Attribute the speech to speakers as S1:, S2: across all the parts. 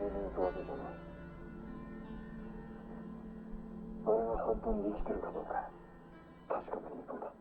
S1: に行くわけじゃない。あれが本当に生きてるかどうか確かめに行くんだ。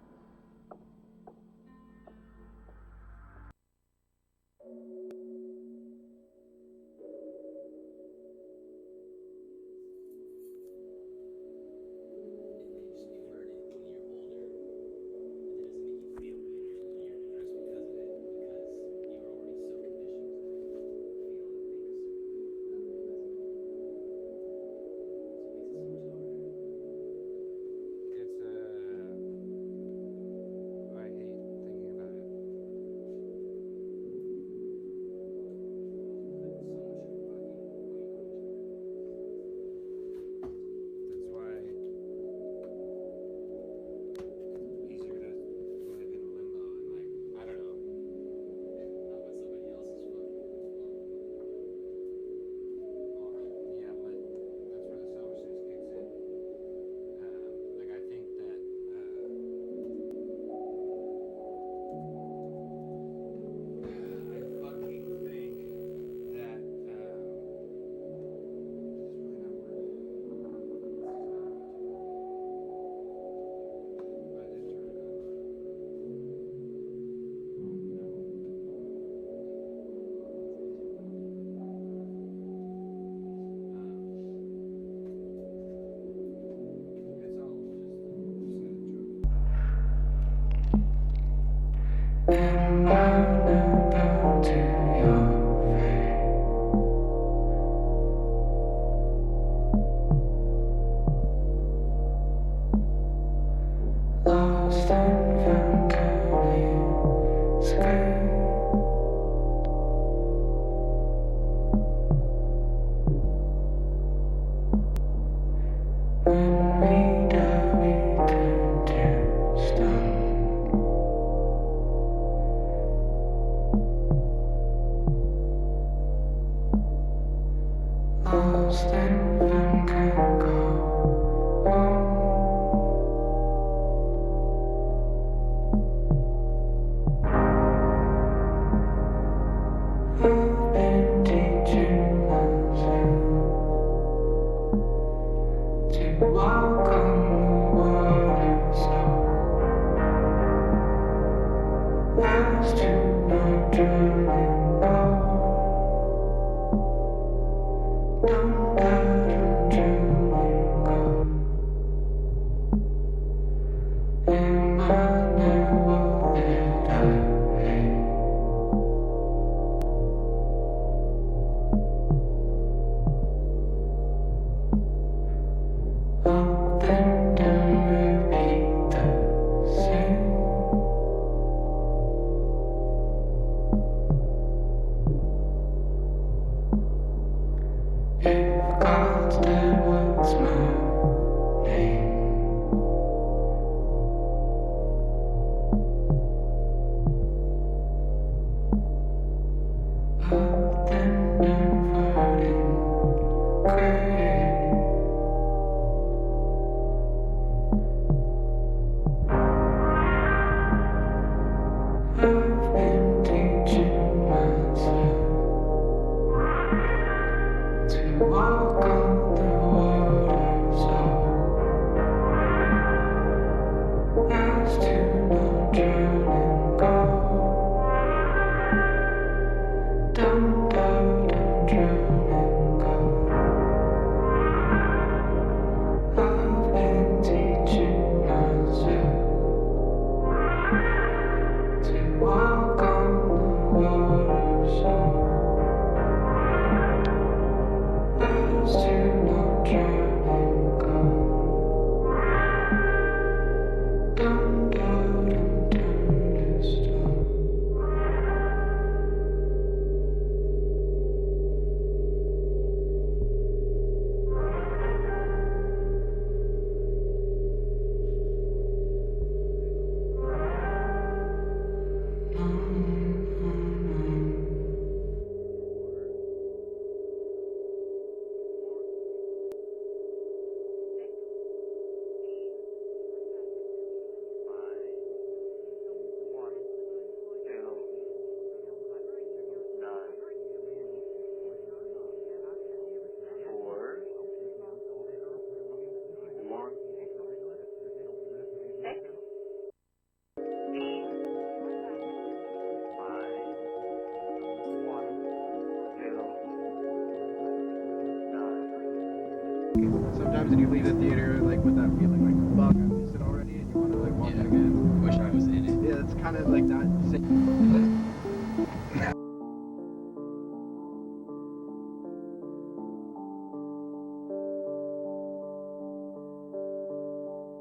S2: Sometimes when you leave the theater, like with that feeling, like fuck, I missed it already, and you want to like watch it again.
S3: Wish I was in it.
S2: Yeah, it's kind of like that.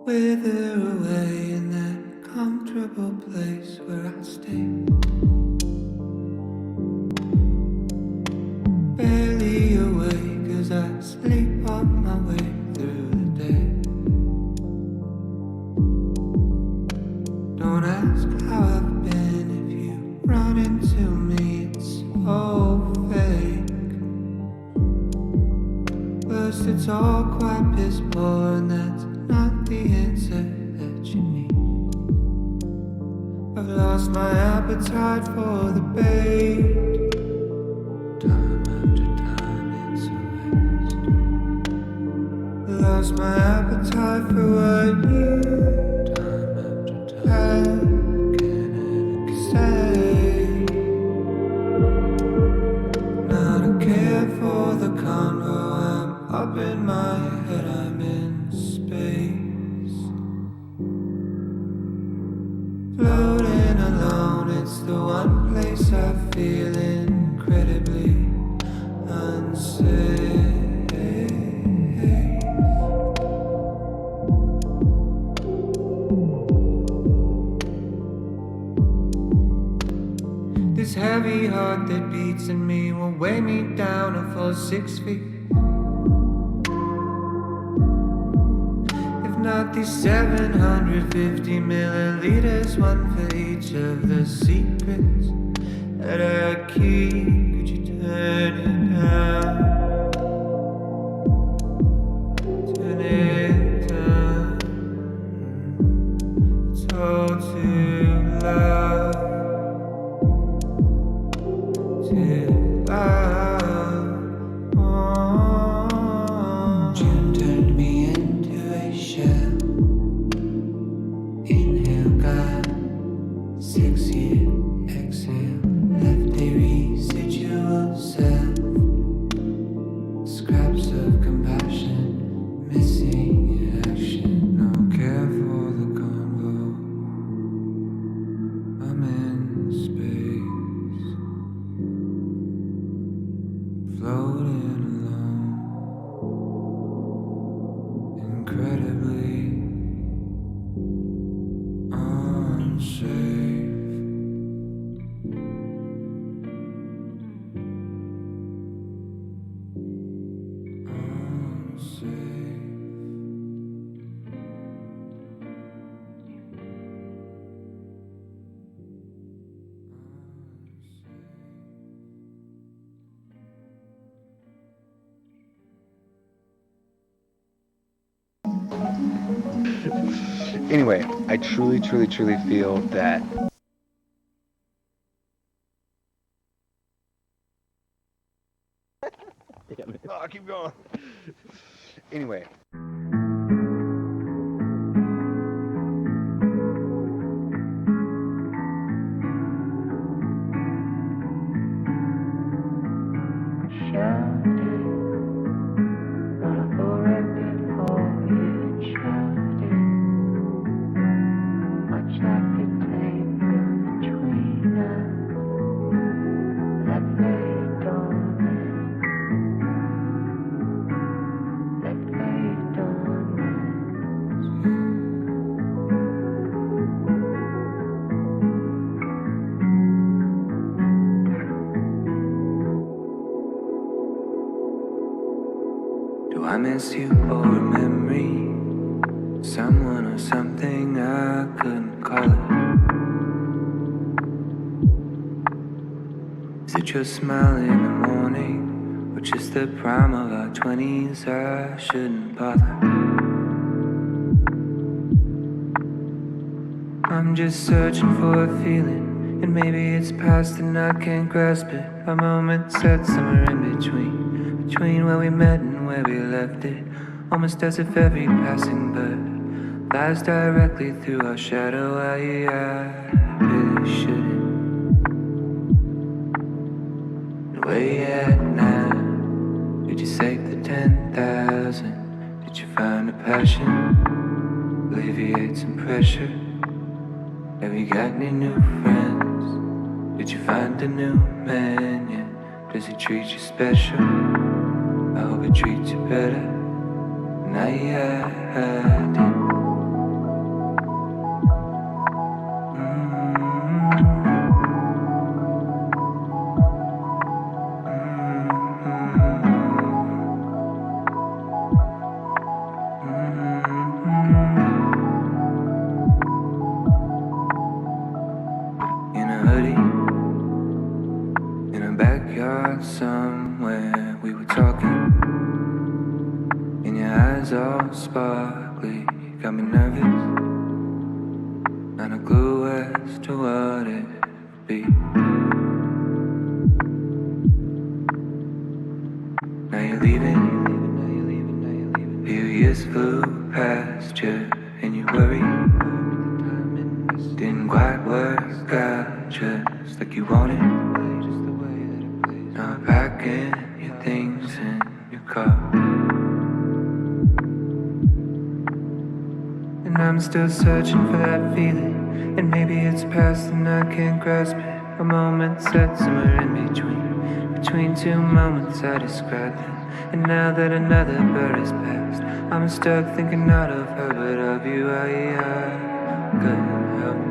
S4: Wither away in that comfortable place where I stay. Barely awake as I sleepwalk my way through the day. Don't ask how I've been if you run into me, it's so fake. First it's all quite piss poor and that's not the answer that you need. I've lost my appetite for the bait. Time after time it's a waste. Lost my appetite for what you time after time can ever say. Not a care for the convo, I'm up in my head, I'm in space. Floating alone, it's the one place I feel incredibly unsafe. This heavy heart that beats in me will weigh me down a full 6 feet. If not these 750 milliliters, one for each of the secrets that I keep. Could you turn it down? Turn it down. It's all too loud. June turned me into a shell. Inhale, God. 6 year exhale. Left a residual self. Scraps of compassion. Missing action. No care for the convo. I'm in space. Floating alone, incredibly unsafe.
S5: Anyway, I truly feel that oh, keep going. Anyway. Do I miss you or a memory? Someone or something I couldn't call it. Is it your smile in the morning? Or just the prime of our 20s? I shouldn't bother. I'm just searching for a feeling, and maybe it's past and I can't grasp it. A moment set somewhere in between where we met and where we left it. Almost as if every passing bird flies directly through our shadow. I really shouldn't. Where you at now? Did you save the 10,000? find a passion, alleviate some pressure? Have you got any new friends? Did you find a new man yet? Does he treat you special? I hope he treats you better than I did. In a hoodie, in a backyard somewhere, we were talking, and your eyes all sparkly, got me nervous, not a clue as to what it would be. Now you're leaving, few years flew past you, and you worry, didn't quite work out just like you wanted. Now packing your things in your car, and I'm still searching for that feeling. And maybe it's past and I can't grasp it. A moment set somewhere in between two moments I described it. And now that another bird has passed, I'm stuck thinking not of her but of you. I couldn't help it.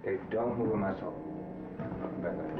S3: Hey, don't move my soul. Back there.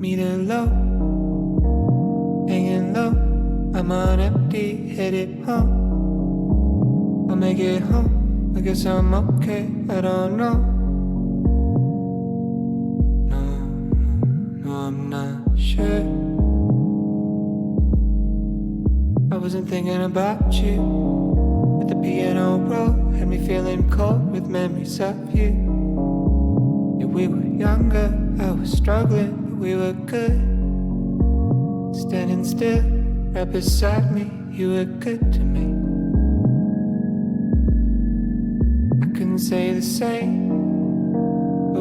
S5: Meter low, hanging low. I'm on empty, headed home. I'll make it home. I guess I'm okay. I don't know. No, I'm not sure. I wasn't thinking about you. But the piano roll had me feeling cold with memories of you. Yeah, we were younger, I was struggling. We were good, standing still, right beside me. You were good to me. I couldn't say the same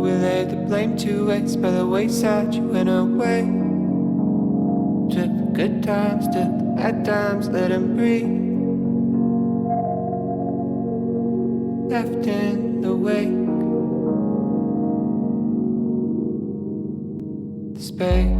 S4: we laid the blame to waste by the wayside. You went away. Took the good times, took the bad times, let them breathe. Left in the wake, the space.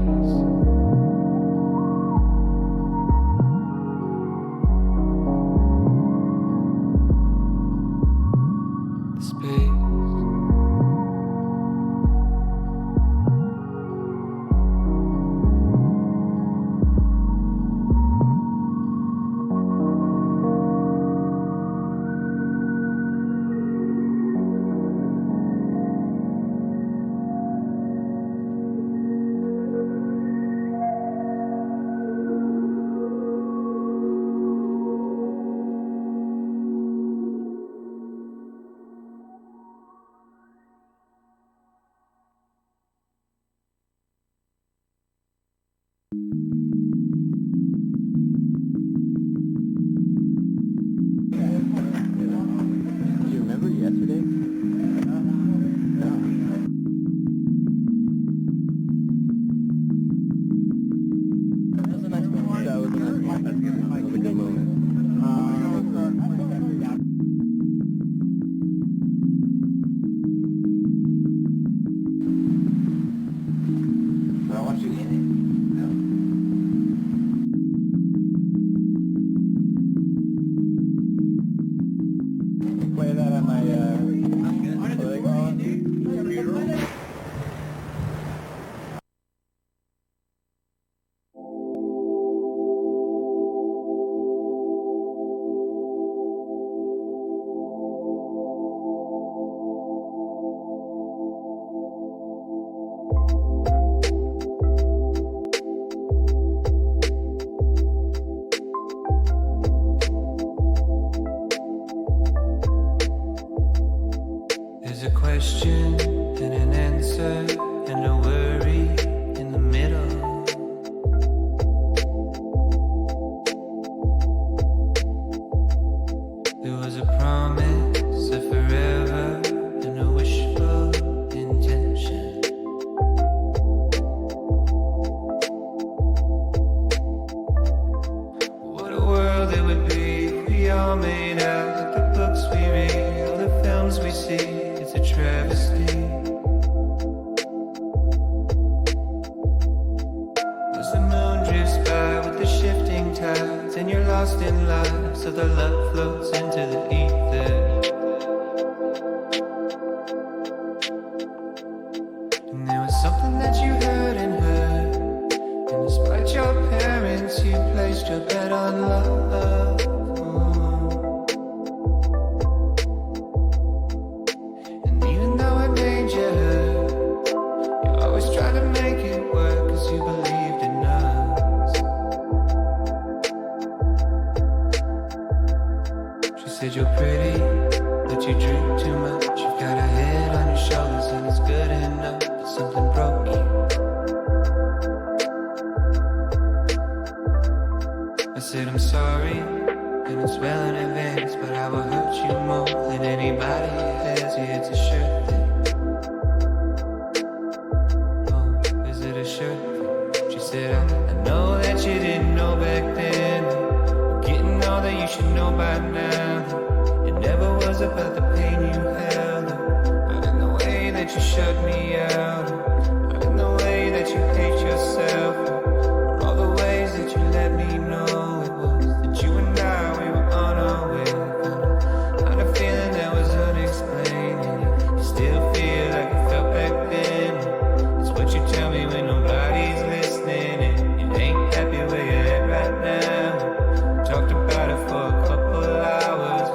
S4: There's a question and an answer and a worry in the middle. There was a promise of forever and a wishful intention. What a world it would be if we all made out like the books we read, all the films we see. It's a travesty. As the moon drifts by with the shifting tides, and you're lost in life, so the love floats into the ether. And there was something that you heard and heard, and despite your parents, you placed your bet on love. Said you're pretty, but you drink too much. You've got a head on your shoulders and it's good enough, but something broke you. I said I'm sorry, and it's well in advance, but I will hurt you more than anybody has. Yeah, it's a sure thing. Oh, is it a sure thing? She said I know that you didn't know back then, but getting all that you should know by now. Never was about the pain you held, not in the way that you shut me out, not in the way that you hate yourself, or all the ways that you let me know it was that you and I, we were on our way. Kind of feeling that was unexplained, and you still feel like it felt back then. It's what you tell me when nobody's listening, and you ain't happy where you're at right now. Talked about it for a couple hours.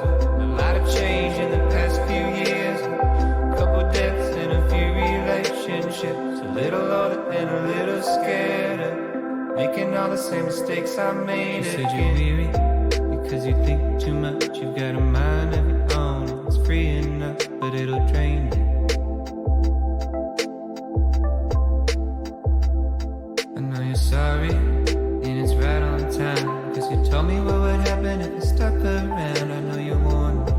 S4: Change in the past few years, a couple deaths and a few relationships, a little older and a little scared of making all the same mistakes I made. You said you're weary because you think too much. You've got a mind of your own, it's free enough, but it'll drain you. I know you're sorry, and it's right on time, because you told me what would happen if I stuck around. I know you warned me.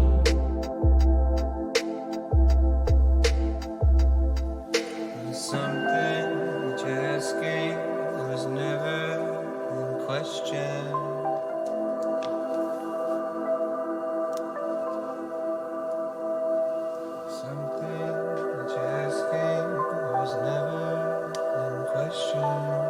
S4: question.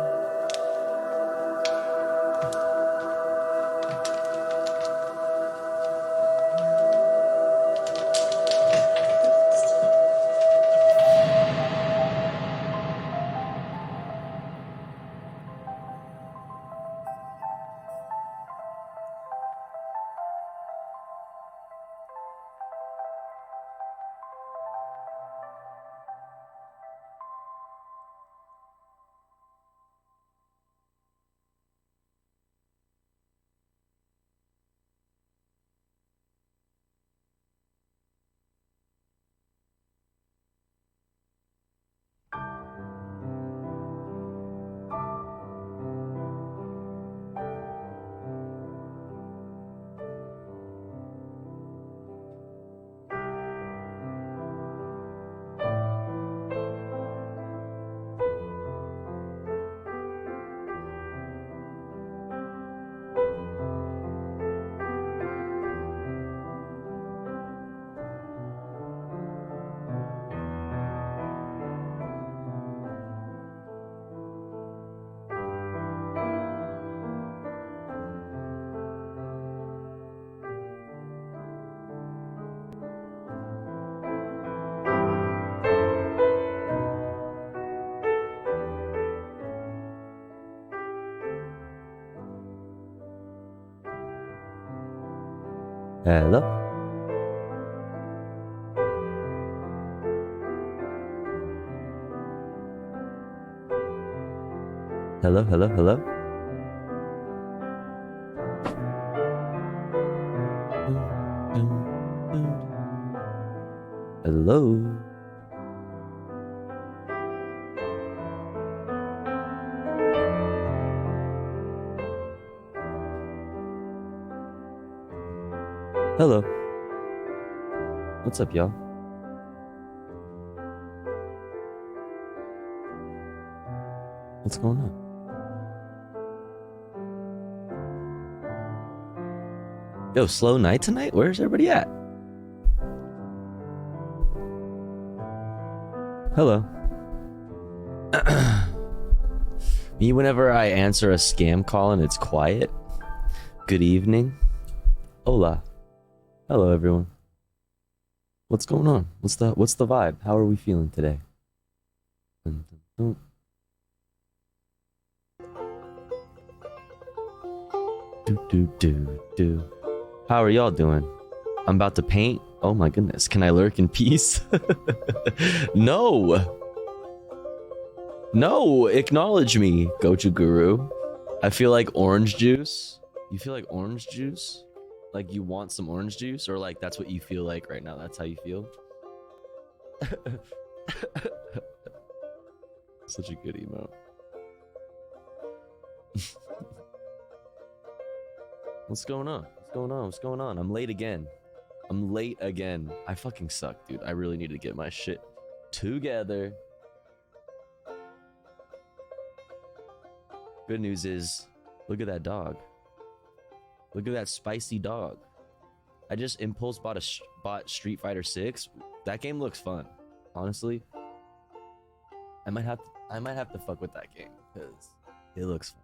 S6: Hello? Hello, hello, hello? Hello? Hello. What's up, y'all? What's going on? Yo, slow night tonight? Where's everybody at? Hello. Me, whenever I answer a scam call and it's quiet. Good evening. Hola. Hello, everyone. What's going on? What's the vibe? How are we feeling today? Do. How are y'all doing? I'm about to paint. Oh my goodness. Can I lurk in peace? No. No, acknowledge me, Gochu Guru. I feel like orange juice. You feel like orange juice? Like you want some orange juice, or like that's what you feel like right now? That's how you feel? Such a good emote. What's going on? What's going on? What's going on? I'm late again. I'm late again. I fucking suck, dude. I really need to get my shit together. Good news is, look at that dog. Look at that spicy dog. I just impulse bought Street Fighter 6. That game looks fun, honestly. I might have to fuck with that game because it looks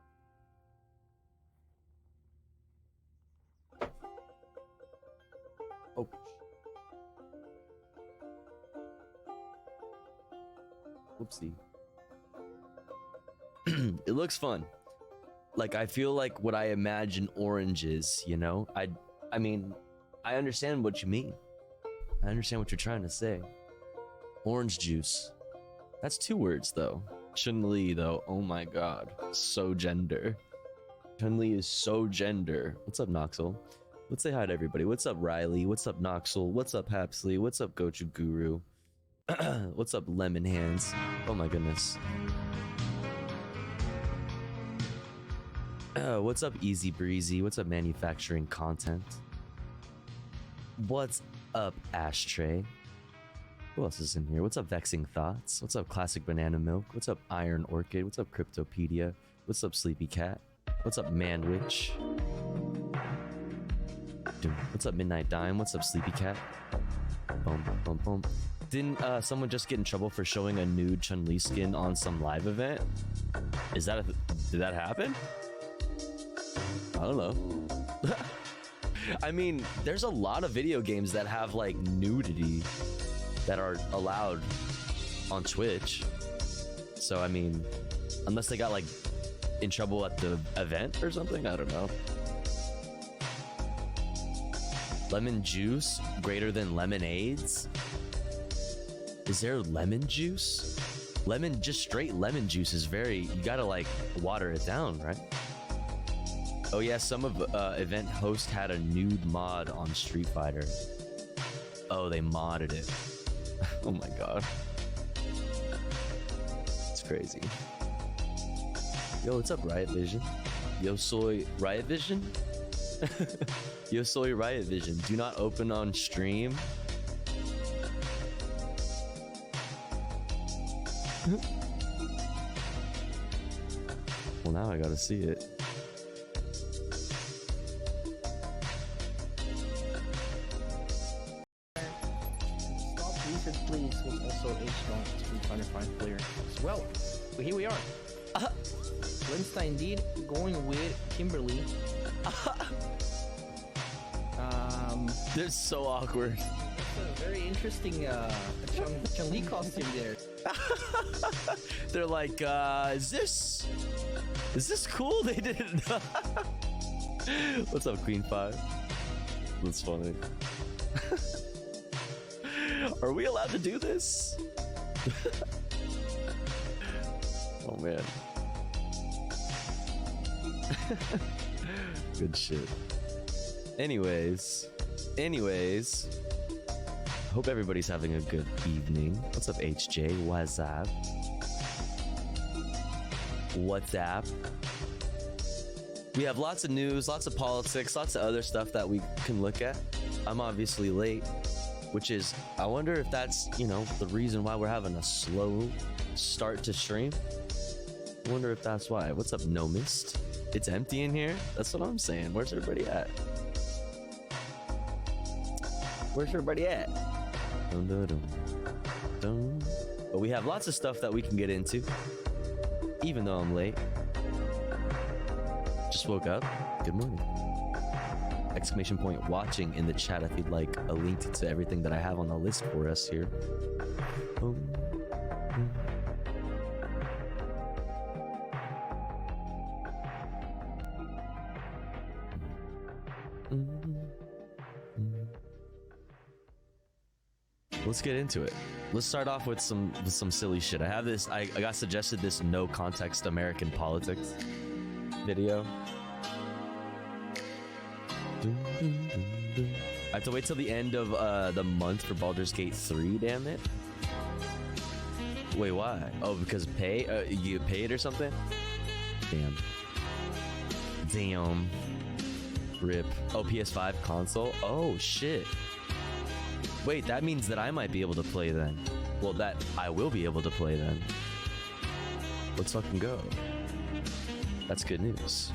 S6: fun. Oh. Whoopsie. It looks fun. Like, I feel like what I imagine orange is, you know? I mean, I understand what you mean. I understand what you're trying to say. Orange juice. That's 2 words, though. Chun-Li, though. Oh my god. So gender. Chun-Li is so gender. What's up, Noxel? Let's say hi to everybody. What's up, Riley? What's up, Noxel? What's up, Hapsley? What's up, Gochu Guru? What's up, Lemon Hands? Oh my goodness. What's up, Easy Breezy? What's up, Manufacturing Content? What's up, Ashtray? Who else is in here? What's up, Vexing Thoughts? What's up, Classic Banana Milk? What's up, Iron Orchid? What's up, Cryptopedia? What's up, Sleepy Cat? What's up, Manwich? What's up, Midnight Dime? What's up, Sleepy Cat? Boom, boom, boom. Didn't someone just get in trouble for showing a nude Chun-Li skin on some live event? Is that did that happen? I don't know. I mean, there's a lot of video games that have like nudity that are allowed on Twitch. So I mean, unless they got like in trouble at the event or something, I don't know. Lemon juice greater than lemonades? Is there lemon juice? Lemon, just straight lemon juice is very, you gotta like water it down, right? Oh yeah, some of event host had a nude mod on Street Fighter. Oh, they modded it. Oh my god. It's crazy. Yo, what's up, Riot Vision? Yo soy Riot Vision? Yo soy Riot Vision. Do not open on stream. Well, now I gotta see it.
S7: Stop Reset Please was also a strong Street Fighter 5 player as well. But here we are. Lenstein indeed going with Kimberly.
S6: They're so awkward.
S7: That's a very interesting Chun-Li costume there.
S6: They're like, is this cool? They didn't. What's up, Queen 5? That's funny. Are we allowed to do this? Oh man. Good shit. Anyways, hope everybody's having a good evening. What's up, HJ? What's up? What's up? We have lots of news, lots of politics, lots of other stuff that we can look at. I'm obviously late, which is, I wonder if that's, you know, the reason why we're having a slow start to stream. I wonder if that's why. What's up, No Mist? It's empty in here? That's what I'm saying. Where's everybody at? Where's everybody at? Dun, dun, dun, dun. But we have lots of stuff that we can get into, even though I'm late. Just woke up. Good morning. Exclamation point watching in the chat if you'd like a link to everything that I have on the list for us here. Boom. Boom. Let's get into it. Let's start off with some silly shit. I have this. I got suggested this no context American politics video. I have to wait till the end of the month for Baldur's Gate 3. Damn it. Wait, why? Oh, because you get paid or something? Damn. Rip. Oh, PS5 console. Oh shit. Wait, that means that I might be able to play then. Well, that I will be able to play then. Let's fucking go. That's good news.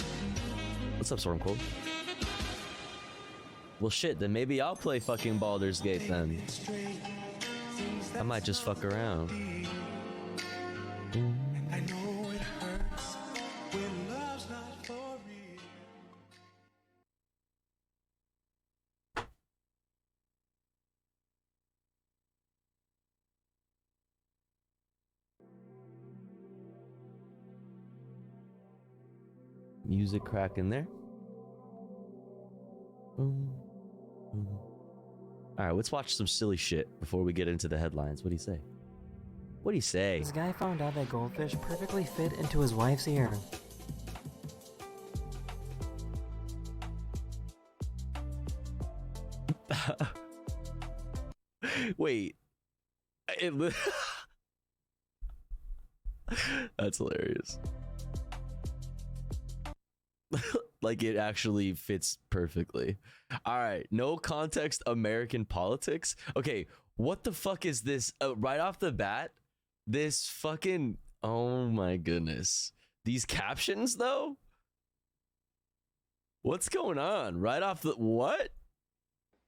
S6: What's up, Stormcold? Well, shit, then maybe I'll play fucking Baldur's Gate then. I might just fuck around. Music cracking there. Boom, boom. All right, let's watch some silly shit before we get into the headlines. What do you say? What do you say?
S8: This guy found out that goldfish perfectly fit into his wife's ear.
S6: Wait. That's hilarious. Like it actually fits perfectly. All right, no context American politics. Okay, what the fuck is this? Right off the bat, this fucking, oh my goodness. These captions though? What's going on? Right off the, what?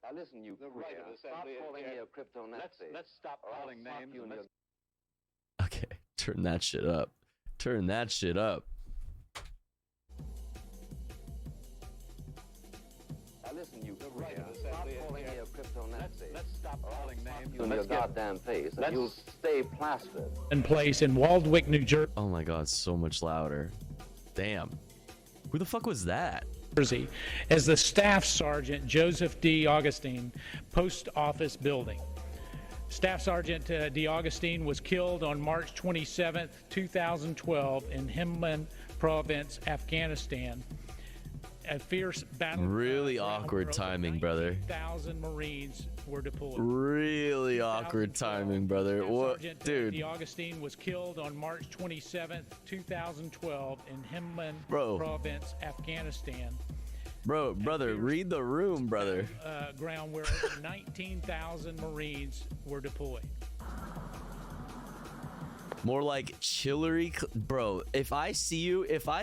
S9: Now listen, you queer. Stop calling me a crypto Nazi. Let's stop calling names.
S6: Okay, turn that shit up. Turn that shit up.
S9: Now listen, you queer. Stop calling me a crypto Nazi. Let's stop calling names. You in your goddamn face, and you'll stay plastered.
S10: In place in Waldwick, New
S6: Oh my god, so much louder. Damn. Who the fuck was that?
S10: Jersey, as the Staff Sergeant Joseph D. Augustine, Post Office Building. Staff Sergeant D. Augustine was killed on March 27, 2012 in Helmand Province, Afghanistan. A fierce battle.
S6: Really awkward timing, brother.
S10: 1,000 Marines were deployed.
S6: Really awkward timing, brother. What,
S10: Sergeant
S6: dude?
S10: D. Augustine was killed on March 27, 2012 in Helmand
S6: Bro.
S10: Province, Afghanistan.
S6: Brother, read the room, brother.
S10: Ground where over 19,000 Marines were deployed.
S6: More like chillery, bro. If I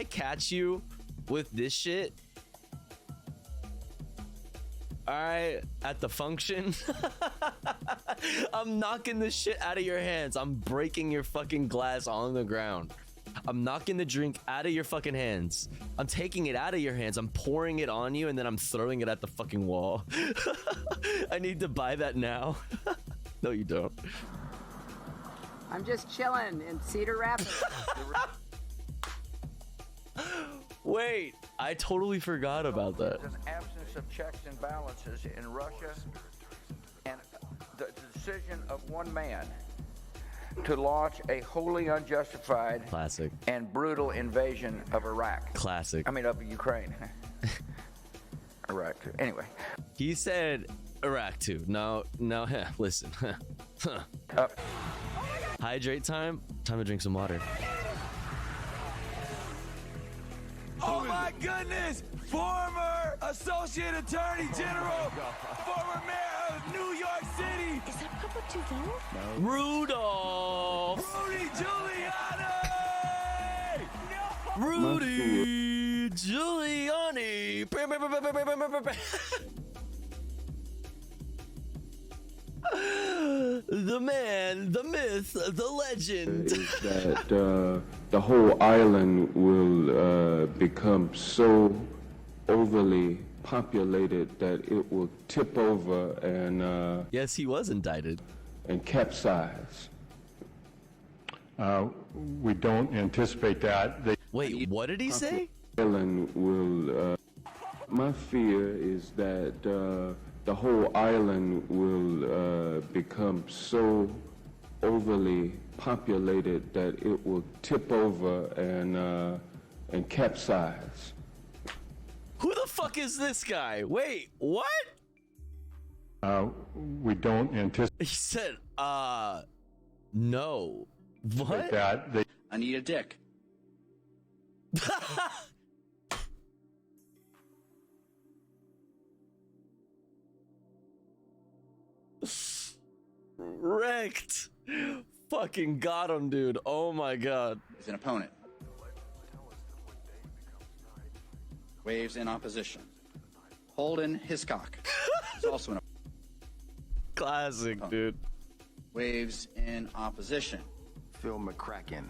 S6: catch you with this shit, all right, at the function, I'm knocking this shit out of your hands. I'm breaking your fucking glass on the ground. I'm knocking the drink out of your fucking hands. I'm taking it out of your hands. I'm pouring it on you, and then I'm throwing it at the fucking wall. I need to buy that now. No, you don't.
S11: I'm just chilling in Cedar Rapids.
S6: Wait, I totally forgot about that.
S12: There's an absence of checks and balances in Russia, and the decision of one man to launch a wholly unjustified
S6: Classic.
S12: and brutal invasion of Iraq.
S6: Classic.
S12: I mean, of Ukraine. Iraq, too. Anyway.
S6: He said Iraq too. No, listen. Hydrate time. Time to drink some water.
S13: Oh my goodness! Former Associate Attorney General, former Mayor of New York City.
S14: Is that Papa Duval?
S6: No. Rudolph.
S13: Rudy Giuliani.
S6: No. Rudy Giuliani. The man, the myth, the legend.
S15: Is that the whole island will become so overly populated that it will tip over and
S6: yes, he was indicted
S15: and capsize.
S16: We don't anticipate that.
S6: Wait, what did he say?
S15: Island will. My fear is that the whole island will become so overly populated that it will tip over and capsize.
S6: Who the fuck is this guy? Wait, what?
S16: We don't anticipate.
S6: He said, no. What?
S16: That
S17: I need a dick.
S6: Wrecked. Fucking got him, dude. Oh my god.
S17: He's an opponent. Waves in opposition. Holden Hiscock is also an
S6: classic,
S17: opponent.
S6: Dude.
S17: Waves in opposition.
S18: Phil McCracken.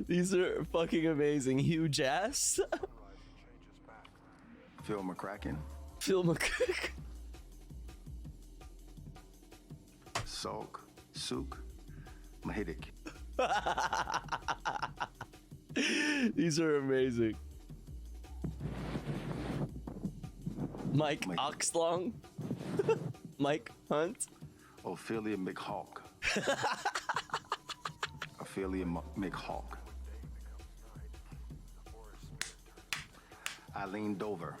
S6: These are fucking amazing. Hugh Jass.
S18: Phil McCracken.
S6: Phil McCracken.
S18: Sook Mahidik.
S6: These are amazing. Mike Oxlong. Mike Hunt.
S18: Ophelia McHawk. Ophelia McHawk. Eileen Dover.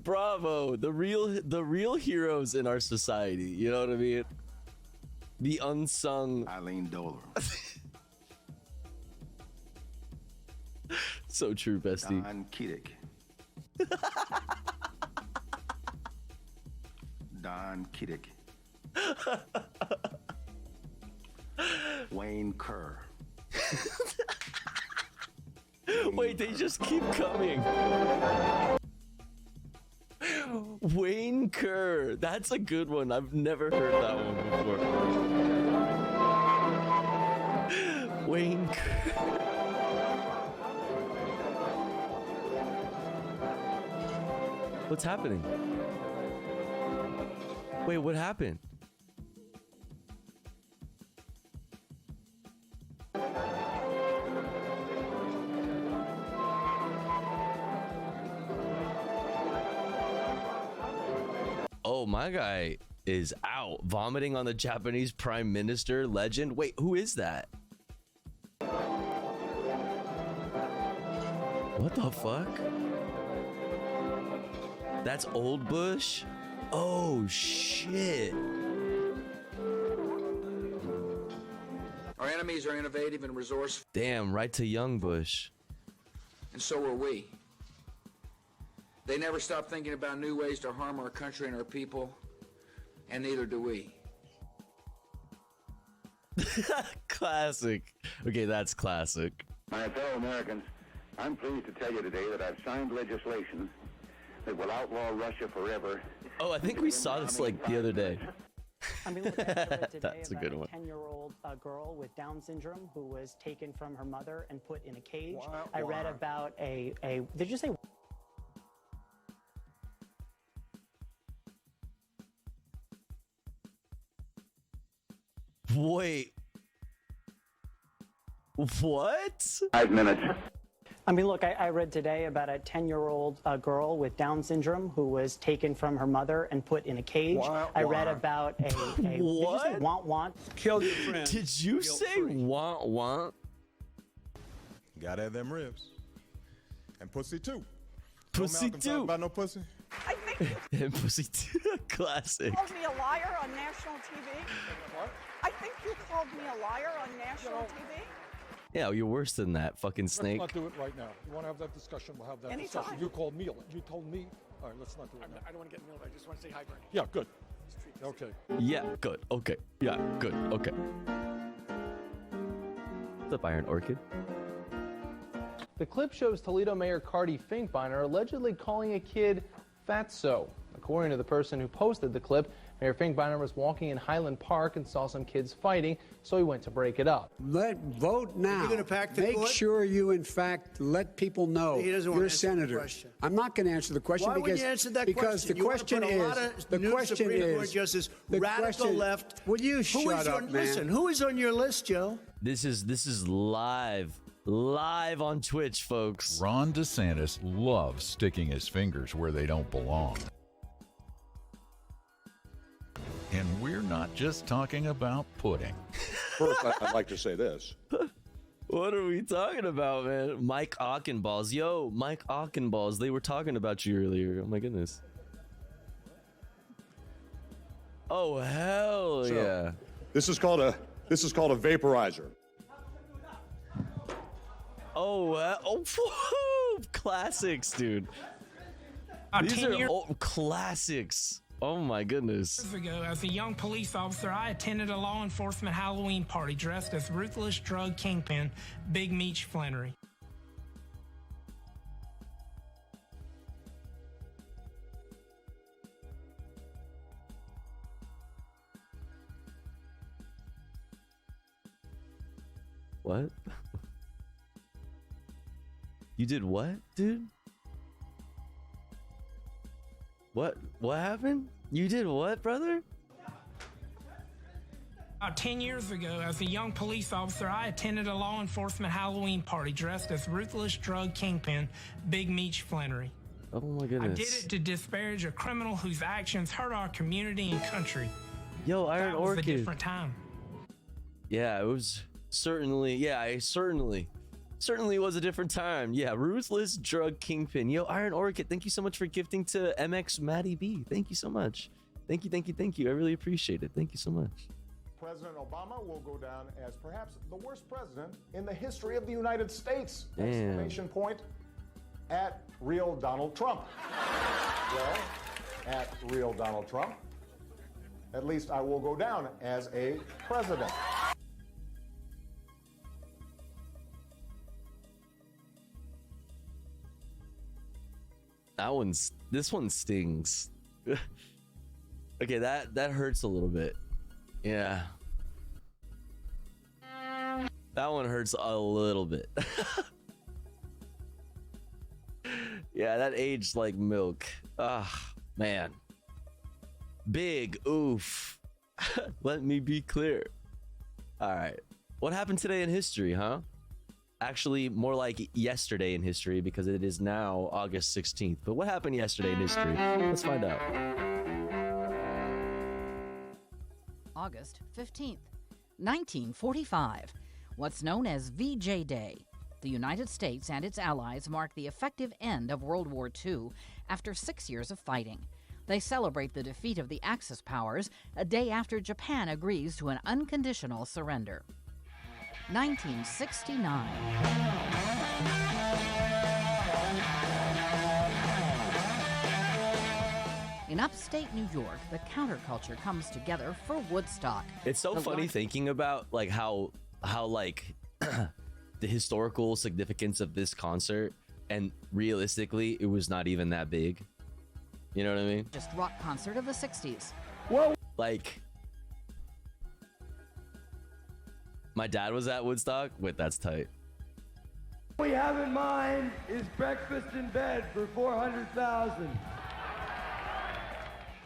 S6: Bravo, the real heroes in our society. You know what I mean? The unsung.
S18: Eileen Dover.
S6: So true, bestie.
S18: Don Kiddick. Don Kiddick. Wayne Kerr.
S6: Wait, they just keep coming. Wayne Kerr. That's a good one. I've never heard that one before. Wayne Kerr. What's happening? Wait, what happened? Oh, my guy is out. Vomiting on the Japanese Prime Minister legend. Wait, who is that? What the fuck? That's Old Bush? Oh, shit.
S12: Our enemies are innovative and resourceful,
S6: Damn, right to Young Bush.
S12: and so are we. They never stop thinking about new ways to harm our country and our people, and neither do we.
S6: Classic. Okay, that's classic.
S14: My fellow Americans, I'm pleased to tell you today that I've signed legislation that will outlaw Russia forever.
S6: Oh, I think we saw this like the other day.
S19: I mean, look, I read today
S6: That's a
S19: about
S6: good one.
S19: 10-year-old girl with Down syndrome who was taken from her mother and put in a cage. I read about did you say?
S6: Wait. What?
S14: 5 minutes.
S19: I mean, look, I read today about a 10-year-old girl with Down syndrome who was taken from her mother and put in a cage. I read about a
S6: What?
S19: Did you say want?
S13: Kill your friend.
S6: Did you say want?
S20: Gotta have them ribs. And pussy too.
S6: Pussy
S20: Malcolm
S6: too.
S20: talk about no pussy?
S6: And pussy too. Classic.
S21: Called me a liar on national TV. What? I think you called me a liar on national TV.
S6: Yeah, you're worse than that, fucking snake.
S22: Let's not do it right now. You want to have that discussion? We'll have that
S21: Anytime.
S22: discussion. You called me. You told me. All right, let's not do it now.
S21: I don't want to get milled. I just want to say hi, Bernie.
S22: Yeah, good. Okay.
S6: Yeah, good. Okay. Yeah, good. Okay. What's up, Iron Orchid?
S7: The clip shows Toledo Mayor Cardi Finkbeiner allegedly calling a kid fatso. According to the person who posted the clip, Mayor Finkbeiner was walking in Highland Park and saw some kids fighting, so he went to break it up.
S23: Vote now.
S21: You're gonna pack the
S23: Make
S21: court?
S23: sure you, in fact, let people know
S21: He doesn't want
S23: you're a
S21: to answer the
S23: senator.
S21: question.
S23: I'm not going to answer the question
S21: Why
S23: because
S21: wouldn't you answer that
S23: because
S21: question?
S23: the
S21: You wanna
S23: question
S21: put a lot
S23: is
S21: of
S23: the
S21: new
S23: question
S21: Supreme Court
S23: is
S21: justice,
S23: the
S21: radical
S23: question-
S21: left.
S23: Will you
S21: Who is
S23: shut up,
S21: on,
S23: man?
S21: Listen, who is on your list, Joe?
S6: This is live on Twitch, folks.
S24: Ron DeSantis loves sticking his fingers where they don't belong. And we're not just talking about pudding.
S25: First, I'd like to say this.
S6: What are we talking about, man? Mike Ockenballs. Yo, Mike Ockenballs. They were talking about you earlier. Oh my goodness. Oh hell
S25: So,
S6: yeah.
S25: This is called a vaporizer.
S6: Oh, classics, dude. These
S26: 10
S6: are
S26: years
S6: classics. Oh my goodness.
S26: ago, as a young police officer, I attended a law enforcement Halloween party dressed as ruthless drug kingpin Big Meech Flannery.
S6: What? You did what, dude? What happened? You did what, brother?
S26: About 10 years ago, as a young police officer, I attended a law enforcement Halloween party dressed as ruthless drug kingpin Big Meech Flannery.
S6: Oh my
S26: I
S6: goodness.
S26: did it to disparage a criminal whose actions hurt our community and country.
S6: Yo, Iron
S26: That was a
S6: Orchid.
S26: different time.
S6: Yeah, it was certainly. Yeah, I certainly was a different time. Yeah, ruthless drug kingpin. Yo, Iron Orchid, thank you so much for gifting to MX Maddie B. Thank you so much. Thank you. I really appreciate it. Thank you so much.
S27: President Obama will go down as perhaps the worst president in the history of the United States!
S6: Damn.
S27: Exclamation point at real Donald Trump. Well, at real Donald Trump, at least I will go down as a president.
S6: This one stings. Okay, that hurts a little bit. Yeah. That one hurts a little bit. Yeah, that aged like milk. Ah, man. Big oof. Let me be clear. All right. What happened today in history, huh? Actually, more like yesterday in history, because it is now August 16th. But what happened yesterday in history? Let's find out.
S1: August 15th, 1945. What's known as VJ Day. The United States and its allies mark the effective end of World War II after 6 years of fighting. They celebrate the defeat of the Axis powers a day after Japan agrees to an unconditional surrender. 1969. In upstate New York, the counterculture comes together for Woodstock.
S6: It's so funny thinking about like how like the historical significance of this concert, and realistically, it was not even that big. You know what I mean?
S1: Just rock concert of the 60s.
S6: Whoa! Like, my dad was at Woodstock. Wait, that's tight.
S2: What we have in mind is breakfast in bed for 400,000.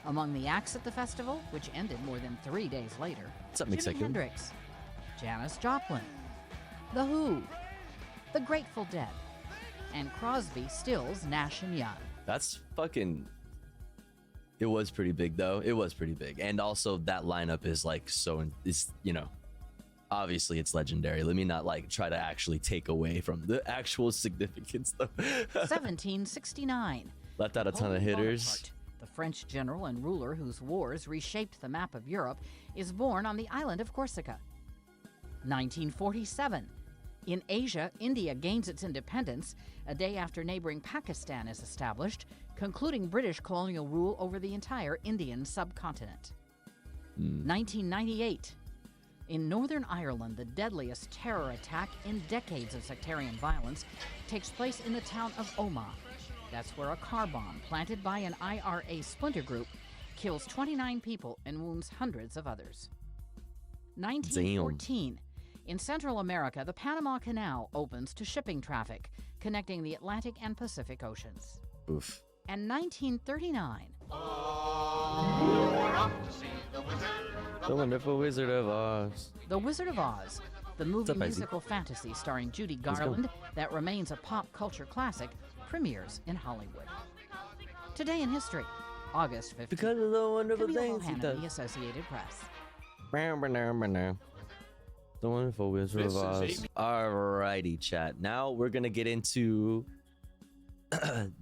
S1: Among the acts at the festival, which ended more than 3 days later,
S6: What's up,
S1: Jimi
S6: Mick
S1: Hendrix, Janis Joplin, The Who, The Grateful Dead, and Crosby, Stills, Nash & Young.
S6: That's fucking... It was pretty big, though. It was pretty big. And also, that lineup is, like, so... It's, you know... Obviously, it's legendary. Let me not, like, try to actually take away from the actual significance, though.
S1: 1769.
S6: Left out a ton of hitters.
S1: Bonaparte, the French general and ruler whose wars reshaped the map of Europe, is born on the island of Corsica. 1947. In Asia, India gains its independence a day after neighboring Pakistan is established, concluding British colonial rule over the entire Indian subcontinent. 1998. In Northern Ireland, the deadliest terror attack in decades of sectarian violence takes place in the town of Omagh. That's where a car bomb planted by an IRA splinter group kills 29 people and wounds hundreds of others. 1914. In Central America, the Panama Canal opens to shipping traffic, connecting the Atlantic and Pacific Oceans.
S6: Oof.
S1: And 1939.
S6: The Wonderful Wizard of Oz.
S1: The Wizard of Oz, the movie
S6: up, Izzy?
S1: musical fantasy starring Judy
S6: Let's go.
S1: Garland that remains a pop culture classic, premieres in Hollywood. Today in history, August 15th.
S6: Because of the wonderful
S1: Camille
S6: things he
S1: Bohannon,
S6: does.
S1: The Associated Press.
S6: The Wonderful Wizard of
S10: This is
S6: Oz. Alrighty, chat. Now we're gonna get into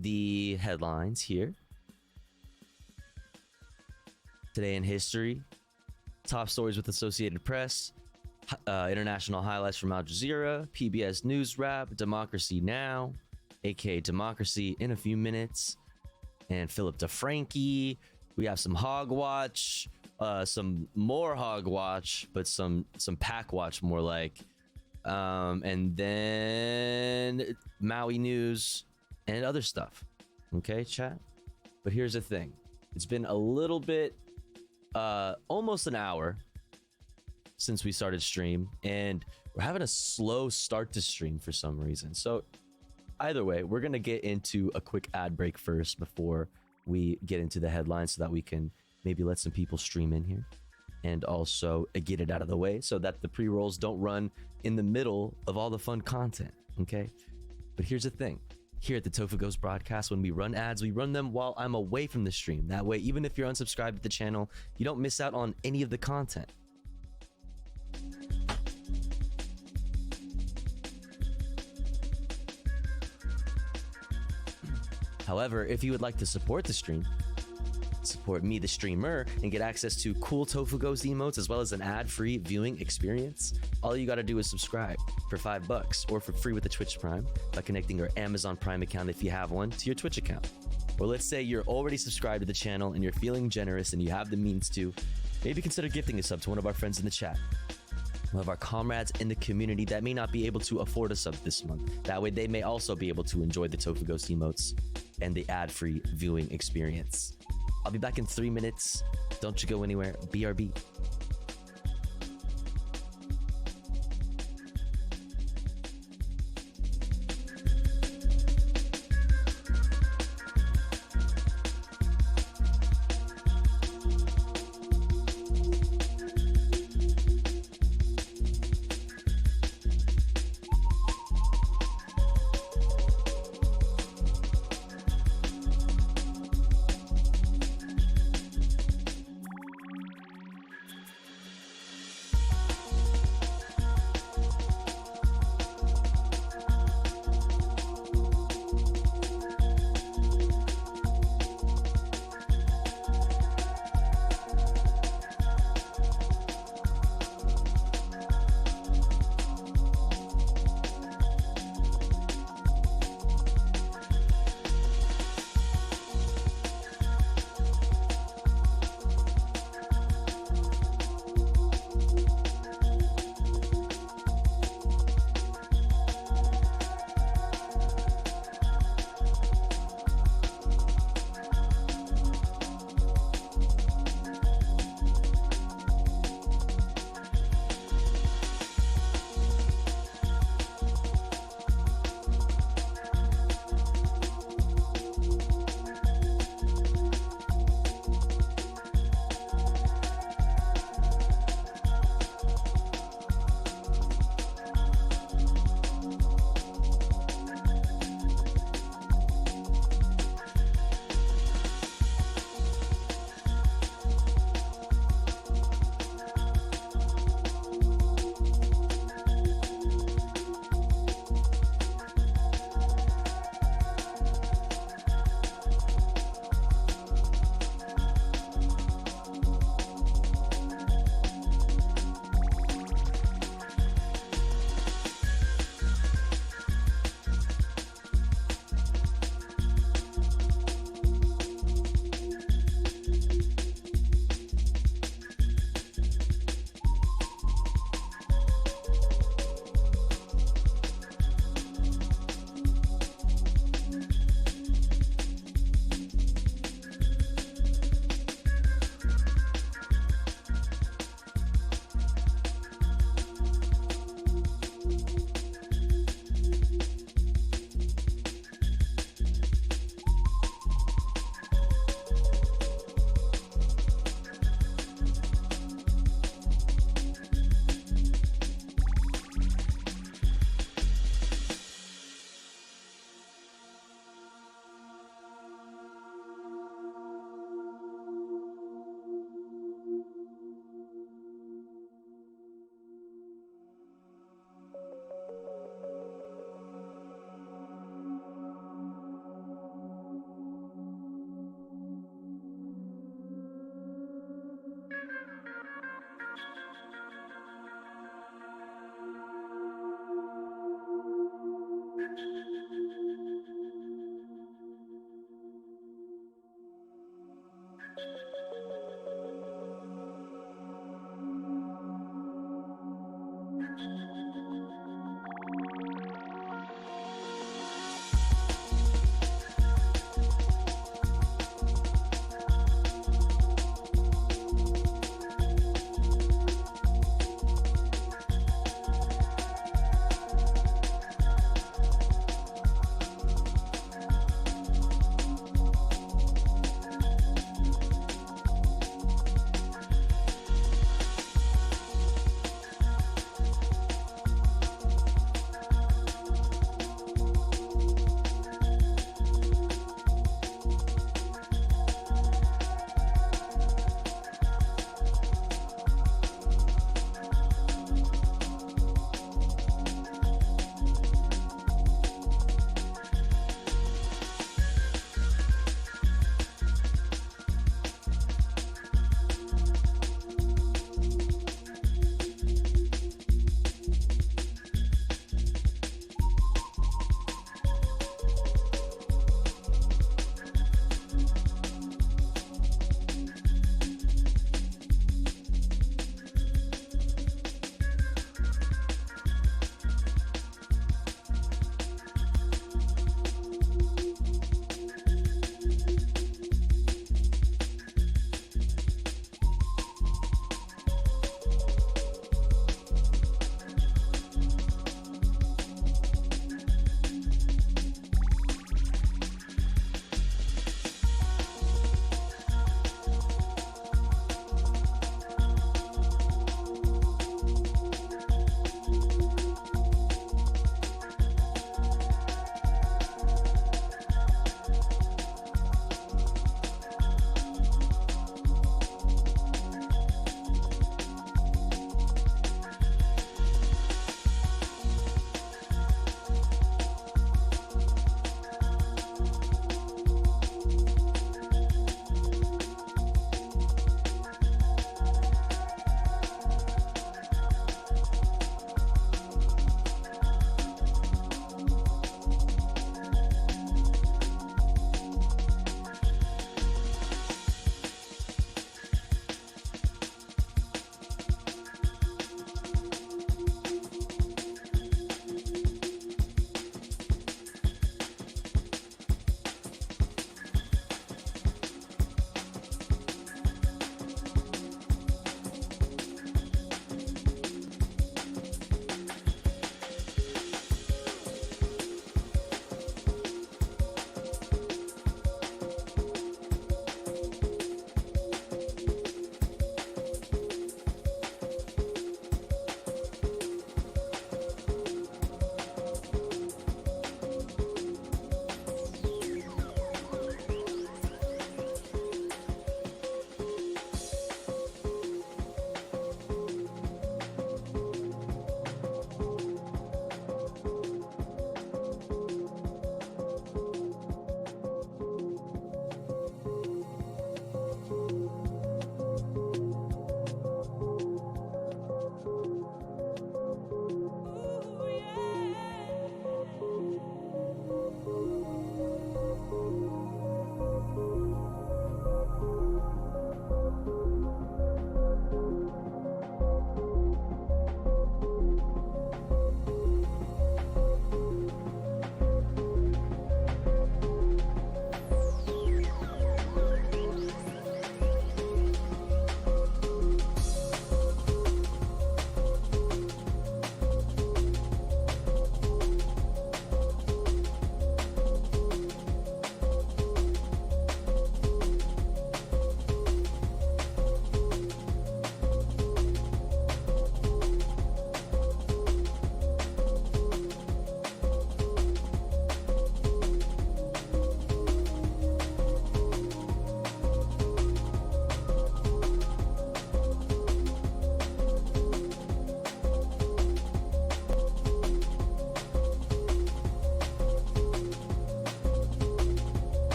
S6: the headlines here. Today in history, top stories with Associated Press, international highlights from Al Jazeera, PBS News Wrap, Democracy Now, aka Democracy in a few minutes, and Philip DeFranchi. We have some Hogwatch, some more Hogwatch, but some Pack Watch more like, and then Maui news and other stuff. Okay, chat. But here's the thing: it's been a little bit, almost an hour since we started stream, and we're having a slow start to stream for some reason. So either way, we're gonna get into a quick ad break first before we get into the headlines, so that we can maybe let some people stream in here, and also get it out of the way so that the pre-rolls don't run in the middle of all the fun content. Okay, but here's the thing: here at the Tofu Ghost broadcast, when we run ads, we run them while I'm away from the stream. That way, even if you're unsubscribed to the channel, you don't miss out on any of the content. However, if you would like to support the stream, support me, the streamer, and get access to cool Tofu Ghost emotes as well as an ad-free viewing experience, all you gotta do is subscribe for $5 or for free with the Twitch Prime by connecting your Amazon Prime account, if you have one, to your Twitch account. Or let's say you're already subscribed to the channel and you're feeling generous and you have the means to, maybe consider gifting a sub to one of our friends in the chat. We'll have our comrades in the community that may not be able to afford a sub this month. That way they may also be able to enjoy the Tofu Ghost emotes and the ad-free viewing experience. I'll be back in 3 minutes. Don't you go anywhere. BRB.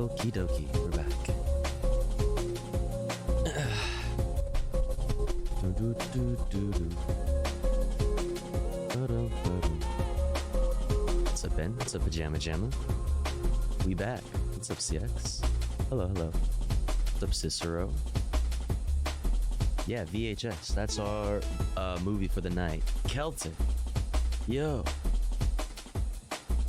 S6: Okie dokie, we're back. What's up, Ben? What's up, Pajama Jamma? We back. What's up, CX? Hello, hello. What's up, Cicero? Yeah, VHS. That's our movie for the night. Celtic. Yo.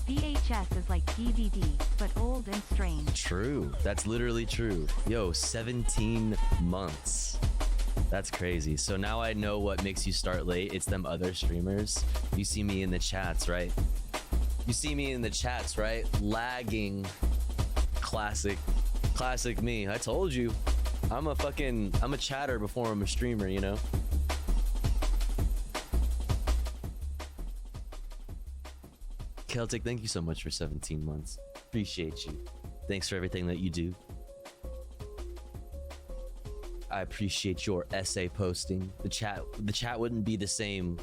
S3: VHS is like DVD, but old and strange.
S6: True. That's literally true. Yo, 17 months. That's crazy. So now I know what makes you start late. It's them other streamers. You see me in the chats, right? You see me in the chats, right? Lagging. Classic me. I told you. I'm a chatter before I'm a streamer, you know? Celtic, thank you so much for 17 months. Appreciate you. Thanks for everything that you do. I appreciate your essay posting. The chat wouldn't be the same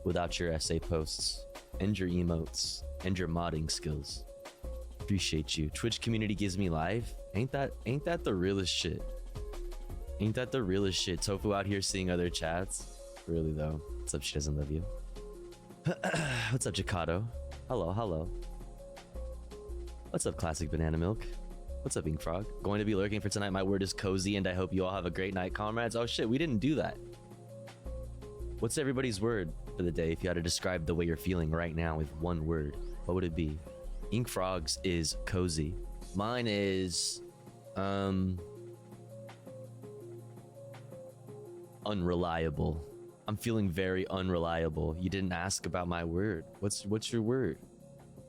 S6: without your essay posts and your emotes and your modding skills. Appreciate you. Twitch community gives me life. Ain't that the realest shit? Ain't that the realest shit? Tofu out here seeing other chats. Really though. What's up? She doesn't love you. What's up, Jacato? Hello, hello. What's up, Classic Banana Milk? What's up, Ink Frog? Going to be lurking for tonight. My word is cozy, and I hope you all have a great night, comrades. Oh shit, we didn't do that. What's everybody's word for the day? If you had to describe the way you're feeling right now with one word, what would it be? Ink Frog's is cozy. Mine is unreliable. I'm feeling very unreliable. You didn't ask about my word. What's your word?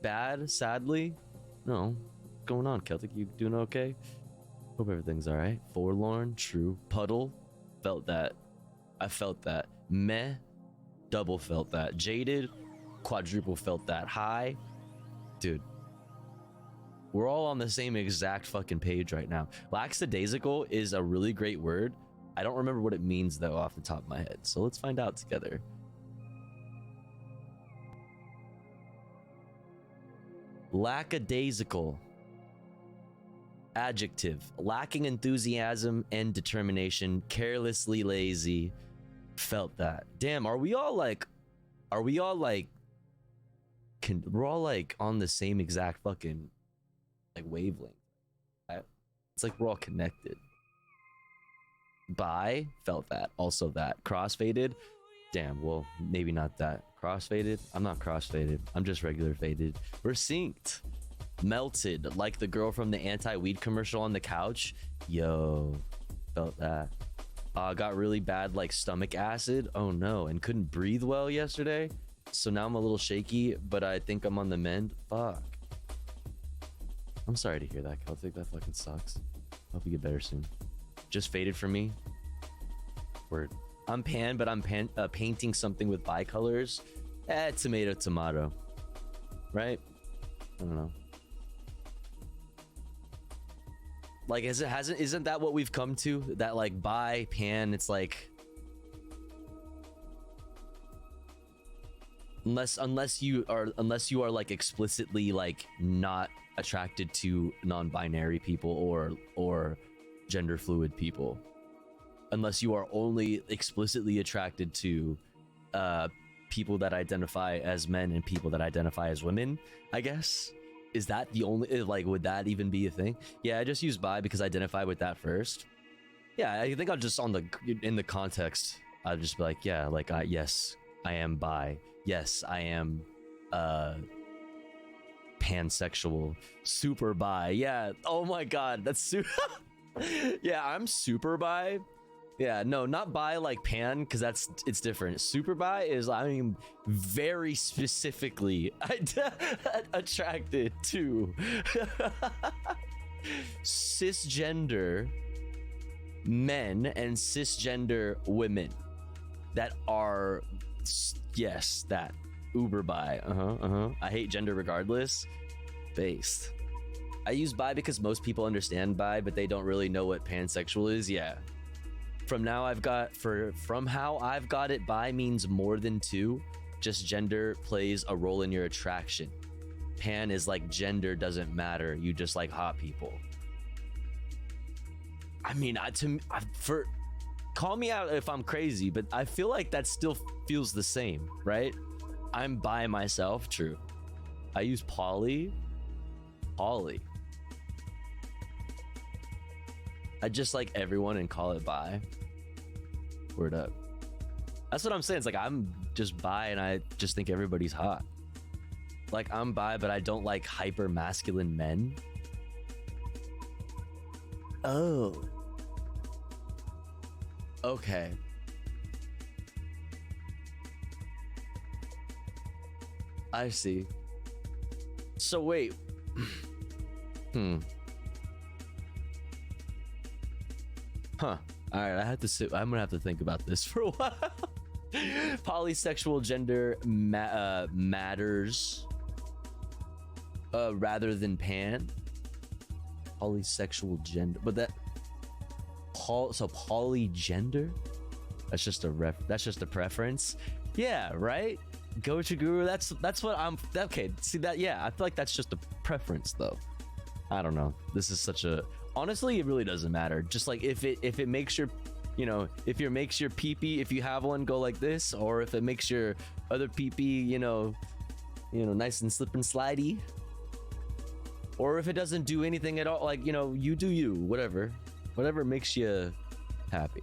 S6: Bad, sadly? No. What's going on, Celtic? You doing okay? Hope everything's all right. Forlorn, true. Puddle, felt that. I felt that. Meh, double felt that. Jaded, quadruple felt that. High, dude. We're all on the same exact fucking page right now. Lackadaisical is a really great word. I don't remember what it means though off the top of my head. So let's find out together. Lackadaisical. Adjective. Lacking enthusiasm and determination. Carelessly lazy. Felt that. Damn, we're all like on the same exact fucking like wavelength. It's like we're all connected. Bi, felt that. Also that. Crossfaded, damn, well, maybe not that. Crossfaded, I'm not crossfaded. I'm just regular faded. We're synced. Melted, like the girl from the anti-weed commercial on the couch. Yo, felt that. Got really bad like stomach acid. Oh no, and couldn't breathe well yesterday. So now I'm a little shaky, but I think I'm on the mend. Fuck. I'm sorry to hear that, Celtic. That fucking sucks. Hope you get better soon. Just faded for me. Word. I'm pan, but I'm painting something with bicolors. Tomato, tomato. Right? I don't know. Like, isn't that what we've come to? That like bi, pan, it's like unless you are like explicitly like not attracted to non-binary people or gender fluid people, unless you are only explicitly attracted to people that identify as men and people that identify as women, I guess. Is that the only, like, would that even be a thing? Yeah, I just use bi because I identify with that first. Yeah, I think I'll just in the context, I'll just be like, yeah, like, yes, I am bi. Yes, I am pansexual, super bi. Yeah, oh my god, that's super. Yeah, I'm super bi. Yeah, no, not bi like pan, because it's different. Super bi is, I mean, very specifically attracted to cisgender men and cisgender women that are, yes, that uber bi. I hate gender regardless. Based. I use bi because most people understand bi, but they don't really know what pansexual is. Yeah. From how I've got it, bi means more than two. Just gender plays a role in your attraction. Pan is like gender doesn't matter. You just like hot people. I mean, call me out if I'm crazy, but I feel like that still feels the same, right? I'm by myself, true. I use Polly. I just like everyone and call it bi. Word up. That's what I'm saying. It's like I'm just bi and I just think everybody's hot. Like I'm bi, but I don't like hyper masculine men. Oh. Okay. I see. So wait. Huh. All right, I'm gonna have to think about this for a while. Polysexual gender matters rather than pan. Polysexual gender, but so polygender? That's just a preference. Yeah, right? Gochu Guru, that's what I'm okay. See that? Yeah, I feel like that's just a preference though. I don't know. This is such a honestly, it really doesn't matter. Just like if it makes your, you know, if it makes your pee-pee, if you have one, go like this, or if it makes your other pee-pee, you know, nice and slip and slidey, or if it doesn't do anything at all, like, you know, you do you, whatever makes you happy.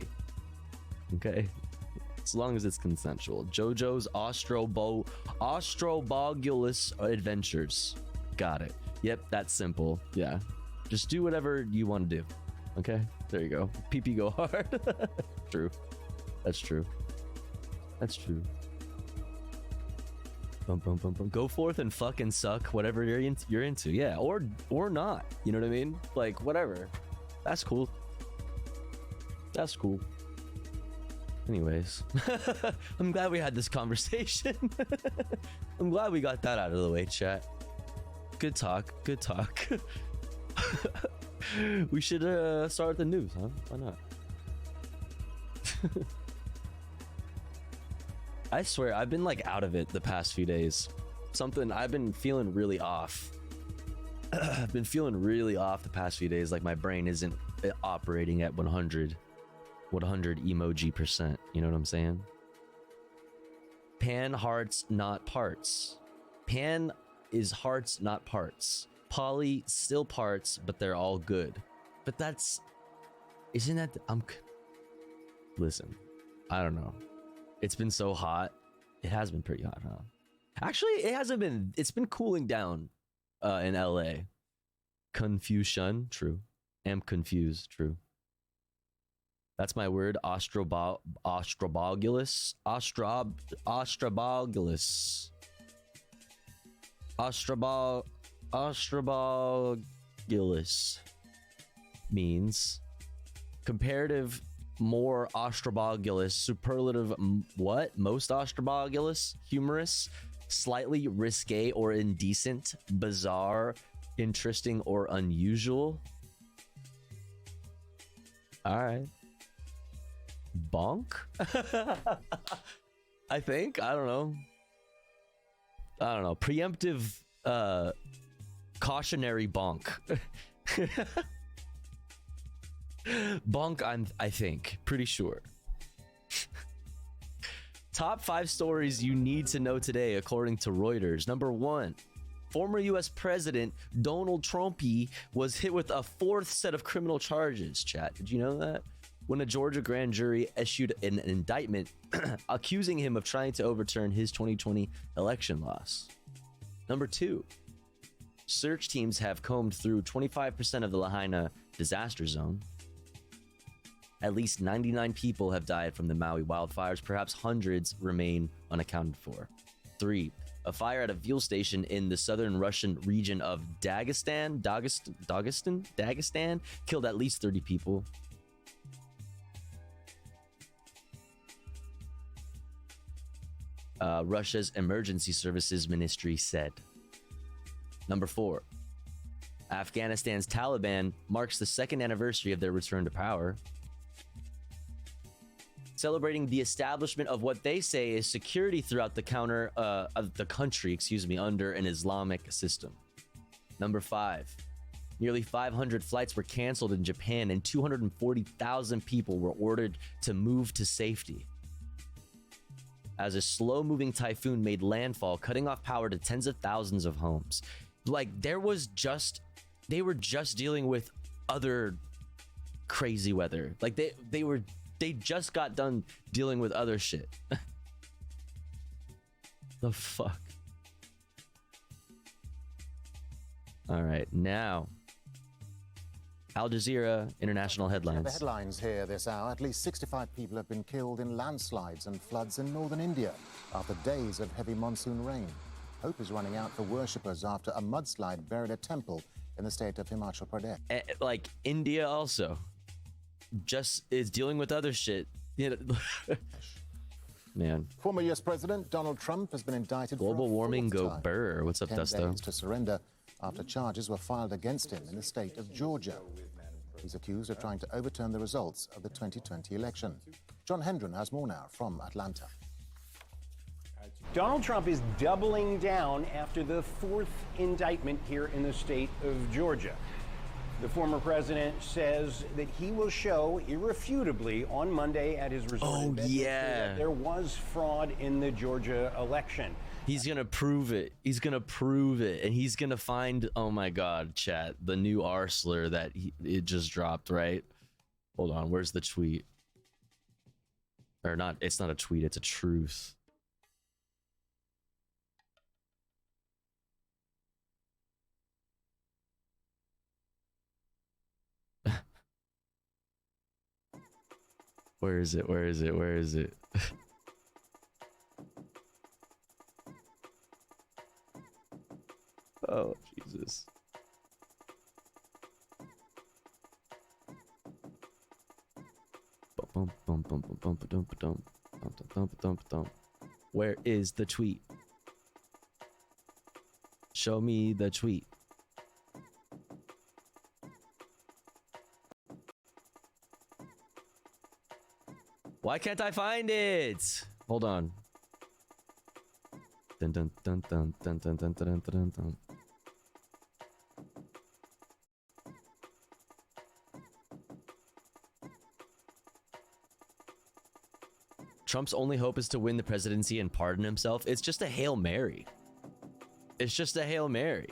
S6: Okay, as long as it's consensual. JoJo's Astrobogulus Adventures. Got it. Yep, that's simple. Yeah, just do whatever you want to do. Okay, there you go. PP go hard. True. That's true. Bum, bum, bum, bum. Go forth and fucking suck whatever you're into. Yeah, or not. You know what I mean? Like whatever. That's cool. Anyways, I'm glad we had this conversation. I'm glad we got that out of the way, chat. Good talk. We should start with the news, huh? Why not? I swear, I've been like out of it the past few days. I've been feeling really off. I've been feeling really off the past few days. Like my brain isn't operating at 100 emoji %. You know what I'm saying? Pan hearts, not parts. Pan is hearts, not parts. Poly still parts, but they're all good. But listen, I don't know. It's been so hot. It has been pretty hot, huh? Actually, it hasn't been. It's been cooling down in LA. Confusion, true. Am confused, true. That's my word. Astrobogulus. Astrobogulus means comparative, more astrobogulus, superlative, what? Most astrobogulus, humorous, slightly risque or indecent, bizarre, interesting or unusual. All right. Bonk? I think. I don't know. Preemptive cautionary bonk. Bonk, I think. Pretty sure. Top 5 stories you need to know today, according to Reuters. Number 1. Former U.S. President Donald Trump was hit with a 4th set of criminal charges. Chat, did you know that? When a Georgia grand jury issued an indictment accusing him of trying to overturn his 2020 election loss. Number 2. Search teams have combed through 25% of the Lahaina disaster zone. At least 99 people have died from the Maui wildfires. Perhaps hundreds remain unaccounted for. 3. A fire at a fuel station in the southern Russian region of Dagestan killed at least 30 people. Russia's Emergency Services Ministry said. Number 4. Afghanistan's Taliban marks the 2nd anniversary of their return to power, celebrating the establishment of what they say is security throughout the country, under an Islamic system. Number 5. Nearly 500 flights were canceled in Japan, and 240,000 people were ordered to move to safety. As a slow-moving typhoon made landfall, cutting off power to tens of thousands of homes. Like, they were just dealing with other crazy weather. Like, they just got done dealing with other shit. The fuck? All right, now Al Jazeera international headlines.
S4: The headlines here this hour. At least 65 people have been killed in landslides and floods in northern India after days of heavy monsoon rain. Hope is running out for worshippers after a mudslide buried a temple in the state of Himachal Pradesh.
S6: Like, India also just is dealing with other shit. You know, man.
S4: Former U.S. President Donald Trump has been indicted
S6: Global
S4: for
S6: warming go
S4: time.
S6: burr. What's up,
S4: 10
S6: Dusto?
S4: days to surrender after charges were filed against him in the state of Georgia. He's accused of trying to overturn the results of the 2020 election. John Hendren has more now from Atlanta.
S5: Donald Trump is doubling down after the fourth indictment here in the state of Georgia. The former president says that he will show irrefutably on Monday at his resort in Bedminster that there was fraud in the Georgia election.
S6: He's gonna prove it. He's gonna prove it, and he's gonna find. Oh my God, chat! The new R slur that it just dropped. Right? Hold on. Where's the tweet? Or not? It's not a tweet. It's a truth. Where is it? Where is it? Where is it? Oh, Jesus. Where is the tweet? Show me the tweet. Why can't I find it? Hold on. Dun dun dun dun dun dun dun dun dun dun. Trump's only hope is to win the presidency and pardon himself. It's just a Hail Mary. It's just a Hail Mary.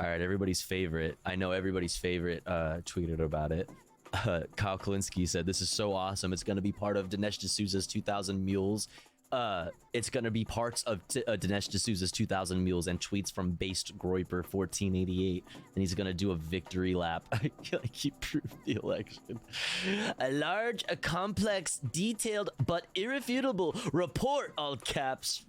S6: All right, everybody's favorite. I know everybody's favorite tweeted about it. Kyle Kalinske said, "This is so awesome. It's going to be part of Dinesh D'Souza's 2,000 Mules. It's going to be parts of Dinesh D'Souza's 2,000 Mules and tweets from Based Groiper 1488. And he's going to do a victory lap. Like he proved the election. A large, a complex, detailed, but irrefutable report, all caps,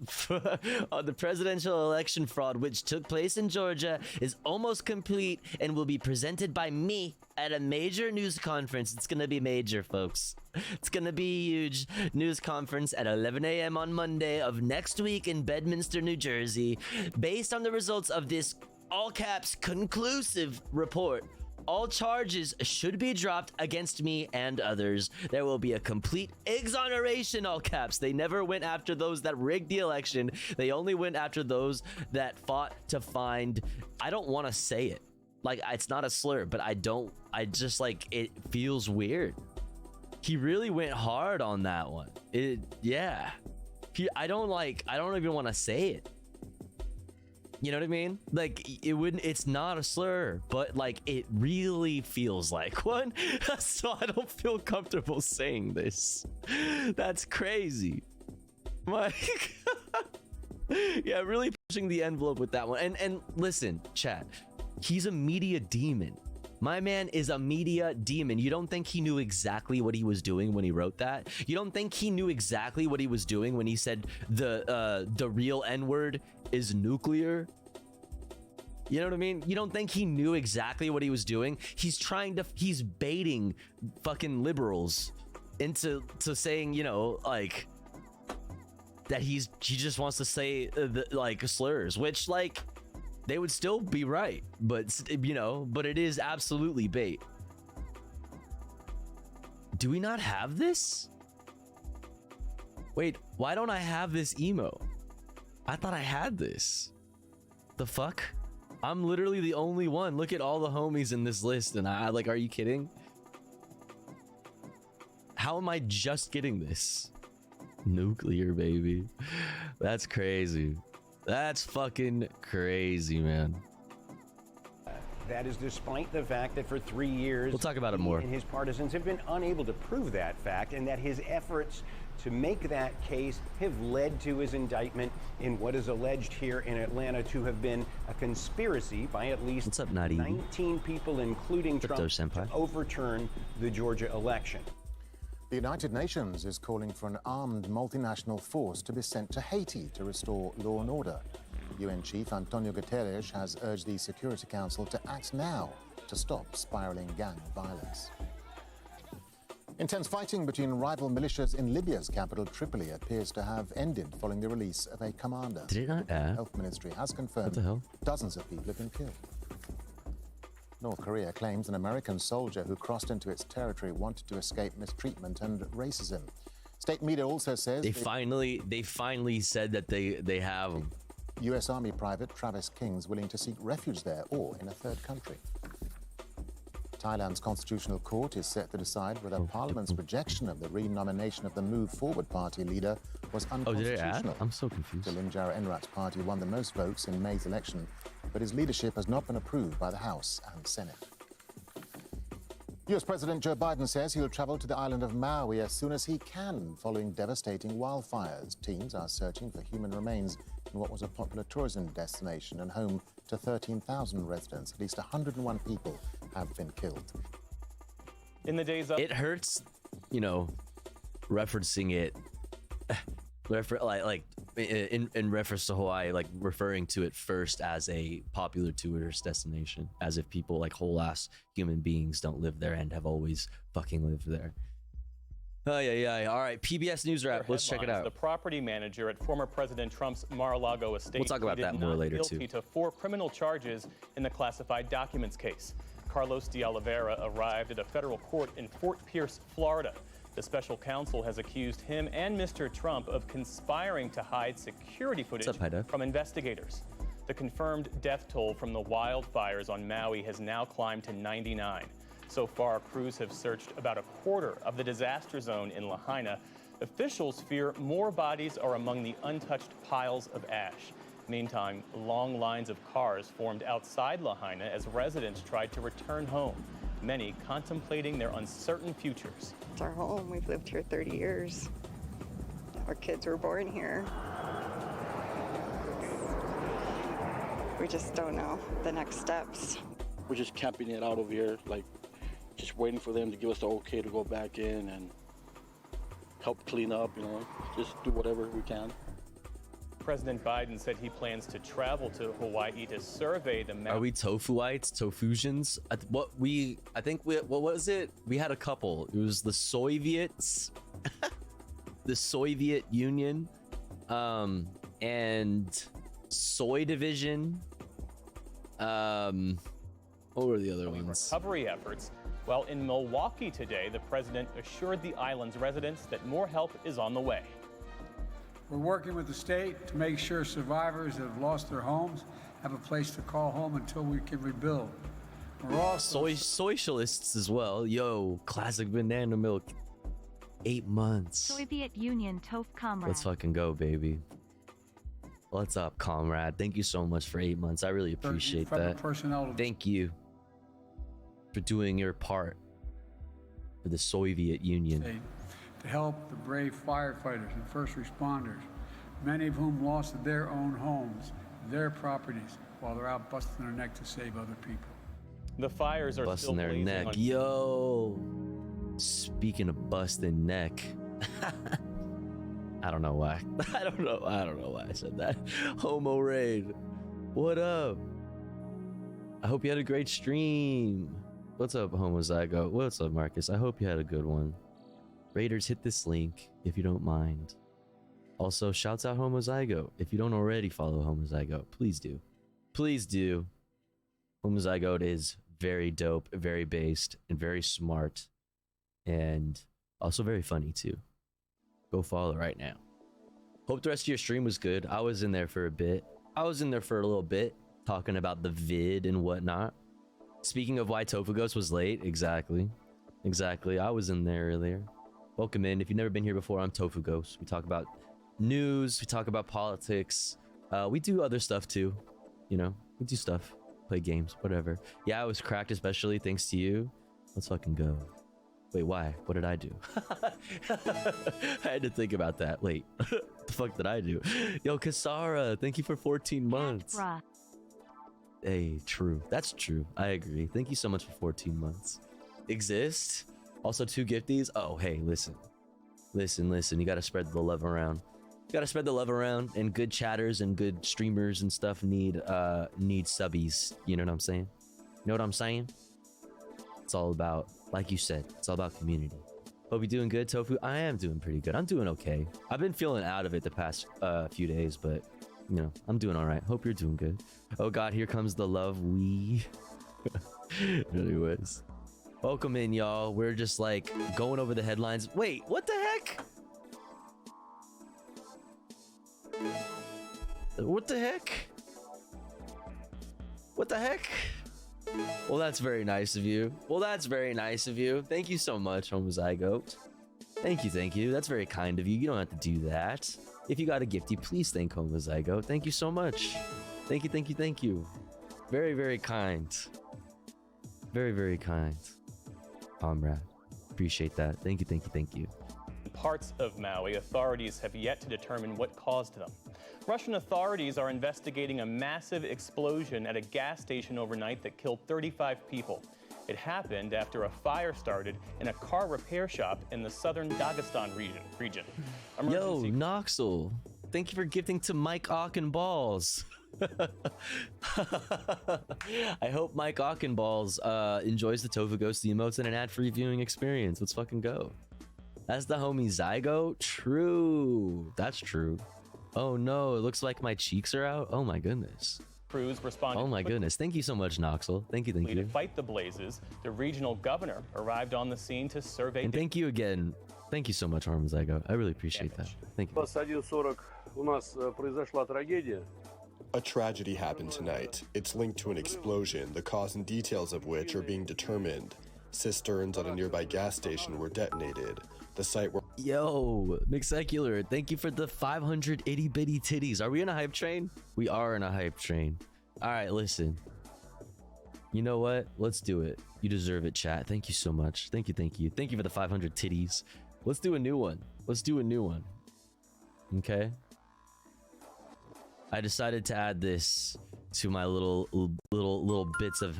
S6: on the presidential election fraud, which took place in Georgia, is almost complete and will be presented by me at a major news conference. It's gonna be major, folks. It's gonna be a huge news conference at 11 a.m. on Monday of next week in Bedminster, New Jersey. Based on the results of this all caps conclusive report, all charges should be dropped against me and others. There will be a complete exoneration, all caps. They never went after those that rigged the election. They only went after those that fought to find, I don't want to say it. Like, it's not a slur, but I just, like, it feels weird. He really went hard on that one. Yeah. I don't even want to say it. You know what I mean? Like, it's not a slur, but, like, it really feels like one. So I don't feel comfortable saying this. That's crazy. Yeah, really pushing the envelope with that one. And listen, chat. He's a media demon. My man is a media demon. You don't think he knew exactly what he was doing when he wrote that? You don't think he knew exactly what he was doing when he said the real N-word is nuclear? You know what I mean? You don't think he knew exactly what he was doing? He's baiting fucking liberals into saying, you know, like, that he just wants to say like slurs, which, like, they would still be right, but, you know, but it is absolutely bait. Do we not have this? Wait, why don't I have this emo? I thought I had this. The fuck? I'm literally the only one. Look at all the homies in this list, and I like, are you kidding? How am I just getting this? Nuclear, baby. That's crazy. That's fucking crazy, man.
S5: That is despite the fact that for 3 years,
S6: We'll talk about it more.
S5: he and his partisans have been unable to prove that fact, and that his efforts to make that case have led to his indictment in what is alleged here in Atlanta to have been a conspiracy by at least
S6: What's up, Nadi?
S5: 19 people, including
S6: Crypto
S5: Trump,
S6: senpai.
S5: to overturn the Georgia election.
S4: The United Nations is calling for an armed multinational force to be sent to Haiti to restore law and order. UN Chief Antonio Guterres has urged the Security Council to act now to stop spiraling gang violence. Intense fighting between rival militias in Libya's capital Tripoli appears to have ended following the release of a commander.
S6: Did it not
S4: The
S6: add?
S4: Health Ministry has confirmed
S6: What the hell?
S4: dozens of people have been killed. North Korea claims an American soldier who crossed into its territory wanted to escape mistreatment and racism. State media also says
S6: They finally said that they have him.
S4: U.S. Army Private Travis King's willing to seek refuge there or in a third country. Thailand's Constitutional Court is set to decide whether Parliament's rejection of the renomination of the Move Forward Party leader was
S6: Oh, did it add?
S4: unconstitutional.
S6: I'm so confused.
S4: Limjara Enrat's party won the most votes in May's election, but his leadership has not been approved by the House and Senate. U.S. President Joe Biden says he'll travel to the island of Maui as soon as he can, following devastating wildfires. Teams are searching for human remains in what was a popular tourism destination and home to 13,000 residents. At least 101 people have been killed.
S8: In the days up,
S6: It hurts, you know, referencing it, in reference to Hawaii, like referring to it first as a popular tourist destination, as if people like whole ass human beings don't live there and have always fucking lived there. Oh yeah. All right, PBS News Wrap. Let's check it
S8: headlines,
S6: out.
S8: The property manager at former President Trump's Mar-a-Lago estate
S6: We'll talk about
S8: pleaded
S6: that more
S8: not
S6: later,
S8: guilty
S6: too.
S8: to 4 criminal charges in the classified documents case. Carlos de Oliveira arrived at a federal court in Fort Pierce, Florida. The special counsel has accused him and Mr. Trump of conspiring to hide security footage
S6: up, Haida?
S8: from investigators. The confirmed death toll from the wildfires on Maui has now climbed to 99. So far, crews have searched about a quarter of the disaster zone in Lahaina. Officials fear more bodies are among the untouched piles of ash. Meantime, long lines of cars formed outside Lahaina as residents tried to return home, many contemplating their uncertain futures.
S9: It's our home. We've lived here 30 years. Our kids were born here. We just don't know the next steps.
S11: We're just camping it out over here, like just waiting for them to give us the okay to go back in and help clean up, you know, just do whatever we can.
S8: President Biden said he plans to travel to Hawaii to survey the
S6: Are we tofuites, tofusians? What was it? We had a couple. It was the Soviets, the Soviet Union, and Soy Division. What were the other ones?
S8: Recovery efforts. Well, in Milwaukee today, the president assured the island's residents that more help is on the way.
S23: We're working with the state to make sure survivors that have lost their homes have a place to call home until we can rebuild. We're also
S6: Socialists as well. Yo, classic banana milk. 8 months.
S3: Soviet Union Toph Comrade.
S6: Let's fucking go, baby. What's up, comrade? Thank you so much for 8 months. I really appreciate
S23: federal
S6: that.
S23: personnel.
S6: Thank you for doing your part for the Soviet Union.
S23: To help the brave firefighters and first responders, many of whom lost their own homes, their properties, while they're out busting their neck to save other people.
S8: The fires are
S6: Busting
S8: still
S6: their
S8: blazing
S6: neck.
S8: on-
S6: Yo, speaking of busting neck. I don't know why. I don't know why I said that. Homo Raid. What up? I hope you had a great stream. What's up, Homozygo? What's up, Marcus? I hope you had a good one. Raiders, hit this link if you don't mind. Also, shouts out Homozygo. If you don't already follow Homozygo, please do. Please do. Homozygo is very dope, very based, and very smart. And also very funny too. Go follow right now. Hope the rest of your stream was good. I was in there for a bit. I was in there for a little bit. talking about the vid and whatnot. Speaking of why Tofu Ghost was late, exactly. I was in there earlier. Welcome in. If you've never been here before, I'm Tofu Ghost. We talk about news, we talk about politics. We do other stuff too. You know, we do stuff, play games, whatever. Yeah, I was cracked, especially thanks to you. Let's fucking go. Wait, why? What did I do? I had to think about that. Wait, what the fuck did I do? Yo, Kasara, thank you for 14 months. Hey, true. That's true. I agree. Thank you so much for 14 months. Exist? Also 2 gifties? Oh, hey, listen. You gotta spread the love around. And good chatters and good streamers and stuff need subbies. You know what I'm saying? It's all about, like you said, it's all about community. Hope you're doing good, Tofu. I am doing pretty good. I'm doing okay. I've been feeling out of it the past few days, but you know, I'm doing all right. Hope you're doing good. Oh God, here comes the love. Anyways, welcome in, y'all. We're just like going over the headlines. Wait, what the heck? What the heck? Well, that's very nice of you. Thank you so much, Homozygote. Thank you. That's very kind of you. You don't have to do that. If you got a gifty, please thank Homozygote. Thank you so much. Thank you. Very, very kind. Very kind. Comrade. Appreciate that. Thank you.
S8: In parts of Maui, authorities have yet to determine what caused them. Russian authorities are investigating a massive explosion at a gas station overnight that killed 35 people. It happened after a fire started in a car repair shop in the southern Dagestan region.
S6: Yo, Noxel, thank you for gifting to Mike Aukenballs. I hope Mike Aukenballs enjoys the Tofu Ghost emotes and an ad-free viewing experience. Let's fucking go. That's the homie Zygo. True. That's true. Oh no, it looks like my cheeks are out. Oh my goodness.
S8: Crews responded.
S6: Oh my goodness. Thank you so much, Noxel. Thank you.
S8: To fight the blazes, the regional governor arrived on the scene to survey.
S6: And thank you again. Thank you so much, Harmonzygo. I really appreciate that. Thank you.
S12: A tragedy happened tonight. It's linked to an explosion, the cause and details of which are being determined. Cisterns at a nearby gas station were detonated. The site where...
S6: Yo, McSecular, thank you for the 500 itty-bitty titties. Are we in a hype train? We are in a hype train. All right, listen. You know what? Let's do it. You deserve it, chat. Thank you so much. Thank you. Thank you for the 500 titties. Let's do a new one. Okay? I decided to add this to my little bits of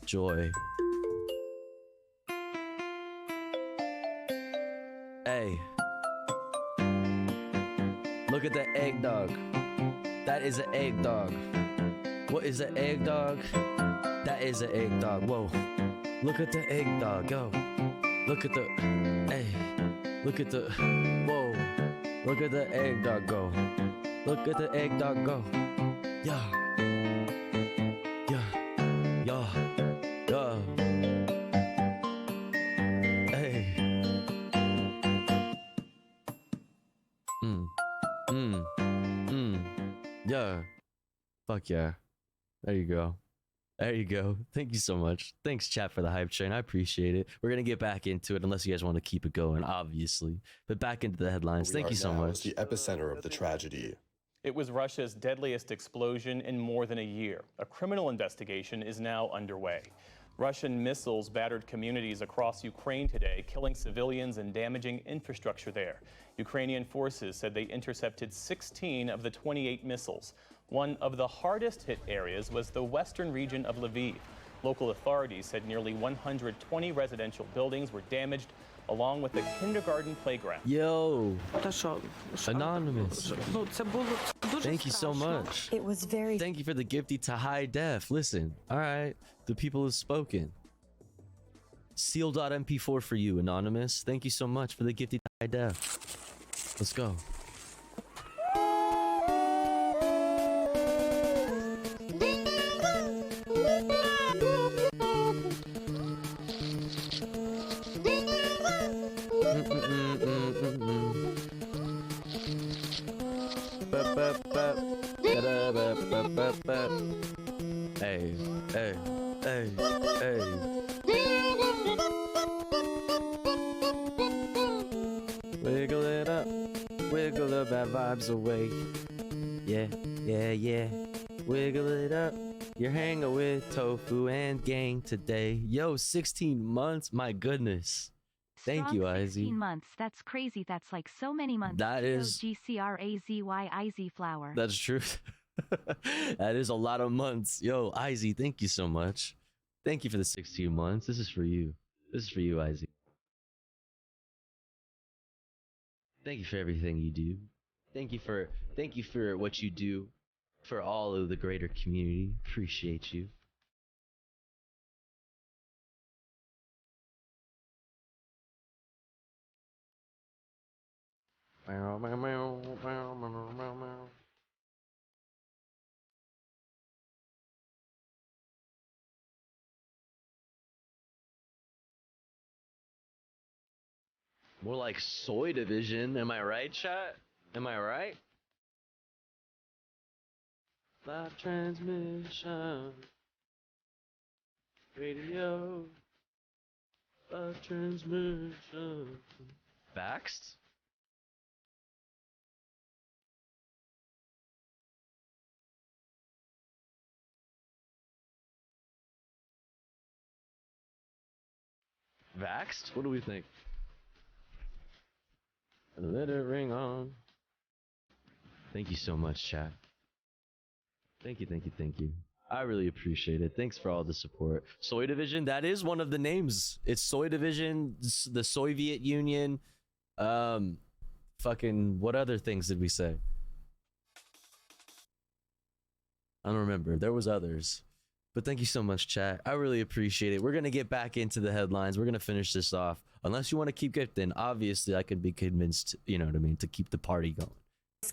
S6: joy. Hey, look at the egg dog. That is an egg dog. What is an egg dog? That is an egg dog. Whoa, look at the egg dog. Yo, look at the, hey, look at the, whoa, look at the egg dog go. Look at the egg dog go. Yeah. Yeah. Fuck yeah. There you go. Thank you so much. Thanks, chat, for the hype train. I appreciate it. We're gonna get back into it, unless you guys want to keep it going, obviously. But back into the headlines. Thank you so much.
S12: The epicenter of the tragedy.
S8: It was Russia's deadliest explosion in more than a year. A criminal investigation is now underway. Russian missiles battered communities across Ukraine today, killing civilians and damaging infrastructure there. Ukrainian forces said they intercepted 16 of the 28 missiles. One of the hardest hit areas was the western region of Lviv. Local authorities said nearly 120 residential buildings were damaged, along with a kindergarten playground.
S6: Yo, Anonymous. Thank you so much.
S14: It was very...
S6: Thank you for the gifty to high def. Listen, all right, the people have spoken. Seal.mp4 for you, Anonymous. Thank you so much for the gifty to high def. Let's go. Hey, hey, hey, hey. Wiggle it up, wiggle the bad vibes away. Yeah, yeah, yeah. Wiggle it up. You're hanging with Tofu and gang today. Yo, 16 months? My goodness. Thank you, Izzy.
S3: 16 months. That's crazy. That's like so many months.
S6: That is...
S3: GCRAZY flower.
S6: That's true. That is a lot of months. Yo, Izzy, thank you so much. Thank you for the 16 months. This is for you. This is for you, Izzy. Thank you for everything you do. Thank you for what you do for all of the greater community. Appreciate you. More like Soy Division, am I right, chat? Am I right? Live transmission. Radio. Live transmission. Vaxxed? Vaxxed? What do we think? Let it ring on. Thank you so much, chat. Thank you, thank you, thank you. I really appreciate it. Thanks for all the support. Soy Division, that is one of the names. It's Soy Division, the Soviet Union. Fucking, what other things did we say? I don't remember. There was others. But thank you so much, chat. I really appreciate it. We're going to get back into the headlines. We're going to finish this off. Unless you want to keep gifting, obviously I could be convinced, you know what I mean, to keep the party going.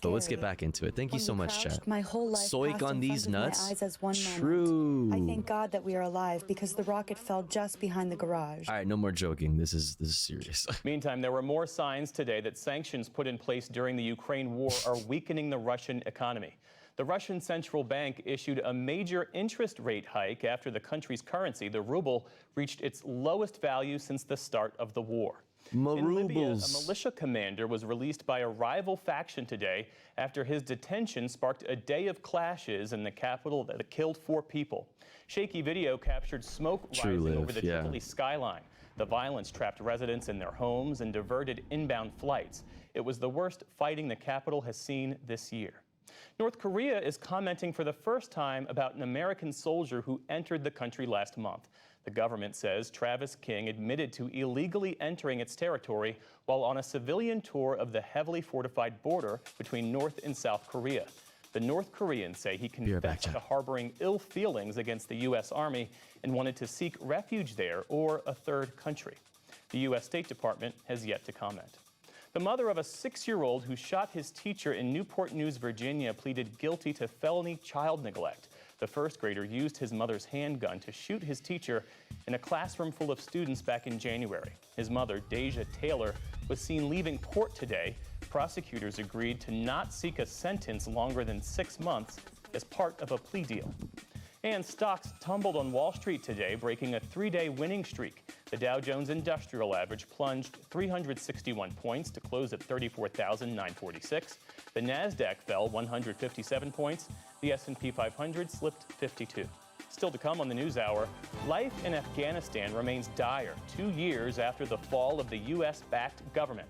S6: But let's get back into it. Thank you so much, chat.
S13: My whole life
S6: Soik on these nuts.
S13: Eyes as one
S6: True.
S13: Moment. I thank God that we are alive because the rocket fell just behind the garage.
S6: All right, no more joking. This is serious.
S8: Meantime, there were more signs today that sanctions put in place during the Ukraine war are weakening the Russian economy. The Russian central bank issued a major interest rate hike after the country's currency, the ruble, reached its lowest value since the start of the war. In Libya, a militia commander was released by a rival faction today after his detention sparked a day of clashes in the capital that killed 4 people. Shaky video captured smoke rising over the Tripoli skyline. The violence trapped residents in their homes and diverted inbound flights. It was the worst fighting the capital has seen this year. North Korea is commenting for the first time about an American soldier who entered the country last month. The government says Travis King admitted to illegally entering its territory while on a civilian tour of the heavily fortified border between North and South Korea. The North Koreans say he confessed to harboring ill feelings against the U.S. Army and wanted to seek refuge there or a third country. The U.S. State Department has yet to comment. The mother of a 6-year-old who shot his teacher in Newport News, Virginia, pleaded guilty to felony child neglect. The first grader used his mother's handgun to shoot his teacher in a classroom full of students back in January. His mother, Deja Taylor, was seen leaving court today. Prosecutors agreed to not seek a sentence longer than 6 months as part of a plea deal. And stocks tumbled on Wall Street today, breaking a 3-day winning streak. The Dow Jones Industrial Average plunged 361 points to close at 34,946. The Nasdaq fell 157 points. The S&P 500 slipped 52. Still to come on the NewsHour, life in Afghanistan remains dire 2 years after the fall of the U.S.-backed government.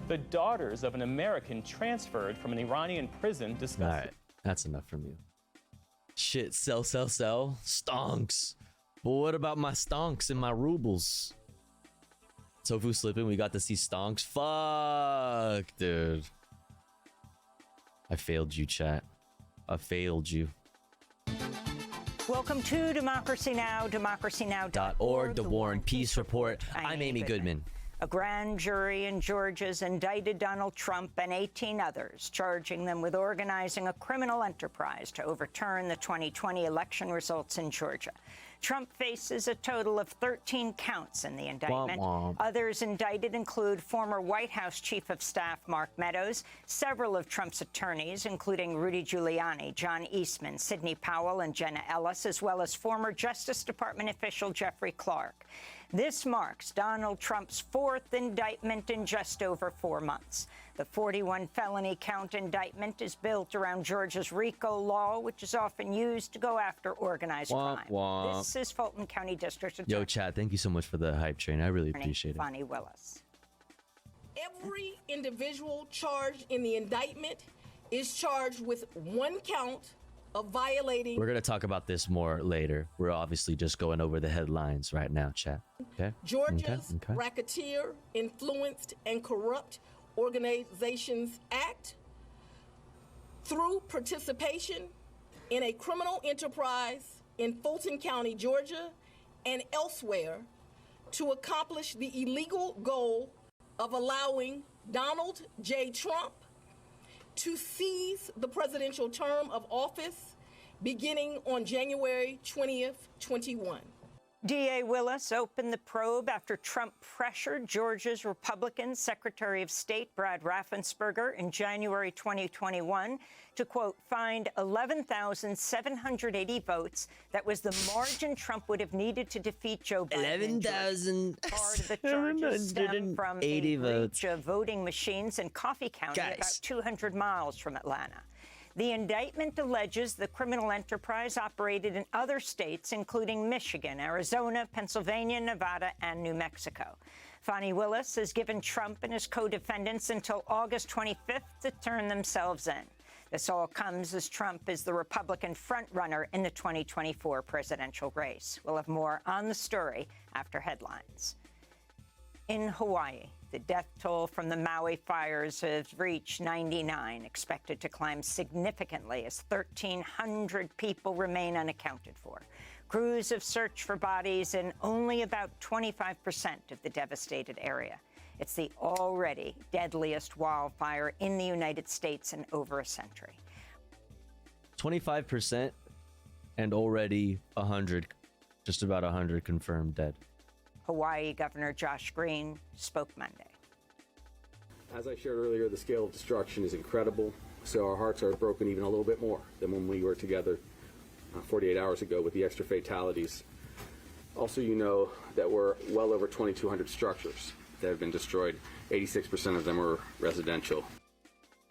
S8: The daughters of an American transferred from an Iranian prison discuss.
S6: All right, that's enough from you. Shit, sell. Stonks. But what about my stonks and my rubles? Tofu slipping, we got to see stonks. Fuck, dude. I failed you, chat. I failed you.
S14: Welcome to Democracy Now!, democracynow.org,
S6: The War and Peace Report. I'm Amy Goodman.
S14: A grand jury in Georgia has indicted Donald Trump and 18 others, charging them with organizing a criminal enterprise to overturn the 2020 election results in Georgia. Trump faces a total of 13 counts in the indictment.
S6: Womp womp.
S14: Others indicted include former White House Chief of Staff Mark Meadows, several of Trump's attorneys, including Rudy Giuliani, John Eastman, Sidney Powell, and Jenna Ellis, as well as former Justice Department official Jeffrey Clark. This marks Donald Trump's fourth indictment in just over 4 months. The 41 felony count indictment is built around Georgia's RICO law, which is often used to go after organized
S6: Womp
S14: crime.
S6: womp.
S14: This is Fulton County District Attorney
S6: Yo, Chad, thank you so much for the hype train. I really appreciate it.
S14: Fani Willis.
S15: Every individual charged in the indictment is charged with one count of violating.
S6: We're going to talk about this more later. We're obviously just going over the headlines right now, chat. Okay?
S15: Georgia's
S6: Okay.
S15: Racketeer, Influenced, and Corrupt Organizations Act through participation in a criminal enterprise in Fulton County, Georgia, and elsewhere to accomplish the illegal goal of allowing Donald J. Trump to seize the presidential term of office beginning on January 20th, 21.
S14: DA Willis opened the probe after Trump pressured Georgia's Republican Secretary of State Brad Raffensperger in January 2021 to, quote, find 11,780 votes. That was the margin Trump would have needed to defeat Joe Biden.
S6: 11,780
S14: Part of the charges stem from a breach of voting machines in Coffee County, about 200 miles from Atlanta. The indictment alleges the criminal enterprise operated in other states, including Michigan, Arizona, Pennsylvania, Nevada, and New Mexico. Fani Willis has given Trump and his co-defendants until August 25th to turn themselves in. This all comes as Trump is the Republican frontrunner in the 2024 presidential race. We'll have more on the story after headlines. In Hawaii, the death toll from the Maui fires has reached 99, expected to climb significantly as 1,300 people remain unaccounted for. Crews have searched for bodies in only about 25% of the devastated area. It's the already deadliest wildfire in the United States in over a century.
S6: 25% and already 100, just about 100 confirmed dead.
S14: Hawaii Governor Josh Green spoke Monday.
S16: As I shared earlier, the scale of destruction is incredible, so our hearts are broken even a little bit more than when we were together 48 hours ago with the extra fatalities. Also, you know that we're well over 2,200 structures that have been destroyed. 86% of them are residential.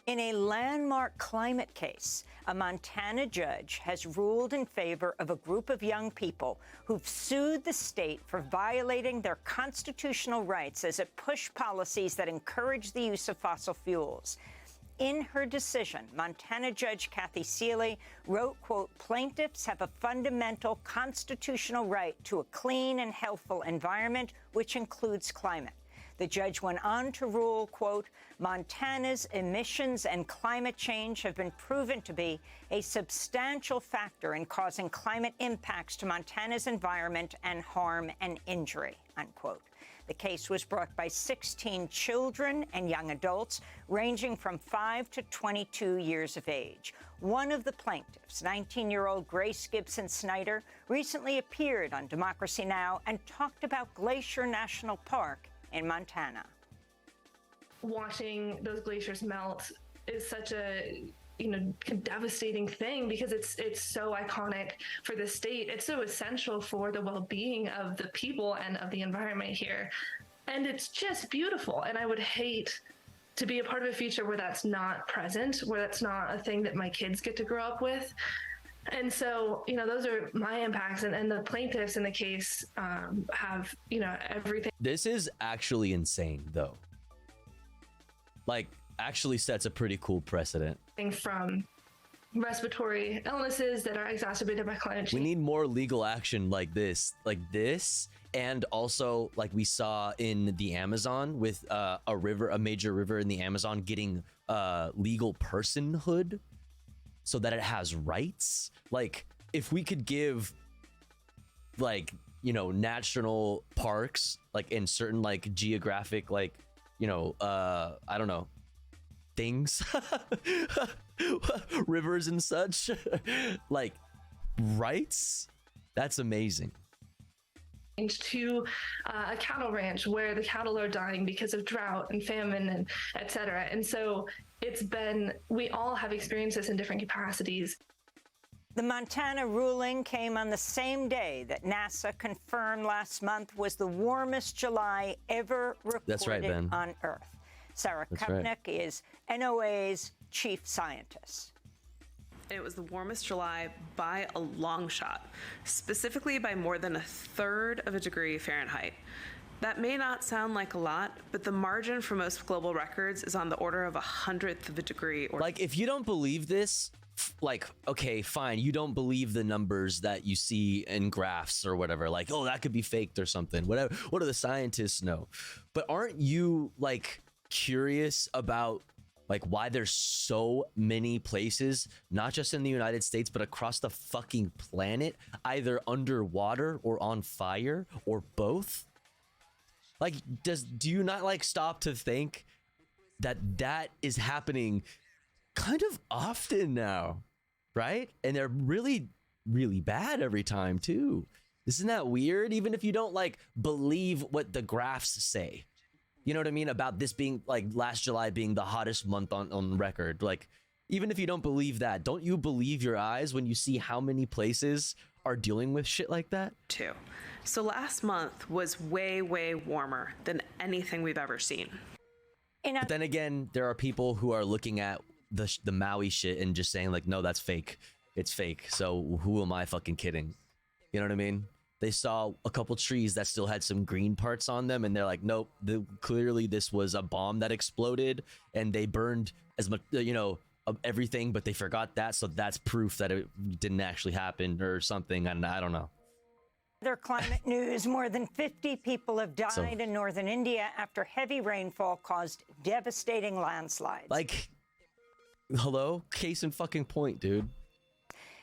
S14: In a landmark climate case, a Montana judge has ruled in favor of a group of young people who've sued the state for violating their constitutional rights as it pushed policies that encourage the use of fossil fuels. In her decision, Montana Judge Kathy Seeley wrote, quote, plaintiffs have a fundamental constitutional right to a clean and healthful environment, which includes climate. The judge went on to rule, quote, Montana's emissions and climate change have been proven to be a substantial factor in causing climate impacts to Montana's environment and harm and injury, unquote. The case was brought by 16 children and young adults ranging from 5 to 22 years of age. One of the plaintiffs, 19-year-old Grace Gibson Snyder, recently appeared on Democracy Now! And talked about Glacier National Park in Montana.
S17: Watching those glaciers melt is such a devastating thing because it's so iconic for the state. It's so essential for the well-being of the people and of the environment here. And it's just beautiful. And I would hate to be a part of a future where that's not present, where that's not a thing that my kids get to grow up with. And so, those are my impacts. And the plaintiffs in the case have, everything.
S6: This is actually insane, though. Like, actually sets a pretty cool precedent.
S17: From respiratory illnesses that are exacerbated by climate change.
S6: We need more legal action like this, and also like we saw in the Amazon with a major river in the Amazon getting legal personhood so that it has rights. Like, if we could give national parks in certain geographic I don't know, things, rivers and such, rights, that's amazing.
S17: to a cattle ranch where the cattle are dying because of drought and famine and et cetera. And so we all have experienced this in different capacities.
S14: The Montana ruling came on the same day that NASA confirmed last month was the warmest July ever recorded on Earth. Sarah Kupnick is NOAA's chief scientist.
S7: It was the warmest July by a long shot, specifically by more than 1/3 of a degree Fahrenheit. That may not sound like a lot, but the margin for most global records is on the order of 1/100th of a degree.
S6: Like, if you don't believe this, like, okay, fine, you don't believe the numbers that you see in graphs or whatever, like, oh, that could be faked or something, whatever. What do the scientists know? But aren't you, like, curious about, like, why there's so many places, not just in the United States, but across the fucking planet, either underwater or on fire or both? Like, do you not, like, stop to think that that is happening kind of often now, right? And they're really, really bad every time too. Isn't that weird? Even if you don't, like, believe what the graphs say. You know what I mean? About this being, like, last July being the hottest month on record. Like, even if you don't believe that, don't you believe your eyes when you see how many places are dealing with shit like that?
S7: Too. So last month was way, way warmer than anything we've ever seen.
S6: But then again, there are people who are looking at the Maui shit and just saying, like, no, that's fake. It's fake. So who am I fucking kidding? You know what I mean? They saw a couple trees that still had some green parts on them, and they're like, nope, clearly this was a bomb that exploded, and they burned as much, you know, of everything, but they forgot that, so that's proof that it didn't actually happen or something, and I don't know.
S14: Other climate news, more than 50 people have died in northern India after heavy rainfall caused devastating landslides.
S6: Like, hello? Case in fucking point, dude.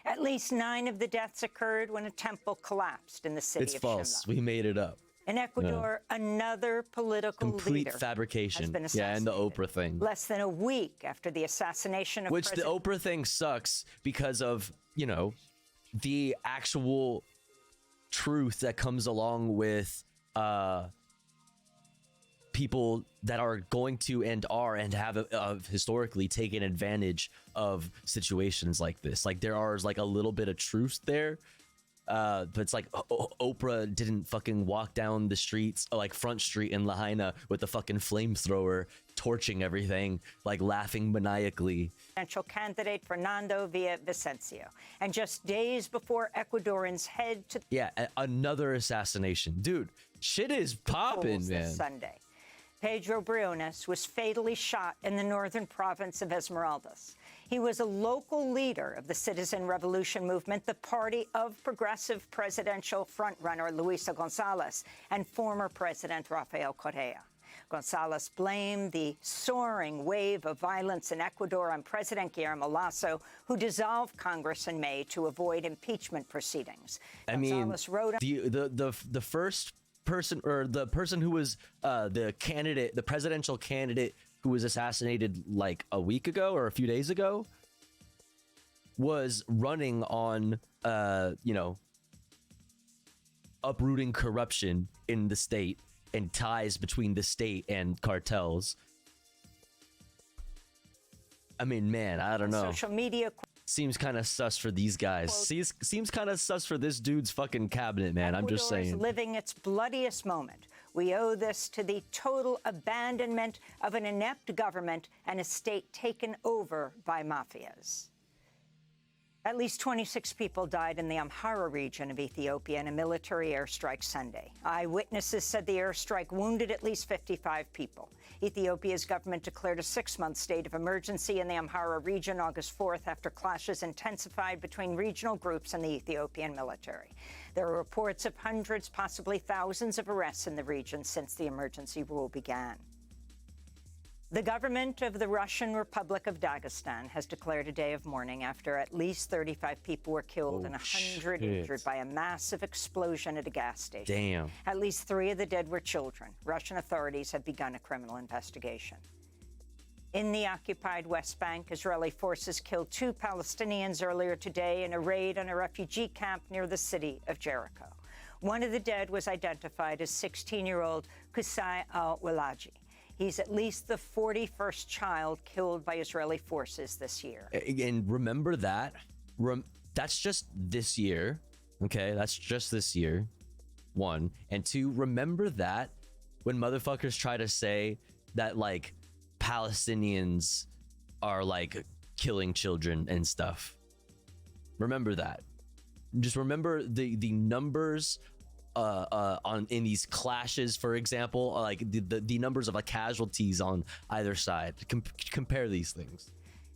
S14: At least 9 of the deaths occurred when a temple collapsed in the city of Shimla.
S6: It's false. We made it up.
S14: In Ecuador, another political
S6: complete
S14: leader
S6: fabrication.
S14: has been
S6: Yeah, and the Oprah thing.
S14: Less than a week after the assassination of
S6: Which the Oprah thing sucks because of, you know, the actual truth that comes along with people that are going to and have historically taken advantage of situations like this. Like, there are, like, a little bit of truth there, but it's like Oprah didn't fucking walk down the streets, like Front Street in Lahaina with a fucking flamethrower torching everything, like laughing maniacally.
S14: Presidential candidate Fernando Villavicencio, and just days before Ecuadorians head to
S6: another assassination, dude. Shit is popping, man.
S14: Sunday, Pedro Briones was fatally shot in the northern province of Esmeraldas. He was a local leader of the Citizen Revolution movement, the party of progressive presidential frontrunner Luisa González and former President Rafael Correa. González blamed the soaring wave of violence in Ecuador on President Guillermo Lasso, who dissolved Congress in May to avoid impeachment proceedings.
S6: I mean, the first person, or the person who was the presidential candidate who was assassinated like a week ago or a few days ago, was running on, you know, uprooting corruption in the state and ties between the state and cartels. I mean, man, I don't know.
S14: Social media
S6: seems kind of sus for these guys. Seems kind of sus for this dude's fucking cabinet, man. I'm just saying.
S14: Living its bloodiest moment. We owe this to the total abandonment of an inept government and a state taken over by mafias. At least 26 people died in the Amhara region of Ethiopia in a military airstrike Sunday. Eyewitnesses said the airstrike wounded at least 55 people. Ethiopia's government declared a 6-month state of emergency in the Amhara region August 4th after clashes intensified between regional groups and the Ethiopian military. There are reports of hundreds, possibly thousands of arrests in the region since the emergency rule began. The government of the Russian Republic of Dagestan has declared a day of mourning after at least 35 people were killed and 100 injured by a massive explosion at a gas station.
S6: Damn.
S14: At least 3 of the dead were children. Russian authorities have begun a criminal investigation. In the occupied West Bank, Israeli forces killed 2 Palestinians earlier today in a raid on a refugee camp near the city of Jericho. One of the dead was identified as 16-year-old Qusay al-Walaji. He's at least the 41st child killed by Israeli forces this year.
S6: And remember that. That's just this year. Okay, that's just this year. One. And two, remember that when motherfuckers try to say that, like, Palestinians are, like, killing children and stuff. Remember that. Just remember the numbers in these clashes, for example, like the numbers of, like, casualties on either side. Compare these things.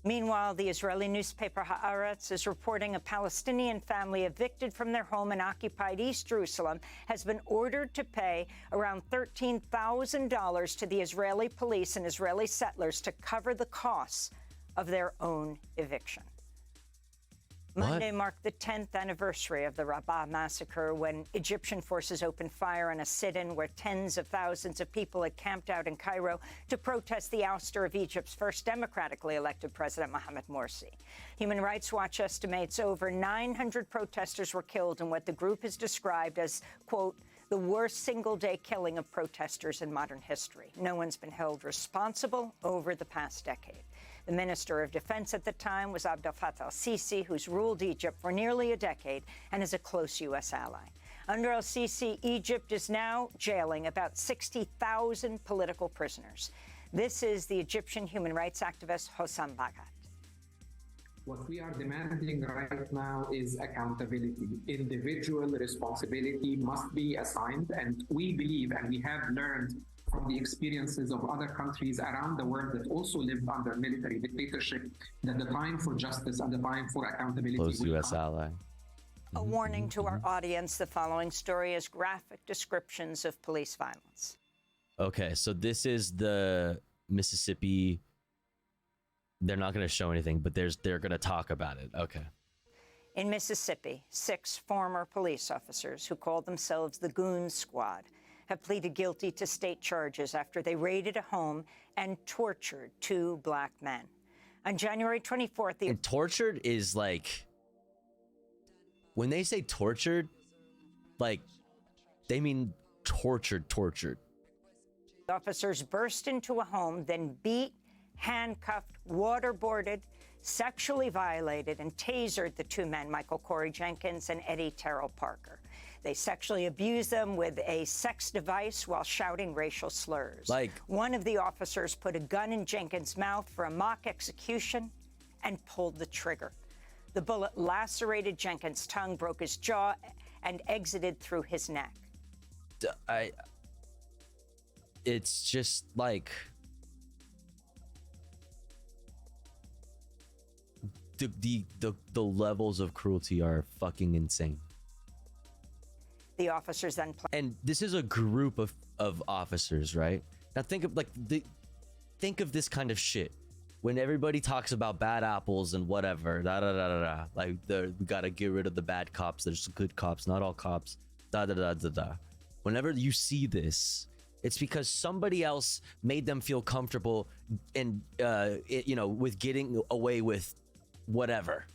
S14: Meanwhile, the Israeli newspaper Haaretz is reporting a Palestinian family evicted from their home in occupied East Jerusalem has been ordered to pay around $13,000 to the Israeli police and Israeli settlers to cover the costs of their own eviction. Monday marked the 10th anniversary of the Rabbah massacre, when Egyptian forces opened fire on a sit-in where tens of thousands of people had camped out in Cairo to protest the ouster of Egypt's first democratically elected president, Mohamed Morsi. Human Rights Watch estimates over 900 protesters were killed in what the group has described as, quote, the worst single-day killing of protesters in modern history. No one's been held responsible over the past decade. The Minister of Defense at the time was Abdel Fattah al-Sisi, who's ruled Egypt for nearly a decade and is a close U.S. ally. Under al-Sisi, Egypt is now jailing about 60,000 political prisoners. This is the Egyptian human rights activist Hossam Baghat.
S18: What we are demanding right now is accountability. Individual responsibility must be assigned, and we believe, and we have learned from the experiences of other countries around the world that also lived under military dictatorship, that the time for justice and the time for accountability
S6: Close U.S. ally.
S14: A warning to our audience: the following story is graphic descriptions of police violence.
S6: Okay, so this is the Mississippi. They're not going to show anything, but they're going to talk about it. Okay.
S14: In Mississippi, 6 former police officers who called themselves the Goon Squad have pleaded guilty to state charges after they raided a home and tortured 2 black men. On January 24th,
S6: And tortured is like, when they say tortured, like, they mean tortured.
S14: Officers burst into a home, then beat, handcuffed, waterboarded, sexually violated, and tasered the 2 men, Michael Corey Jenkins and Eddie Terrell Parker. They sexually abused them with a sex device while shouting racial slurs. One of the officers put a gun in Jenkins' mouth for a mock execution and pulled the trigger. The bullet lacerated Jenkins' tongue, broke his jaw, and exited through his neck.
S6: It's just like, the levels of cruelty are fucking insane.
S14: The officers then
S6: and this is a group of officers, right? Now think of think of this kind of shit when everybody talks about bad apples and whatever, like we gotta get rid of the bad cops. There's good cops, not all cops. Whenever you see this, it's because somebody else made them feel comfortable and with getting away with whatever.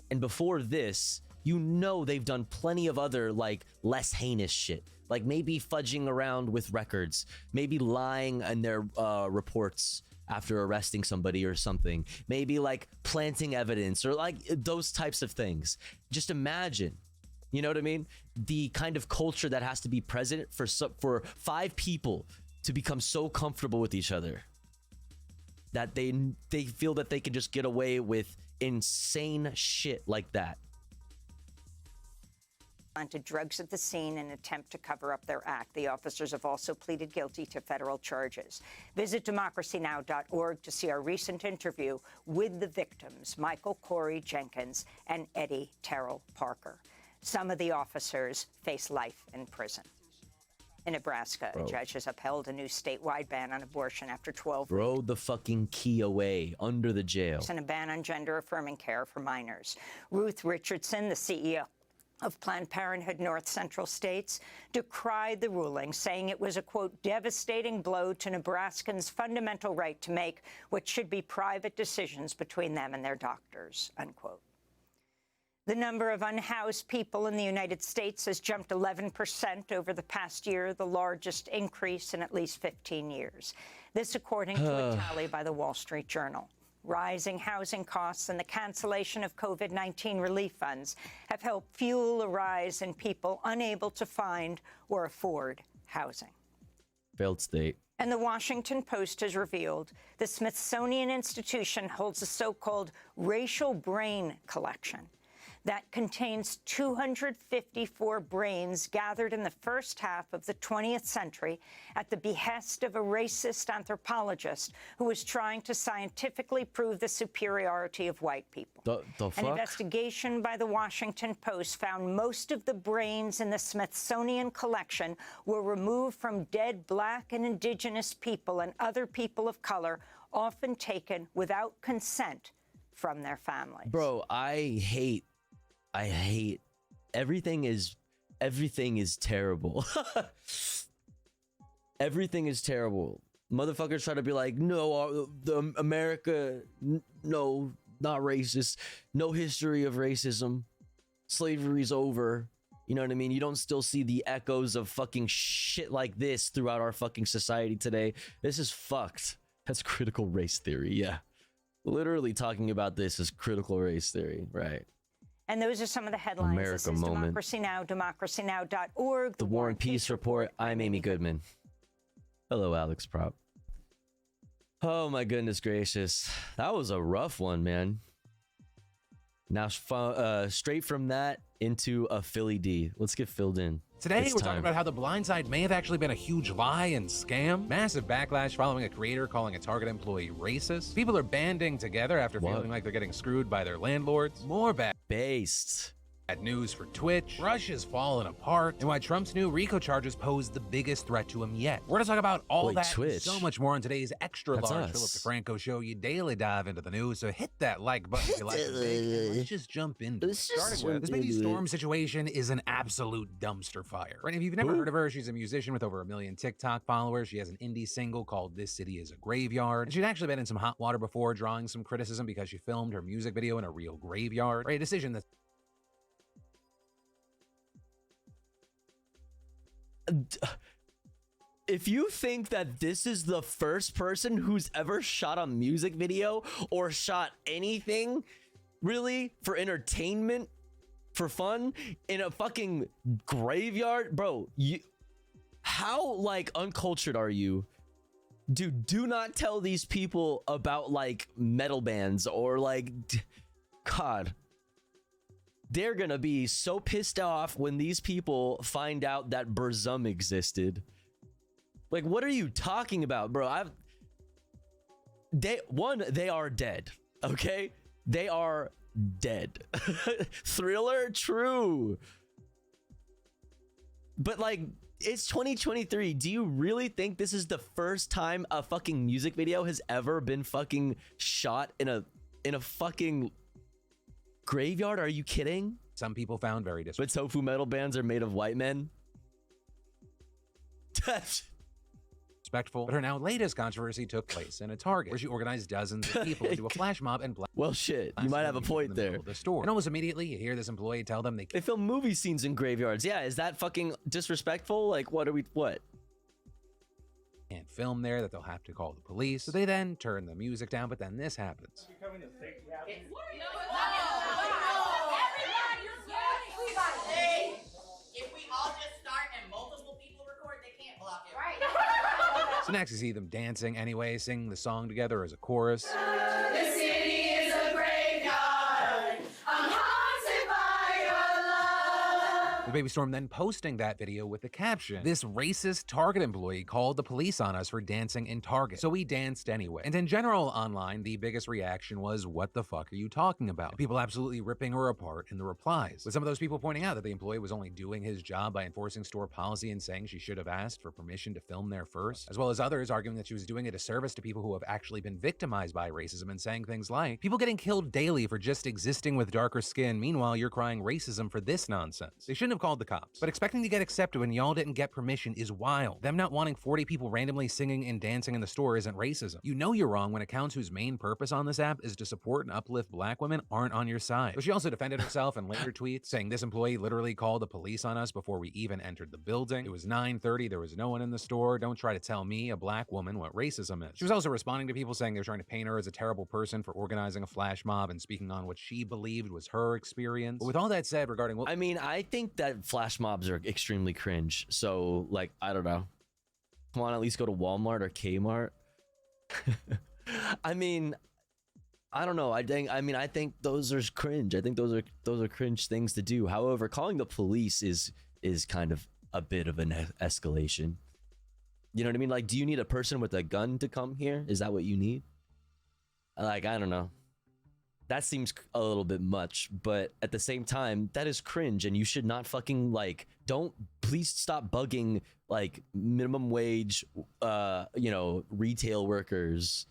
S6: And before this, they've done plenty of other, like, less heinous shit, like maybe fudging around with records, maybe lying in their reports after arresting somebody or something, maybe like planting evidence or like those types of things. Just imagine, you know what I mean? The kind of culture that has to be present for 5 people to become so comfortable with each other that they feel that they can just get away with insane shit like that.
S14: Planted drugs at the scene in an attempt to cover up their act. The officers have also pleaded guilty to federal charges. Visit democracynow.org to see our recent interview with the victims, Michael Corey Jenkins and Eddie Terrell Parker. Some of the officers face life in prison. In Nebraska, a judge has upheld a new statewide ban on abortion after 12
S6: Throw the fucking key away under the jail.
S14: And a ban on gender-affirming care for minors. Ruth Richardson, the CEO of Planned Parenthood North Central States, decried the ruling, saying it was a, quote, devastating blow to Nebraskans' fundamental right to make what should be private decisions between them and their doctors, unquote. The number of unhoused people in the United States has jumped 11% over the past year, the largest increase in at least 15 years. This according to a tally by the Wall Street Journal. Rising housing costs and the cancellation of COVID-19 relief funds have helped fuel a rise in people unable to find or afford housing.
S6: Failed state.
S14: And the Washington Post has revealed the Smithsonian Institution holds a so-called racial brain collection that contains 254 brains gathered in the first half of the 20th century at the behest of a racist anthropologist who was trying to scientifically prove the superiority of white people.
S6: The fuck?
S14: An investigation by the Washington Post found most of the brains in the Smithsonian collection were removed from dead Black and Indigenous people and other people of color, often taken without consent from their families.
S6: Bro, I hate everything is terrible. Everything is terrible. Motherfuckers try to be like, no, the America, no, not racist. No history of racism. Slavery's over. You know what I mean? You don't still see the echoes of fucking shit like this throughout our fucking society today. This is fucked. That's critical race theory. Yeah. Literally talking about this is critical race theory. Right.
S14: And those are some of the headlines.
S6: America
S14: this is
S6: moment.
S14: Democracy Now!, democracynow.org.
S6: The War and Peace Report. I'm Amy Goodman. Hello, Alex Prop. Oh my goodness gracious. That was a rough one, man. Now, straight from that into a Philly D. Let's get filled in.
S19: Today, we're talking about how The Blind Side may have actually been a huge lie and scam. Massive backlash following a creator calling a Target employee racist. People are banding together after feeling like they're getting screwed by their landlords. More bad news for Twitch. Russia's fallen apart. And why Trump's new RICO charges pose the biggest threat to him yet. We're going to talk about all that and so much more on today's extra large Philip DeFranco show. You daily dive into the news, so hit that like button if you like it. Let's just jump into it. Starting with, this baby Storm situation is an absolute dumpster fire. Right? If you've never heard of her, she's a musician with over 1 million TikTok followers. She has an indie single called This City Is a Graveyard. And she'd actually been in some hot water before, drawing some criticism because she filmed her music video in a real graveyard. Right? A decision that's
S6: if you think that this is the first person who's ever shot a music video or shot anything really for entertainment, for fun in a fucking graveyard, bro, how like uncultured are you? Dude, do not tell these people about like metal bands or like, God. They're gonna be so pissed off when these people find out that Burzum existed. Like, what are you talking about, bro? They are dead. Okay, they are dead. Thriller, true. But like, it's 2023. Do you really think this is the first time a fucking music video has ever been fucking shot in a fucking graveyard? Are you kidding?
S19: Some people found very disrespectful.
S6: But tofu metal bands are made of white men.
S19: But her now latest controversy took place in a Target where she organized dozens of people into a flash mob and
S6: well, shit, you might have a point there.
S19: The store. And almost immediately, you hear this employee tell them
S6: they film movie scenes in graveyards. Yeah, is that fucking disrespectful? Like, what
S19: can't film there, that they'll have to call the police. So they then turn the music down, but then this happens. So next you see them dancing anyway, singing the song together as a chorus.
S20: The city is a graveyard. I'm haunted by your love.
S19: With Baby Storm then posting that video with the caption, "This racist Target employee called the police on us for dancing in Target, so we danced anyway." And in general online, the biggest reaction was, "What the fuck are you talking about?" People absolutely ripping her apart in the replies, with some of those people pointing out that the employee was only doing his job by enforcing store policy and saying she should have asked for permission to film there first, as well as others arguing that she was doing a disservice to people who have actually been victimized by racism and saying things like, "People getting killed daily for just existing with darker skin, meanwhile you're crying racism for this nonsense." They shouldn't have called the cops. But expecting to get accepted when y'all didn't get permission is wild. Them not wanting 40 people randomly singing and dancing in the store isn't racism. You know you're wrong when accounts whose main purpose on this app is to support and uplift black women aren't on your side. But she also defended herself in later tweets, saying this employee literally called the police on us before we even entered the building. It was 9:30, there was no one in the store. Don't try to tell me, a black woman, what racism is. She was also responding to people saying they were trying to paint her as a terrible person for organizing a flash mob and speaking on what she believed was her experience. But with all that said regarding what—
S6: I mean, I think that flash mobs are extremely cringe. So, like, I don't know. Come on, at least go to Walmart or Kmart. I mean, I don't know. I think those are cringe. I think those are cringe things to do. However, calling the police is kind of a bit of an escalation. You know what I mean? Like, do you need a person with a gun to come here? Is that what you need? Like, I don't know. That seems a little bit much, but at the same time, that is cringe, and you should not fucking, like, please stop bugging, like, minimum wage, retail workers.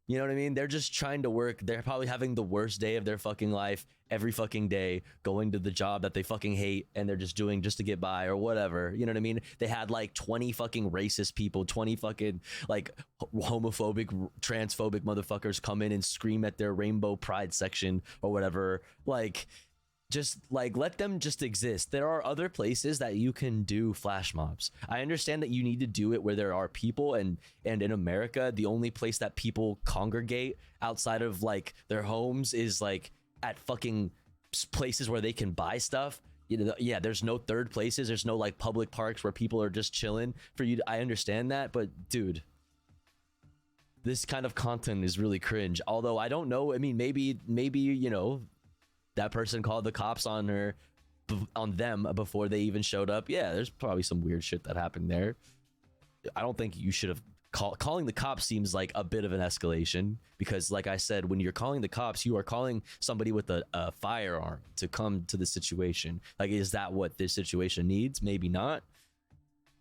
S6: You know what I mean? They're just trying to work. They're probably having the worst day of their fucking life every fucking day, going to the job that they fucking hate, and they're just doing just to get by or whatever. You know what I mean? They had like 20 fucking racist people, 20 fucking like homophobic, transphobic motherfuckers come in and scream at their rainbow pride section or whatever. Like, just like let them just exist. There are other places that you can do flash mobs. I understand that you need to do it where there are people, and in America the only place that people congregate outside of like their homes is like at fucking places where they can buy stuff. You know, yeah, there's no third places, there's no like public parks where people are just chilling for you to, I understand that, but dude, this kind of content is really cringe. Although I don't know, I mean, maybe you know, that person called the cops on them before they even showed up. Yeah, there's probably some weird shit that happened there. I don't think you should have calling the cops seems like a bit of an escalation, because like I said, when you're calling the cops, you are calling somebody with a firearm to come to the situation. Like, is that what this situation needs? Maybe not.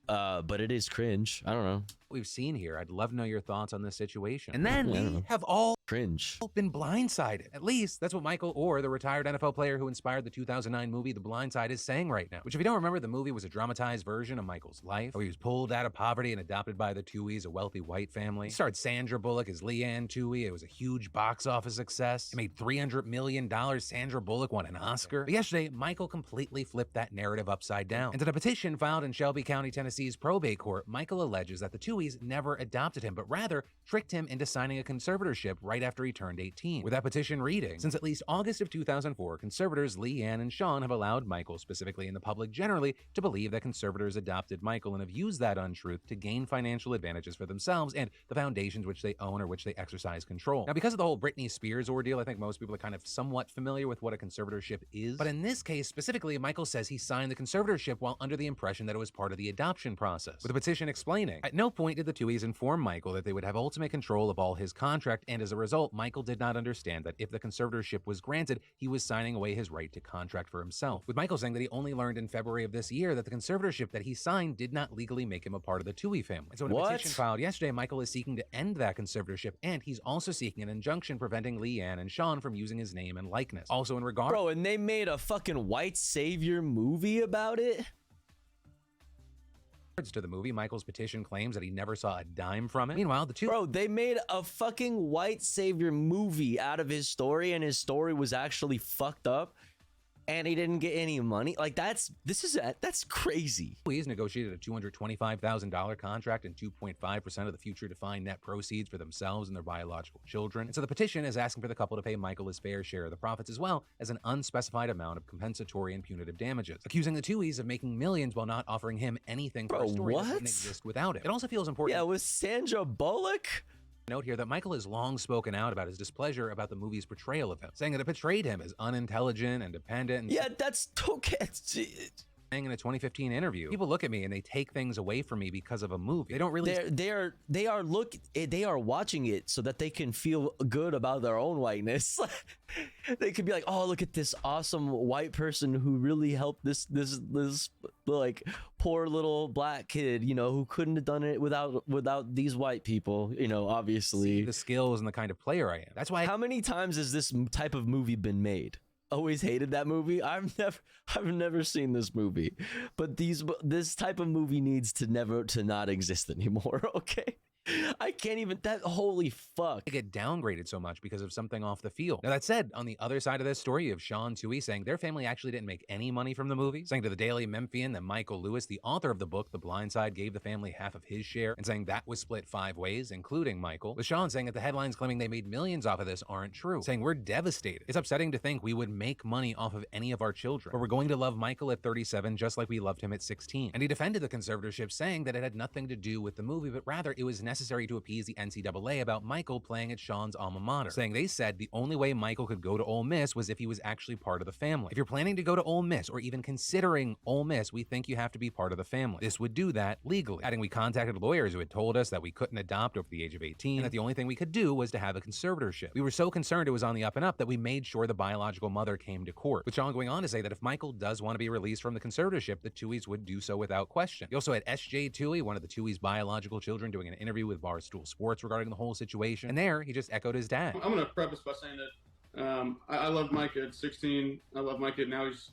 S6: But it is cringe. I don't know.
S19: We've seen here. I'd love to know your thoughts on this situation. And then we have all
S6: cringe
S19: been blindsided. At least that's what Michael Orr, the retired NFL player who inspired the 2009 movie The Blind Side, is saying right now. Which, if you don't remember, the movie was a dramatized version of Michael's life, where he was pulled out of poverty and adopted by the Tuohys, a wealthy white family. It starred Sandra Bullock as Leanne Tuohy. It was a huge box office success. It made $300 million. Sandra Bullock won an Oscar. But yesterday, Michael completely flipped that narrative upside down. And in a petition filed in Shelby County, Tennessee's probate court, Michael alleges that the Tuohys never adopted him, but rather tricked him into signing a conservatorship right after he turned 18. With that petition reading, since at least August of 2004, conservators Leanne and Sean have allowed Michael, specifically in the public generally, to believe that conservators adopted Michael and have used that untruth to gain financial advantages for themselves and the foundations which they own or which they exercise control. Now, because of the whole Britney Spears ordeal, I think most people are kind of somewhat familiar with what a conservatorship is. But in this case specifically, Michael says he signed the conservatorship while under the impression that it was part of the adoption process, with the petition explaining, at no point did the Tuohys inform Michael that they would have ultimate control of all his contract, and as a result, Michael did not understand that if the conservatorship was granted, he was signing away his right to contract for himself. With Michael saying that he only learned in February of this year that the conservatorship that he signed did not legally make him a part of the Tuohy family. And so in a petition filed yesterday, Michael is seeking to end that conservatorship, and he's also seeking an injunction preventing Leanne and Sean from using his name and likeness. Also in regard—
S6: Bro, and they made a fucking white savior movie about it?
S19: To the movie, Michael's petition claims that he never saw a dime from it. Meanwhile,
S6: Bro, they made a fucking white savior movie out of his story, and his story was actually fucked up, and he didn't get any money. Like, that's crazy.
S19: He's negotiated a $225,000 contract and 2.5% of the future defined net proceeds for themselves and their biological children. And so the petition is asking for the couple to pay Michael his fair share of the profits, as well as an unspecified amount of compensatory and punitive damages, accusing the Tuohys of making millions while not offering him anything for a story that wouldn't exist without it. It also feels important—
S6: Yeah, with Sandra Bullock?
S19: Note here that Michael has long spoken out about his displeasure about the movie's portrayal of him, saying that it portrayed him as unintelligent and dependent. And
S6: yeah, that's okay.
S19: In a 2015 interview, people look at me and they take things away from me because of a movie. They don't really—
S6: They are watching it so that they can feel good about their own whiteness. They could be like, oh, look at this awesome white person who really helped this like poor little black kid, you know, who couldn't have done it without these white people, you know, obviously.
S19: See the skills and the kind of player I am. That's why—
S6: How many times has this type of movie been made? always hated that movie. I've never seen this movie, but this type of movie needs to not exist anymore. Okay. I can't even, holy fuck.
S19: They get downgraded so much because of something off the field. Now, that said, on the other side of this story, you have Sean Tuohy saying their family actually didn't make any money from the movie, saying to the Daily Memphian that Michael Lewis, the author of the book The Blind Side, gave the family half of his share, and saying that was split 5 ways, including Michael, with Sean saying that the headlines claiming they made millions off of this aren't true, saying we're devastated. It's upsetting to think we would make money off of any of our children, but we're going to love Michael at 37 just like we loved him at 16. And he defended the conservatorship, saying that it had nothing to do with the movie, but rather it was necessary to appease the NCAA about Michael playing at Sean's alma mater, saying they said the only way Michael could go to Ole Miss was if he was actually part of the family. If you're planning to go to Ole Miss or even considering Ole Miss, we think you have to be part of the family. This would do that legally. Adding, we contacted lawyers who had told us that we couldn't adopt over the age of 18 and that the only thing we could do was to have a conservatorship. We were so concerned it was on the up and up that we made sure the biological mother came to court, with Sean going on to say that if Michael does want to be released from the conservatorship, the Tuohys would do so without question. You also had S.J. Tuohy, one of the Tuohy's biological children, doing an interview with Barstool Sports regarding the whole situation, and there he just echoed his dad.
S2: I'm going to preface by saying that I loved Mike at 16. I love Mike at now he's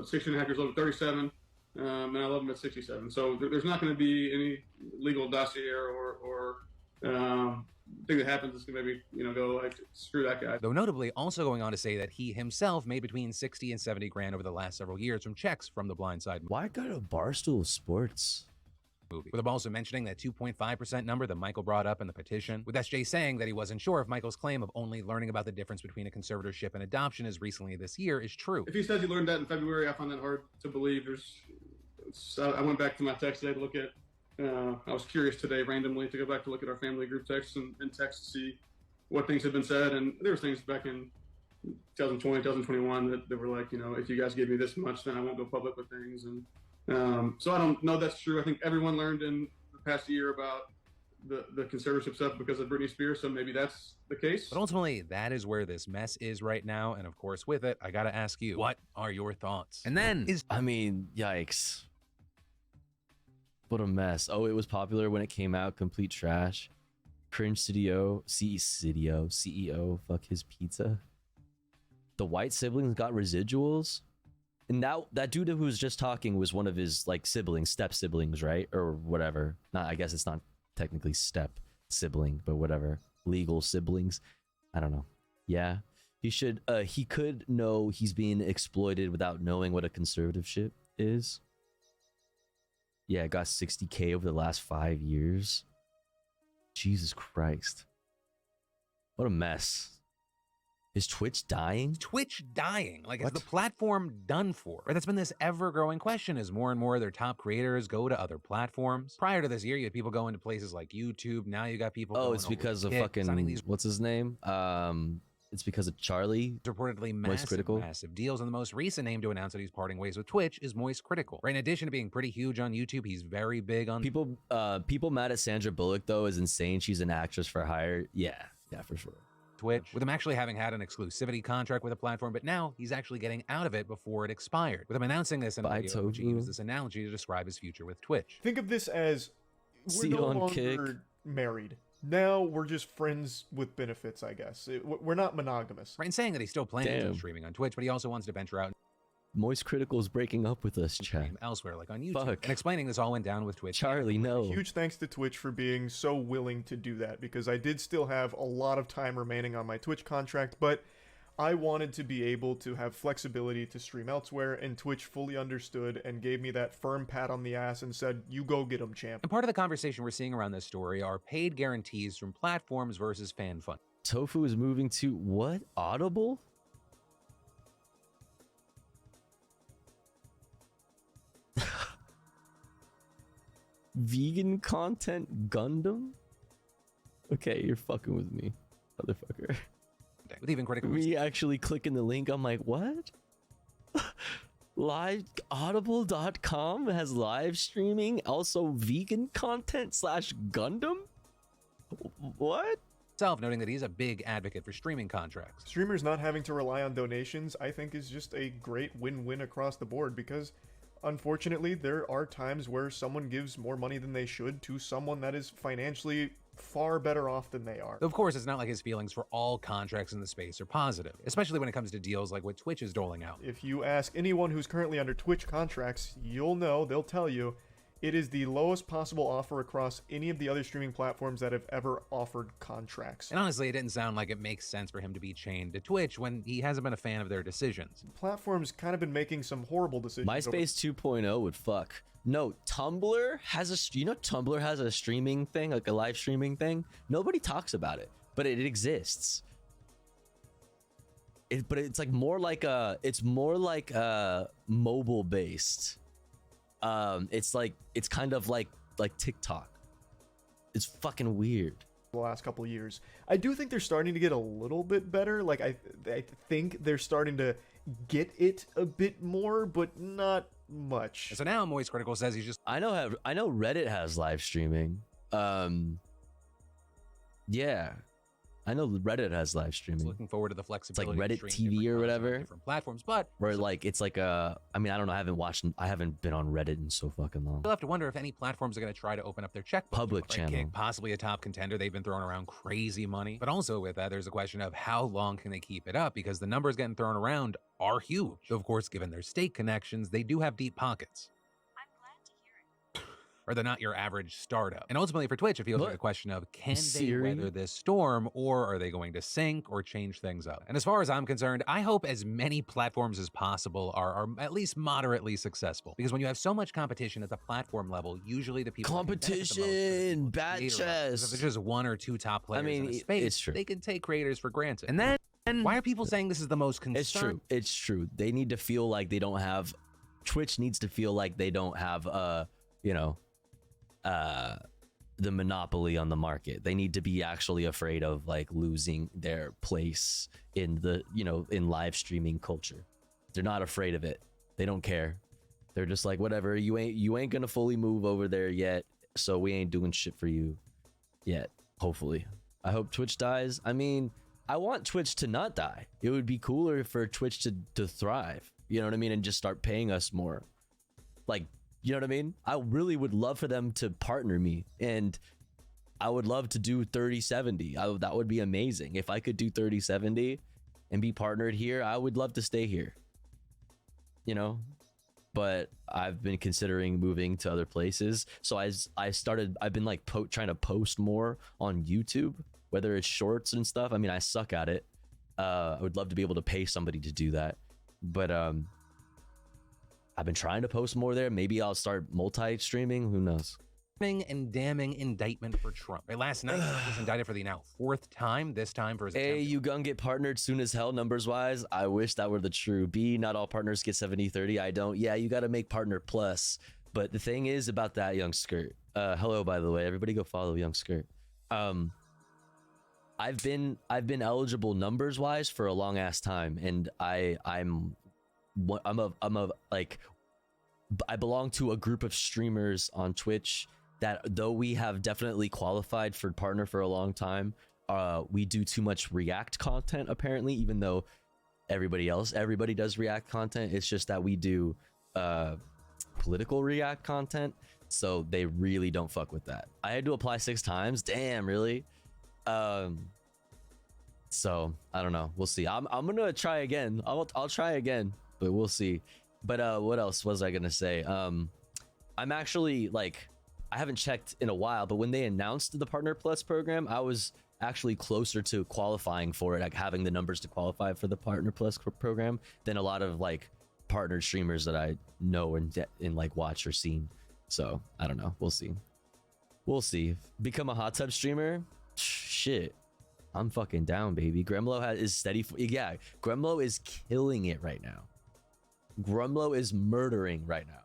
S2: 16 and a half years old, 37, and I love him at 67. So there's not going to be any legal dossier or thing that happens that's going to maybe go like screw that guy.
S19: Though notably also going on to say that he himself made between 60 and 70 grand over the last several years from checks from the Blind Side.
S6: Why go to Barstool Sports?
S19: Movie. With him also mentioning that 2.5% number that Michael brought up in the petition, with SJ saying that he wasn't sure if Michael's claim of only learning about the difference between a conservatorship and adoption as recently this year is true.
S2: If he says he learned that in February, I find that hard to believe. I went back to my text today to look at, I was curious today randomly to go back to look at our family group texts and text to see what things had been said, and there were things back in 2020, 2021 that were like, if you guys give me this much, then I won't go public with things, and so I don't know that's true. I think everyone learned in the past year about the conservatorship stuff because of Britney Spears, so maybe that's the case.
S19: But ultimately, that is where this mess is right now, and of course, with it, I gotta ask you, what are your thoughts? And then
S6: yikes. What a mess. Oh, it was popular when it came out, complete trash. Cringe CEO, fuck his pizza. The White siblings got residuals? And now that dude who was just talking was one of his siblings, step siblings, right? Or whatever. I guess it's not technically step sibling, but whatever. Legal siblings. I don't know. Yeah. He could know he's being exploited without knowing what a conservatorship is. Yeah, it got 60K over the last 5 years. Jesus Christ. What a mess. Is Twitch dying?
S19: Twitch dying? Is the platform done for? Right, that's been this ever-growing question as more and more of their top creators go to other platforms. Prior to this year, you had people going to places like YouTube. Now you got people going
S6: it's because of what's his name? It's because of Charlie.
S19: Reportedly
S6: massive
S19: deals, and the most recent name to announce that he's parting ways with Twitch is Moist Critical. Right, in addition to being pretty huge on YouTube, he's very big on...
S6: People mad at Sandra Bullock, though, is insane. She's an actress for hire. Yeah, for sure.
S19: Twitch, with him actually having had an exclusivity contract with the platform, but now he's actually getting out of it before it expired. With him announcing this in a video, he used this analogy to describe his future with Twitch.
S21: Think of this as we're no longer married. Now we're just friends with benefits, I guess. We're not monogamous.
S19: Right, and saying that he's still planning on streaming on Twitch, but he also wants to venture out.
S6: Moist Critical is breaking up with us, chat.
S19: Elsewhere, like on YouTube. Fuck. And explaining this all went down with Twitch.
S6: Charlie, no.
S21: Huge thanks to Twitch for being so willing to do that, because I did still have a lot of time remaining on my Twitch contract, but I wanted to be able to have flexibility to stream elsewhere, and Twitch fully understood and gave me that firm pat on the ass and said, you go get them, champ.
S19: And part of the conversation we're seeing around this story are paid guarantees from platforms versus fan fund.
S6: Tofu is moving to what? Audible? Vegan content Gundam? Okay, you're fucking with me, motherfucker.
S19: With even critical
S6: me actually clicking the link, I'm like, what? Audible.com has live streaming, also vegan content / Gundam? What?
S19: Noting that he's a big advocate for streaming contracts.
S21: Streamers not having to rely on donations, I think, is just a great win-win across the board, because unfortunately, there are times where someone gives more money than they should to someone that is financially far better off than they are.
S19: Of course, it's not like his feelings for all contracts in the space are positive, especially when it comes to deals like what Twitch is doling out.
S21: If you ask anyone who's currently under Twitch contracts, you'll know, they'll tell you, it is the lowest possible offer across any of the other streaming platforms that have ever offered contracts.
S19: And honestly, it didn't sound like it makes sense for him to be chained to Twitch when he hasn't been a fan of their decisions.
S21: Platforms kind of been making some horrible decisions.
S6: MySpace 2.0 would fuck. No, Tumblr has Tumblr has a streaming thing, like a live streaming thing. Nobody talks about it, but it exists. But it's like more like mobile based. It's kind of like TikTok. It's fucking weird.
S21: The last couple of years, I do think they're starting to get a little bit better. Like I think they're starting to get it a bit more, but not much.
S19: So now Moist Critical says he's just...
S6: I know Reddit has live streaming. Yeah. I know Reddit has live streaming.
S19: Looking forward to the flexibility.
S6: It's like Reddit TV or whatever.
S19: Different platforms, but
S6: where like it's like I mean, I don't know. I haven't been on Reddit in so fucking long.
S19: You'll have to wonder if any platforms are going to try to open up their checkbook.
S6: Public channel.
S19: Kick, possibly a top contender. They've been throwing around crazy money. But also with that, there's a question of how long can they keep it up, because the numbers getting thrown around are huge. So of course, given their state connections, they do have deep pockets. Or they're not your average startup. And ultimately for Twitch, it feels like a question of, can they weather this storm, or are they going to sink or change things up? And as far as I'm concerned, I hope as many platforms as possible are at least moderately successful. Because when you have so much competition at the platform level, usually the people
S6: competition, bad chess.
S19: If there's just one or two top players in a space,
S6: it's true.
S19: They can take creators for granted. And then why are people saying this is the most concern?
S6: It's true. They need to feel like they don't have, Twitch needs to feel like they don't have, the monopoly on the market. They need to be actually afraid of like losing their place in the, in live streaming culture. They're not afraid of it. They don't care. They're just like, whatever, you ain't gonna fully move over there yet, so we ain't doing shit for you yet. Hopefully. I hope Twitch dies. I mean, I want Twitch to not die. It would be cooler for Twitch to thrive. You know what I mean? And just start paying us more. Like, you know what I mean? I really would love for them to partner me, and I would love to do 3070. That would be amazing. If I could do 3070 and be partnered here, I would love to stay here. But I've been considering moving to other places. So I've been like trying to post more on YouTube, whether it's shorts and stuff. I mean, I suck at it. I would love to be able to pay somebody to do that. But I've been trying to post more there. Maybe I'll start multi-streaming. Who knows?
S19: And damning indictment for Trump. Last night, Trump was indicted for the now 4th time, this time for his
S6: A, you gonna get partnered soon as hell, numbers-wise. I wish that were the true. B, not all partners get 70-30. I don't. Yeah, you gotta make partner plus. But the thing is about that, Young Skirt. Hello, by the way. Everybody go follow Young Skirt. I've been eligible numbers-wise for a long-ass time, and I belong to a group of streamers on Twitch that, though we have definitely qualified for partner for a long time, we do too much React content apparently, even though everybody does React content. It's just that we do political React content, so they really don't fuck with that. I had to apply 6 times. Damn, really? So I don't know. We'll see. I'm gonna try again. I'll try again, but we'll see. But what else was I gonna say? I'm actually I haven't checked in a while, but when they announced the Partner Plus program, I was actually closer to qualifying for it, like having the numbers to qualify for the Partner Plus program than a lot of partnered streamers that I know and watch or seen. So I don't know. We'll see. We'll see. Become a hot tub streamer? Shit. I'm fucking down, baby. Gremlo is steady. Yeah, Gremlo is killing it right now. Gremlo is murdering right now.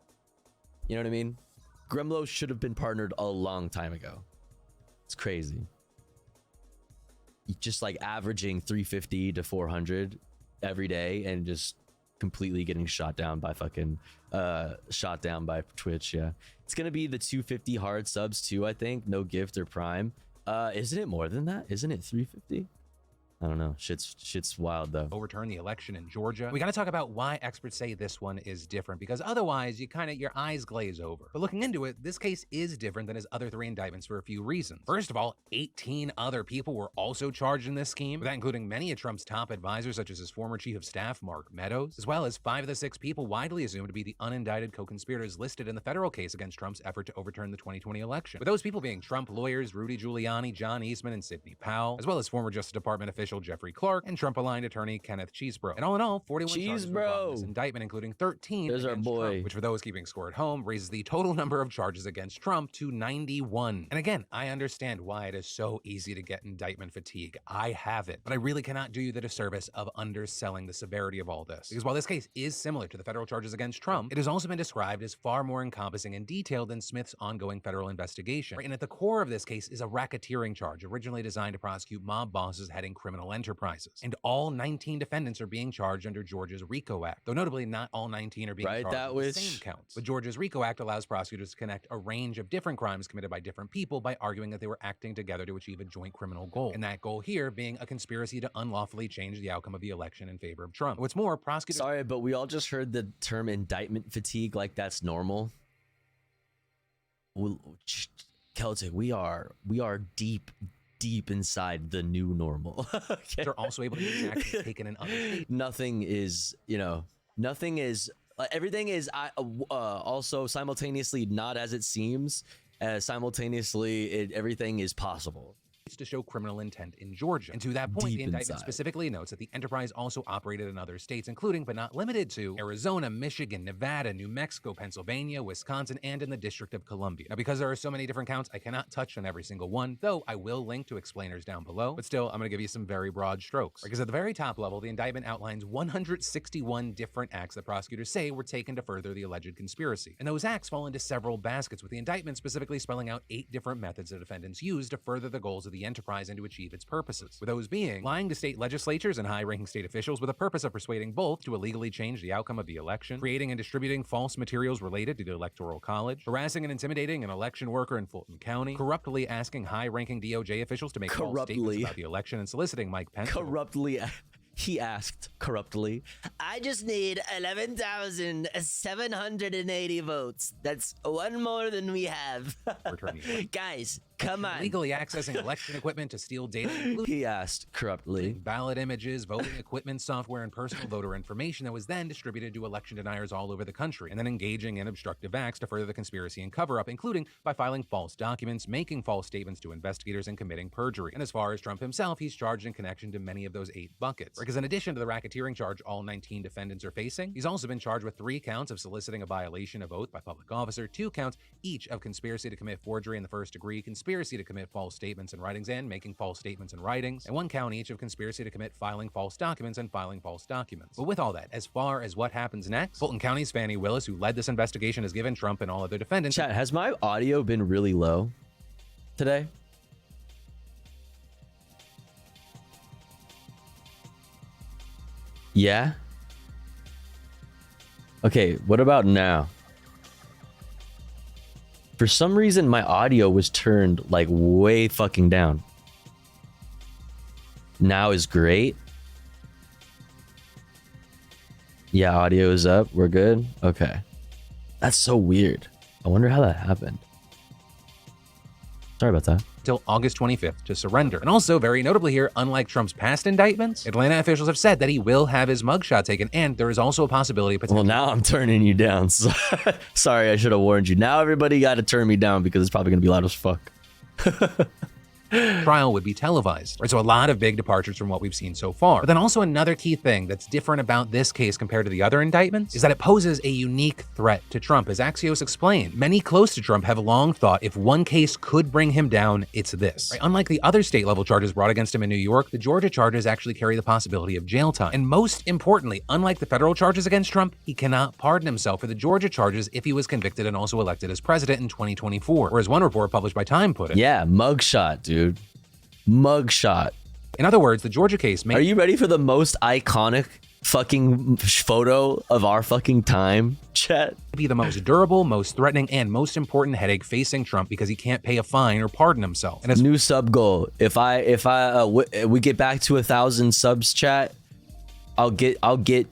S6: You know what I mean? Gremlo should have been partnered a long time ago. It's crazy. Just averaging 350 to 400 every day and just completely getting shot down by Twitch. Yeah, it's gonna be the 250 hard subs too, I think. No gift or prime. Isn't it more than that? Isn't it 350? I don't know. Shit's wild though.
S19: Overturn the election in Georgia. We got to talk about why experts say this one is different, because otherwise your eyes glaze over. But looking into it, this case is different than his other 3 indictments for a few reasons. First of all, 18 other people were also charged in this scheme, with that including many of Trump's top advisors, such as his former chief of staff, Mark Meadows, as well as 5 of the 6 people widely assumed to be the unindicted co-conspirators listed in the federal case against Trump's effort to overturn the 2020 election. With those people being Trump lawyers Rudy Giuliani, John Eastman, and Sidney Powell, as well as former Justice Department official Jeffrey Clark and Trump-aligned attorney Kenneth Chesebro. And all in all, 41 charges were brought in this indictment, including 13
S6: There's our
S19: against
S6: boy.
S19: Trump, which for those keeping score at home, raises the total number of charges against Trump to 91. And again, I understand why it is so easy to get indictment fatigue. I have it, but I really cannot do you the disservice of underselling the severity of all this. Because while this case is similar to the federal charges against Trump, it has also been described as far more encompassing and detailed than Smith's ongoing federal investigation. And at the core of this case is a racketeering charge originally designed to prosecute mob bosses heading criminal enterprises. And all 19 defendants are being charged under Georgia's RICO Act, though notably not all 19 are being charged with the same counts. But Georgia's RICO Act allows prosecutors to connect a range of different crimes committed by different people by arguing that they were acting together to achieve a joint criminal goal. And that goal here being a conspiracy to unlawfully change the outcome of the election in favor of Trump. What's more, prosecutors—
S6: Sorry, but we all just heard the term indictment fatigue like that's normal. Celtic, we are deep inside the new normal. Okay.
S19: They're also able to use actions taken in other states.
S6: Nothing is, everything is also simultaneously not as it seems. Simultaneously, everything is possible.
S19: To show criminal intent in Georgia. And to that point, the indictment specifically notes that the enterprise also operated in other states, including but not limited to Arizona, Michigan, Nevada, New Mexico, Pennsylvania, Wisconsin, and in the District of Columbia. Now, because there are so many different counts, I cannot touch on every single one, though I will link to explainers down below. But still, I'm going to give you some very broad strokes. Because at the very top level, the indictment outlines 161 different acts that prosecutors say were taken to further the alleged conspiracy. And those acts fall into several baskets, with the indictment specifically spelling out 8 different methods the defendants used to further the goals of the enterprise and to achieve its purposes, with those being lying to state legislatures and high-ranking state officials with the purpose of persuading both to illegally change the outcome of the election, creating and distributing false materials related to the Electoral College, harassing and intimidating an election worker in Fulton County, corruptly asking high-ranking DOJ officials to make false statements about the election and soliciting Mike Pence.
S6: He asked corruptly, I just need 11,780 votes. That's one more than we have. Guys, come on.
S19: Legally accessing election equipment to steal data.
S6: He asked corruptly.
S19: Ballot images, voting equipment, software, and personal voter information that was then distributed to election deniers all over the country, and then engaging in obstructive acts to further the conspiracy and cover-up, including by filing false documents, making false statements to investigators, and committing perjury. And as far as Trump himself, he's charged in connection to many of those 8 buckets. Because in addition to the racketeering charge all 19 defendants are facing, he's also been charged with 3 counts of soliciting a violation of oath by public officer, 2 counts each of conspiracy to commit forgery in the first degree, conspiracy to commit false statements and writings, and making false statements and writings, and 1 count each of conspiracy to commit filing false documents and filing false documents. But with all that, as far as what happens next, Fulton County's Fani Willis, who led this investigation, has given Trump and all other defendants—
S6: Chat, has my audio been really low today? Yeah? Okay, what about now? For some reason, my audio was turned like way fucking down. Now is great. Yeah, audio is up. We're good. Okay. That's so weird. I wonder how that happened. Sorry about that.
S19: Until August 25th to surrender. And also, very notably here, unlike Trump's past indictments, Atlanta officials have said that he will have his mugshot taken, and there is also a possibility—
S6: Well, now I'm turning you down. Sorry, I should have warned you. Now everybody got to turn me down because it's probably going to be loud as fuck.
S19: trial would be televised. Right, so a lot of big departures from what we've seen so far. But then also another key thing that's different about this case compared to the other indictments is that it poses a unique threat to Trump. As Axios explained, many close to Trump have long thought if one case could bring him down, it's this. Right? Unlike the other state-level charges brought against him in New York, the Georgia charges actually carry the possibility of jail time. And most importantly, unlike the federal charges against Trump, he cannot pardon himself for the Georgia charges if he was convicted and also elected as president in 2024. Or as one report published by Time put it,
S6: yeah, mugshot, dude. Mugshot.
S19: In other words, the Georgia case may—
S6: Are you ready for the most iconic fucking photo of our fucking time, chat.
S19: Be the most durable, most threatening, and most important headache facing Trump because he can't pay a fine or pardon himself. And
S6: New sub goal. If we get back to 1,000 subs, chat, I'll get I'll get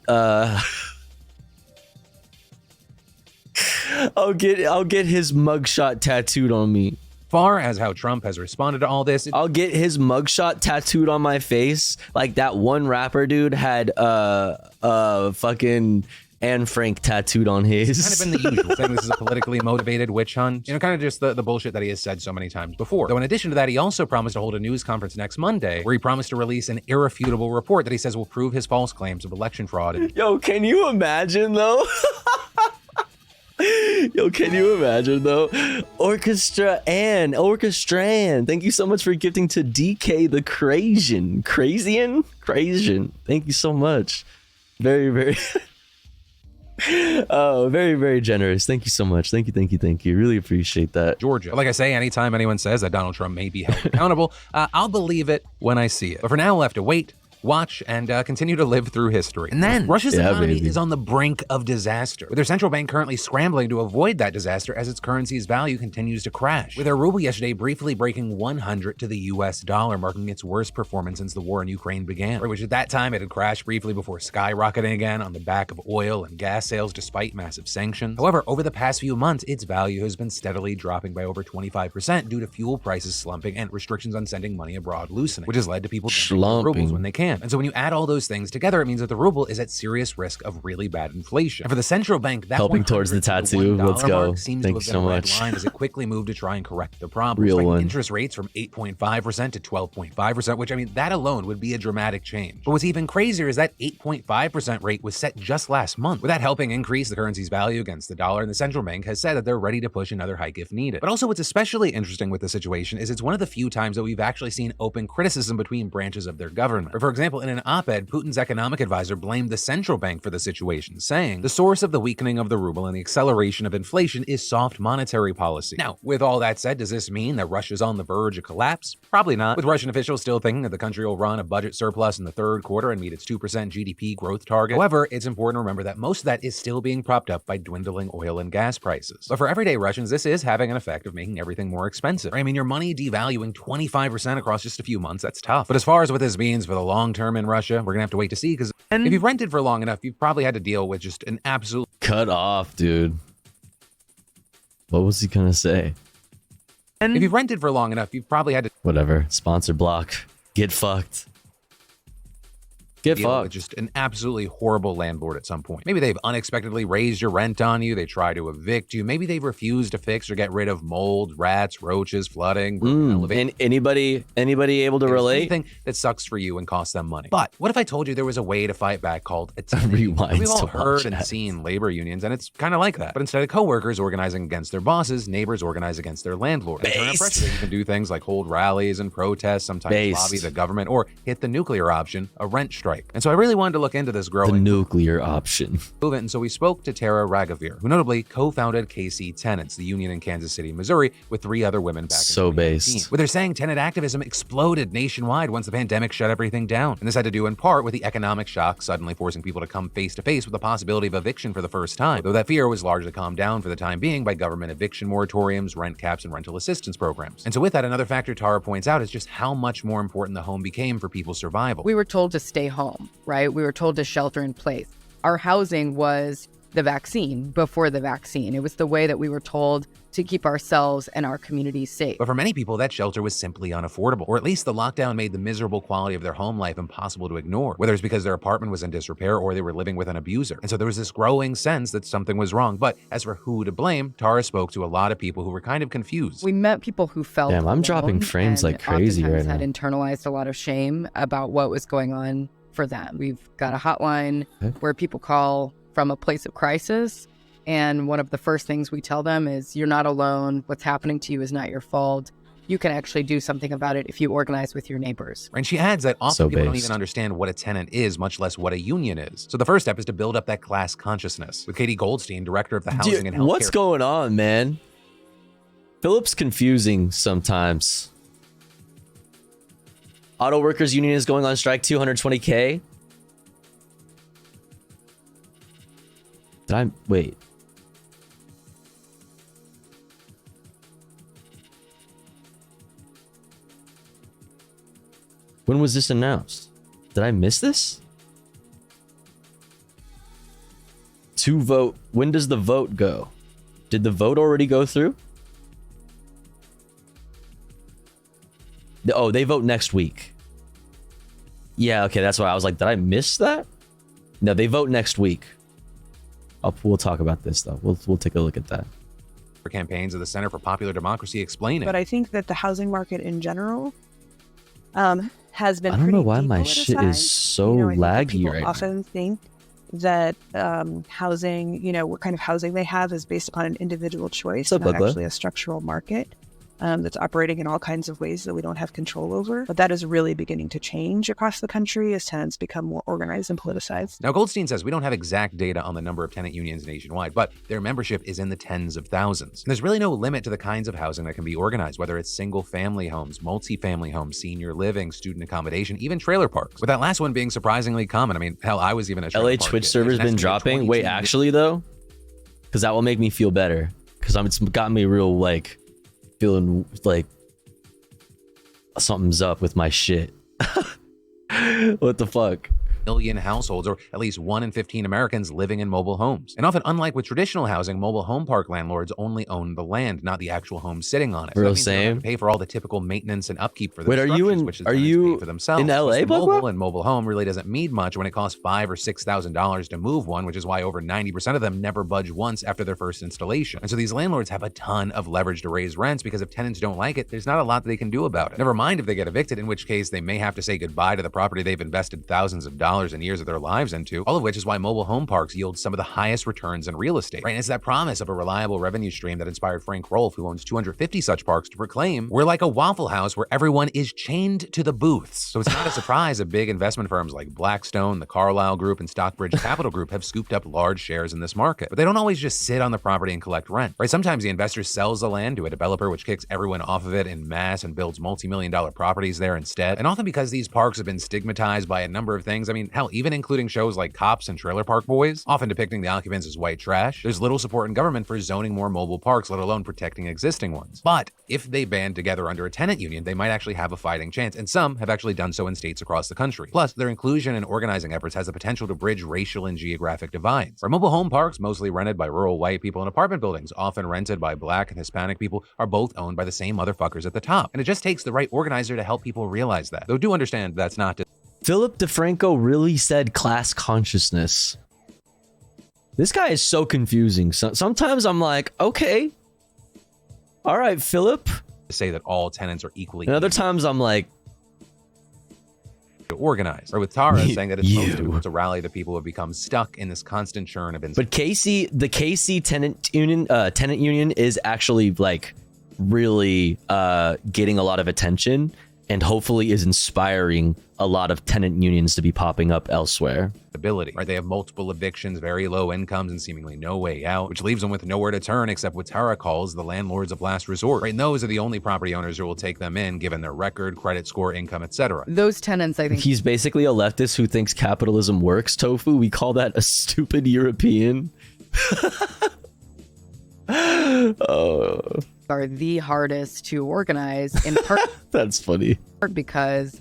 S6: his mugshot tattooed on me.
S19: Far as how Trump has responded to all this,
S6: I'll get his mugshot tattooed on my face, like that one rapper dude had fucking Anne Frank tattooed on his.
S19: It's kind of been the usual, saying this is a politically motivated witch hunt. You know, kind of just the bullshit that he has said so many times before. Though in addition to that, he also promised to hold a news conference next Monday, where he promised to release an irrefutable report that he says will prove his false claims of election fraud.
S6: Yo, can you imagine though? Yo, can you imagine though? Orchestran. Thank you so much for gifting to DK the Crazian. Thank you so much. Very, very very, very generous. Thank you so much. Thank you. Really appreciate that.
S19: Georgia. Like I say, anytime anyone says that Donald Trump may be held accountable, I'll believe it when I see it. But for now, we'll have to wait, watch, and continue to live through history. And then Russia's economy is on the brink of disaster, with their central bank currently scrambling to avoid that disaster as its currency's value continues to crash, with their ruble yesterday briefly breaking 100 to the US dollar, marking its worst performance since the war in Ukraine began, which at that time it had crashed briefly before skyrocketing again on the back of oil and gas sales despite massive sanctions. However, over the past few months, its value has been steadily dropping by over 25% due to fuel prices slumping and restrictions on sending money abroad loosening, which has led to people dumping rubles when they can. And so when you add all those things together, it means that the ruble is at serious risk of really bad inflation. And for the central bank, that
S6: helping towards the tattoo. Let's go. Thank you so much.
S19: Line as it quickly moved to try and correct the problem. Real one. Interest rates from 8.5% to 12.5%, which I mean, that alone would be a dramatic change. But what's even crazier is that 8.5% rate was set just last month, with that helping increase the currency's value against the dollar. And the central bank has said that they're ready to push another hike if needed. But also, what's especially interesting with the situation is it's one of the few times that we've actually seen open criticism between branches of their government. For example, in an op-ed, Putin's economic advisor blamed the central bank for the situation, saying the source of the weakening of the ruble and the acceleration of inflation is soft monetary policy. Now, with all that said, does this mean that Russia's on the verge of collapse? Probably not, with Russian officials still thinking that the country will run a budget surplus in the third quarter and meet its 2% GDP growth target. However, it's important to remember that most of that is still being propped up by dwindling oil and gas prices. But for everyday Russians, this is having an effect of making everything more expensive. I mean, your money devaluing 25% across just a few months, that's tough. But as far as what this means for the long term in Russia, we're gonna have to wait to see, because if you've rented for long enough, you've probably had to deal with just an absolute
S6: cut off, dude. What was he gonna say?
S19: If you've rented for long enough, you've probably had to
S6: whatever. Sponsor block. Get fucked. Get fucked.
S19: Just an absolutely horrible landlord at some point. Maybe they've unexpectedly raised your rent on you. They try to evict you. Maybe they've refused to fix or get rid of mold, rats, roaches, flooding.
S6: And anybody able to relate?
S19: Anything that sucks for you and costs them money. But what if I told you there was a way to fight back called a tenant union? We've all heard and seen labor unions, and it's kind of like that. But instead of coworkers organizing against their bosses, neighbors organize against their landlord. They turn up pressure. You can do things like hold rallies and protests, sometimes lobby the government, or hit the nuclear option, a rent strike. And so I really wanted to look into this growing
S6: nuclear option
S19: movement. And so we spoke to Tara Raghavir, who notably co-founded KC Tenants, the union in Kansas City, Missouri, with 3 other women back in 2019. Where they're saying tenant activism exploded nationwide once the pandemic shut everything down. And this had to do in part with the economic shock suddenly forcing people to come face to face with the possibility of eviction for the first time, though that fear was largely calmed down for the time being by government eviction moratoriums, rent caps, and rental assistance programs. And so with that, another factor Tara points out is just how much more important the home became for people's survival.
S1: We were told to stay home, right? We were told to shelter in place. Our housing was the vaccine before the vaccine. It was the way that we were told to keep ourselves and our communities safe.
S19: But for many people, that shelter was simply unaffordable, or at least the lockdown made the miserable quality of their home life impossible to ignore, whether it's because their apartment was in disrepair or they were living with an abuser. And so there was this growing sense that something was wrong. But as for who to blame, Tara spoke to a lot of people who were kind of confused.
S1: We met people who felt
S6: Damn, I'm dropping frames like crazy right now.
S1: Had internalized a lot of shame about what was going on for them. We've got a hotline where people call from a place of crisis. And one of the first things we tell them is, you're not alone. What's happening to you is not your fault. You can actually do something about it if you organize with your neighbors.
S19: And she adds that often people don't even understand what a tenant is, much less what a union is. So the first step is to build up that class consciousness. With Katie Goldstein, director of the Housing and Healthcare.
S6: What's going on, man? Philip's confusing sometimes. Auto Workers Union is going on strike, 220K. Wait. When was this announced? Did I miss this? To vote. When does the vote go? Did the vote already go through? Oh, they vote next week. Yeah, okay, that's why I was like, did I miss that? No, they vote next week. We'll talk about this though. We'll take a look at that.
S19: Campaigns of the Center for Popular Democracy explaining.
S5: But I think that the housing market in general has been.
S6: I don't know why my shit is so laggy right now.
S5: Often think that housing, what kind of housing they have is based upon an individual choice, not actually a structural market. That's operating in all kinds of ways that we don't have control over. But that is really beginning to change across the country as tenants become more organized and politicized.
S19: Now, Goldstein says we don't have exact data on the number of tenant unions nationwide, but their membership is in the tens of thousands. And there's really no limit to the kinds of housing that can be organized, whether it's single-family homes, multi-family homes, senior living, student accommodation, even trailer parks. With that last one being surprisingly common. I mean, hell, I was even a trailer
S6: LA
S19: park
S6: Twitch
S19: kid.
S6: server's been dropping. Wait, actually though? Because that will make me feel better. Because it's got me real, feeling like something's up with my shit. What the fuck?
S19: Million households, or at least 1 in 15 Americans living in mobile homes. And often, unlike with traditional housing, mobile home park landlords only own the land, not the actual home sitting on it.
S6: Real
S19: so that means they don't have to pay for all the typical maintenance and upkeep for the structures, which is
S6: are you
S19: for themselves.
S6: in LA?
S19: Mobile and mobile home really doesn't mean much when it costs $5,000 or $6,000 to move one, which is why over 90% of them never budge once after their first installation. And so these landlords have a ton of leverage to raise rents because if tenants don't like it, there's not a lot that they can do about it. Never mind if they get evicted, in which case they may have to say goodbye to the property they've invested thousands of dollars and years of their lives into, all of which is why mobile home parks yield some of the highest returns in real estate. Right? And it's that promise of a reliable revenue stream that inspired Frank Rolfe, who owns 250 such parks, to proclaim, "We're like a Waffle House where everyone is chained to the booths." So it's not a surprise that big investment firms like Blackstone, the Carlyle Group, and Stockbridge Capital Group have scooped up large shares in this market. But they don't always just sit on the property and collect rent. Right? Sometimes the investor sells the land to a developer, which kicks everyone off of it in mass and builds multi-million-dollar properties there instead. And often because these parks have been stigmatized by a number of things, I mean, hell, even including shows like Cops and Trailer Park Boys, often depicting the occupants as white trash, there's little support in government for zoning more mobile parks, let alone protecting existing ones. But if they band together under a tenant union, they might actually have a fighting chance, and some have actually done so in states across the country. Plus, their inclusion and organizing efforts has the potential to bridge racial and geographic divides. Where mobile home parks, mostly rented by rural white people in apartment buildings, often rented by Black and Hispanic people, are both owned by the same motherfuckers at the top. And it just takes the right organizer to help people realize that. Though do understand that's not to
S6: Philip DeFranco really said class consciousness. This guy is so confusing. Sometimes I'm like, okay, all right, Philip.
S19: say that all tenants are equally.
S6: And other times I'm like,
S19: organized. Or with Tara saying that it's supposed to rally the people who have become stuck in this constant churn of.
S6: But KC, the KC tenant union is actually like really getting a lot of attention, and hopefully is inspiring a lot of tenant unions to be popping up elsewhere.
S19: Ability, right? They have multiple evictions, very low incomes, and seemingly no way out, which leaves them with nowhere to turn except what Tara calls the landlords of last resort. Right? And those are the only property owners who will take them in, given their record, credit score, income, etc.
S1: Those tenants, I think.
S6: He's basically a leftist who thinks capitalism works, Tofu. We call that a stupid European.
S1: Are the hardest to organize in part.
S6: That's funny.
S1: Because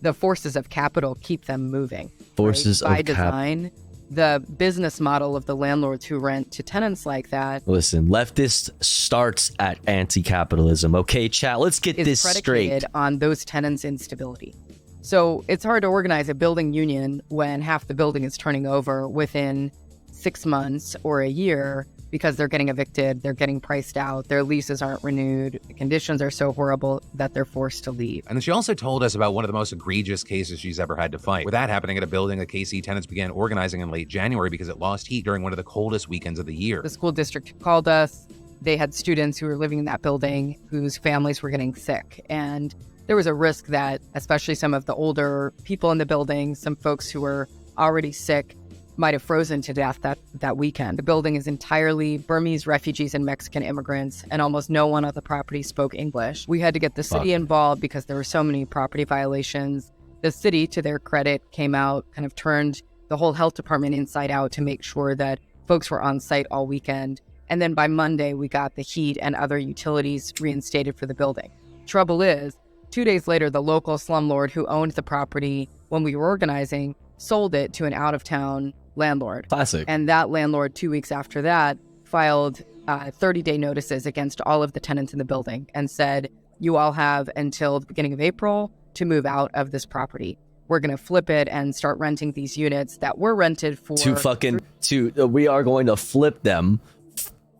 S1: the forces of capital keep them moving.
S6: Forces
S1: right?
S6: of
S1: By design, the business model of the landlords who rent to tenants like that.
S6: Listen, leftist starts at anti-capitalism. Okay, chat, let's get this straight.
S1: On those tenants' instability. So it's hard to organize a building union when half the building is turning over within 6 months or a year because they're getting evicted, they're getting priced out, their leases aren't renewed, the conditions are so horrible that they're forced to leave.
S19: And then she also told us about one of the most egregious cases she's ever had to fight. With that happening at a building that KC tenants began organizing in late January because it lost heat during one of the coldest weekends of the year.
S1: The school district called us. They had students who were living in that building whose families were getting sick. And there was a risk that, especially some of the older people in the building, some folks who were already sick, might have frozen to death that weekend. The building is entirely Burmese refugees and Mexican immigrants, and almost no one on the property spoke English. We had to get the city involved because there were so many property violations. The city, to their credit, came out, kind of turned the whole health department inside out to make sure that Folks were on site all weekend. And then by Monday, we got the heat and other utilities reinstated for the building. Trouble is, 2 days later, the local slumlord who owned the property when we were organizing sold it to an out-of-town landlord.
S6: Classic.
S1: And that landlord, 2 weeks after that, filed 30-day notices against all of the tenants in the building and said, you all have until the beginning of April to move out of this property. We're going to flip it and start renting these units that were rented for...
S6: We are going to flip them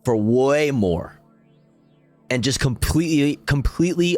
S6: for way more and just completely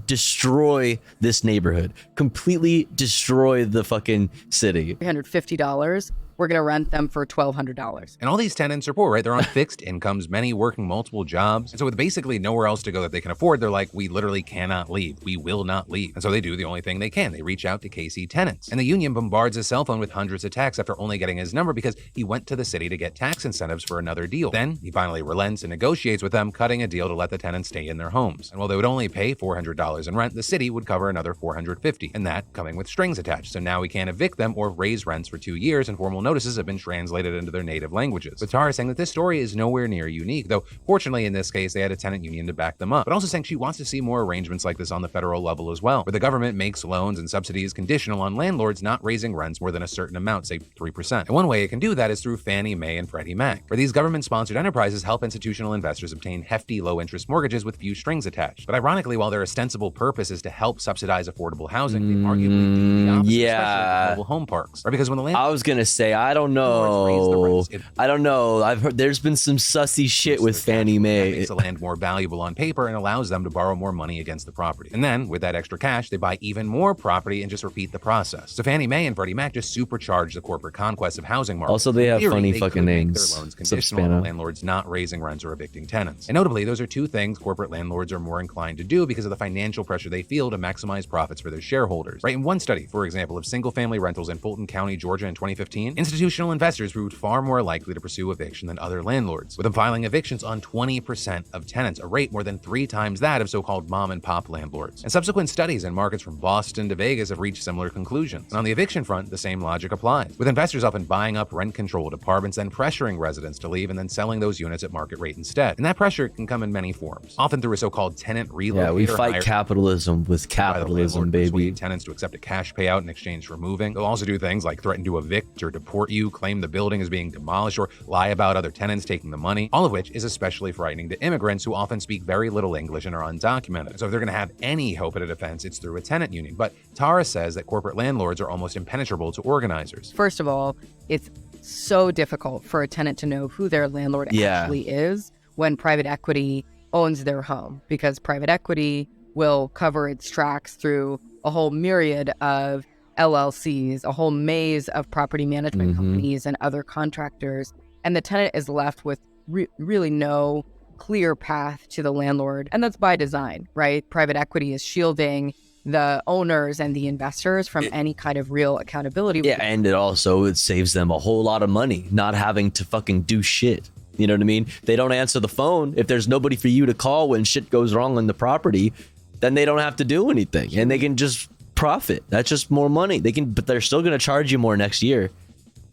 S6: destroy this neighborhood, completely destroy the fucking city.
S1: $350. We're going to rent them for $1,200.
S19: And all these tenants are poor, right? They're on fixed incomes, many working multiple jobs. And so with basically nowhere else to go that they can afford, they're like, we literally cannot leave. We will not leave. And so they do the only thing they can. They reach out to KC tenants. And the union bombards his cell phone with hundreds of texts after only getting his number because he went to the city to get tax incentives for another deal. Then he finally relents and negotiates with them, cutting a deal to let the tenants stay in their homes. And while they would only pay $400 in rent, the city would cover another $450, and that coming with strings attached. So now we can't evict them or raise rents for 2 years, and formal notices have been translated into their native languages. With Tara saying that this story is nowhere near unique, though fortunately in this case they had a tenant union to back them up, but also saying she wants to see more arrangements like this on the federal level as well, where the government makes loans and subsidies conditional on landlords not raising rents more than a certain amount, say 3%. And one way it can do that is through Fannie Mae and Freddie Mac, where these government-sponsored enterprises help institutional investors obtain hefty low-interest mortgages with few strings attached. But ironically, while their ostensible purpose is to help subsidize affordable housing, they arguably do the opposite, especially with mobile home parks. Right? Because when the land...
S6: I was gonna say, I don't know. I don't know. I've heard there's been some sussy shit with Fannie Mae.
S19: That makes the land more valuable on paper and allows them to borrow more money against the property. And then, with that extra cash, they buy even more property and just repeat the process. So Fannie Mae and Freddie Mac just supercharge the corporate conquest of housing markets.
S6: Also, they have funny fucking names.
S19: Their loans conditional on the landlords not raising rents or evicting tenants. And notably, those are two things corporate landlords are more inclined to do because of the financial pressure they feel to maximize profits for their shareholders. Right? In one study, for example, of single-family rentals in Fulton County, Georgia in 2015, institutional investors proved far more likely to pursue eviction than other landlords, with them filing evictions on 20% of tenants, a rate more than 3 times that of so-called mom-and-pop landlords. And subsequent studies in markets from Boston to Vegas have reached similar conclusions. And on the eviction front, the same logic applies, with investors often buying up rent-controlled apartments, then pressuring residents to leave and then selling those units at market rate instead. And that pressure can come in many forms, often through a so-called tenant relocator.
S6: Yeah, we fight capitalism with capitalism, baby.
S19: Tenants to accept a cash payout in exchange for moving. They'll also do things like threaten to evict or deport you, claim the building is being demolished, or lie about other tenants taking the money, all of which is especially frightening to immigrants who often speak very little English and are undocumented. So if they're going to have any hope at a defense, it's through a tenant union. But Tara says that corporate landlords are almost impenetrable to organizers.
S1: First of all, it's so difficult for a tenant to know who their landlord actually is when private equity owns their home, because private equity will cover its tracks through a whole myriad of LLCs, a whole maze of property management companies and other contractors. And the tenant is left with really no clear path to the landlord. And that's by design, right? Private equity is shielding the owners and the investors from any kind of real accountability.
S6: Yeah, and it saves them a whole lot of money not having to fucking do shit. You know what I mean? They don't answer the phone. If there's nobody for you to call when shit goes wrong on the property, then they don't have to do anything and they can just profit. That's just more money. But they're still going to charge you more next year.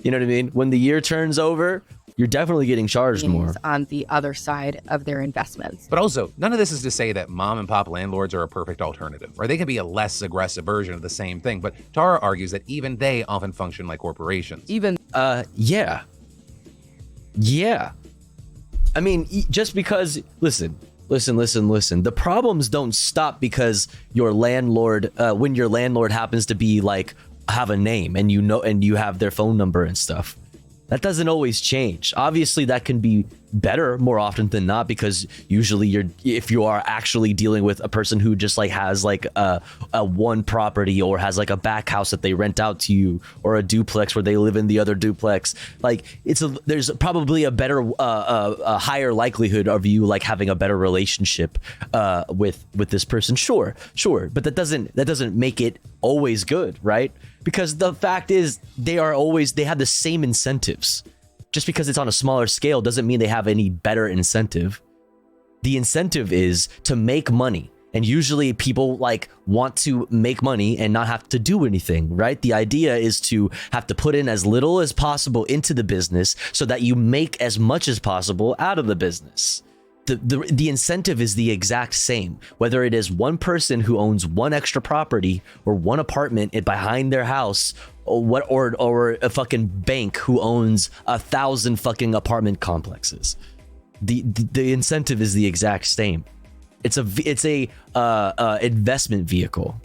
S6: You know what I mean? When the year turns over, you're definitely getting charged more
S1: on the other side of their investments.
S19: But also, none of this is to say that mom and pop landlords are a perfect alternative, or they can be a less aggressive version of the same thing. But Tara argues that even they often function like corporations.
S6: Yeah. I mean, just because, listen. The problems don't stop because your landlord, when your landlord happens to be like, have a name and you have their phone number and stuff. That doesn't always change. Obviously, that can be better more often than not, because usually if you are actually dealing with a person who just like has like a one property or has like a back house that they rent out to you, or a duplex where they live in the other duplex, like there's probably a better a higher likelihood of you like having a better relationship with this person. Sure, but that doesn't make it always good, right? Because the fact is they have the same incentives. Just because it's on a smaller scale doesn't mean they have any better incentive. The incentive is to make money And usually people like want to make money and not have to do anything, right? The idea is to have to put in as little as possible into the business so that you make as much as possible out of the business. The incentive is the exact same, whether it is one person who owns one extra property or one apartment behind their house, or a fucking bank who owns 1,000 fucking apartment complexes. The incentive is the exact same. It's a investment vehicle.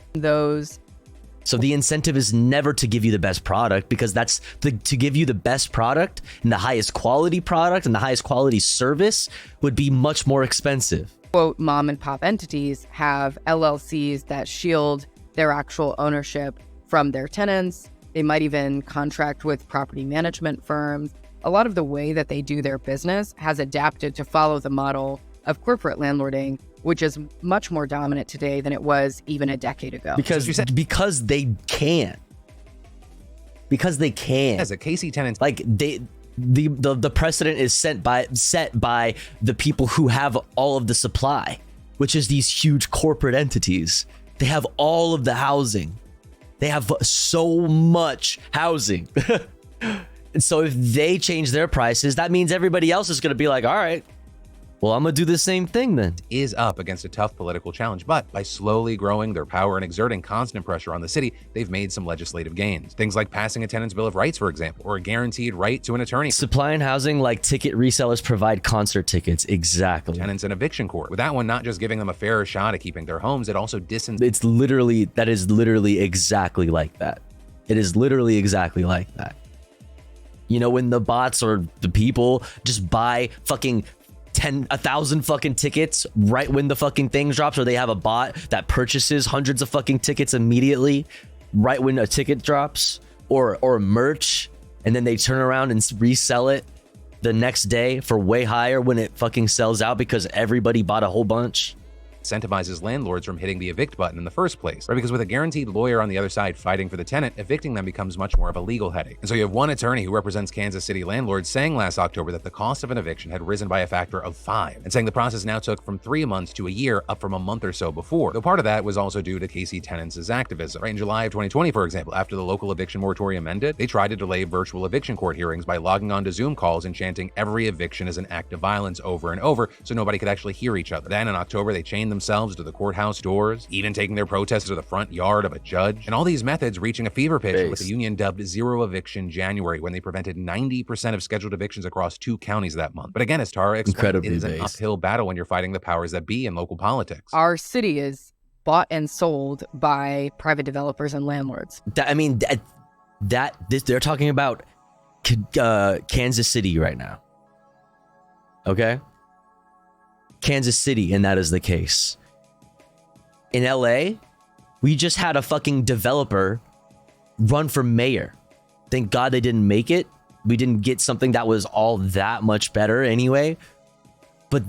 S6: So the incentive is never to give you the best product, because to give you the best product and the highest quality product and the highest quality service would be much more expensive.
S1: Quote, mom and pop entities have LLCs that shield their actual ownership from their tenants. They might even contract with property management firms. A lot of the way that they do their business has adapted to follow the model of corporate landlording, which is much more dominant today than it was even a decade ago.
S6: Because they can. Because they can.
S19: As a KC tenant,
S6: like the precedent is set by the people who have all of the supply, which is these huge corporate entities. They have all of the housing. They have so much housing. And so if they change their prices, that means everybody else is going to be like, all right, well, I'm going to do the same thing then.
S19: Is up against a tough political challenge, but by slowly growing their power and exerting constant pressure on the city, they've made some legislative gains. Things like passing a tenant's bill of rights, for example, or a guaranteed right to an attorney.
S6: Supply and housing, like ticket resellers provide concert tickets. Exactly.
S19: Tenants and eviction court. With that one, not just giving them a fairer shot at keeping their homes, it also
S6: that is literally exactly like that. It is literally exactly like that. You know, when the bots or the people just buy fucking 1,000 fucking tickets right when the fucking thing drops, or they have a bot that purchases hundreds of fucking tickets immediately right when a ticket drops, or merch, and then they turn around and resell it the next day for way higher when it fucking sells out because everybody bought a whole bunch.
S19: Incentivizes landlords from hitting the evict button in the first place, right? Because with a guaranteed lawyer on the other side fighting for the tenant, evicting them becomes much more of a legal headache. And so you have one attorney who represents Kansas City landlords saying last October that the cost of an eviction had risen by a factor of 5, and saying the process now took from 3 months to a year, up from a month or so before. Though part of that was also due to KC Tenants' activism. Right in July of 2020, for example, after the local eviction moratorium ended, they tried to delay virtual eviction court hearings by logging onto Zoom calls and chanting every eviction is an act of violence over and over so nobody could actually hear each other. Then in October, they chained themselves to the courthouse doors, even taking their protests to the front yard of a judge. And all these methods reaching a fever pitch with the union dubbed Zero Eviction January, when they prevented 90% of scheduled evictions across 2 counties that month. But again, as Tara explained, it is an uphill battle when you're fighting the powers that be in local politics.
S1: Our city is bought and sold by private developers and landlords.
S6: They're talking about Kansas City right now. Okay? Kansas City, and that is the case. In LA, we just had a fucking developer run for mayor. Thank God they didn't make it. We didn't get something that was all that much better anyway. But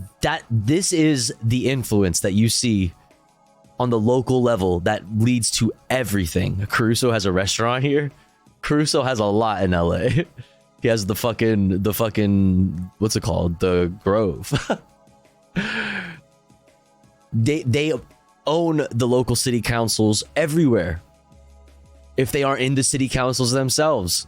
S6: this is the influence that you see on the local level that leads to everything. Caruso has a restaurant here. Caruso has a lot in LA. He has the fucking what's it called? The Grove. They own the local city councils everywhere if they aren't in the city councils themselves,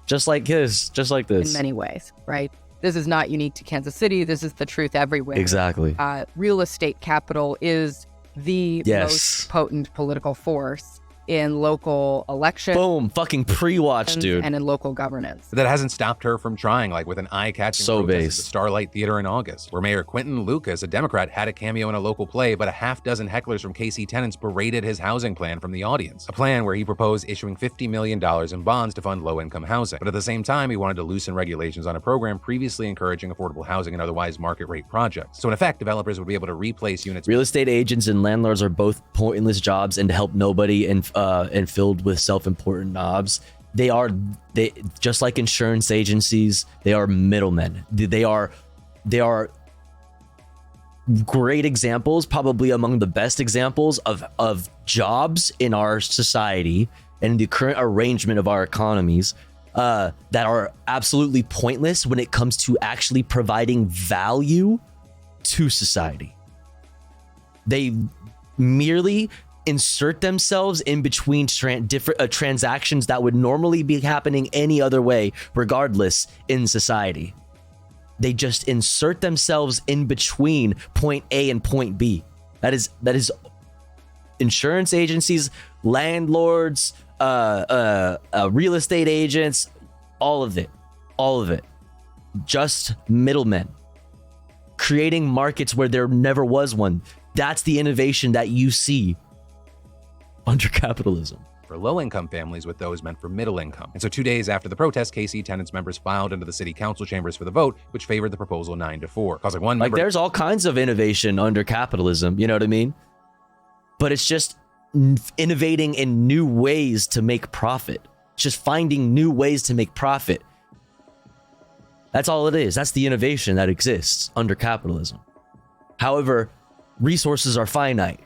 S6: just like this.
S1: In many ways, right? This is not unique to Kansas City. This is the truth everywhere.
S6: Exactly.
S1: Real estate capital is the most potent political force in local elections.
S6: Boom, fucking pre-watch, dude.
S1: And in local governance.
S19: That hasn't stopped her from trying, like with an eye-catching protest at the Starlight Theater in August, where Mayor Quentin Lucas, a Democrat, had a cameo in a local play, but a half dozen hecklers from KC Tenants berated his housing plan from the audience. A plan where he proposed issuing $50 million in bonds to fund low-income housing. But at the same time, he wanted to loosen regulations on a program previously encouraging affordable housing and otherwise market-rate projects. So in effect, developers would be able to replace units.
S6: Real estate agents and landlords are both pointless jobs and to help nobody and filled with self-important knobs. They just like insurance agencies, they are middlemen. They are great examples, probably among the best examples of jobs in our society and the current arrangement of our economies that are absolutely pointless when it comes to actually providing value to society. merely insert themselves in between different transactions that would normally be happening any other way, regardless in society. They just insert themselves in between point A and point B. That is insurance agencies, landlords, real estate agents, all of it. Just middlemen creating markets where there never was one. That's the innovation that you see under capitalism.
S19: For low-income families, with those meant for middle income. And so 2 days after the protest, KC Tenants members filed into the city council chambers for the vote, which favored the proposal 9-4. Causing one member...
S6: there's all kinds of innovation under capitalism, you know what I mean? But it's just innovating in new ways to make profit. Just finding new ways to make profit. That's all it is. That's the innovation that exists under capitalism. However, resources are finite.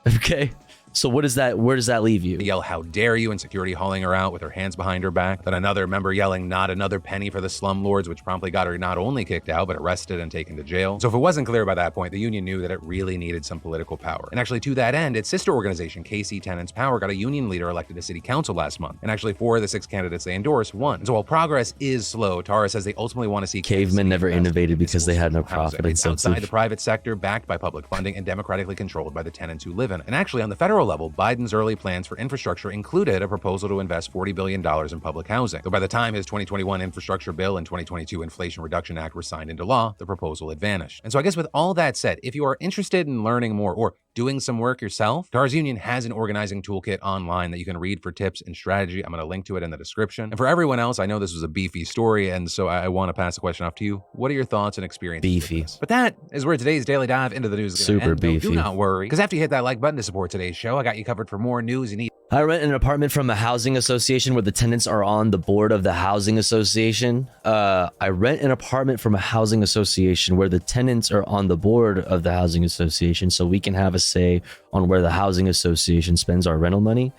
S6: Okay? So where does that leave you?
S19: They yell, "How dare you," and security hauling her out with her hands behind her back. Then another member yelling, "Not another penny for the slumlords," which promptly got her not only kicked out, but arrested and taken to jail. So if it wasn't clear by that point, the union knew that it really needed some political power. And actually to that end, its sister organization, KC Tenants Power, got a union leader elected to city council last month. And actually 4 of the 6 candidates they endorsed won. And so while progress is slow, Tara says they ultimately want to see
S6: cavemen never innovated because they had no profit
S19: It's outside the private sector, backed by public funding, and democratically controlled by the tenants who live in it. And actually on the federal level, Biden's early plans for infrastructure included a proposal to invest $40 billion in public housing. Though by the time his 2021 infrastructure bill and 2022 Inflation Reduction Act were signed into law, the proposal had vanished. And so I guess with all that said, if you are interested in learning more or doing some work yourself, Tara's Union has an organizing toolkit online that you can read for tips and strategy. I'm going to link to it in the description. And for everyone else, I know this was a beefy story, and so I want to pass the question off to you. What are your thoughts and experiences?
S6: Beefy.
S19: But that is where today's daily dive into the news is going to end.
S6: Beefy.
S19: Do not worry, because after you hit that like button to support today's show, I got you covered for more news you need.
S6: I rent an apartment from a housing association where the tenants are on the board of the housing association. I rent an apartment from a housing association where the tenants are on the board of the housing association, so we can have a say on where the housing association spends our rental money.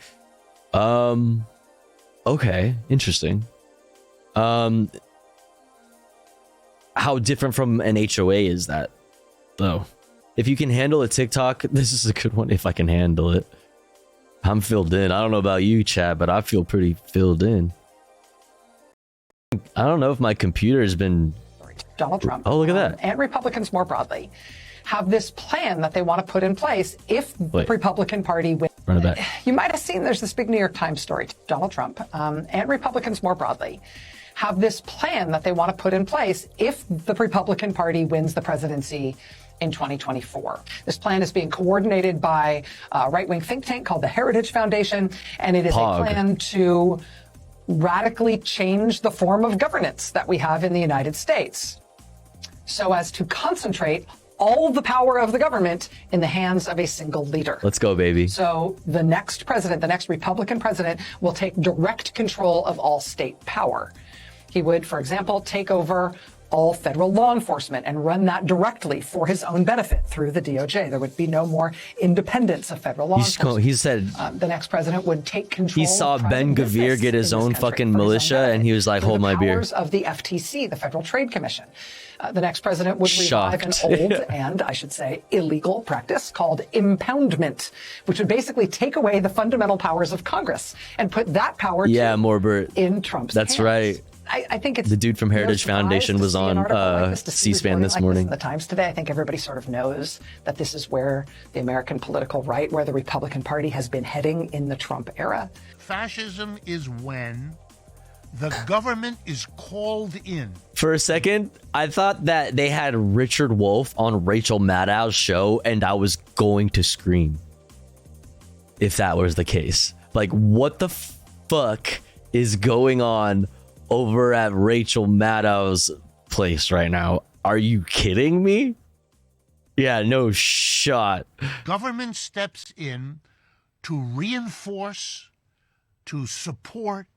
S6: Okay, interesting. How different from an HOA is that, though? If you can handle a TikTok, this is a good one. If I can handle it. I'm filled in. I don't know about you, chat, but I feel pretty filled in. I don't know if my computer has been...
S4: Donald Trump.
S6: Oh, look at that.
S4: And Republicans more broadly have this plan that they want to put in place if the Republican Party wins.
S6: Run it back.
S4: You might have seen there's this big New York Times story. Donald Trump and Republicans more broadly have this plan that they want to put in place if the Republican Party wins the presidency in 2024. This plan is being coordinated by a right-wing think tank called the Heritage Foundation, and it is a plan to radically change the form of governance that we have in the United States so as to concentrate all the power of the government in the hands of a single leader.
S6: Let's go, baby.
S4: So the next president, the next Republican president, will take direct control of all state power. He would, for example, take over all federal law enforcement and run that directly for his own benefit through the DOJ. There would be no more independence of federal law enforcement.
S6: He said
S4: the next president would take control.
S6: He saw Ben Gvir get his own fucking militia, and he was like, "Hold my beer."
S4: Of the FTC, the Federal Trade Commission. The next president would revive an old and, I should say, illegal practice called impoundment, which would basically take away the fundamental powers of Congress and put that power in Trump's
S6: That's
S4: hands.
S6: right.
S4: I think it's
S6: the dude from Heritage Foundation was on C-SPAN this morning.
S4: In the Times today, I think everybody sort of knows that this is where the American political right, where the Republican Party has been heading in the Trump era.
S10: Fascism is when the government is called in.
S6: For a second, I thought that they had Richard Wolff on Rachel Maddow's show, and I was going to scream if that was the case. Like, what the fuck is going on over at Rachel Maddow's place right now? Are you kidding me? Yeah, no shot.
S10: Government steps in to reinforce, to support,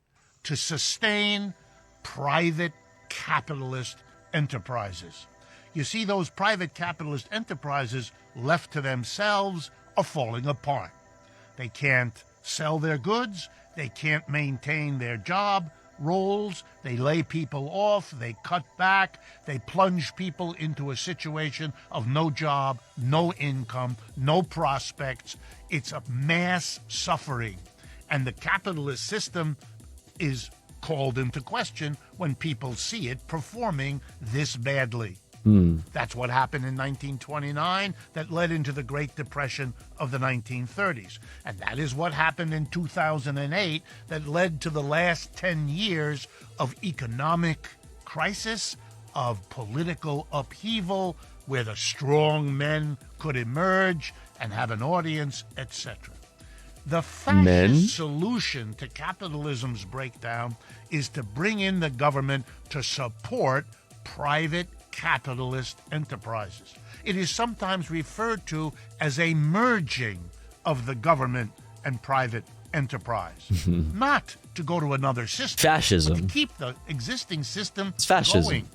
S10: to sustain private capitalist enterprises. You see, those private capitalist enterprises left to themselves are falling apart. They can't sell their goods. They can't maintain their job. roles, they lay people off, they cut back, they plunge people into a situation of no job, no income, no prospects. It's a mass suffering. And the capitalist system is called into question when people see it performing this badly. That's what happened in 1929 that led into the Great Depression of the 1930s. And that is what happened in 2008 that led to the last 10 years of economic crisis, of political upheaval, where the strong men could emerge and have an audience, etc. The fascist solution to capitalism's breakdown is to bring in the government to support private capitalist enterprises. It is sometimes referred to as a merging of the government and private enterprise. Not to go to another system,
S6: Fascism.
S10: but to keep the existing system
S6: It's fascism.
S10: going.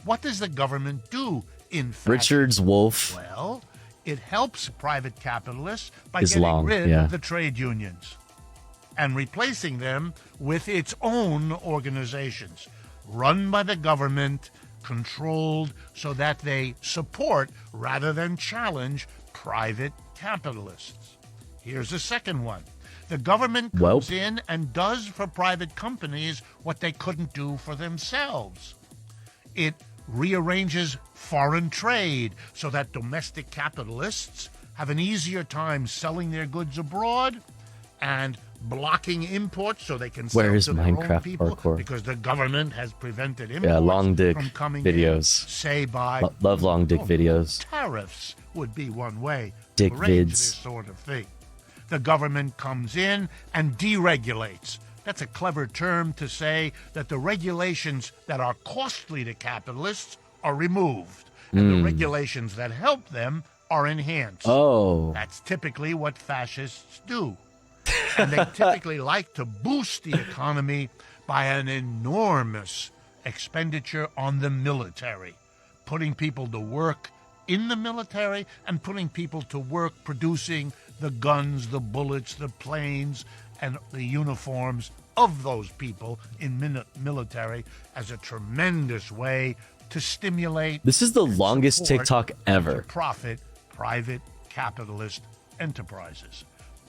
S10: What does the government do in fascism?
S6: Richard's Wolf.
S10: Well, it helps private capitalists by
S6: Islam,
S10: getting rid
S6: yeah.
S10: of the trade unions and replacing them with its own organizations, run by the government, controlled so that they support rather than challenge private capitalists. Here's a second one. The government comes in and does for private companies what they couldn't do for themselves. It rearranges foreign trade so that domestic capitalists have an easier time selling their goods abroad and blocking imports so they can sell
S6: Where is
S10: to their own
S6: Minecraft
S10: people
S6: parkour?
S10: because the government has prevented imports
S6: Yeah, long dick
S10: from coming
S6: videos.
S10: in, say by
S6: Love long dick videos.
S10: tariffs would be one way
S6: Dick
S10: to arrange
S6: vids.
S10: this sort of thing. The government comes in and deregulates. That's a clever term to say that the regulations that are costly to capitalists are removed, and the regulations that help them are enhanced.
S6: Oh.
S10: That's typically what fascists do. And they typically like to boost the economy by an enormous expenditure on the military, putting people to work in the military and putting people to work producing the guns, the bullets, the planes, and the uniforms of those people in military as a tremendous way to stimulate.
S6: This is the longest
S10: support
S6: TikTok ever.
S10: Profit private capitalist enterprises.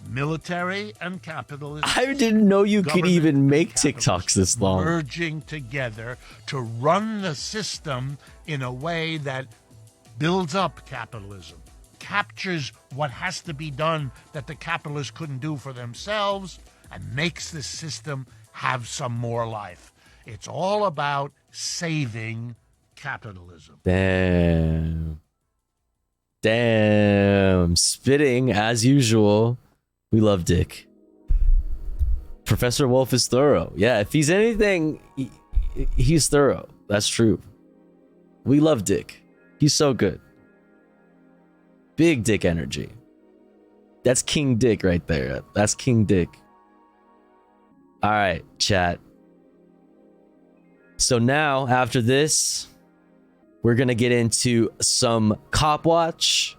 S10: Military and capitalist.
S6: I didn't know you could
S10: government
S6: even make
S10: and
S6: TikToks this long.
S10: merging together to run the system in a way that builds up capitalism, captures what has to be done that the capitalists couldn't do for themselves, and makes the system have some more life. It's all about saving capitalism.
S6: Damn. Damn. Spitting as usual. We love Dick. Professor Wolf is thorough. Yeah, if he's anything, he's thorough. That's true. We love Dick. He's so good. Big Dick energy. That's King Dick right there. That's King Dick. All right, chat. So now, after this, we're going to get into some Cop Watch.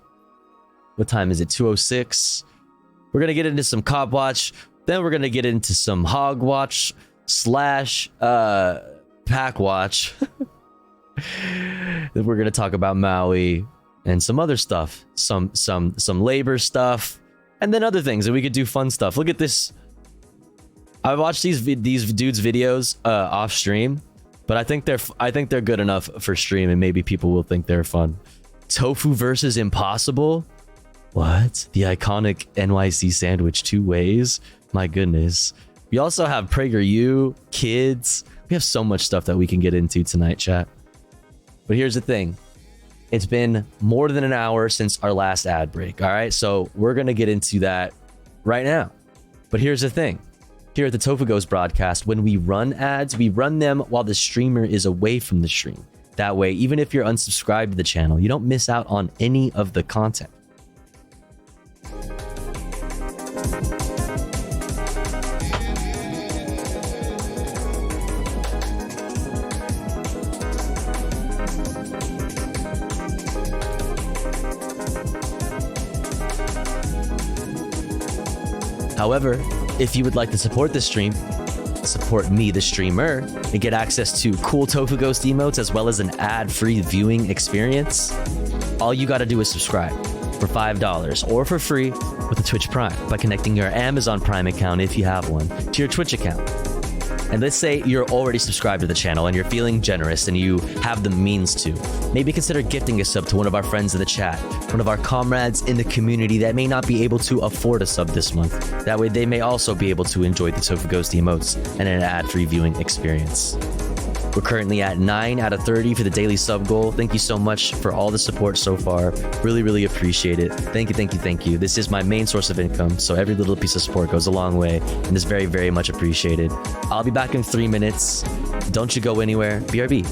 S6: What time is it? 2:06. We're going to get into some Cop Watch. Then we're going to get into some Hog Watch / Pack Watch. Then we're going to talk about Maui and some other stuff. Some labor stuff. And then other things that we could do fun stuff. Look at this. I watched these dudes' videos off stream, but I think they're good enough for stream, and maybe people will think they're fun. Tofu versus Impossible? What? The iconic NYC sandwich 2 ways? My goodness. We also have PragerU, kids. We have so much stuff that we can get into tonight, chat. But here's the thing. It's been more than an hour since our last ad break, all right? So we're going to get into that right now. But here's the thing. Here at the Tofu Ghost broadcast, when we run ads, we run them while the streamer is away from the stream. That way, even if you're unsubscribed to the channel, you don't miss out on any of the content. However, if you would like to support this stream, support me, the streamer, and get access to cool Tofu Ghost emotes as well as an ad-free viewing experience, all you gotta do is subscribe for $5 or for free with the Twitch Prime by connecting your Amazon Prime account, if you have one, to your Twitch account. And let's say you're already subscribed to the channel and you're feeling generous and you have the means to. Maybe consider gifting a sub to one of our friends in the chat, one of our comrades in the community that may not be able to afford a sub this month. That way they may also be able to enjoy the Tofu Ghost emotes and an ad-free viewing experience. We're currently at 9 out of 30 for the daily sub goal. Thank you so much for all the support so far. Really, really appreciate it. Thank you, thank you, thank you. This is my main source of income, so every little piece of support goes a long way and is very, very much appreciated. I'll be back in 3 minutes. Don't you go anywhere. BRB.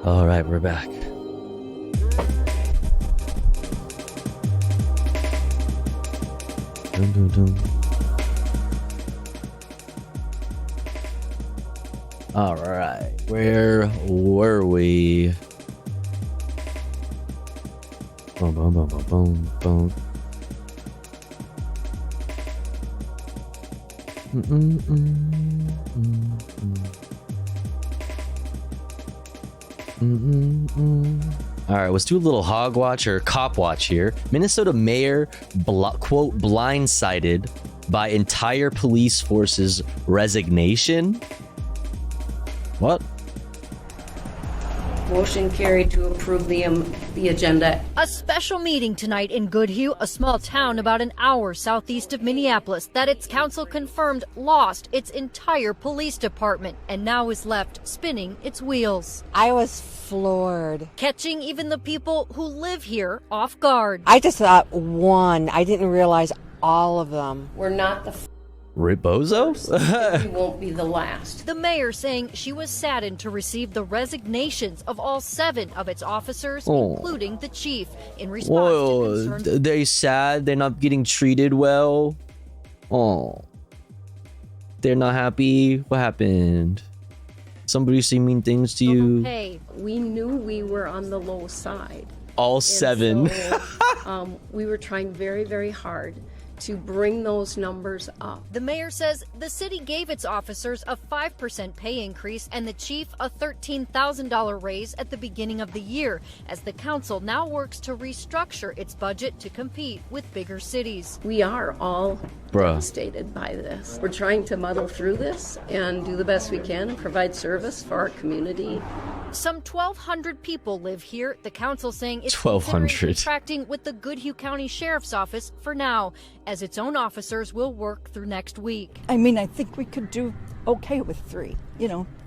S6: All right, we're back. Dun, dun, dun. All right, where were we? Boom, boom, boom, boom, boom, boom. All right, let's do a little hog watch or cop watch here. Minnesota mayor, quote, blindsided by entire police force's resignation. What?
S9: Motion carried to approve the agenda.
S11: A special meeting tonight in Goodhue, a small town about an hour southeast of Minneapolis, that its council confirmed lost its entire police department and now is left spinning its wheels.
S22: I was floored.
S11: Catching even the people who live here off guard.
S22: I just thought one. I didn't realize all of them.
S9: We're not the
S6: Ribozo?
S9: we won't be the last.
S11: The mayor saying she was saddened to receive the resignations of all 7 of its officers, including the chief, in response to concerns.
S6: They're sad they're not getting treated well. Oh. They're not happy. What happened? Somebody say mean things to you?
S9: Hey, we knew we were on the low side.
S6: All 7.
S9: So, we were trying very, very hard to bring those numbers up.
S11: The mayor says the city gave its officers a 5% pay increase and the chief a $13,000 raise at the beginning of the year, as the council now works to restructure its budget to compete with bigger cities.
S9: We are all devastated by this. We're trying to muddle through this and do the best we can and provide service for our community.
S11: Some 1,200 people live here. The council saying it's
S6: 1,200
S11: contracting with the Goodhue County Sheriff's Office for now, as its own officers will work through next week.
S24: I mean, I think we could do okay with 3,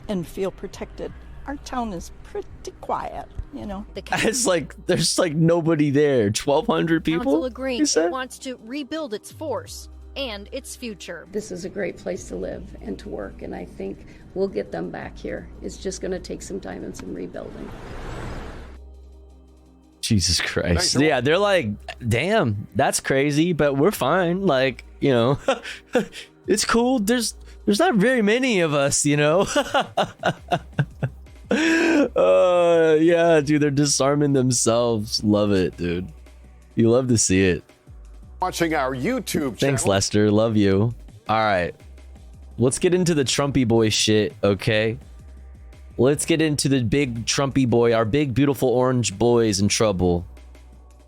S24: and feel protected. Our town is pretty quiet,
S6: It's like there's like nobody there. 1,200 people.
S11: Council agreeing it wants to rebuild its force and its future.
S9: This is a great place to live and to work, and I think we'll get them back here. It's just going to take some time and some rebuilding.
S6: Jesus Christ. Yeah, they're like, damn, that's crazy, but we're fine. Like, it's cool. There's not very many of us, Yeah, dude, they're disarming themselves. Love it, dude. You love to see it.
S25: Watching our YouTube channel.
S6: Thanks, Lester. Love you. All right. Let's get into the Trumpy boy shit, okay? Let's get into the big Trumpy boy, our big, beautiful orange boys in trouble.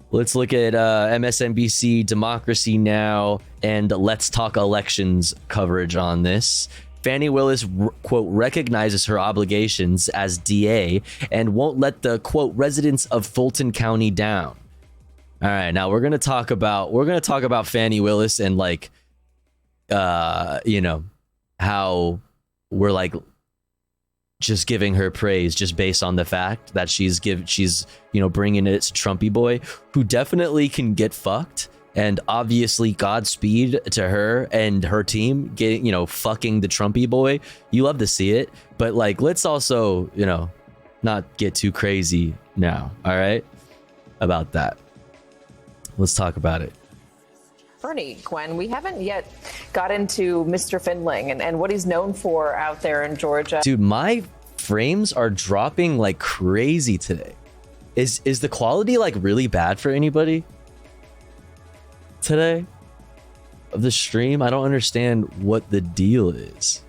S6: Let's look at MSNBC, Democracy Now!, and Let's Talk Elections coverage on this. Fani Willis, quote, recognizes her obligations as DA and won't let the, quote, residents of Fulton County down. All right, now we're gonna talk about Fani Willis and like, how we're like just giving her praise just based on the fact that she's bringing it to Trumpy boy, who definitely can get fucked, and obviously Godspeed to her and her team getting fucking the Trumpy boy. You love to see it, but like let's also not get too crazy now. All right, about that. Let's talk about it.
S26: Bernie, Gwen, we haven't yet got into Mr. Findling and what he's known for out there in Georgia.
S6: Dude, my frames are dropping like crazy today. Is the quality like really bad for anybody today of the stream? I don't understand what the deal is.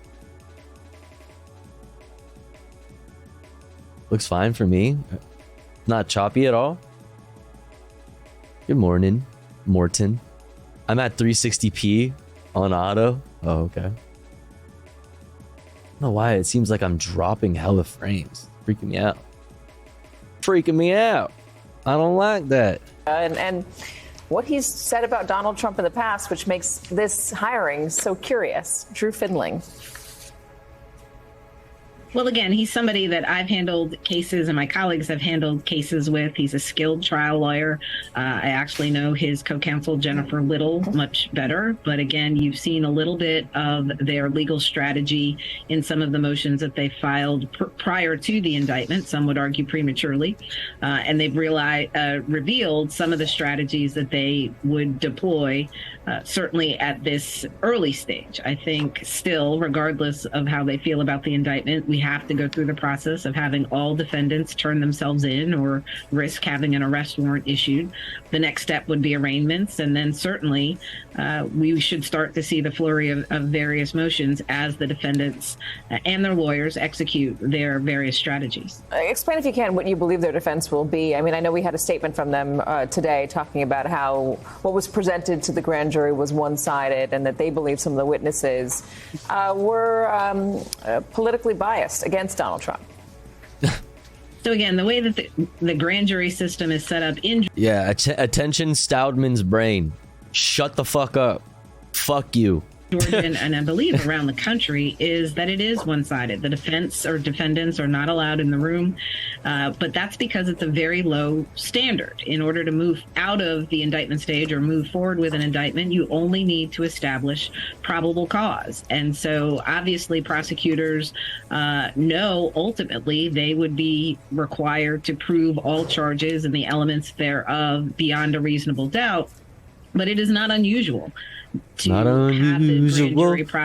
S6: Looks fine for me. Not choppy at all. Good morning, Morton. I'm at 360p on auto. Oh, okay. I don't know why it seems like I'm dropping hella frames. Freaking me out. Freaking me out. I don't like that.
S26: And what he's said about Donald Trump in the past, which makes this hiring so curious. Drew Findling.
S3: Well, again, he's somebody that I've handled cases and my colleagues have handled cases with. He's a skilled trial lawyer. I actually know his co-counsel, Jennifer Little, much better. But again, you've seen a little bit of their legal strategy in some of the motions that they filed prior to the indictment. Some would argue prematurely. And they've revealed some of the strategies that they would deploy, certainly at this early stage. I think still, regardless of how they feel about the indictment, we have to go through the process of having all defendants turn themselves in or risk having an arrest warrant issued. The next step would be arraignments, and then certainly we should start to see the flurry of various motions as the defendants and their lawyers execute their various strategies.
S26: Explain, if you can, what you believe their defense will be. I mean, I know we had a statement from them today talking about how what was presented to the grand jury was one-sided and that they believe some of the witnesses were politically biased against Donald Trump.
S3: So again, the way that the grand jury system is set up in...
S6: Yeah, attention Stoudman's brain. Shut the fuck up. Fuck you.
S3: Georgia and I believe around the country is that it is one-sided. The defense or defendants are not allowed in the room, but that's because it's a very low standard. In order to move out of the indictment stage or move forward with an indictment, you only need to establish probable cause. And so obviously prosecutors know ultimately they would be required to prove all charges and the elements thereof beyond a reasonable doubt, but it is not unusual.
S6: Not unusual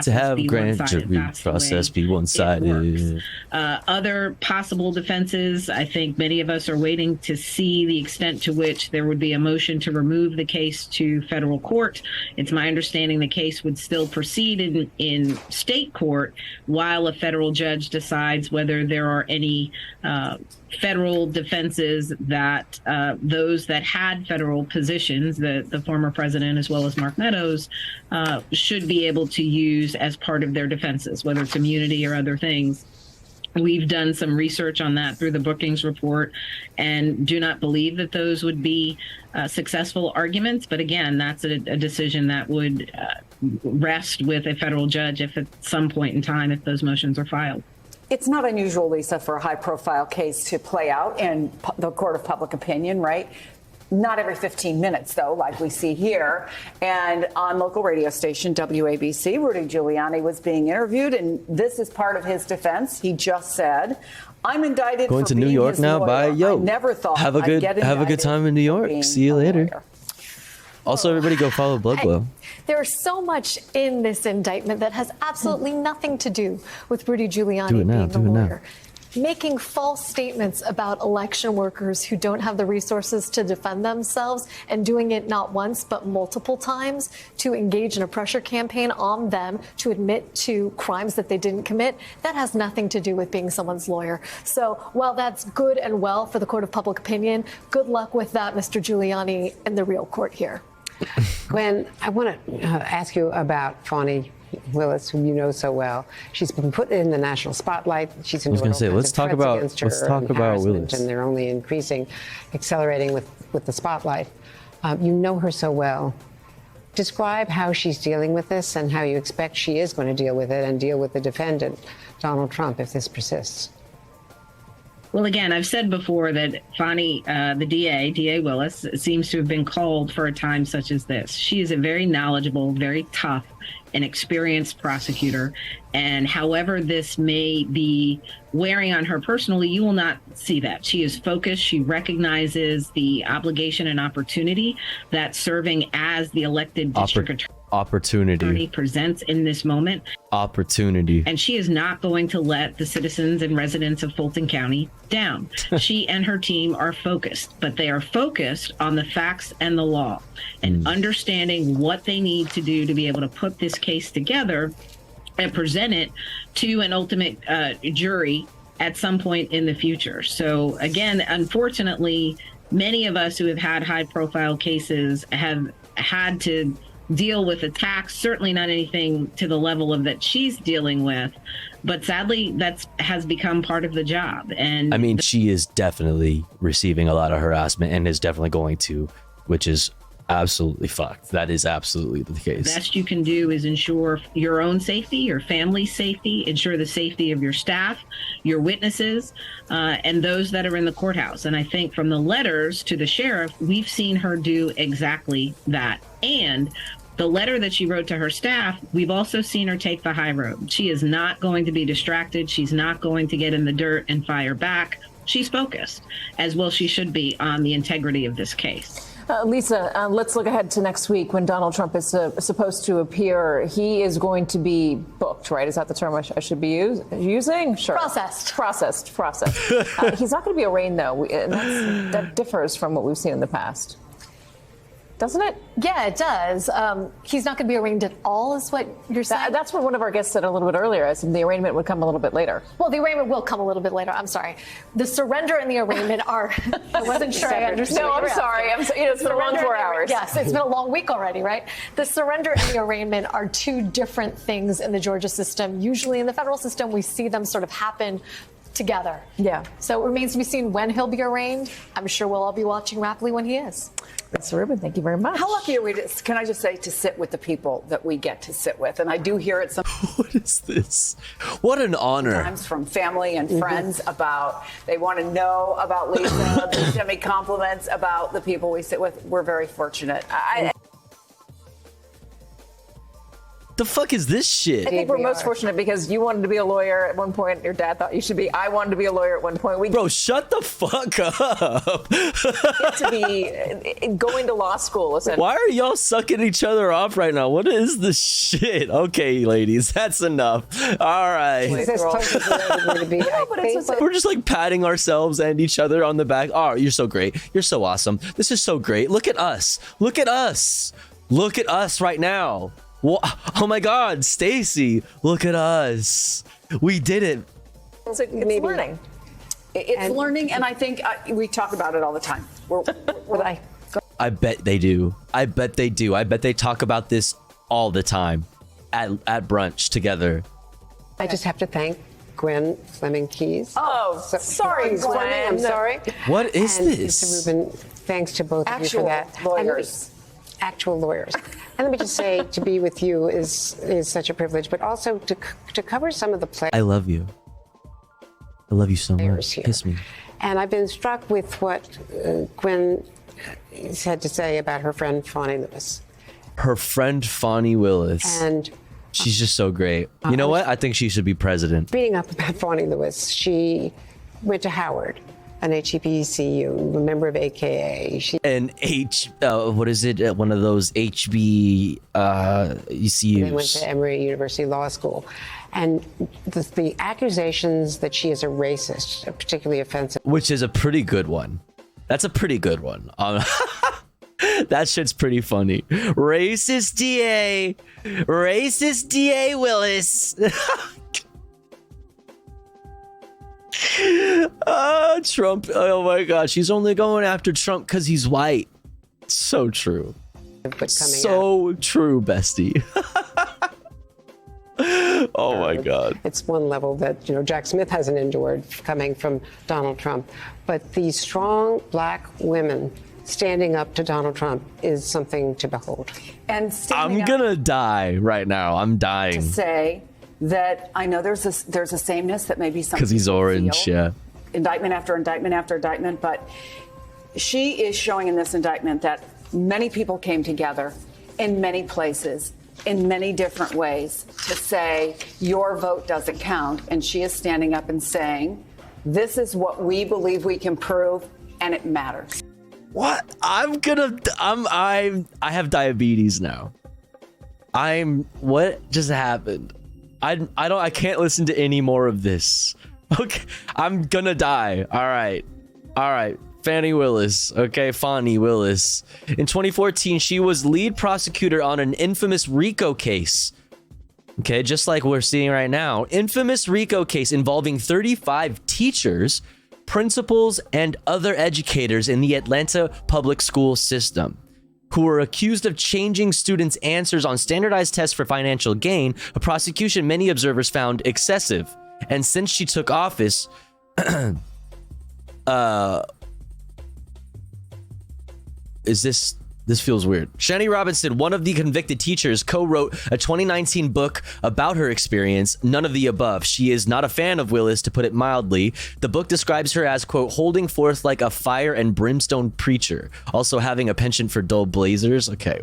S6: to have grand jury process be one-sided.
S3: Other possible defenses, I think many of us are waiting to see the extent to which there would be a motion to remove the case to federal court. It's my understanding the case would still proceed in state court while a federal judge decides whether there are any federal defenses that those that had federal positions, the former president as well as Mark Meadows, should be able to use as part of their defenses, whether it's immunity or other things. We've done some research on that through the Brookings report and do not believe that those would be successful arguments. But again, that's a decision that would rest with a federal judge if at some point in time, if those motions are filed.
S8: It's not unusual, Lisa, for a high-profile case to play out in the court of public opinion, right? Not every 15 minutes, though, like we see here. And on local radio station WABC, Rudy Giuliani was being interviewed, and this is part of his defense. He just said, "I'm indicted
S6: going
S8: for
S6: to New
S8: being
S6: York
S8: his
S6: now.
S8: lawyer.
S6: Bye, yo.
S8: I never thought
S6: have a
S8: I'd get
S6: good time in New York. See you later." Also, everybody go follow Bloodglow.
S12: There's so much in this indictment that has absolutely nothing to do with Rudy Giuliani
S6: Do it now.
S12: being the
S6: Do it now.
S12: lawyer. Making false statements about election workers who don't have the resources to defend themselves and doing it not once but multiple times to engage in a pressure campaign on them to admit to crimes that they didn't commit, that has nothing to do with being someone's lawyer. So while that's good and well for the court of public opinion, good luck with that, Mr. Giuliani, in the real court here.
S13: Gwen, I want to ask you about Fani Willis, whom you know so well. She's been put in the national spotlight. She's
S6: I was going to say, let's talk about Willis.
S13: And they're only increasing, accelerating with the spotlight. You know her so well. Describe how she's dealing with this and how you expect she is going to deal with it and deal with the defendant, Donald Trump, if this persists.
S3: Well, again, I've said before that Fani, the DA Willis, seems to have been called for a time such as this. She is a very knowledgeable, very tough, and experienced prosecutor. And however this may be wearing on her personally, you will not see that. She is focused. She recognizes the obligation and opportunity that serving as the elected district attorney presents in this moment.
S6: Opportunity.
S3: And she is not going to let the citizens and residents of Fulton County down. She and her team are focused, but they are focused on the facts and the law and understanding what they need to do to be able to put this case together and present it to an ultimate jury at some point in the future. So again, unfortunately, many of us who have had high profile cases have had to deal with attacks, certainly not anything to the level of that she's dealing with, but sadly that's has become part of the job. And
S6: I mean, she is definitely receiving a lot of harassment and is definitely going to, which is absolutely fucked. That is absolutely the
S3: The
S6: case.
S3: best you can do is ensure your own safety, your family's safety, ensure the safety of your staff, your witnesses, and those that are in the courthouse. And I think from the letters to the sheriff, we've seen her do exactly that. And the letter that she wrote to her staff, we've also seen her take the high road. She is not going to be distracted. She's not going to get in the dirt and fire back. She's focused, as well she should be, on the integrity of this case.
S8: Lisa, let's look ahead to next week when Donald Trump is supposed to appear. He is going to be booked, right? Is that the term I should be using? Sure. Processed. He's not going to be arraigned, though. And that differs from what we've seen in the past. Doesn't it?
S12: Yeah, it does. He's not going to be arraigned at all, is what you're saying?
S8: That's what one of our guests said a little bit earlier. I said the arraignment would come a little bit later.
S12: Well, the arraignment will come a little bit later. I'm sorry. The surrender and the arraignment are... I wasn't sure I understood.
S8: No, I'm sorry. It's been a long 4 hours.
S12: Yes, it's been a long week already, right? The surrender and the arraignment are two different things in the Georgia system. Usually in the federal system, we see them sort of happen together.
S8: Yeah.
S12: So it remains to be seen when he'll be arraigned. I'm sure we'll all be watching rapidly when he is.
S8: Lisa Rubin, thank you very much.
S7: How lucky are we, can I just say, to sit with the people that we get to sit with? And I do hear it sometimes.
S6: What is this? What an honor.
S7: From family and friends about, they want to know about Lisa. They send me compliments about the people we sit with. We're very fortunate.
S6: The fuck is this shit?
S8: I think we're most fortunate because you wanted to be a lawyer at one point. Your dad thought you should be. I wanted to be a lawyer at one point.
S6: Bro, shut the fuck up.
S8: Get to be going to law school.
S6: Why are y'all sucking each other off right now? What is this shit? Okay, ladies, that's enough. All right.
S13: We're
S6: just like patting ourselves and each other on the back. Oh, you're so great. You're so awesome. This is so great. Look at us. Look at us. Look at us right now. Oh my God, Stacy, look at us. We did it.
S7: It's learning. It's learning, and I think we talk about it all the time.
S6: I bet they do. I bet they do. I bet they talk about this all the time at brunch together.
S13: I just have to thank Gwen Fleming Keys.
S8: Oh, sorry, Gwen.
S13: I'm sorry.
S6: What is
S13: and
S6: this?
S13: Mr. Rubin, thanks to both of you for that. Actual lawyers. And let me just say, to be with you is such a privilege, but also to cover some of the play.
S6: I love you. I love you so much.
S13: Here.
S6: Kiss me.
S13: And I've been struck with what Gwen had to say about her friend Fani Lewis.
S6: Her friend Fani Willis.
S13: And
S6: she's just so great. You know what? I think she should be president.
S13: Reading up about Fani Lewis, she went to Howard, an HBCU, a member of AKA.
S6: An what is it? One of those HB ECUs.
S13: They went to Emory University Law School. And the accusations that she is a racist are particularly offensive.
S6: Which is a pretty good one. That's a pretty good one. That shit's pretty funny. Racist DA. Racist DA Willis. Trump. Oh my God. She's only going after Trump because he's white. So true. So true, bestie. Oh my God.
S13: It's one level that, Jack Smith hasn't endured coming from Donald Trump. But these strong black women standing up to Donald Trump is something to behold.
S7: And
S6: I'm gonna die right now. I'm dying.
S7: To say that I know there's a sameness that maybe some
S6: because he's orange, yeah.
S7: Indictment after indictment after indictment, but she is showing in this indictment that many people came together in many places, in many different ways, to say your vote doesn't count, and she is standing up and saying, this is what we believe we can prove, and it matters.
S6: What? I have diabetes now. What just happened? I can't listen to any more of this. Okay, I'm gonna die. All right. Fani Willis. Okay, Fani Willis. In 2014, she was lead prosecutor on an infamous RICO case. Okay, just like we're seeing right now. Infamous RICO case involving 35 teachers, principals, and other educators in the Atlanta public school system who were accused of changing students' answers on standardized tests for financial gain, a prosecution many observers found excessive. And since she took office, is this This feels weird. Shani Robinson, one of the convicted teachers, co-wrote a 2019 book about her experience, None of the Above. She is not a fan of Willis, to put it mildly. The book describes her as, quote, holding forth like a fire and brimstone preacher, also having a penchant for dull blazers. Okay.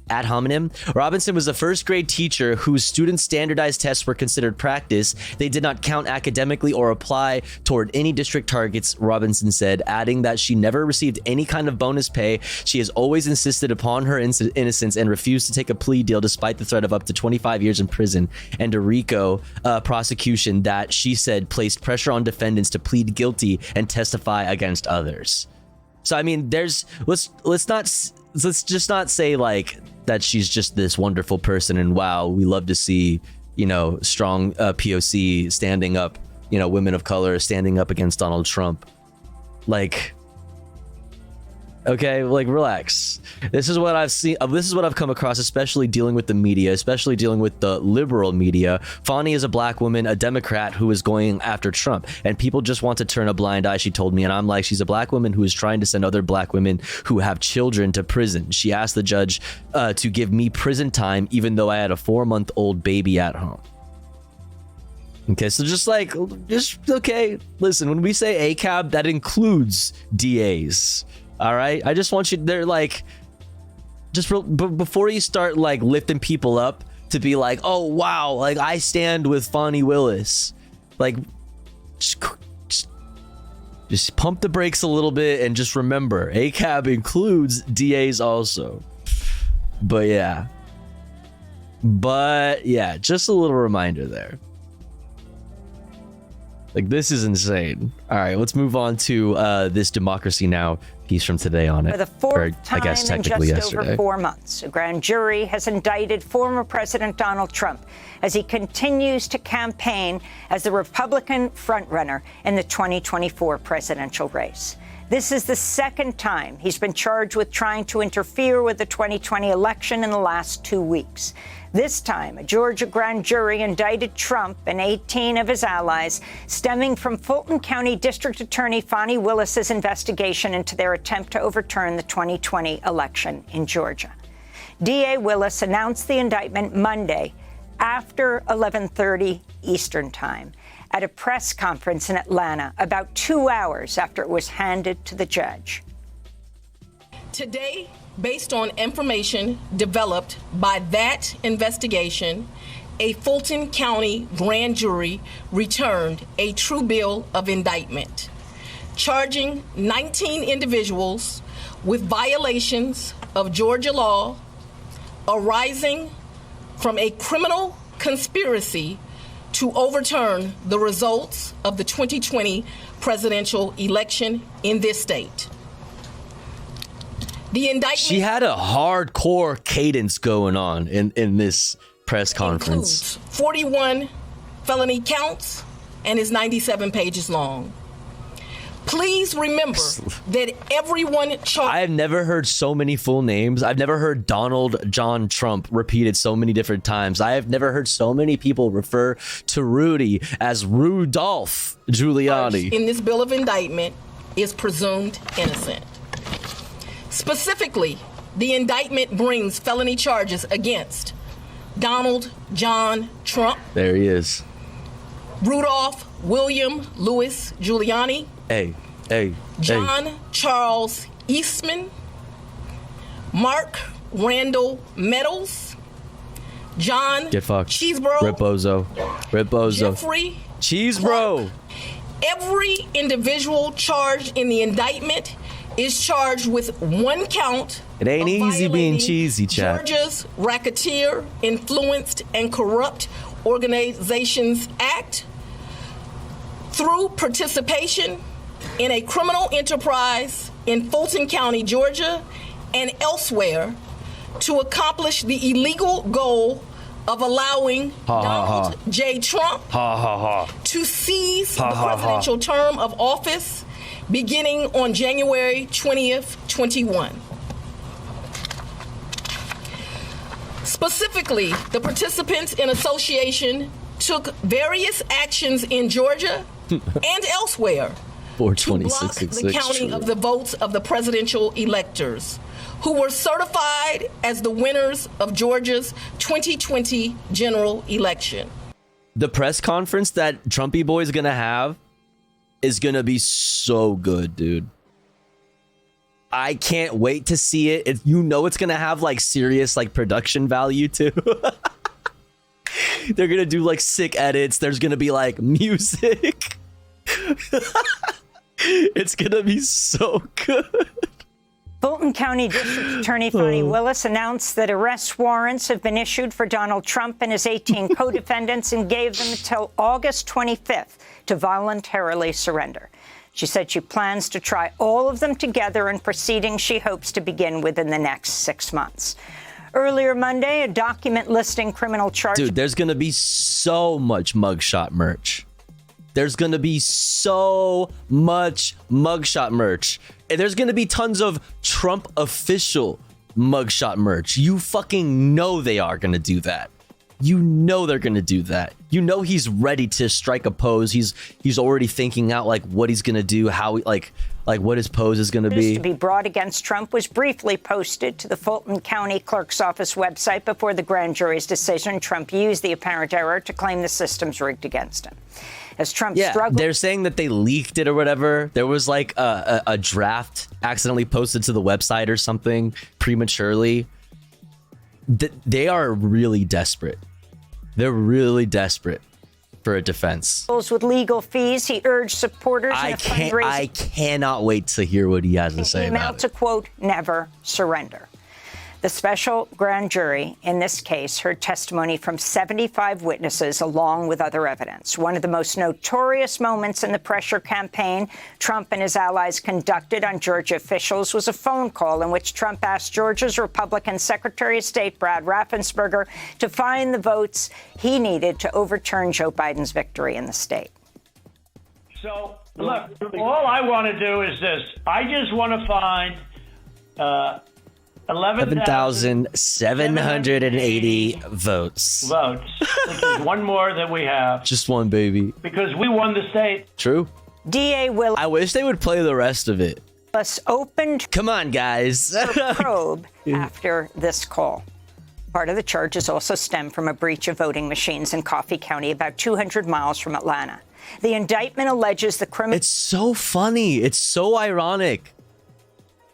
S6: Ad hominem. Robinson was the first grade teacher whose students' standardized tests were considered practice. They did not count academically or apply toward any district targets, Robinson said, adding that she never received any kind of bonus pay. She has always insisted upon her innocence and refused to take a plea deal despite the threat of up to 25 years in prison and a RICO prosecution that she said placed pressure on defendants to plead guilty and testify against others. So I mean, let's just not say like that she's just this wonderful person and wow, we love to see, you know, strong POC standing up, you know, women of color standing up against Donald Trump. Like, okay, like relax. This is what I've seen. This is what I've come across, especially dealing with the media, especially dealing with the liberal media. Fani is a black woman, a Democrat who is going after Trump, and people just want to turn a blind eye, she told me. And I'm like, she's a black woman who is trying to send other black women who have children to prison. She asked the judge to give me prison time, even though I had a 4-month-old baby at home. Okay, so just okay. Listen, when we say ACAB, that includes DAs. All right, I just want you, they're like, before you start like lifting people up to be like, oh wow, like I stand with Fani Willis, like just pump the brakes a little bit and just remember, ACAB includes DAs also. But yeah, just a little reminder there. Like, this is insane. All right, let's move on to this Democracy Now! Piece from today on it.
S14: For the fourth time in just over 4 months, a grand jury has indicted former President Donald Trump as he continues to campaign as the Republican frontrunner in the 2024 presidential race. This is the second time he's been charged with trying to interfere with the 2020 election in the last 2 weeks. This time, a Georgia grand jury indicted Trump and 18 of his allies, stemming from Fulton County District Attorney Fani Willis's investigation into their attempt to overturn the 2020 election in Georgia. DA Willis announced the indictment Monday after 11:30 Eastern Time at a press conference in Atlanta, about 2 hours after it was handed to the judge.
S15: Today, based on information developed by that investigation, a Fulton County grand jury returned a true bill of indictment, charging 19 individuals with violations of Georgia law arising from a criminal conspiracy to overturn the results of the 2020 presidential election in this state. The indictment,
S6: she had a hardcore cadence going on in this press conference.
S15: 41 felony counts and is 97 pages long. Please remember that everyone charged.
S6: I have never heard so many full names. I've never heard Donald John Trump repeated so many different times. I have never heard so many people refer to Rudy as Rudolph Giuliani.
S15: In this bill of indictment is presumed innocent. Specifically, the indictment brings felony charges against Donald John Trump.
S6: There he is.
S15: Rudolph William Louis Giuliani. John Charles Eastman. Mark Randall Meadows. John
S6: Get fucked.
S15: Cheesebro.
S6: Rip Bozo.
S15: Jeffrey
S6: Cheesebro.
S15: Every individual charged in the indictment is charged with one count.
S6: It ain't easy being cheesy, chat.
S15: Georgia's Racketeer, Influenced, and Corrupt Organizations Act through participation in a criminal enterprise in Fulton County, Georgia, and elsewhere to accomplish the illegal goal of allowing Donald J. Trump to seize the presidential term of office beginning on January 20th, 21. Specifically, the participants in association took various actions in Georgia and elsewhere to block the counting of the votes of the presidential electors, who were certified as the winners of Georgia's 2020 general election.
S6: The press conference that Trumpy Boy is gonna have is gonna be so good, dude. I can't wait to see it. You know it's gonna have like serious like production value too. They're gonna do like sick edits. There's gonna be like music. It's gonna be so good.
S14: Fulton County District Attorney Fani Willis announced that arrest warrants have been issued for Donald Trump and his 18 co-defendants and gave them until August 25th to voluntarily surrender. She said she plans to try all of them together in proceedings she hopes to begin within the next 6 months. Earlier Monday, a document listing criminal charges.
S6: Dude, there's going to be so much mugshot merch. There's going to be so much mugshot merch. And there's going to be tons of Trump official mugshot merch. You fucking know they are going to do that. You know they're going to do that. You know he's ready to strike a pose. He's already thinking out like what he's going to do, how like what his pose is going to be.
S14: To be brought against Trump was briefly posted to the Fulton County Clerk's Office website before the grand jury's decision. Trump used the apparent error to claim the system's rigged against him. As Trump struggled.
S6: They're saying that they leaked it or whatever. There was like a draft accidentally posted to the website or something prematurely. They are really desperate. They're really desperate for a defense.
S14: With legal fees, he urged supporters in a fundraiser.
S6: I cannot wait to hear what he has to say about it.
S14: To quote, never surrender. The special grand jury in this case heard testimony from 75 witnesses along with other evidence. One of the most notorious moments in the pressure campaign Trump and his allies conducted on Georgia officials was a phone call in which Trump asked Georgia's Republican Secretary of State Brad Raffensperger to find the votes he needed to overturn Joe Biden's victory in the state.
S2: So, look, all I want to do is this. I just want to find
S6: 11,780 votes.
S2: Which is one more than we have.
S6: Just one, baby.
S2: Because we won the state.
S6: True.
S14: DA Willis.
S6: I wish they would play the rest of it.
S14: Opened.
S6: Come on, guys.
S14: Probe after this call. Part of the charges also stem from a breach of voting machines in Coffee County, about 200 miles from Atlanta. The indictment alleges the criminal.
S6: It's so funny. It's so ironic.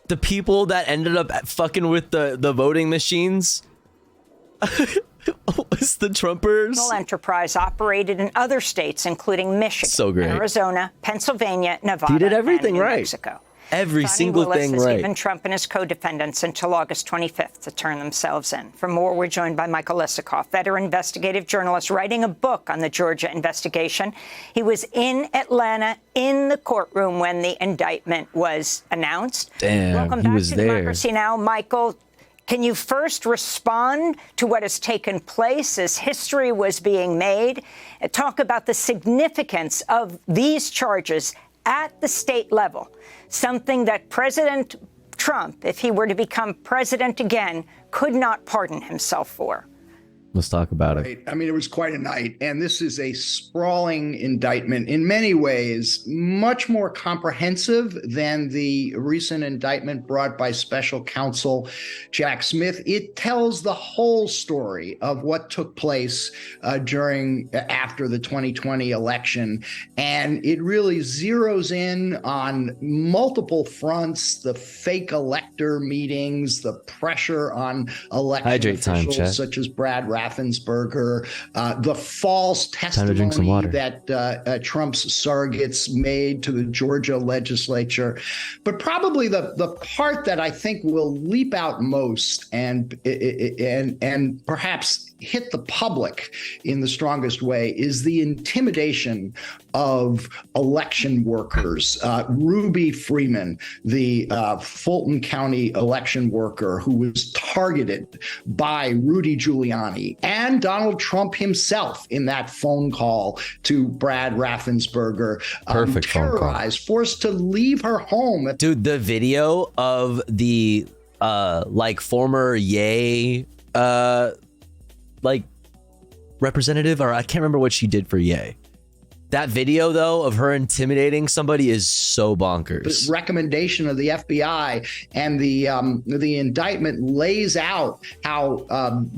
S6: The people that ended up fucking with the voting machines was the Trumpers.
S14: Enterprise operated in other states, including Michigan,
S6: so great.
S14: Arizona, Pennsylvania, Nevada,
S6: he did everything
S14: and New
S6: right.
S14: Mexico.
S6: Every
S14: Fani
S6: single
S14: Willis
S6: thing
S14: has
S6: right.
S14: given Trump and his co-defendants until August 25th to turn themselves in. For more, we're joined by Michael Isikoff, veteran investigative journalist, writing a book on the Georgia investigation. He was in Atlanta in the courtroom when the indictment was announced.
S6: Damn,
S14: welcome
S6: he
S14: back
S6: was
S14: to
S6: there.
S14: Democracy Now!, Michael. Can you first respond to what has taken place as history was being made? Talk about the significance of these charges at the state level, something that President Trump, if he were to become president again, could not pardon himself for.
S6: Let's talk about it.
S16: Right. I mean, it was quite a night. And this is a sprawling indictment in many ways, much more comprehensive than the recent indictment brought by special counsel Jack Smith. It tells the whole story of what took place after the 2020 election. And it really zeroes in on multiple fronts, the fake elector meetings, the pressure on election officials such as Brad Raffensperger, the false testimony that Trump's surrogates made to the Georgia legislature. But probably the part that I think will leap out most and perhaps hit the public in the strongest way is the intimidation of election workers. Ruby Freeman, the Fulton County election worker who was targeted by Rudy Giuliani and Donald Trump himself in that phone call to Brad Raffensperger.
S6: Perfect phone call.
S16: Forced to leave her home.
S6: Dude, the video of the former Ye representative, or I can't remember what she did for Ye. That video, though, of her intimidating somebody is so bonkers.
S16: The recommendation of the FBI and the indictment lays out how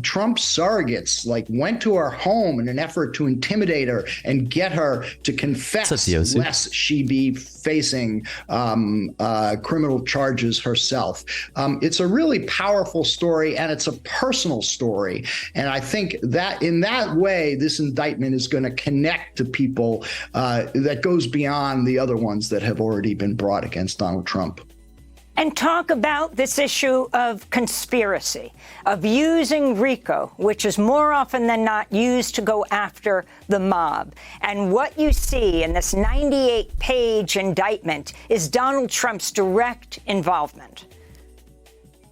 S16: Trump surrogates went to her home in an effort to intimidate her and get her to confess, lest she be facing criminal charges herself. It's a really powerful story, and it's a personal story. And I think that in that way, this indictment is going to connect to people that goes beyond the other ones that have already been brought against Donald Trump.
S14: And talk about this issue of conspiracy, of using RICO, which is more often than not used to go after the mob. And what you see in this 98-page indictment is Donald Trump's direct involvement.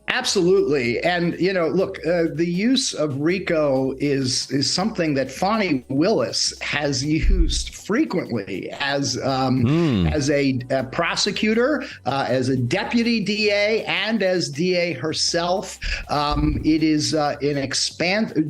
S16: Absolutely. And, look, the use of RICO is something that Fani Willis has used frequently as a prosecutor, as a deputy DA, and as DA herself. It is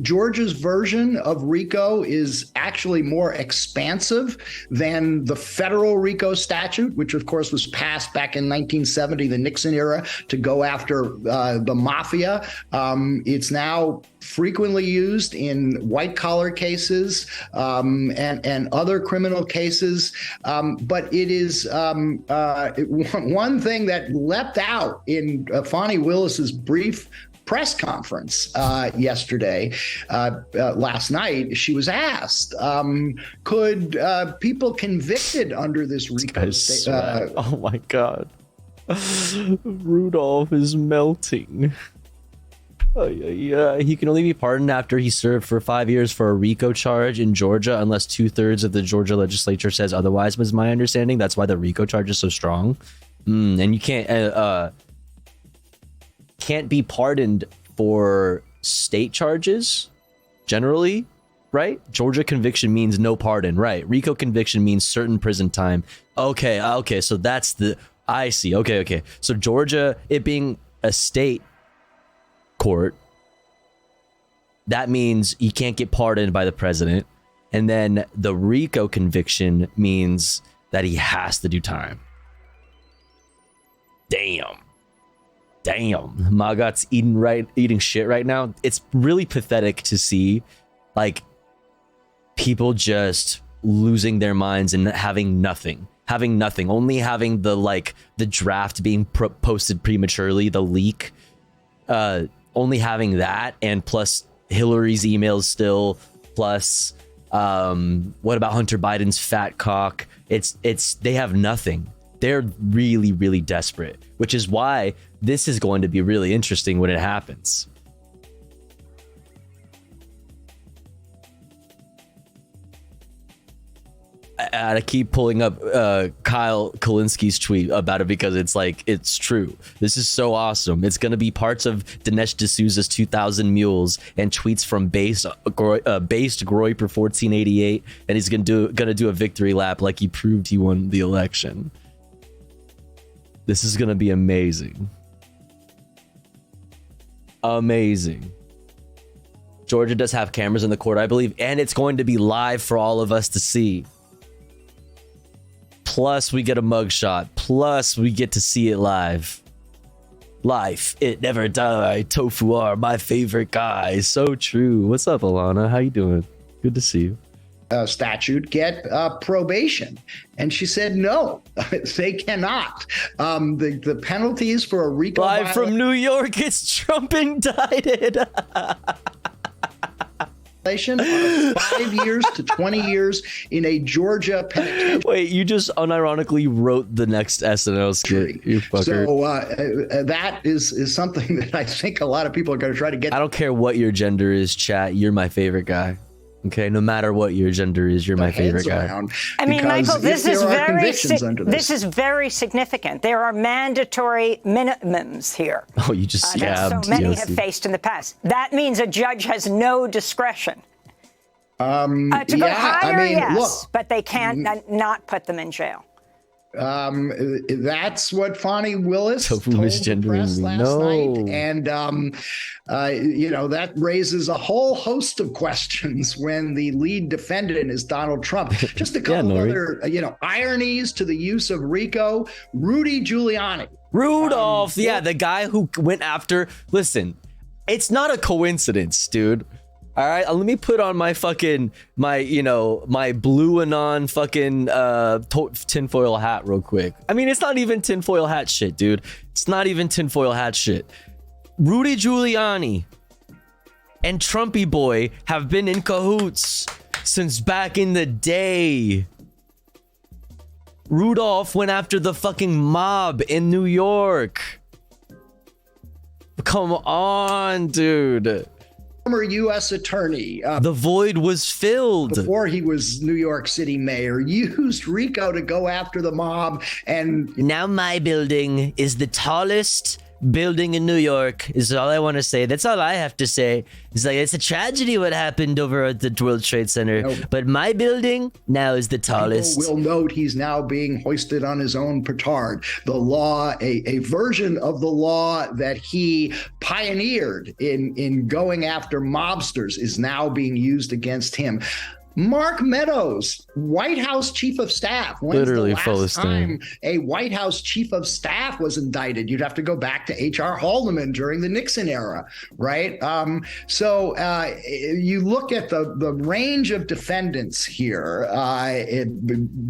S16: Georgia's version of RICO is actually more expansive than the federal RICO statute, which, of course, was passed back in 1970, the Nixon era, to go after the mafia. It's now frequently used in white collar cases and other criminal cases. But it is one thing that leapt out in Fani Willis's brief press conference last night. She was asked, could people convicted under this RICO
S6: oh my God. Rudolph is melting. He can only be pardoned after he served for 5 years for a RICO charge in Georgia, unless 2/3 of the Georgia legislature says otherwise, was my understanding. That's why the RICO charge is so strong. And you can't be pardoned for state charges, generally, right? Georgia conviction means no pardon, right? RICO conviction means certain prison time. Okay, so that's the... I see. Okay. So Georgia, it being a state court, that means you can't get pardoned by the president. And then the RICO conviction means that he has to do time. Damn. Magot's eating shit right now. It's really pathetic to see, people just losing their minds and having nothing, only having the draft being posted prematurely, the leak, only having that, and plus Hillary's emails still, plus what about Hunter Biden's fat cock? They have nothing. They're really, really desperate, which is why this is going to be really interesting when it happens. I keep pulling up Kyle Kulinski's tweet about it because it's true. This is so awesome. It's going to be parts of Dinesh D'Souza's 2,000 Mules and tweets from Based Groyper 1488, and he's going to do a victory lap like he proved he won the election. This is going to be amazing. Amazing. Georgia does have cameras in the court, I believe, and it's going to be live for all of us to see. Plus, we get a mugshot. Plus, we get to see it live. Life, it never died. Tofu are my favorite guy. So true. What's up, Alana? How you doing? Good to see you.
S16: Statute get probation, and she said no, they cannot. The penalties for a RICO
S6: live from New York, it's Trump indicted.
S16: 5 years to 20 years in a Georgia penitentiary.
S6: Wait, you just unironically wrote the next SNL skit, you fucker.
S16: So that is something that I think a lot of people are going to try to get.
S6: I don't care what your gender is, chat. You're my favorite guy. Okay, no matter what your gender is, you're my favorite guy.
S14: I mean, Michael, this is very significant. There are mandatory minimums here.
S6: Oh, you just
S14: that so many have faced in the past. That means a judge has no discretion to go higher, yes, but they can't not put them in jail.
S16: That's what Fani Willis
S6: Tofu
S16: told the
S6: misgendering
S16: press
S6: me.
S16: last
S6: No.
S16: night. And, that raises a whole host of questions when the lead defendant is Donald Trump. Just a couple other, ironies to the use of RICO. Rudy Giuliani.
S6: Rudolph, the guy who went after. Listen, it's not a coincidence, dude. All right, let me put on my fucking my blue anon fucking tinfoil hat real quick. I mean, it's not even tinfoil hat shit, dude. It's not even tinfoil hat shit. Rudy Giuliani and Trumpy Boy have been in cahoots since back in the day. Rudolph went after the fucking mob in New York. Come on, dude.
S16: Former U.S. attorney.
S6: The void was filled.
S16: Before he was New York City mayor, used RICO to go after the mob. And
S6: now my building is the tallest building in New York, is all I want to say. That's all I have to say. It's like, it's a tragedy what happened over at the World Trade Center. But my building now is the tallest.
S16: People will note he's now being hoisted on his own petard. The law, a version of the law that he pioneered in going after mobsters, is now being used against him. Mark Meadows, White House chief of staff. When's
S6: Literally
S16: the last time a White House chief of staff was indicted? You'd have to go back to H.R. Haldeman during the Nixon era, right? So you look at the range of defendants here.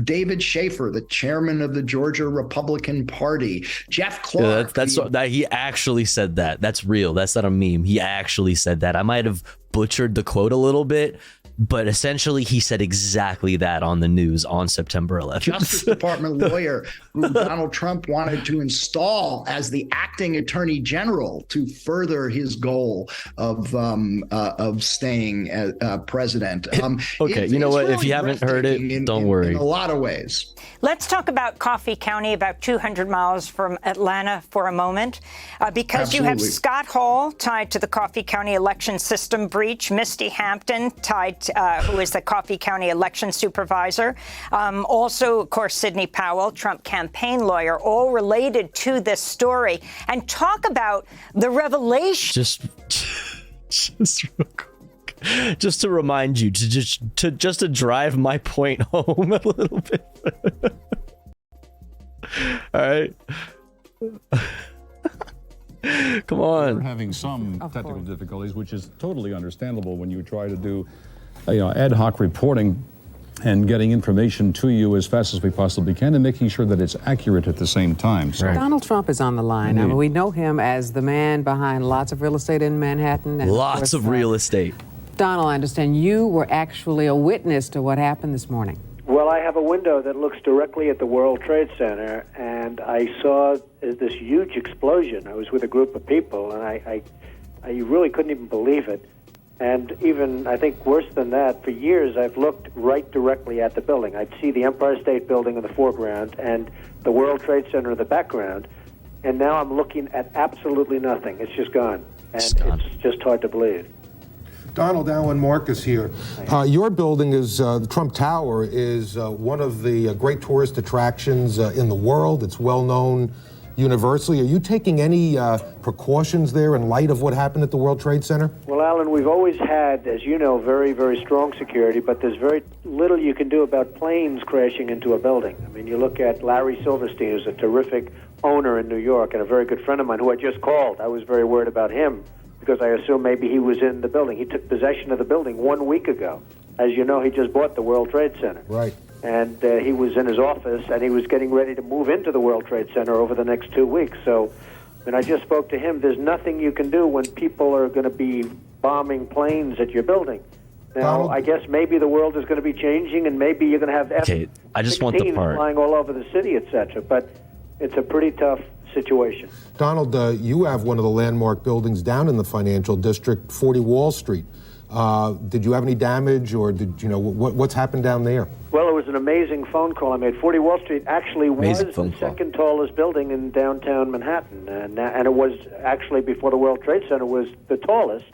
S16: David Schaefer, the chairman of the Georgia Republican Party. Jeff Clark.
S6: That he actually said that. That's real. That's not a meme. He actually said that. I might have butchered the quote a little bit, but essentially he said exactly that on the news on September 11th.
S16: Justice Department lawyer who Donald Trump wanted to install as the acting attorney general to further his goal of staying as president.
S6: Okay, you know what? Really, if you haven't heard it, don't worry.
S16: In a lot of ways.
S14: Let's talk about Coffee County, about 200 miles from Atlanta, for a moment, because
S16: Absolutely.
S14: You have Scott Hall tied to the Coffee County election system breach, Misty Hampton tied, who is the Coffee County election supervisor, also, of course, Sidney Powell, Trump campaign lawyer, all related to this story. And talk about the revelation.
S6: Just real quick. Just to remind you, to drive my point home a little bit. All right. Come on.
S5: We're having some technical difficulties, which is totally understandable when you try to do, ad hoc reporting and getting information to you as fast as we possibly can and making sure that it's accurate at the same time. So.
S17: Donald Trump is on the line. I mean, we know him as the man behind lots of real estate in Manhattan. And
S6: lots of real estate.
S17: Donald, I understand you were actually a witness to what happened this morning.
S18: Well, I have a window that looks directly at the World Trade Center, and I saw this huge explosion. I was with a group of people, and I really couldn't even believe it. And even, I think, worse than that, for years I've looked right directly at the building. I'd see the Empire State Building in the foreground and the World Trade Center in the background, and now I'm looking at absolutely nothing. It's just gone, and it's just hard to believe.
S20: Donald, Alan Marcus here. Your building is, the Trump Tower, is one of the great tourist attractions in the world. It's well known universally. Are you taking any precautions there in light of what happened at the World Trade Center?
S18: Well, Alan, we've always had, as you know, very, very strong security, but there's very little you can do about planes crashing into a building. I mean, you look at Larry Silverstein, who's a terrific owner in New York and a very good friend of mine who I just called. I was very worried about him, because I assume maybe he was in the building. He took possession of the building 1 week ago. As you know, he just bought the World Trade Center.
S20: Right.
S18: And he was in his office, and he was getting ready to move into the World Trade Center over the next 2 weeks. So when I just spoke to him, there's nothing you can do when people are going to be bombing planes at your building. Now, I guess maybe the world is going to be changing, and maybe you're going to have F-16 flying all over the city, etc. But it's a pretty tough situation.
S20: Donald, you have one of the landmark buildings down in the financial district, 40 Wall Street. Did you have any damage, or did you know what's happened down there?
S18: Well, it was an amazing phone call I made. 40 Wall Street actually was the second tallest building in downtown Manhattan, and it was actually, before the World Trade Center, was the tallest.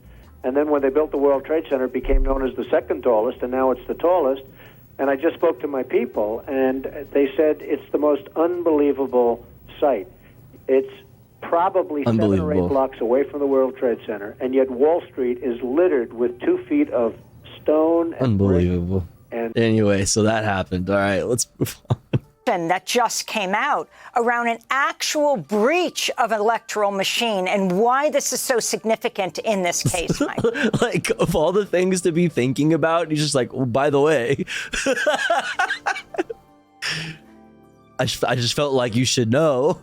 S18: And then when they built the World Trade Center, it became known as the second tallest, and now it's the tallest. And I just spoke to my people, and they said it's the most unbelievable sight. It's probably 7 or 8 blocks away from the World Trade Center, and yet Wall Street is littered with 2 feet of stone and
S6: Unbelievable.
S18: brick. And
S6: anyway, so that happened. All right, let's move on.
S14: That just came out around an actual breach of an electoral machine and why this is so significant in this case, Mike.
S6: Like, of all the things to be thinking about, you're just like, well, by the way, I just felt like you should know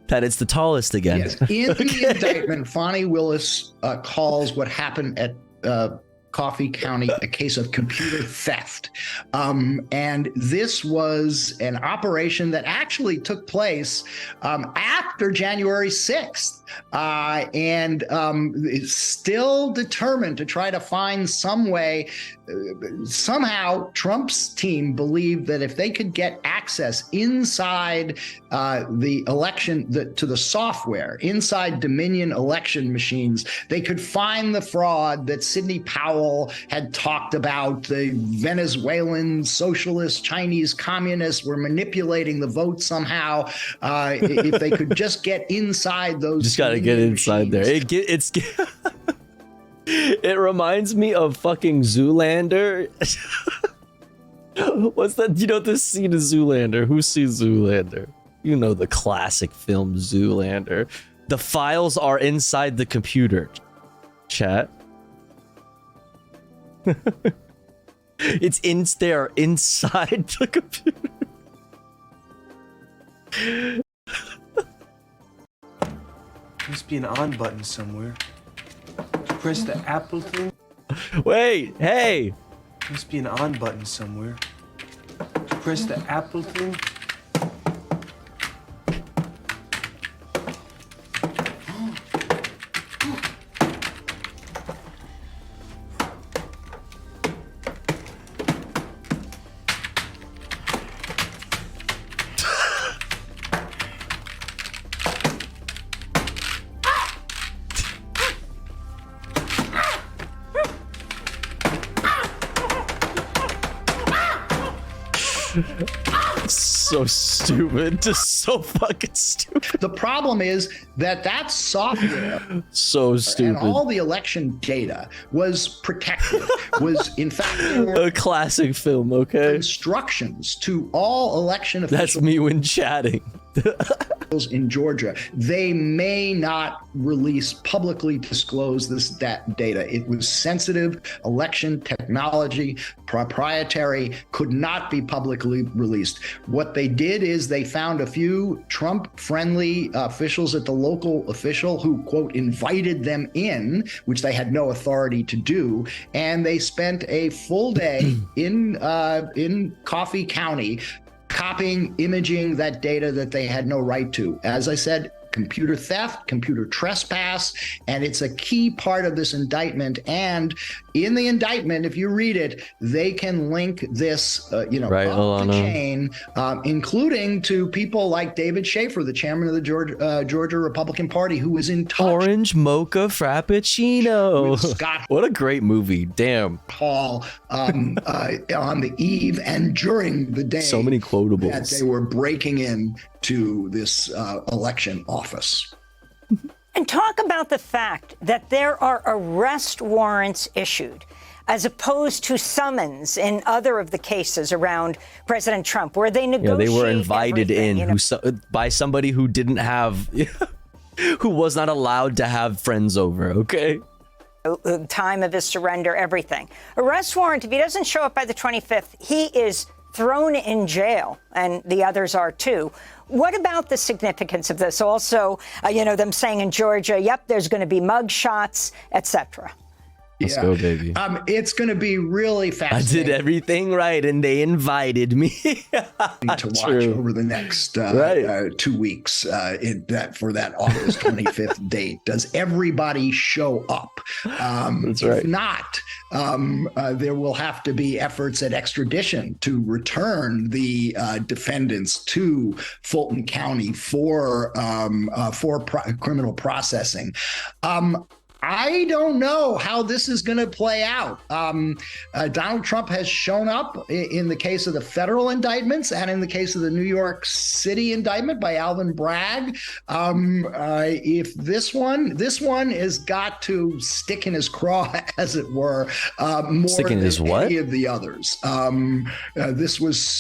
S6: that it's the tallest again.
S16: Yes. In the indictment, Fani Willis calls what happened at Coffee County a case of computer theft. And this was an operation that actually took place after January 6th. And is still determined to try to find some way. Somehow, Trump's team believed that if they could get access inside the election, to the software, inside Dominion election machines, they could find the fraud that Sidney Powell had talked about. The Venezuelan socialists, Chinese communists were manipulating the vote somehow. If they could just get inside those,
S6: just got to get inside there. It reminds me of fucking Zoolander. What's that? You know this scene of Zoolander? Who sees Zoolander? You know the classic film Zoolander. The files are inside the computer. Chat. They're inside the computer.
S1: Must be an on button somewhere. Press the Apple thing.
S6: Wait, hey!
S1: Must be an on button somewhere. Press the Apple thing.
S6: So stupid, just so fucking stupid.
S16: The problem is that software,
S6: so stupid,
S16: and all the election data was protected. Was in fact
S6: a classic film. Okay,
S16: instructions to all election officials.
S6: That's me when chatting.
S16: In Georgia, they may not publicly disclose that data. It was sensitive election technology, proprietary, could not be publicly released. What they did is they found a few Trump-friendly officials at the local official who, quote, invited them in, which they had no authority to do, and they spent a full day in Coffee County copying, imaging that data that they had no right to. As I said, computer theft, computer trespass, and it's a key part of this indictment. And in the indictment, if you read it, they can link this, up the chain, including to people like David Schaefer, the chairman of the Georgia Republican Party, who was in touch.
S6: Orange Mocha Frappuccino.
S16: With Scott
S6: what a great movie. Damn.
S16: Hall on the eve and during the day.
S6: So many quotables.
S16: That they were breaking in to this election office.
S14: And talk about the fact that there are arrest warrants issued as opposed to summons in other of the cases around President Trump, where they negotiate.
S6: Yeah, they were invited in by somebody who didn't have, who was not allowed to have friends over, okay?
S14: The time of his surrender, everything. Arrest warrant, if he doesn't show up by the 25th, he is thrown in jail, and the others are too. What about the significance of this? Also, them saying in Georgia, yep, there's going to be mug shots, etc.
S6: Let's go, baby.
S16: It's going to be really fascinating.
S6: I did everything right, and they invited me
S16: to watch over the next 2 weeks for that August 25th date. Does everybody show up?
S6: That's right.
S16: If not, there will have to be efforts at extradition to return the defendants to Fulton County for criminal processing. I don't know how this is going to play out. Donald Trump has shown up in the case of the federal indictments and in the case of the New York City indictment by Alvin Bragg. If this one has got to stick in his craw, as it were, more
S6: Sticking in his
S16: than
S6: what?
S16: any of the others.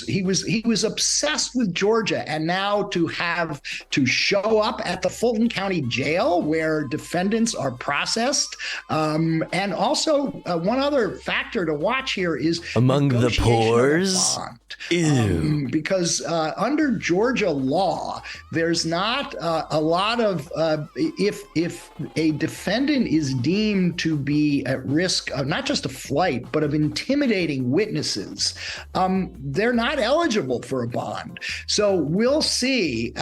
S16: He was obsessed with Georgia, and now to have to show up at the Fulton County Jail where defendants are processed. And also, one other factor to watch here is
S6: among the
S16: negotiation of a
S6: pores.
S16: bond.
S6: Ew.
S16: Because under Georgia law, there's not a lot of if a defendant is deemed to be at risk of not just a flight, but of intimidating witnesses, they're not eligible for a bond. So we'll see.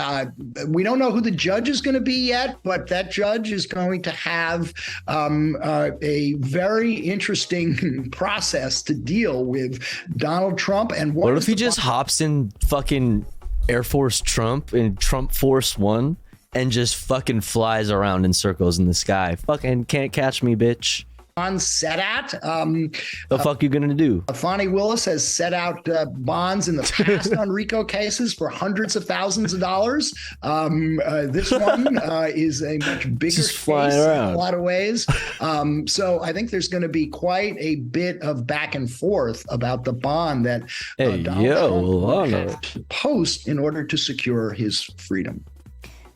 S16: We don't know who the judge is going to be yet, but that judge is going to have a very interesting process to deal with Donald Trump. And
S6: what if he just hops in fucking Air Force Trump in Trump Force One and just fucking flies around in circles in the sky? Fucking can't catch me, bitch.
S16: Set at
S6: the fuck you gonna do?
S16: Fani Willis has set out bonds in the past on RICO cases for hundreds of thousands of dollars. This one is a much bigger case in a lot of ways. So I think there's going to be quite a bit of back and forth about the bond that Donald Trump had to post in order to secure his freedom.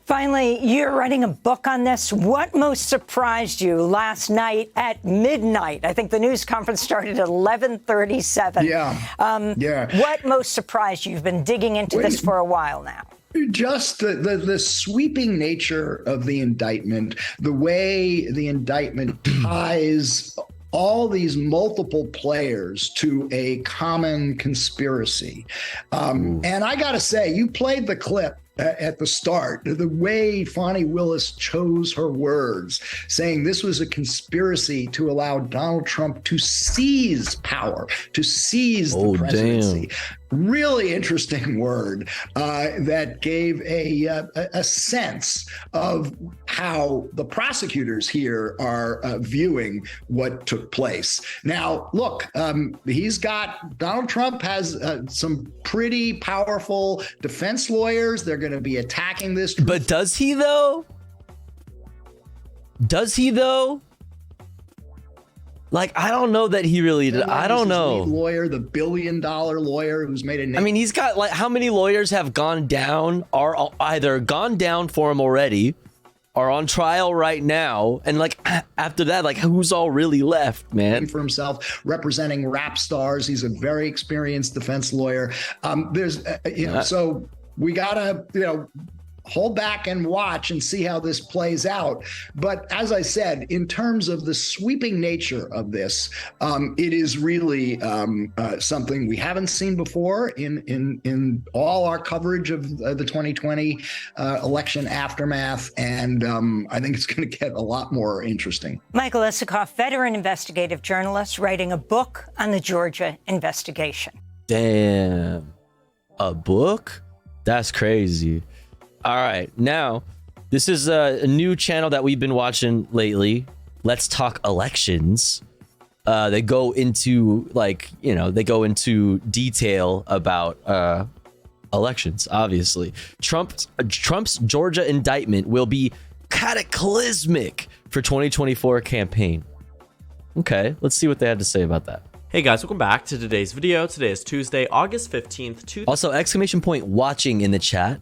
S14: Finally, you're writing a book on this. What most surprised you last night at midnight? I think the news conference started at 11:37.
S16: Yeah.
S14: What most surprised you? You've been digging into this for a while now.
S16: Just the sweeping nature of the indictment, the way the indictment ties all these multiple players to a common conspiracy. And I got to say, you played the clip at the start, the way Fani Willis chose her words, saying this was a conspiracy to allow Donald Trump to seize power, to seize the presidency.
S6: Damn.
S16: Really interesting word that gave a sense of how the prosecutors here are viewing what took place. Now, look, Donald Trump has some pretty powerful defense lawyers. They're going to be attacking this.
S6: But does he though? Does he though? Like, I don't know that he really did. I don't know.
S16: Lawyer, the billion-dollar lawyer who's made a name.
S6: I mean, he's got like how many lawyers have gone down, are either gone down for him already, are on trial right now, and like after that, like who's all really left, man?
S16: For himself, representing rap stars. He's a very experienced defense lawyer. So we gotta, hold back and watch and see how this plays out. But as I said, in terms of the sweeping nature of this, it is really something we haven't seen before in all our coverage of the 2020 election aftermath. And I think it's going to get a lot more interesting.
S14: Michael Isikoff, veteran investigative journalist, writing a book on the Georgia investigation.
S6: Damn. A book? That's crazy. All right, now, this is a new channel that we've been watching lately. Let's Talk Elections. They go into detail about elections, obviously. Trump's Georgia indictment will be cataclysmic for 2024 campaign. Okay, let's see what they had to say about that.
S4: Hey guys, welcome back to today's video. Today is Tuesday, August 15th.
S6: Also, exclamation point watching in the chat.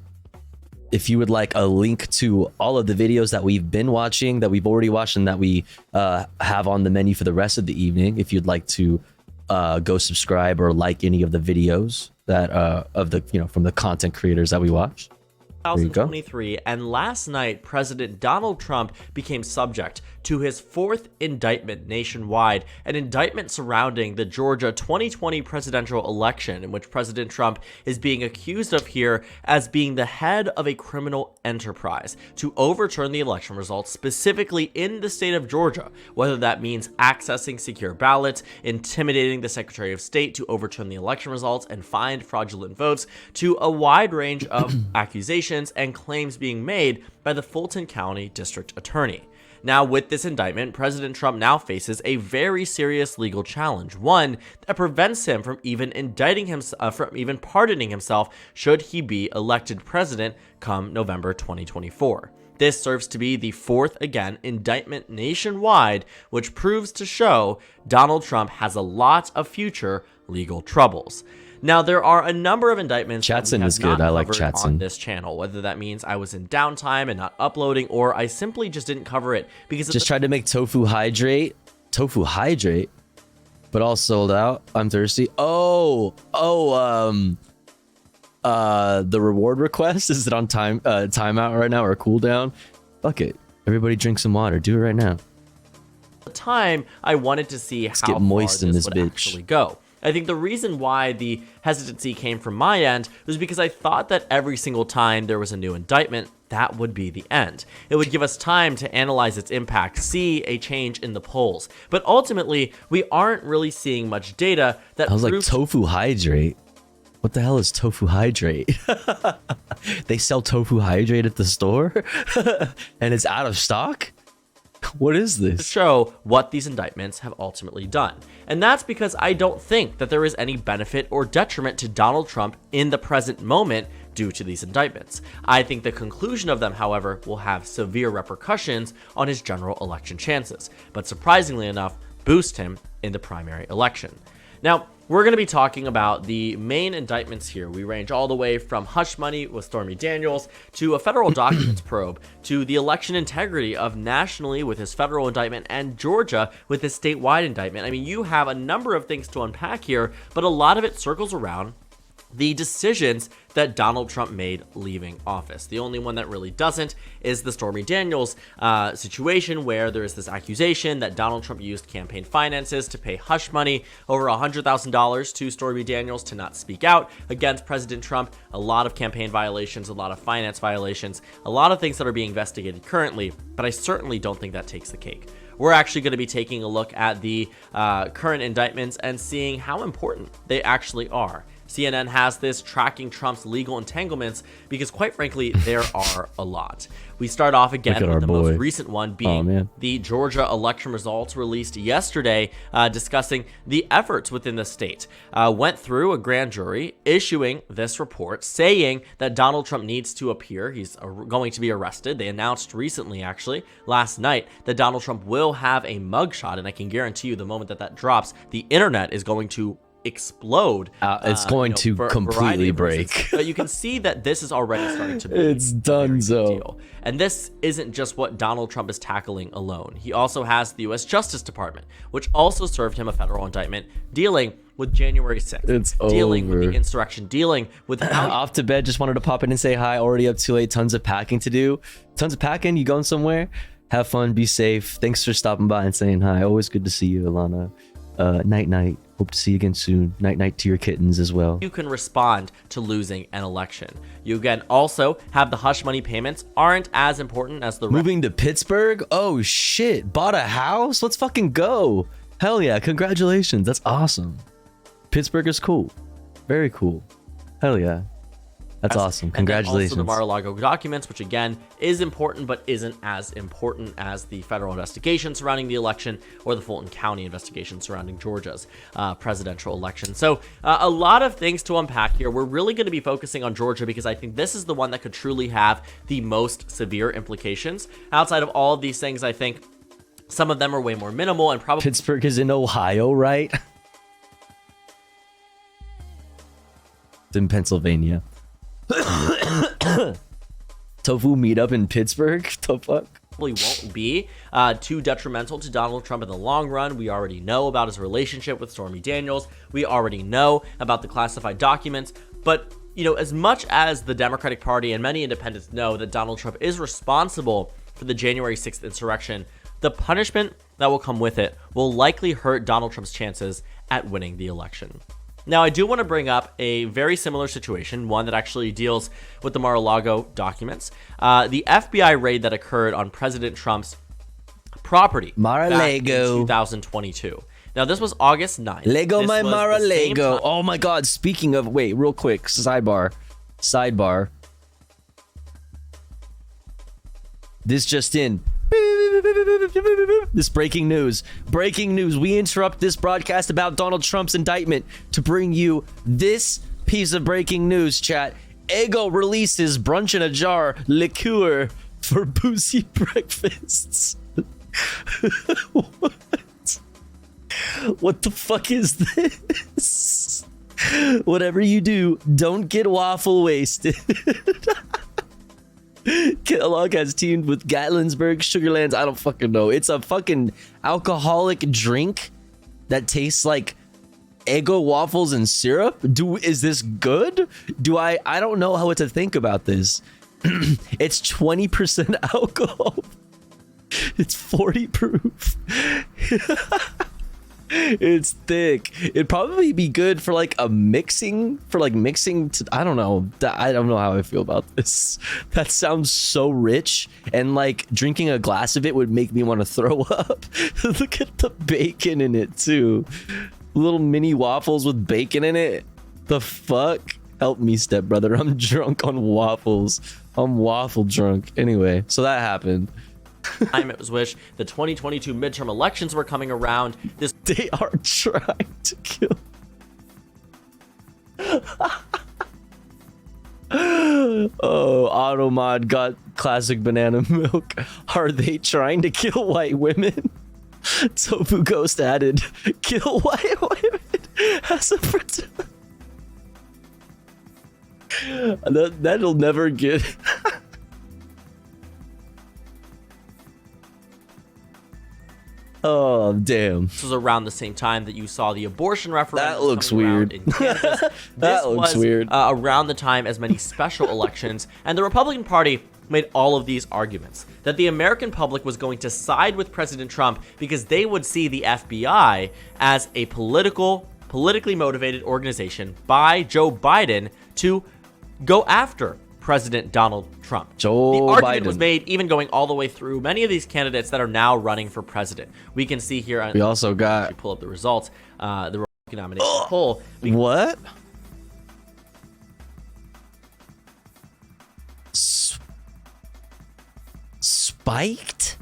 S6: If you would like a link to all of the videos that we've been watching, that we've already watched, and that we have on the menu for the rest of the evening, if you'd like to go subscribe or like any of the videos that from the content creators that we watched.
S4: 2023, and last night, President Donald Trump became subject to his fourth indictment nationwide, an indictment surrounding the Georgia 2020 presidential election, in which President Trump is being accused of here as being the head of a criminal enterprise to overturn the election results, specifically in the state of Georgia, whether that means accessing secure ballots, intimidating the Secretary of State to overturn the election results and find fraudulent votes, to a wide range of accusations and claims being made by the Fulton County District Attorney. Now, with this indictment, President Trump now faces a very serious legal challenge, one that prevents him from even indicting himself, from even pardoning himself should he be elected president come November 2024. This serves to be the fourth, again, indictment nationwide, which proves to show Donald Trump has a lot of future legal troubles. Now, there are a number of indictments
S6: Chatson is good. I like Chatson
S4: on this channel, whether that means I was in downtime and not uploading, or I simply just didn't cover it because
S6: just tried to make tofu hydrate, but all sold out. I'm thirsty. The reward request, is it on timeout right now or cooldown? Fuck it, everybody drink some water. Do it right now.
S4: At the time, I wanted to see how
S6: get moist
S4: far
S6: in
S4: this
S6: this
S4: would
S6: bitch.
S4: actually go. I think the reason why the hesitancy came from my end was because I thought that every single time there was a new indictment, that would be the end. It would give us time to analyze its impact, see a change in the polls. But ultimately, we aren't really seeing much data that
S6: I was like,
S4: proves
S6: tofu hydrate? What the hell is tofu hydrate? They sell tofu hydrate at the store? And it's out of stock? What is
S4: to
S6: this?
S4: show what these indictments have ultimately done. And that's because I don't think that there is any benefit or detriment to Donald Trump in the present moment due to these indictments. I think the conclusion of them, however, will have severe repercussions on his general election chances, but surprisingly enough, boost him in the primary election. Now, we're going to be talking about the main indictments here. We range all the way from hush money with Stormy Daniels to a federal documents probe to the election integrity of nationally with his federal indictment and Georgia with his statewide indictment. I mean, you have a number of things to unpack here, but a lot of it circles around the decisions that Donald Trump made leaving office. The only one that really doesn't is the Stormy Daniels situation, where there is this accusation that Donald Trump used campaign finances to pay hush money, over $100,000 to Stormy Daniels to not speak out against President Trump. A lot of campaign violations, a lot of finance violations, a lot of things that are being investigated currently, but I certainly don't think that takes the cake. We're actually going to be taking a look at the current indictments and seeing how important they actually are. CNN has this tracking Trump's legal entanglements because, quite frankly, there are a lot. We start off again with the most recent one being the Georgia election results released yesterday, discussing the efforts within the state. Went through a grand jury issuing this report saying that Donald Trump needs to appear. He's going to be arrested. They announced recently, actually, last night, that Donald Trump will have a mugshot, and I can guarantee you the moment that that drops, the internet is going to explode.
S6: It's going to completely break.
S4: But you can see that this is already starting to be
S6: it's done so.
S4: Deal. And this isn't just what Donald Trump is tackling alone. He also has the U.S. Justice Department, which also served him a federal indictment dealing with January 6th.
S6: It's
S4: dealing
S6: over.
S4: with the insurrection, dealing with how
S6: off to bed, just wanted to pop in and say hi. Already up too late, tons of packing to do. Tons of packing, you going somewhere? Have fun, be safe. Thanks for stopping by and saying hi. Always good to see you, Alana. Night. Hope to see you again soon. Night to your kittens as well.
S4: You can respond to losing an election. You again also have the hush money payments aren't as important as the
S6: moving to Pittsburgh. Oh shit! Bought a house. Let's fucking go. Hell yeah! Congratulations. That's awesome. Pittsburgh is cool. Very cool. Hell yeah. That's awesome. Congratulations.
S4: And also the Mar-a-Lago documents, which again is important, but isn't as important as the federal investigation surrounding the election or the Fulton County investigation surrounding Georgia's presidential election. So a lot of things to unpack here. We're really going to be focusing on Georgia because I think this is the one that could truly have the most severe implications. Outside of all of these things, I think some of them are way more minimal and probably...
S6: Pittsburgh is in Ohio, right? It's in Pennsylvania. Tofu meetup in Pittsburgh? The fuck?
S4: Probably won't be too detrimental to Donald Trump in the long run. We already know about his relationship with Stormy Daniels. We already know about the classified documents. But, you know, as much as the Democratic Party and many independents know that Donald Trump is responsible for the January 6th insurrection, the punishment that will come with it will likely hurt Donald Trump's chances at winning the election. Now, I do want to bring up a very similar situation, one that actually deals with the Mar-a-Lago documents. The FBI raid that occurred on President Trump's property back in 2022. Now, this was August 9th.
S6: Lego my Mar-a-Lago. Oh my God. Speaking of, wait, real quick, sidebar. This just in. This breaking news. Breaking news. We interrupt this broadcast about Donald Trump's indictment to bring you this piece of breaking news, chat. Eggo releases brunch in a jar liqueur for boozy breakfasts. What the fuck is this? Whatever you do, don't get waffle wasted. Kellogg has teamed with Gatlinburg Sugarlands. I don't fucking know. It's a fucking alcoholic drink that tastes like Eggo waffles and syrup. Is this good? I don't know how to think about this. It's 20% alcohol. It's 40 proof. It's thick. It'd probably be good for like mixing to, I don't know. I don't know how I feel about this. That sounds so rich, and like drinking a glass of it would make me want to throw up. Look at the bacon in it too. Little mini waffles with bacon in it. The fuck? Help me, stepbrother. I'm drunk on waffles. I'm waffle drunk. Anyway, so that happened.
S4: Time it was wish the 2022 midterm elections were coming around.
S6: They are trying to kill. Oh, Automod got classic banana milk. Are they trying to kill white women? Tofu Ghost added, kill white women as a that'll never get. Oh, damn.
S4: This was around the same time that you saw the abortion referendum.
S6: That looks weird.
S4: In Kansas.
S6: That looks weird.
S4: Around the time as many special elections, and the Republican Party made all of these arguments that the American public was going to side with President Trump because they would see the FBI as a politically motivated organization by Joe Biden to go after President Donald Trump. The argument was made even going all the way through many of these candidates that are now running for president. We can see here.
S6: We also got.
S4: Pull up the results. The Republican nomination poll.
S6: What? Spiked?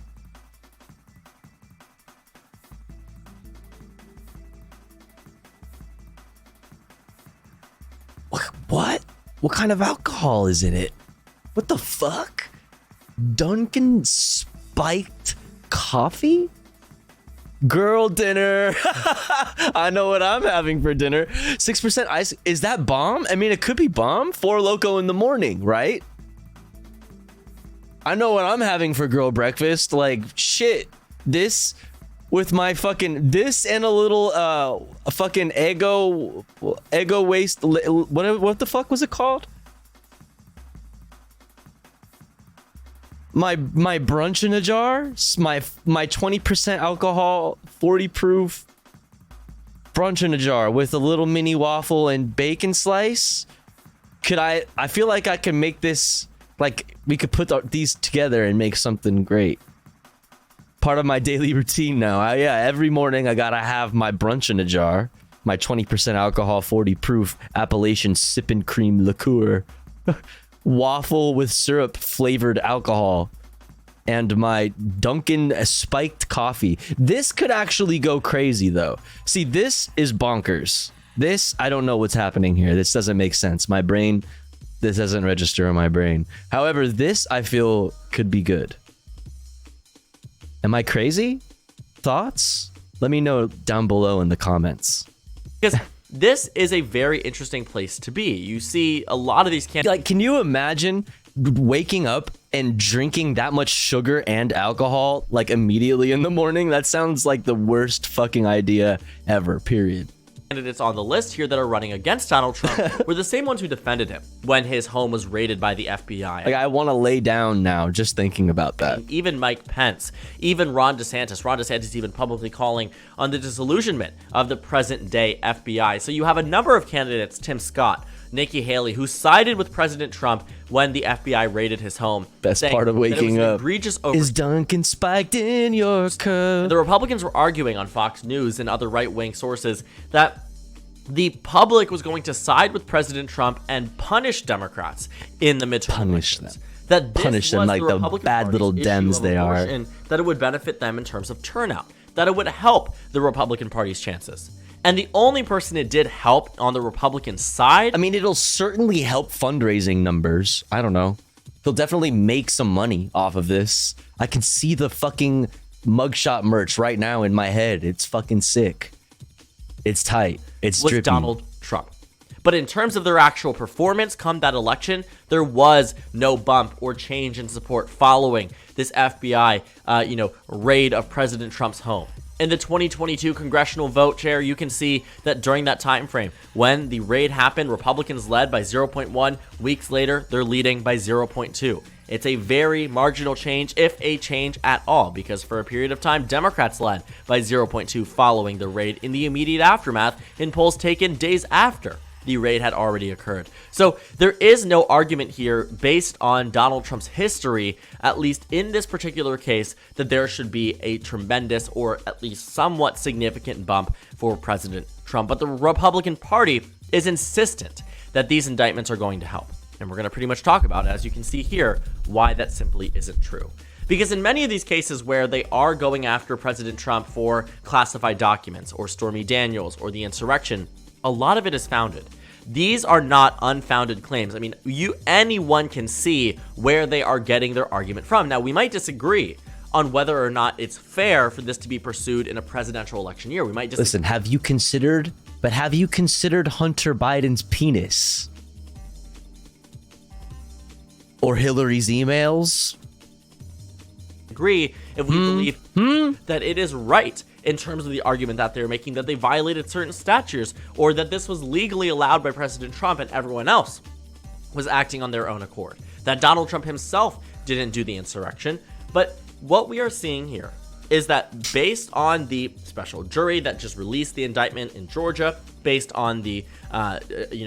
S6: What? What kind of alcohol is in it? What the fuck? Dunkin' spiked coffee? Girl dinner. I know what I'm having for dinner. 6% ice. Is that bomb? I mean, it could be bomb. 4 Loko in the morning, right? I know what I'm having for girl breakfast. Like, shit. This with my fucking, this and a little, a fucking Eggo waste. What the fuck was it called? My brunch in a jar, my 20% alcohol, 40 proof brunch in a jar with a little mini waffle and bacon slice. I feel like I can make this, like we could put these together and make something great. Part of my daily routine now. Yeah, every morning I gotta have my brunch in a jar, my 20% alcohol, 40 proof Appalachian sippin' cream liqueur. Waffle with syrup flavored alcohol, and my Dunkin' spiked coffee. This could actually go crazy though. See, this is bonkers. This, I don't know what's happening here. This doesn't make sense. My brain, this doesn't register in my brain. However, this I feel could be good. Am I crazy? Thoughts? Let me know down below in the comments.
S4: Because this is a very interesting place to be. You see a lot of these candidates.
S6: Like, can you imagine waking up and drinking that much sugar and alcohol like immediately in the morning? That sounds like the worst fucking idea ever, period.
S4: Candidates on the list here that are running against Donald Trump were the same ones who defended him when his home was raided by the FBI.
S6: Like, I want to lay down now just thinking about that.
S4: Even Mike Pence, even Ron DeSantis. Ron DeSantis even publicly calling on the disillusionment of the present day FBI. So you have a number of candidates, Tim Scott, Nikki Haley, who sided with President Trump when the FBI raided his home.
S6: Best part of waking up. Is Dunkin' spiked in your cup?
S4: The Republicans were arguing on Fox News and other right-wing sources that the public was going to side with President Trump and punish Democrats in the midterm elections. that this
S6: Punish them
S4: was
S6: like the
S4: Republican
S6: bad
S4: Party's
S6: little
S4: issue
S6: Dems
S4: of
S6: they are.
S4: abortion, that it would benefit them in terms of turnout, that it would help the Republican Party's chances. And the only person it did help on the Republican side...
S6: I mean, it'll certainly help fundraising numbers. I don't know. He'll definitely make some money off of this. I can see the fucking mugshot merch right now in my head. It's fucking sick. It's tight. It's
S4: was
S6: drippy.
S4: Donald Trump. But in terms of their actual performance come that election, there was no bump or change in support following this FBI, raid of President Trump's home. In the 2022 congressional vote, Chair, you can see that during that time frame, when the raid happened, Republicans led by 0.1. Weeks later, they're leading by 0.2. It's a very marginal change, if a change at all, because for a period of time, Democrats led by 0.2 following the raid in the immediate aftermath in polls taken days after the raid had already occurred. So there is no argument here based on Donald Trump's history, at least in this particular case, that there should be a tremendous or at least somewhat significant bump for President Trump. But the Republican Party is insistent that these indictments are going to help. And we're going to pretty much talk about, as you can see here, why that simply isn't true. Because in many of these cases where they are going after President Trump for classified documents or Stormy Daniels or the insurrection, a lot of it is founded. These are not unfounded claims. I mean, anyone can see where they are getting their argument from. Now, we might disagree on whether or not it's fair for this to be pursued in a presidential election year. We might disagree.
S6: Listen, have you considered Hunter Biden's penis? Or Hillary's emails?
S4: Agree if we believe that it is right in terms of the argument that they're making, that they violated certain statutes, or that this was legally allowed by President Trump and everyone else was acting on their own accord, that Donald Trump himself didn't do the insurrection. But what we are seeing here is that based on the special jury that just released the indictment in Georgia, based on the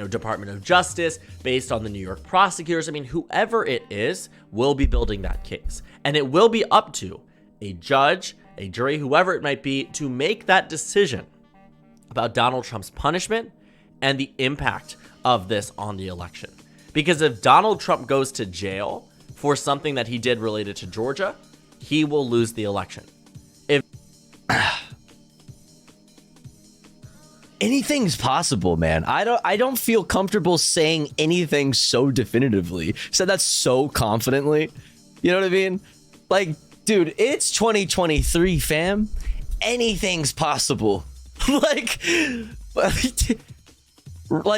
S4: Department of Justice, based on the New York prosecutors, I mean, whoever it is will be building that case. And it will be up to a judge, a jury, whoever it might be, to make that decision about Donald Trump's punishment and the impact of this on the election. Because if Donald Trump goes to jail for something that he did related to Georgia, he will lose the election. If
S6: anything's possible, man. I don't feel comfortable saying anything so definitively. Said that so confidently. You know what I mean? Like, dude, it's 2023, fam. Anything's possible. Like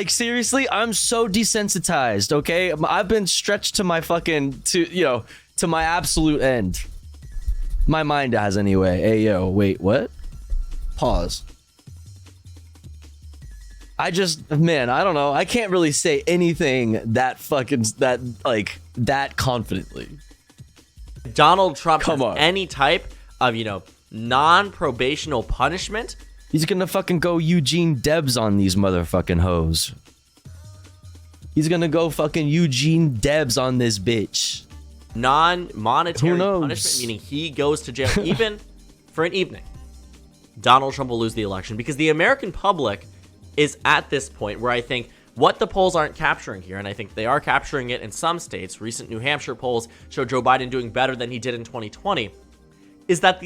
S6: seriously, I'm so desensitized, okay? I've been stretched to my fucking, to my absolute end. My mind has anyway. Hey, yo, wait, what? Pause. I don't know. I can't really say anything that confidently.
S4: Donald Trump has any type of, non-probational punishment,
S6: he's gonna fucking go Eugene Debs on these motherfucking hoes. He's gonna go fucking Eugene Debs on this bitch.
S4: Non-monetary punishment, meaning he goes to jail even for an evening. Donald Trump will lose the election because the American public is at this point where I think what the polls aren't capturing here, and I think they are capturing it in some states, recent New Hampshire polls show Joe Biden doing better than he did in 2020, is that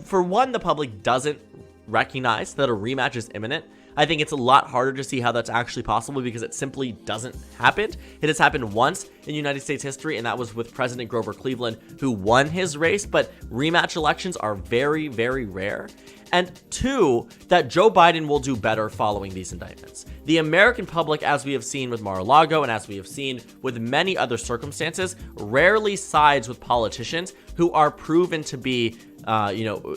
S4: for one, the public doesn't recognize that a rematch is imminent. I think it's a lot harder to see how that's actually possible because it simply doesn't happen. It has happened once in United States history, and that was with President Grover Cleveland, who won his race, but rematch elections are very, very rare. And two, that Joe Biden will do better following these indictments. The American public, as we have seen with Mar-a-Lago and as we have seen with many other circumstances, rarely sides with politicians who are proven to be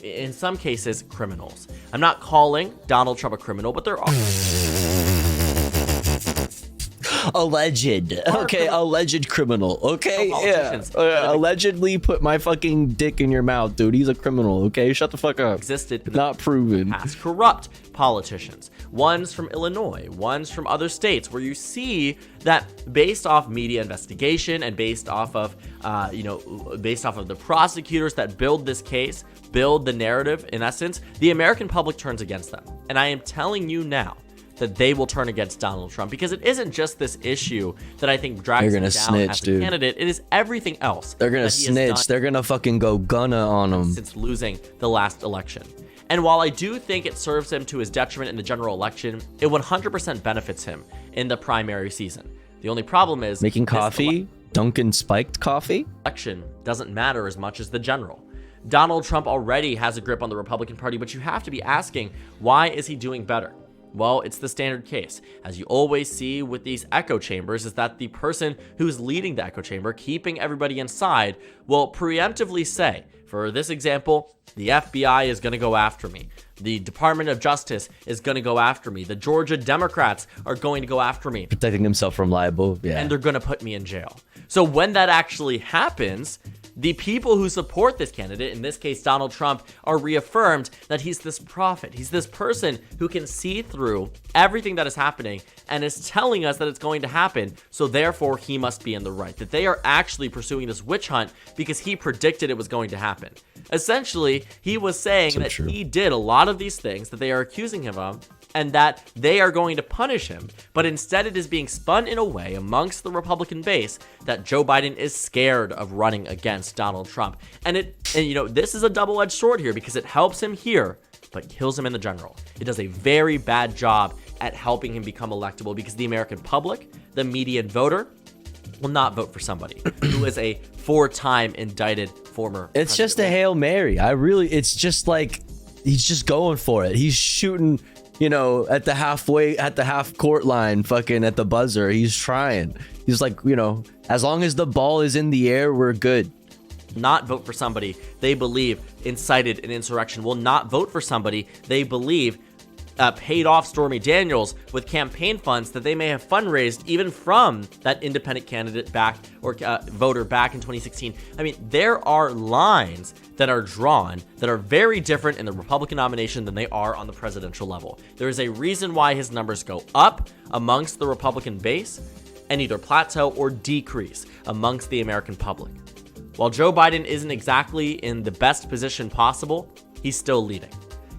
S4: in some cases, criminals. I'm not calling Donald Trump a criminal, but there are
S6: alleged. Okay, alleged criminal. Okay, yeah. Allegedly put my fucking dick in your mouth, dude. He's a criminal. Okay, shut the fuck up.
S4: Existed.
S6: Not proven.
S4: Past corrupt politicians. Ones from Illinois, ones from other states, where you see that based off media investigation and based off of the prosecutors that build this case, build the narrative, in essence, the American public turns against them. And I am telling you now that they will turn against Donald Trump, because it isn't just this issue that I think drags
S6: They're
S4: him
S6: gonna
S4: down
S6: snitch,
S4: as a
S6: dude.
S4: candidate. It is everything else.
S6: They're gonna
S4: that he has
S6: snitch.
S4: done
S6: They're gonna fucking go gunna on him.
S4: since losing the last election. And while I do think it serves him to his detriment in the general election, it 100% benefits him in the primary season. The only problem is
S6: Making
S4: this
S6: coffee? Dunkin' spiked coffee?
S4: election doesn't matter as much as the general. Donald Trump already has a grip on the Republican Party, but you have to be asking, why is he doing better? Well, it's the standard case. As you always see with these echo chambers, is that the person who's leading the echo chamber, keeping everybody inside, will preemptively say, for this example, the FBI is going to go after me. The Department of Justice is going to go after me. The Georgia Democrats are going to go after me.
S6: Protecting himself from libel. Yeah.
S4: And they're going to put me in jail. So when that actually happens, the people who support this candidate, in this case Donald Trump, are reaffirmed that he's this prophet. He's this person who can see through everything that is happening and is telling us that it's going to happen, so therefore he must be in the right. That they are actually pursuing this witch hunt because he predicted it was going to happen. Essentially, he was saying that he did a lot of these things that they are accusing him of, and that they are going to punish him. But instead it is being spun in a way amongst the Republican base that Joe Biden is scared of running against Donald Trump. And you know, this is a double-edged sword here, because it helps him here, but kills him in the general. It does a very bad job at helping him become electable, because the American public, the median voter, will not vote for somebody who is a 4-time indicted former
S6: It's just a Hail Mary. It's just like, he's just going for it. He's shooting, you know, at the half court line, fucking at the buzzer. He's trying. He's like, you know, as long as the ball is in the air, we're good.
S4: Not vote for somebody they believe incited an insurrection, will not vote for somebody they believe paid off Stormy Daniels with campaign funds that they may have fundraised even from that independent candidate back or voter back in 2016. I mean, there are lines that are drawn that are very different in the Republican nomination than they are on the presidential level. There is a reason why his numbers go up amongst the Republican base and either plateau or decrease amongst the American public. While Joe Biden isn't exactly in the best position possible, he's still leading.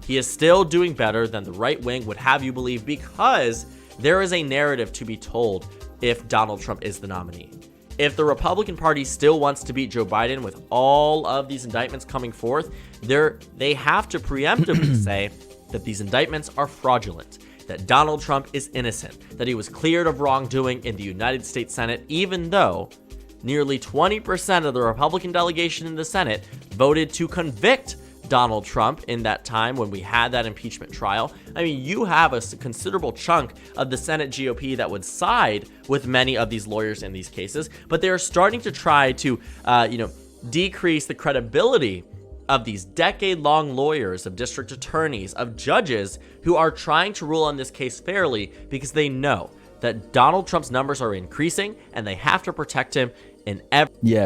S4: He is still doing better than the right wing would have you believe, because there is a narrative to be told if Donald Trump is the nominee. If the Republican Party still wants to beat Joe Biden with all of these indictments coming forth, they have to preemptively say that these indictments are fraudulent, that Donald Trump is innocent, that he was cleared of wrongdoing in the United States Senate, even though nearly 20% of the Republican delegation in the Senate voted to convict Donald Trump in that time when we had that impeachment trial. I mean, you have a considerable chunk of the Senate GOP that would side with many of these lawyers in these cases, but they're starting to try to, decrease the credibility of these decade-long lawyers, of district attorneys, of judges who are trying to rule on this case fairly, because they know that Donald Trump's numbers are increasing and they have to protect him in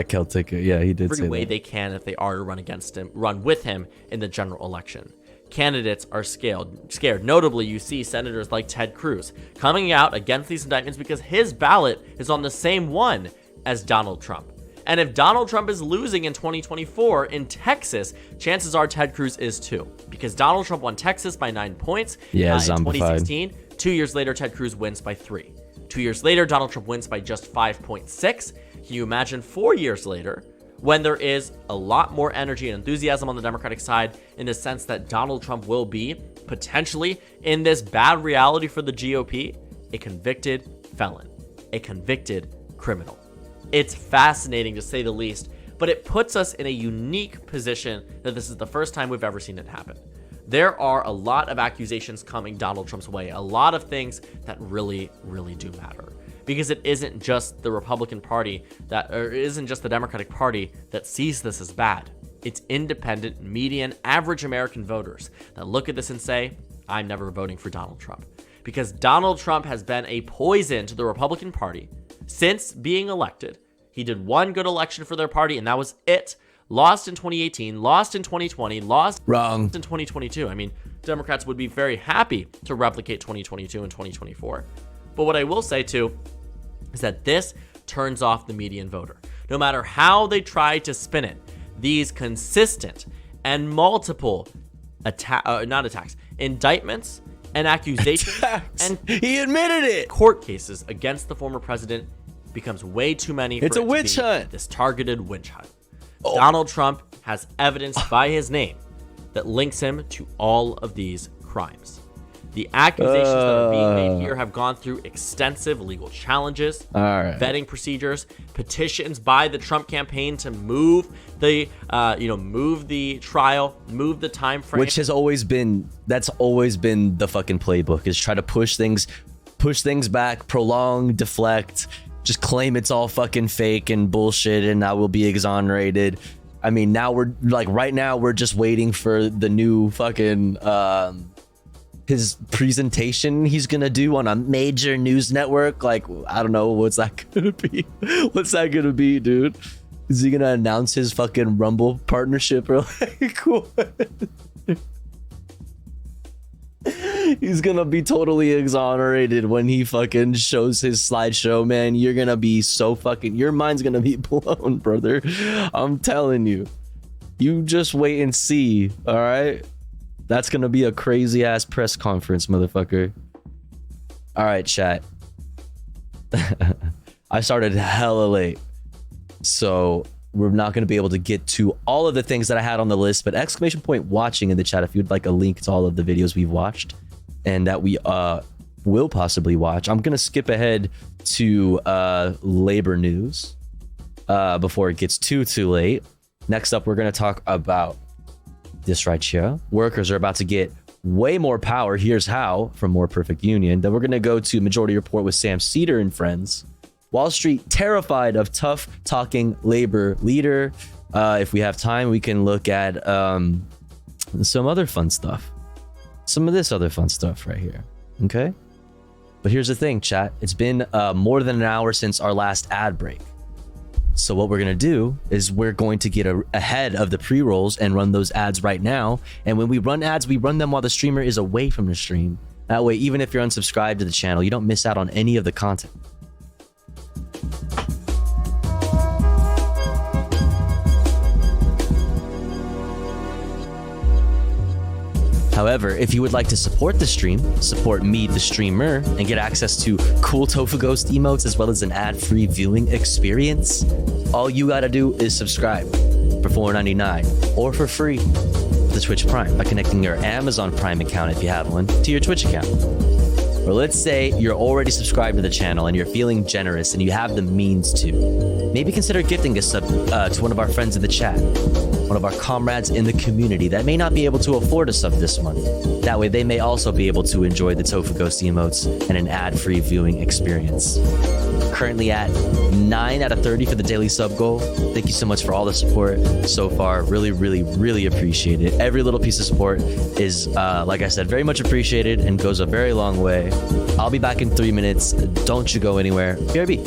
S6: Celtic. Yeah, he did say
S4: every way
S6: that.
S4: they can if they are to run with him in the general election. Candidates are scared. Notably, you see senators like Ted Cruz coming out against these indictments because his ballot is on the same one as Donald Trump. And if Donald Trump is losing in 2024 in Texas, chances are Ted Cruz is too, because Donald Trump won Texas by 9 points in 2016. 2 years later, Ted Cruz wins by 3. 2 years later, Donald Trump wins by just 5.6. Can you imagine 4 years later, when there is a lot more energy and enthusiasm on the Democratic side, in the sense that Donald Trump will be potentially in this bad reality for the GOP, a convicted felon, a convicted criminal? It's fascinating to say the least, but it puts us in a unique position that this is the first time we've ever seen it happen. There are a lot of accusations coming Donald Trump's way, a lot of things that really, really do matter. Because it isn't just the Republican Party or it isn't just the Democratic Party that sees this as bad. It's independent, median, average American voters that look at this and say, I'm never voting for Donald Trump. Because Donald Trump has been a poison to the Republican Party since being elected. He did one good election for their party, and that was it. Lost in 2018, lost in 2020, lost in 2022. I mean, Democrats would be very happy to replicate 2022 and 2024. But what I will say, too, is that this turns off the median voter. No matter how they try to spin it, these consistent and multiple indictments and accusations and
S6: he admitted it.
S4: Court cases against the former president becomes way too many.
S6: It's a witch hunt.
S4: This targeted witch hunt. Donald Trump has evidence by his name that links him to all of these crimes. The accusations that are being made here have gone through extensive legal challenges, vetting procedures, petitions by the Trump campaign to move the, move the trial, move the time frame.
S6: Which has always been, that's always been the fucking playbook, is try to push things back, prolong, deflect, just claim it's all fucking fake and bullshit and I will be exonerated. I mean, now right now we're just waiting for the new fucking, his presentation he's gonna do on a major news network. Like, I don't know, what's that gonna be? What's that gonna be, dude? Is he gonna announce his fucking Rumble partnership or like what? He's gonna be totally exonerated when he fucking shows his slideshow, man. You're gonna be so fucking, your mind's gonna be blown, brother. I'm telling you. You just wait and see, all right? That's gonna be a crazy ass press conference, motherfucker. All right, chat. I started hella late, so we're not gonna be able to get to all of the things that I had on the list, but exclamation point watching in the chat if you'd like a link to all of the videos we've watched and that we will possibly watch. I'm gonna skip ahead to labor news before it gets too late. Next up, we're gonna talk about this right here. Workers are about to get way more power. Here's how from More Perfect Union. Then we're gonna go to Majority Report with Sam Cedar and friends. Wall Street terrified of tough talking labor leader. If we have time, we can look at some other fun stuff. Some of this other fun stuff right here. Okay? But here's the thing, chat. It's been more than an hour since our last ad break. So what we're going to do is we're going to get ahead of the pre-rolls and run those ads right now. And when we run ads, we run them while the streamer is away from the stream. That way, even if you're unsubscribed to the channel, you don't miss out on any of the content. However, if you would like to support the stream, support me, the streamer, and get access to cool Tofu Ghost emotes as well as an ad-free viewing experience, all you gotta do is subscribe for $4.99 or for free to Twitch Prime by connecting your Amazon Prime account, if you have one, to your Twitch account. Or let's say you're already subscribed to the channel and you're feeling generous and you have the means to. Maybe consider gifting a sub to one of our friends in the chat, one of our comrades in the community that may not be able to afford a sub this month. That way they may also be able to enjoy the Tofu Ghost emotes and an ad-free viewing experience. Currently at 9 out of 30 for the daily sub goal. Thank you so much for all the support so far. Really, really, really appreciate it. Every little piece of support is, like I said, very much appreciated and goes a very long way. I'll be back in 3 minutes. Don't you go anywhere. BRB.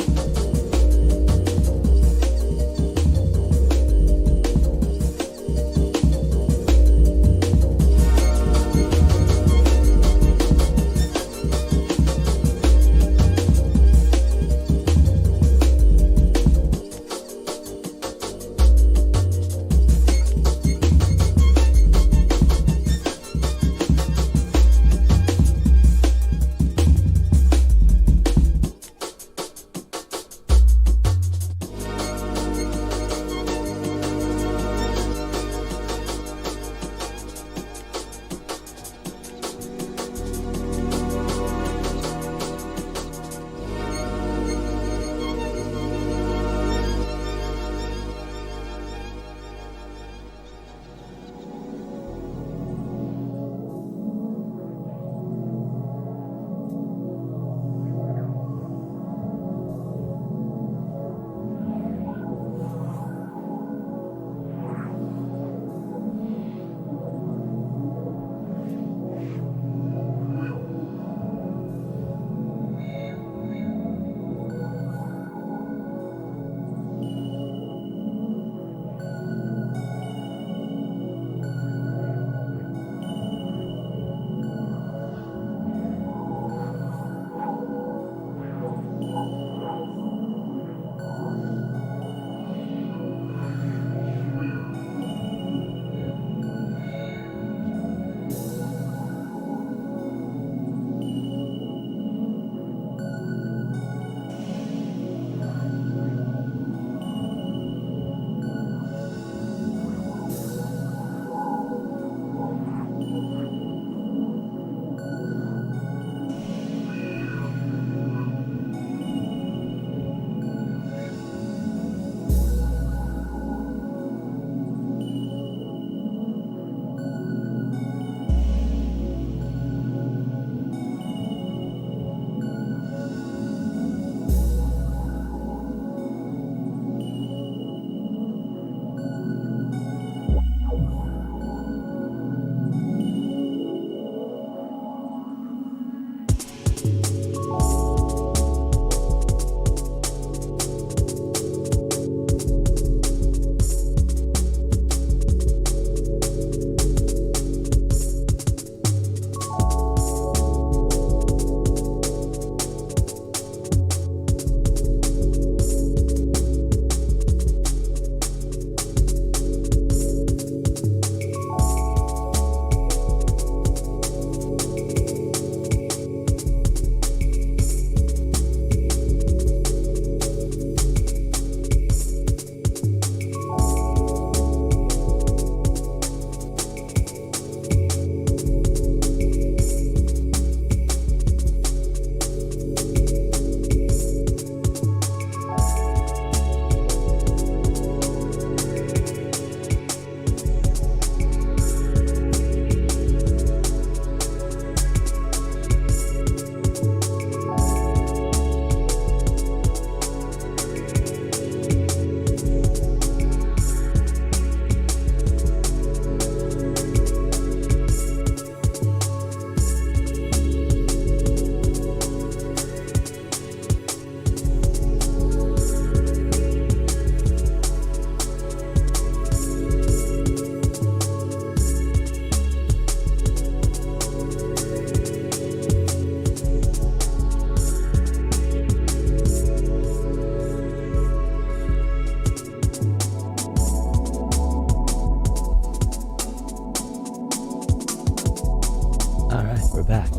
S6: We're back.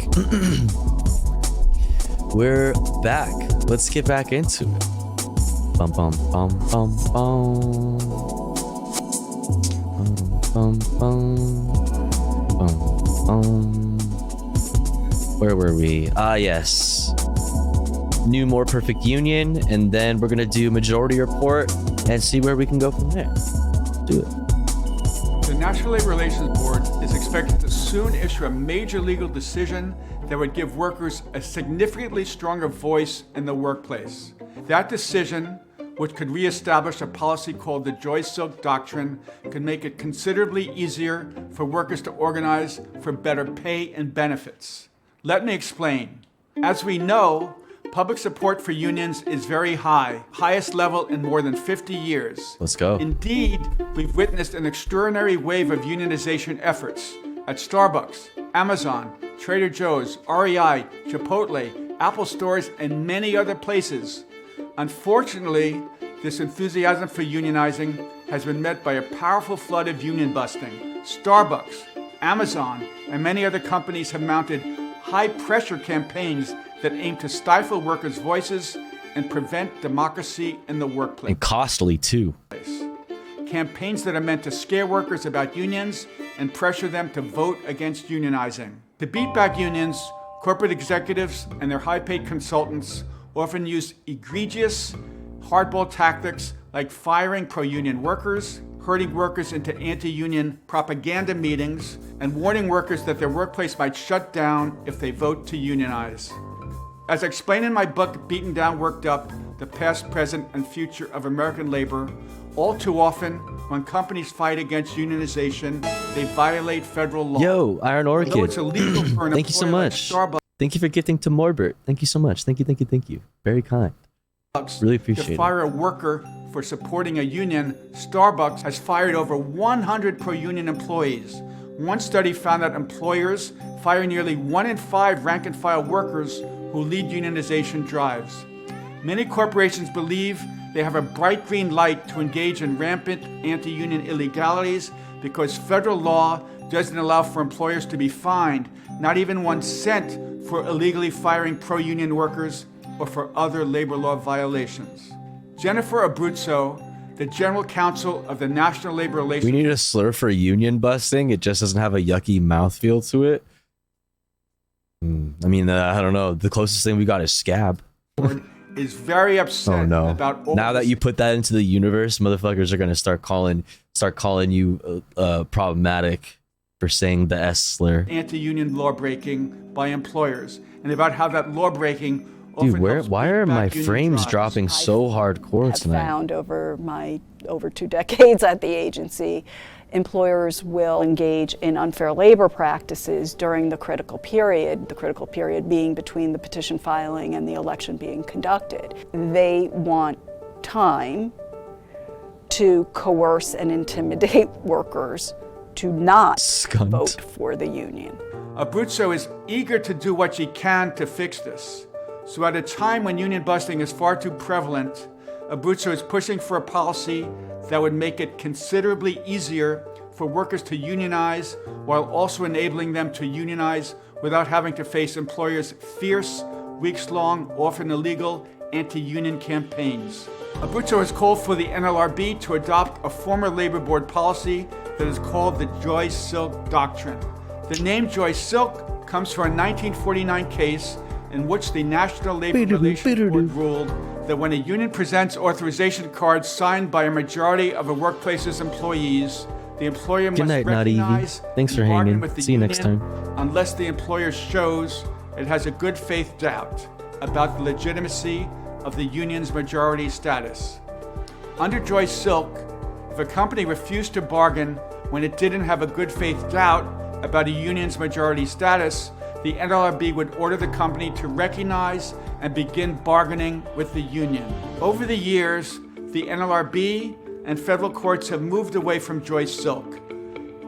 S6: We're back. Let's get back into it. Bum bum bum bum bum. Bum bum bum bum. Where were we? Yes. New More Perfect Union, and then we're gonna do majority report and see where we can go from there. Do it.
S10: The National Labor Relations Board is expected to soon issue a major legal decision that would give workers a significantly stronger voice in the workplace. That decision, which could reestablish a policy called the Joy-Silk Doctrine, could make it considerably easier for workers to organize for better pay and benefits. Let me explain. As we know, public support for unions is very high, highest level in more than 50 years.
S6: Let's go.
S10: Indeed, we've witnessed an extraordinary wave of unionization efforts at Starbucks, Amazon, Trader Joe's, REI, Chipotle, Apple stores, and many other places. Unfortunately, this enthusiasm for unionizing has been met by a powerful flood of union busting. Starbucks, Amazon, and many other companies have mounted high-pressure campaigns that aim to stifle workers' voices and prevent democracy in the workplace.
S6: And costly, too.
S10: Campaigns that are meant to scare workers about unions and pressure them to vote against unionizing. To beat back unions, corporate executives and their high-paid consultants often use egregious, hardball tactics like firing pro-union workers, herding workers into anti-union propaganda meetings, and warning workers that their workplace might shut down if they vote to unionize. As explained in my book, Beaten Down, Worked Up, The Past, Present, and Future of American Labor, all too often, when companies fight against unionization, they violate federal law.
S6: Yo, Iron Orchid.
S10: Although it's illegal for an
S6: Thank you so
S10: employer like
S6: much.
S10: Starbucks
S6: Thank you for gifting to Morbert. Thank you so much. Thank you. Very kind. Really appreciate
S10: to
S6: it.
S10: fire a worker for supporting a union, Starbucks has fired over 100 pro-union employees. One study found that employers fire nearly 1 in 5 rank-and-file workers who lead unionization drives. Many corporations believe they have a bright green light to engage in rampant anti-union illegalities because federal law doesn't allow for employers to be fined, not even 1 cent, for illegally firing pro-union workers or for other labor law violations. Jennifer Abruzzo, the general counsel of the National Labor Relations...
S6: We need a slur for union busting. It just doesn't have a yucky mouthfeel to it. I mean, I don't know. The closest thing we got is scab.
S10: is very upset about all
S6: now that you put that into the universe, motherfuckers are gonna start calling you problematic for saying the S slur.
S10: Anti-union law breaking by employers, and about how that law breaking.
S6: Dude, why are my frames dropping so hardcore tonight?
S19: Found over 2 decades at the agency, employers will engage in unfair labor practices during the critical period being between the petition filing and the election being conducted. They want time to coerce and intimidate workers to not vote for the union.
S10: Abruzzo is eager to do what she can to fix this. So at a time when union busting is far too prevalent, Abruzzo is pushing for a policy that would make it considerably easier for workers to unionize while also enabling them to unionize without having to face employers' fierce, weeks-long, often illegal anti-union campaigns. Abruzzo has called for the NLRB to adopt a former labor board policy that is called the Joy-Silk Doctrine. The name Joy-Silk comes from a 1949 case in which the National Labor Relations Board ruled that when a union presents authorization cards signed by a majority of a workplace's employees, the employer must recognize
S6: Thanks for
S10: and bargain
S6: hanging.
S10: with the
S6: See you next
S10: union
S6: time.
S10: unless the employer shows it has a good faith doubt about the legitimacy of the union's majority status. Under Joy-Silk, if a company refused to bargain when it didn't have a good faith doubt about a union's majority status, the NLRB would order the company to recognize and begin bargaining with the union. Over the years, the NLRB and federal courts have moved away from Joy-Silk.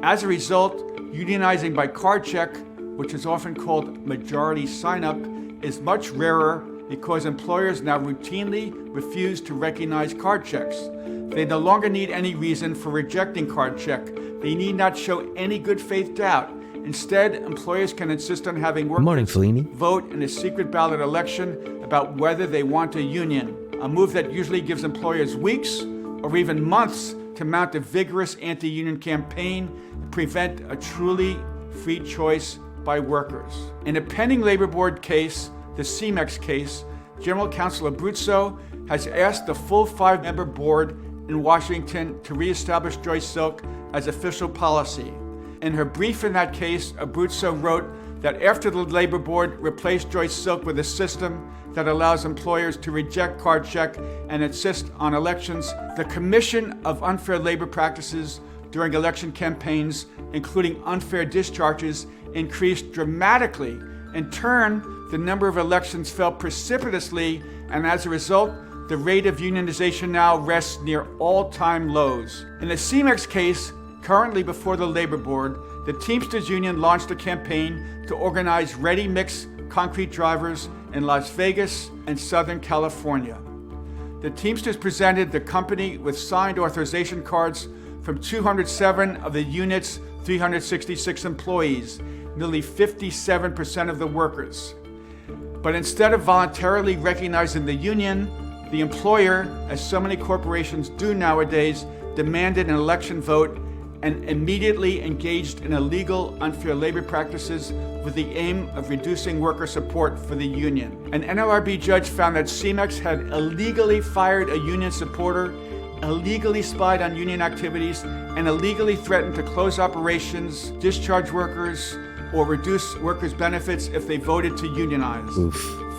S10: As a result, unionizing by card check, which is often called majority sign-up, is much rarer because employers now routinely refuse to recognize card checks. They no longer need any reason for rejecting card check. They need not show any good faith doubt. Instead, employers can insist on having
S6: Good morning,
S10: workers
S6: Fellini.
S10: vote in a secret ballot election about whether they want a union, a move that usually gives employers weeks or even months to mount a vigorous anti-union campaign and prevent a truly free choice by workers. In a pending labor board case, the CEMEX case, General Counsel Abruzzo has asked the full 5-member board in Washington to reestablish Joyce Silk as official policy. In her brief in that case, Abruzzo wrote that after the labor board replaced Joyce Silk with a system that allows employers to reject card check and insist on elections, the commission of unfair labor practices during election campaigns, including unfair discharges, increased dramatically. In turn, the number of elections fell precipitously, and as a result, the rate of unionization now rests near all-time lows. In the CEMEX case, currently before the Labor Board, the Teamsters Union launched a campaign to organize ready-mix concrete drivers in Las Vegas and Southern California. The Teamsters presented the company with signed authorization cards from 207 of the unit's 366 employees, nearly 57% of the workers. But instead of voluntarily recognizing the union, the employer, as so many corporations do nowadays, demanded an election vote and immediately engaged in illegal, unfair labor practices with the aim of reducing worker support for the union. An NLRB judge found that CEMEX had illegally fired a union supporter, illegally spied on union activities, and illegally threatened to close operations, discharge workers, or reduce workers' benefits if they voted to unionize.
S6: Oof.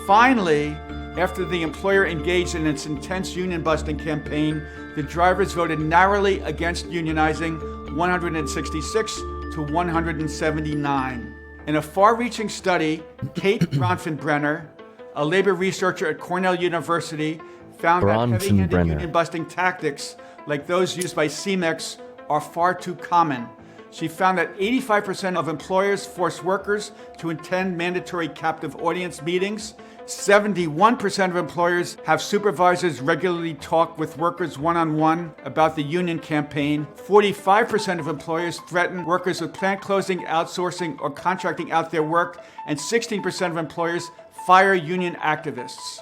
S10: Finally, after the employer engaged in its intense union-busting campaign, the drivers voted narrowly against unionizing, 166 to 179. In a far-reaching study, Kate Bronfenbrenner, a labor researcher at Cornell University, found that heavy-handed union-busting tactics like those used by CEMEX are far too common. She found that 85% of employers force workers to attend mandatory captive audience meetings. 71% of employers have supervisors regularly talk with workers one-on-one about the union campaign. 45% of employers threaten workers with plant closing, outsourcing, or contracting out their work, and 16% of employers fire union activists.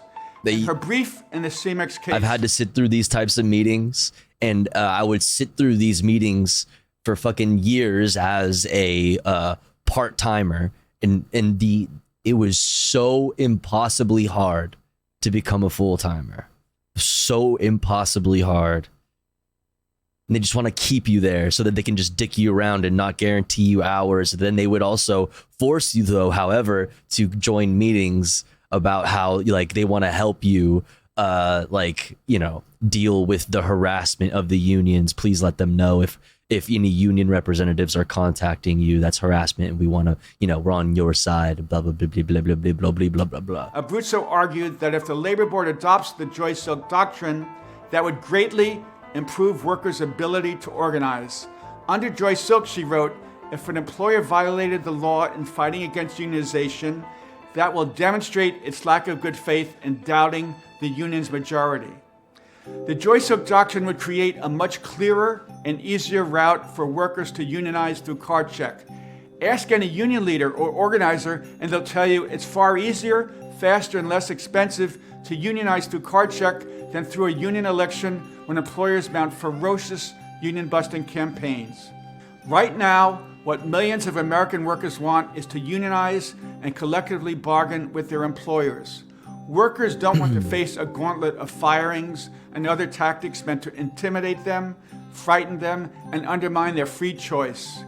S10: Her brief in the CEMEX case.
S6: I've had to sit through these types of meetings, and I would sit through these meetings for fucking years as a part-timer, and it was so impossibly hard to become a full-timer. So impossibly hard. And they just want to keep you there so that they can just dick you around and not guarantee you hours. Then they would also force you, though, however, to join meetings about how, like, they want to help you, deal with the harassment of the unions. Please let them know if any union representatives are contacting you, that's harassment, and we want to, we're on your side, blah, blah, blah, blah, blah, blah, blah, blah, blah, blah, blah.
S10: Abruzzo argued that if the Labor Board adopts the Joyce Silk doctrine, that would greatly improve workers' ability to organize. Under Joyce Silk, she wrote, if an employer violated the law in fighting against unionization, that will demonstrate its lack of good faith in doubting the union's majority. The Joyce Silk doctrine would create a much clearer and easier route for workers to unionize through card check. Ask any union leader or organizer and they'll tell you it's far easier, faster, and less expensive to unionize through card check than through a union election when employers mount ferocious union-busting campaigns. Right now, what millions of American workers want is to unionize and collectively bargain with their employers. Workers don't want to face a gauntlet of firings and other tactics meant to intimidate them, frighten them, and undermine their free choice.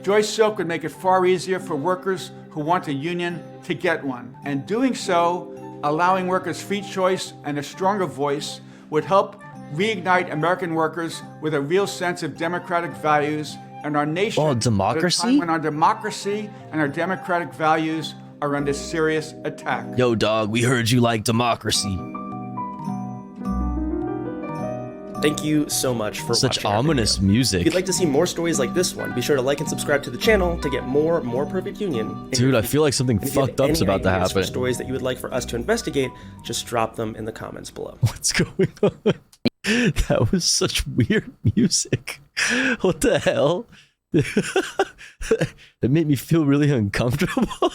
S10: Joyce Silk would make it far easier for workers who want a union to get one. And doing so, allowing workers free choice and a stronger voice, would help reignite American workers with a real sense of democratic values and our nation.
S6: Oh, democracy?
S10: At a time when our democracy and our democratic values are under serious attack.
S6: Yo, dog, we heard you like democracy.
S9: Thank you so much for
S6: such
S9: watching
S6: ominous music.
S9: If you'd like to see more stories like this one, be sure to like and subscribe to the channel to get more Perfect Union.
S6: Dude, I feel like something fucked up's about to happen.
S9: Stories that you would like for us to investigate, just drop them in the comments below.
S6: What's going on? That was such weird music. What the hell? It made me feel really uncomfortable.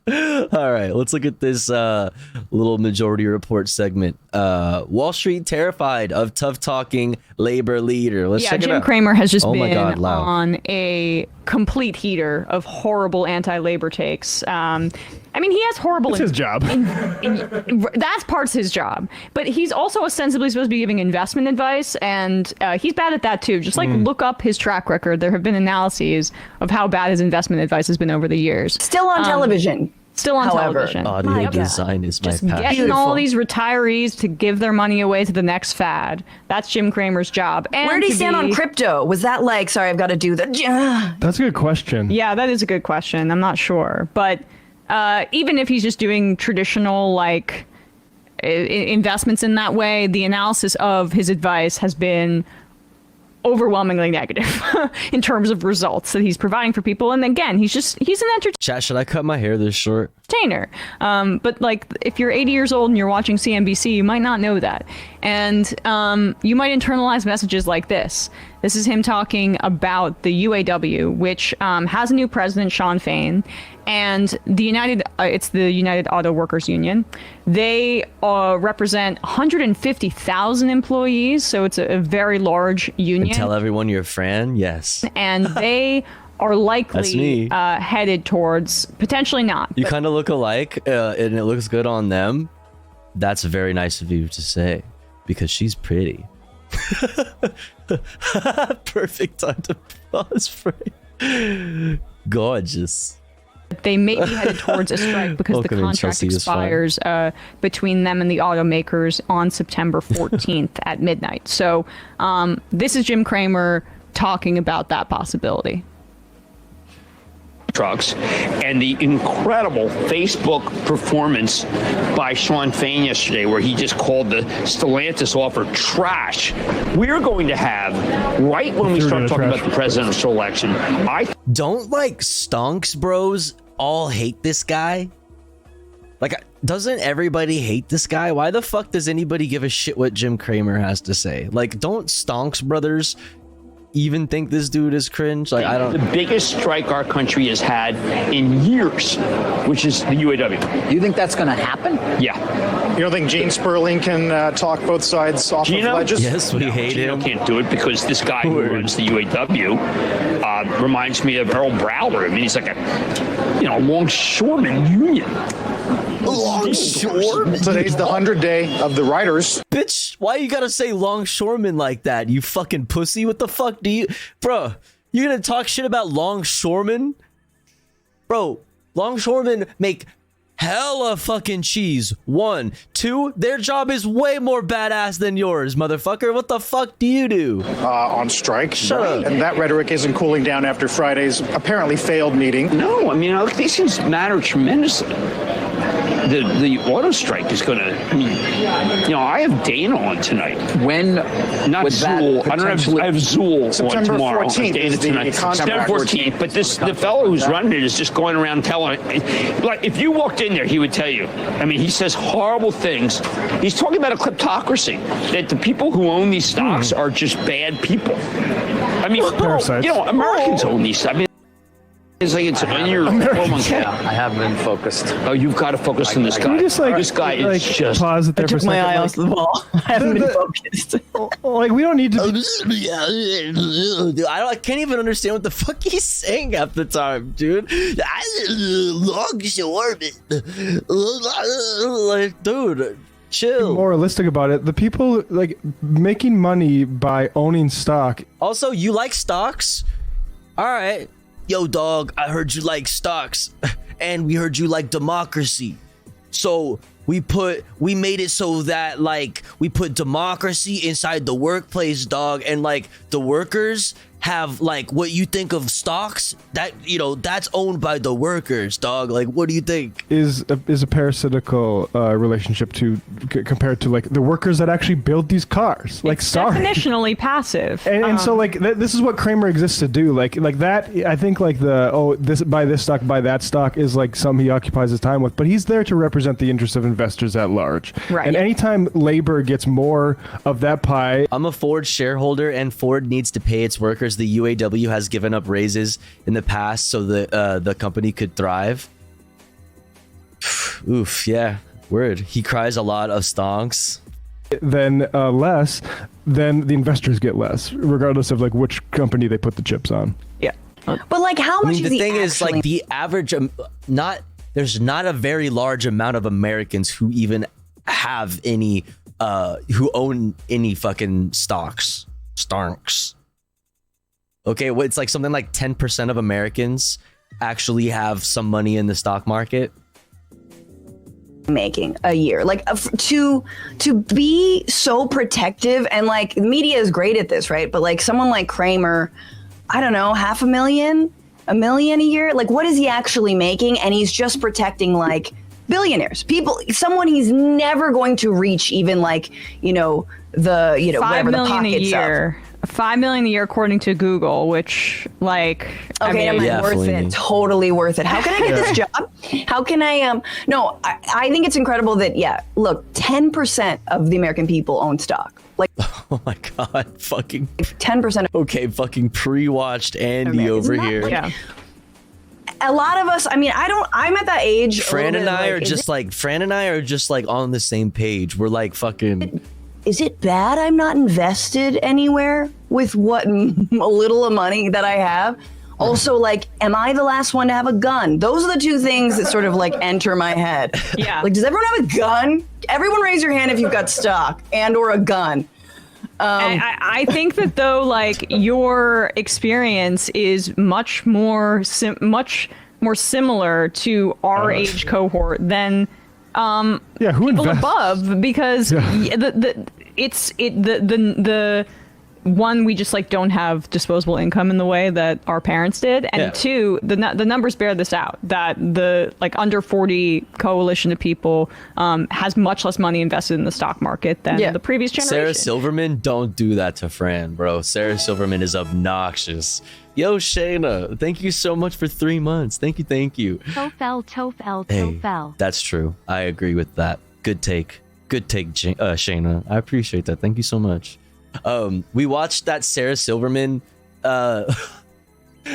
S6: All right, let's look at this little Majority Report segment. Wall Street terrified of tough-talking labor leader. Let's check it out.
S11: Jim Cramer has just
S6: oh
S11: been
S6: my God, loud.
S11: on a complete heater of horrible anti-labor takes. I mean, he has horrible...
S21: It's his job.
S11: That's part's his job. But he's also ostensibly supposed to be giving investment advice, and he's bad at that too. Just look up his track record. There have been analyses of how bad his investment advice has been over the years.
S19: Still on television.
S11: Still on
S19: However,
S11: television.
S6: Audio design is my passion.
S11: Getting all these retirees to give their money away to the next fad. That's Jim Cramer's job. And
S19: where did he stand on crypto? Was that like, sorry, I've got to do that?
S21: That's a good question.
S11: Yeah, that is a good question. I'm not sure. But even if he's just doing traditional, like, investments in that way, the analysis of his advice has been overwhelmingly negative in terms of results that he's providing for people. And again, he's an entertainer.
S6: Chat, should I cut my hair this short?
S11: But like, if you're 80 years old and you're watching CNBC, you might not know that. And you might internalize messages like this. This is him talking about the UAW, which has a new president, Sean Fain, and the it's the United Auto Workers Union. They represent 150,000 employees, so it's a very large union.
S6: And tell everyone you're a Fran? Yes.
S11: And they are likely headed towards, potentially not.
S6: You kind of look alike, and it looks good on them. That's very nice of you to say, because she's pretty. Perfect time to pause, Frank. Gorgeous.
S11: They may be headed towards a strike because the contract expires between them and the automakers on September 14th at midnight. So this is Jim Cramer talking about that possibility.
S22: Trucks and the incredible Facebook performance by Sean Fain yesterday, where he just called the Stellantis offer trash. We're going to have, right when we start talking about the presidential election,
S6: don't like stonks bros all hate this guy? Like, doesn't everybody hate this guy? Why the fuck does anybody give a shit what Jim Cramer has to say? Like, don't stonks brothers even think this dude is cringe? Like, I don't.
S22: The biggest strike our country has had in years, which is the UAW.
S23: You think that's going to happen?
S22: Yeah.
S23: You don't think Gene Sperling can talk both sides off of ledges?
S6: Yes, we hate
S22: Gino
S6: him.
S22: Can't do it because this guy who runs the UAW reminds me of Earl Browder. I mean, he's like a longshoreman union.
S23: Longshoreman? Today's the 100th day of the writers.
S6: Bitch, why you gotta say longshoreman like that, you fucking pussy? What the fuck do you... Bro, you gonna talk shit about longshoremen? Bro, longshoremen make hella fucking cheese. 1. 2, their job is way more badass than yours, motherfucker. What the fuck do you do?
S23: On strike.
S6: Shut up.
S23: And that rhetoric isn't cooling down after Friday's apparently failed meeting.
S22: No, I mean, these things matter tremendously. The auto strike is going to, I mean, I have Dana on tonight.
S23: When?
S22: Not Zool. I have Zool
S23: September
S22: on tomorrow.
S23: 14th
S22: Dana
S23: is the
S22: tonight.
S23: contract.
S22: September 14th. But the fellow who's running it is just going around telling, like, if you walked in there, he would tell you. I mean, he says horrible things. He's talking about a kleptocracy, that the people who own these stocks are just bad people. I mean, Americans own these. I mean, it's like it's in your 401k.
S23: Yeah, I haven't been focused.
S22: Oh, you've got to focus on this guy.
S21: Can we just
S22: this guy is just...
S21: pause it there for a second?
S19: my eye off the ball. I haven't been focused.
S21: Like, we don't need to
S6: Dude, I can't even understand what the fuck he's saying half the time, dude. Longshoreman. Like, dude, chill.
S21: More realistic about it. The people, like, making money by owning stock.
S6: Also, you like stocks? All right. Yo, dog, I heard you like stocks, and we heard you like democracy. So we made it so that, like, we put democracy inside the workplace, dog, and, like, the workers have, like, what you think of stocks, that, that's owned by the workers, dog. Like, what do you think?
S21: Is a parasitical relationship compared to, like, the workers that actually build these cars. Like, sorry.
S11: Definitionally passive.
S21: And so, like, this is what Cramer exists to do. Like that, I think, like, buy this stock, buy that stock is, like, something he occupies his time with. But he's there to represent the interests of investors at large.
S11: Right.
S21: And anytime labor gets more of that pie.
S6: I'm a Ford shareholder, and Ford needs to pay its workers years, the UAW has given up raises in the past so the company could thrive. Oof, yeah, word. He cries a lot of stonks.
S21: Then less, then the investors get less, regardless of like which company they put the chips on.
S14: Yeah.
S3: But like, how much?
S6: I mean, the thing is, like, the average, there's not a very large amount of Americans who even have any, who own any fucking stocks. Okay, well, it's like something like 10% of Americans actually have some money in the stock market.
S3: Making a year, like to be so protective, and like media is great at this, right? But like someone like Cramer, I don't know, $500,000, $1 million a year. Like, what is he actually making? And he's just protecting like billionaires, people, someone he's never going to reach, even like, the
S11: $5
S3: million
S11: million a year. $5 million a year according to Google, which like
S3: worth it. Totally worth it. How can I get this job? How can I no, I think it's incredible that look, 10% of the American people own stock. Like,
S6: oh my god, fucking
S3: 10%.
S6: Okay, fucking pre-watched Andy over here.
S3: Yeah. A lot of us, I'm at that age.
S6: Fran and I are just like on the same page. We're like fucking.
S3: Is it bad I'm not invested anywhere with what little of money that I have? Also, like, am I the last one to have a gun? Those are the two things that sort of like enter my head.
S11: Yeah.
S3: Like, does everyone have a gun? Everyone raise your hand if you've got stock and or a gun.
S11: I think that though, like, your experience is much more similar to our age cohort than
S21: who
S11: people
S21: invests?
S11: above, because the one, we just like don't have disposable income in the way that our parents did, and two, the numbers bear this out, that the like under 40 coalition of people has much less money invested in the stock market than the previous generation.
S6: Sarah Silverman, don't do that to Fran, bro. Sarah Silverman is obnoxious. Yo, Shayna, thank you so much for 3 months. Thank you. Hey, that's true. I agree with that. Good take, Shayna. I appreciate that. Thank you so much. We watched that Sarah Silverman, the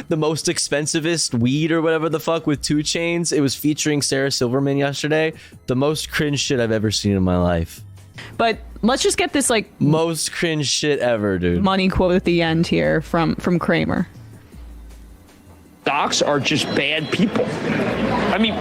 S6: most expensivest weed or whatever the fuck with 2 Chainz. It was featuring Sarah Silverman yesterday. The most cringe shit I've ever seen in my life.
S11: But let's just get this like
S6: most cringe shit ever, dude.
S11: Money quote at the end here from Cramer.
S22: Stocks are just bad people. I mean,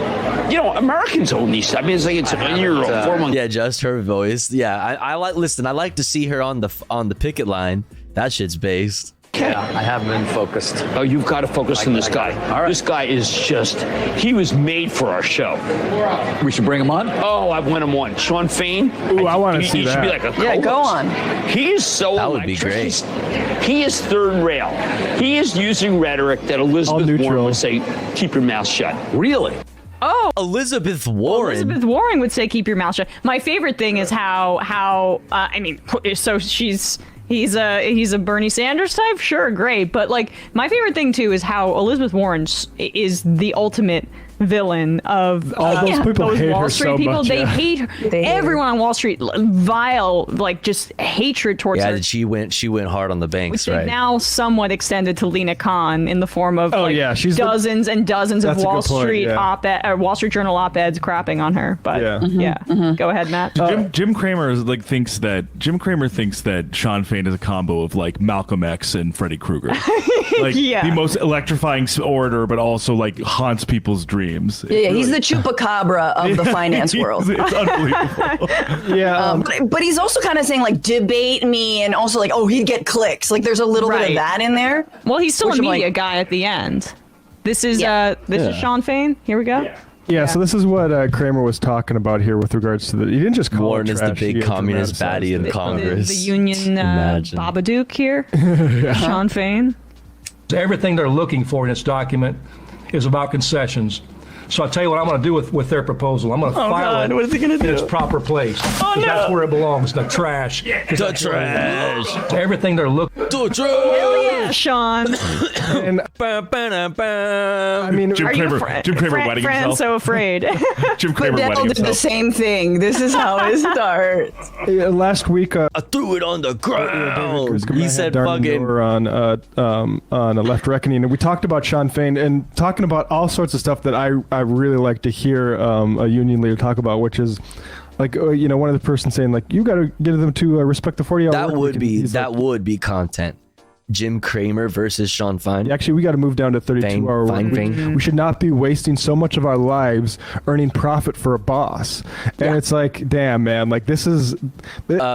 S22: Americans own these. I mean, it's like it's a year old, 4 months.
S6: Yeah, just her voice. Yeah, I like. Listen, I like to see her on the picket line. That shit's based.
S8: Yeah, I haven't been focused.
S22: Oh, you've got to focus on this guy. All right. This guy is he was made for our show.
S8: We should bring him on?
S22: Oh, I want him on. Sean Fain.
S21: Ooh, I want to see that.
S22: He should be like a co-host.
S3: Go on.
S22: He is so
S6: That would be great.
S22: He is third rail. He is using rhetoric that Elizabeth Warren would say, keep your mouth shut.
S8: Really?
S11: Oh,
S6: Elizabeth Warren.
S11: Elizabeth Warren would say, keep your mouth shut. My favorite thing is how so he's a Bernie Sanders type, sure, great, but like my favorite thing too is how Elizabeth Warren is the ultimate villain of
S21: all those people
S11: those
S21: hate
S11: Wall
S21: her
S11: Street
S21: so
S11: people.
S21: much,
S11: They hate her. Everyone on Wall Street, vile, like just hatred towards her.
S6: Yeah, she went hard on the banks,
S11: Which
S6: right?
S11: is now somewhat extended to Lena Khan in the form of
S21: she's
S11: dozens and dozens of
S21: That's a
S11: Wall
S21: good point,
S11: Street
S21: yeah.
S11: Wall Street Journal op-eds crapping on her. But go ahead, Matt.
S21: Jim Cramer thinks that Sean Fain is a combo of like Malcolm X and Freddy Krueger, like the most electrifying orator, but also like haunts people's dreams.
S3: Yeah, he's the chupacabra of the finance world.
S21: It's unbelievable.
S3: But he's also kind of saying like debate me, and also like, oh, he'd get clicks. Like there's a little bit of that in there.
S11: Well, he's still a
S3: Which I'm
S11: media
S3: like-
S11: guy at the end. This is Sean Fain. Here we go.
S21: Yeah, so this is what Cramer was talking about here with regards to the. He didn't just call
S6: Warren
S21: it
S6: is the
S21: trash, he
S6: big communist
S21: dramatized
S6: baddie in
S21: it.
S6: Congress.
S11: The union
S6: Imagine.
S11: Babadook here. Sean Fain.
S12: Everything they're looking for in this document is about concessions.
S7: So I'll tell you what I'm going to do with their proposal. I'm going to file it
S3: What is he gonna
S7: in
S3: do?
S7: its proper place.
S3: Oh, no.
S7: That's where it belongs, the trash.
S6: The trash.
S7: Everything they're looking.
S6: The trash.
S11: Hell yeah, Sean.
S7: And
S21: I
S7: mean,
S21: Jim Cramer wetting
S11: Fran's
S21: himself.
S11: so afraid.
S21: Jim Cramer
S3: Fidel
S21: wetting
S3: did the
S21: himself.
S3: same thing. This is how it starts.
S7: last week,
S6: I threw it on the ground. He said fucking.
S7: on a Left Reckoning, and we talked about Sean Fain and talking about all sorts of stuff that I really like to hear a union leader talk about, which is like one of the person saying like you got to get them to respect the 40-hour
S6: That
S7: work week.
S6: would be content. Jim Cramer versus Sean Fine.
S7: Actually, we got to move down to 32-hour work week. We should not be wasting so much of our lives earning profit for a boss. And it's like, damn, man, like this is.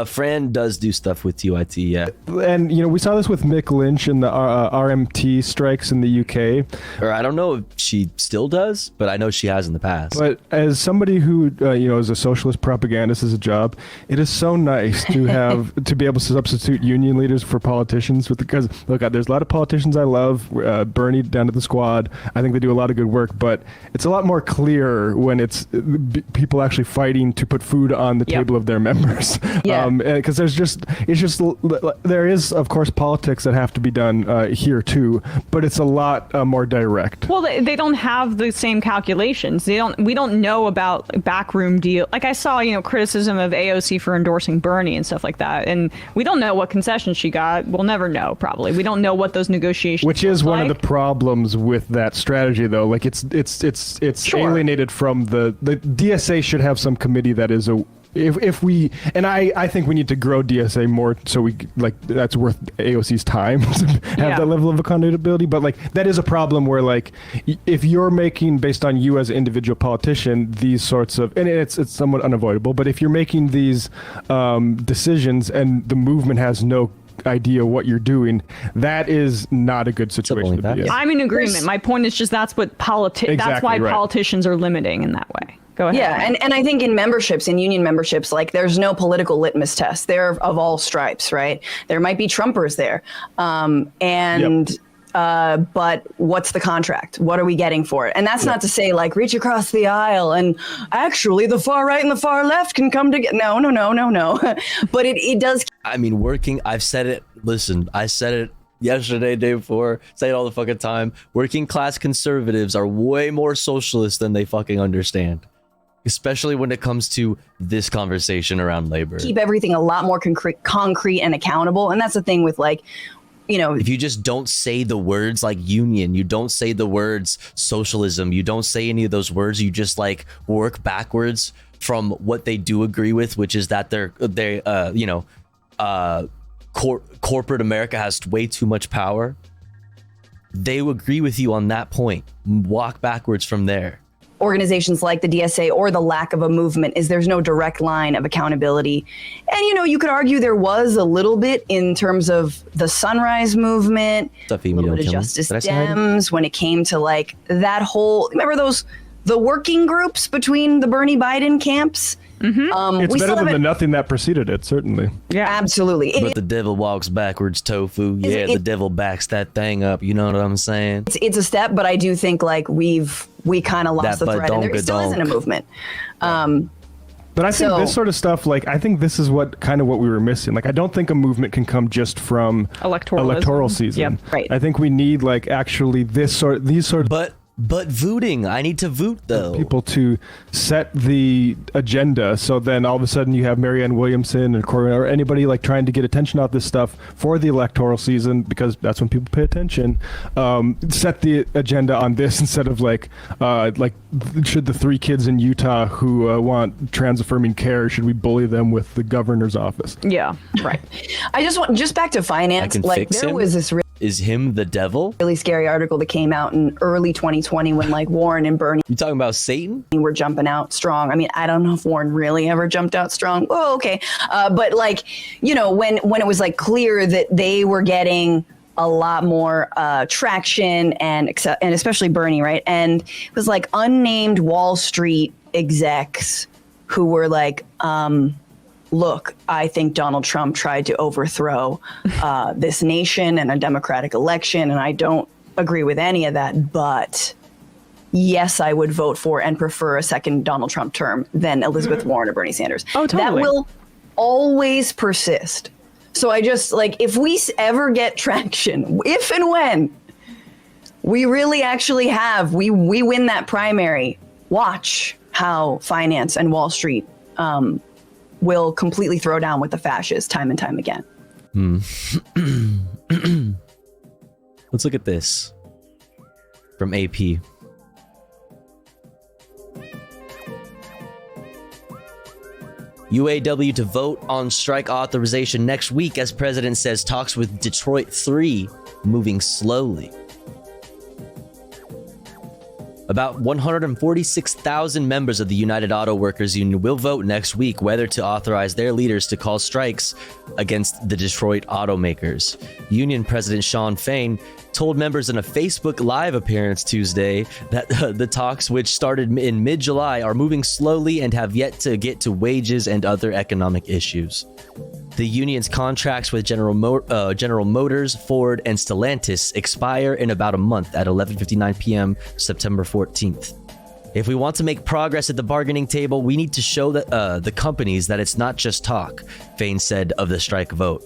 S6: Fran does do stuff with UIT, yeah.
S7: And we saw this with Mick Lynch and the RMT strikes in the UK.
S6: Or I don't know if she still does, but I know she has in the past.
S7: But as somebody who is a socialist propagandist as a job, it is so nice to have to be able to substitute union leaders for politicians because look, there's a lot of politicians I love. Bernie down to the squad. I think they do a lot of good work, but it's a lot more clear when it's people actually fighting to put food on the table of their members.
S3: Yeah.
S7: Because there is of course politics that have to be done here too, but it's a lot more direct.
S11: Well, they don't have the same calculations. We don't know about backroom deal. Like I saw, criticism of AOC for endorsing Bernie and stuff like that, and we don't know what concessions she got. We'll never know. Probably we don't know what those negotiations.
S7: Which is one
S11: like.
S7: of the problems with that strategy, though. Like it's alienated from the DSA should have some committee that is a. If we and I think we need to grow DSA more so we like that's worth AOC's time to have that level of accountability. But like that is a problem where like if you're making based on you as an individual politician these sorts of and it's somewhat unavoidable. But if you're making these decisions and the movement has no idea what you're doing, that is not a good situation to be in.
S11: I'm in agreement. My point is just that's what that's why politicians are limiting in that way. Go ahead.
S3: Yeah, and I think in union memberships, like there's no political litmus test. They're of all stripes, right? There might be Trumpers there. But what's the contract? What are we getting for it? And that's not to say like reach across the aisle and actually the far right and the far left can come together. No. But it does.
S6: I mean, I've said it. Listen, I said it yesterday, day before, say it all the fucking time. Working class conservatives are way more socialist than they fucking understand. Especially when it comes to this conversation around labor.
S3: Keep everything a lot more concrete and accountable. And that's the thing with like,
S6: if you just don't say the words like union, you don't say the words socialism, you don't say any of those words, you just like work backwards from what they do agree with, which is that corporate America has way too much power. They agree with you on that point. Walk backwards from there.
S3: Organizations like the DSA or the lack of a movement is there's no direct line of accountability. And, you could argue there was a little bit in terms of the Sunrise Movement, a little bit of Justice Dems when it came to like that whole, remember the working groups between the Bernie Biden camps?
S11: Mm-hmm.
S7: It's better than the nothing that preceded it, certainly.
S3: Yeah, absolutely.
S6: But the devil walks backwards, tofu. Yeah, the devil backs that thing up. You know what I'm saying?
S3: It's a step, but I do think like we kind of lost the thread, and there still isn't a movement.
S7: But I think this sort of stuff, like I think this is what we were missing. Like I don't think a movement can come just from electoral season.
S11: Yep,
S3: right.
S7: I think we need like actually these sort.
S6: But voting, I need to vote though.
S7: People to set the agenda, so then all of a sudden you have Marianne Williamson and Corbyn or anybody like trying to get attention out this stuff for the electoral season because that's when people pay attention. Set the agenda on this instead of like should the 3 kids in Utah who want trans-affirming care, should we bully them with the governor's office?
S11: Yeah, right.
S3: I just back to finance. Like there was this.
S6: Is him the devil?
S3: Really scary article that came out in early 2020 when like Warren and Bernie.
S6: You talking about Satan?
S3: Were jumping out strong. I mean, I don't know if Warren really ever jumped out strong. Oh, okay. But like, when it was like clear that they were getting a lot more traction and especially Bernie, right? And it was like unnamed Wall Street execs who were like, look, I think Donald Trump tried to overthrow this nation and a democratic election, and I don't agree with any of that, but yes, I would vote for and prefer a second Donald Trump term than Elizabeth Warren or Bernie Sanders.
S11: Oh, totally.
S3: That will always persist. So I just, like, if we ever get traction, if and when we really actually we win that primary, watch how finance and Wall Street will completely throw down with the fascists time and time again.
S6: Let's look at this from AP. UAW to vote on strike authorization next week as president says talks with Detroit 3 moving slowly. About 146,000 members of the United Auto Workers Union will vote next week whether to authorize their leaders to call strikes against the Detroit automakers. Union President Shawn Fain told members in a Facebook Live appearance Tuesday that the talks, which started in mid-July, are moving slowly and have yet to get to wages and other economic issues. The union's contracts with General Motors, Ford, and Stellantis expire in about a month at 11:59 p.m. September 14th. If we want to make progress at the bargaining table, we need to show the companies that it's not just talk, Fain said of the strike vote.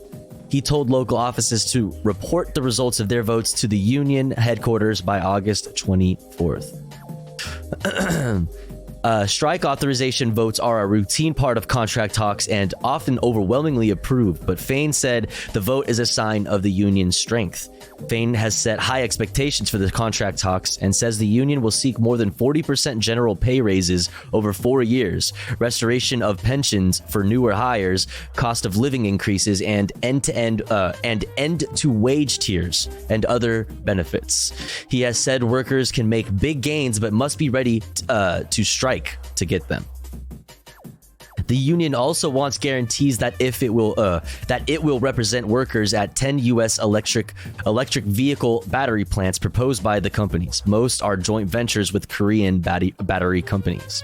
S6: He told local offices to report the results of their votes to the union headquarters by August 24th. Strike authorization votes are a routine part of contract talks and often overwhelmingly approved, but Fain said the vote is a sign of the union's strength. Fain has set high expectations for the contract talks and says the union will seek more than 40% general pay raises over 4 years, restoration of pensions for newer hires, cost of living increases, and end to wage tiers and other benefits. He has said workers can make big gains but must be ready to strike to get them. The union also wants guarantees that it will represent workers at 10 U.S. electric vehicle battery plants proposed by the companies. Most are joint ventures with Korean battery companies.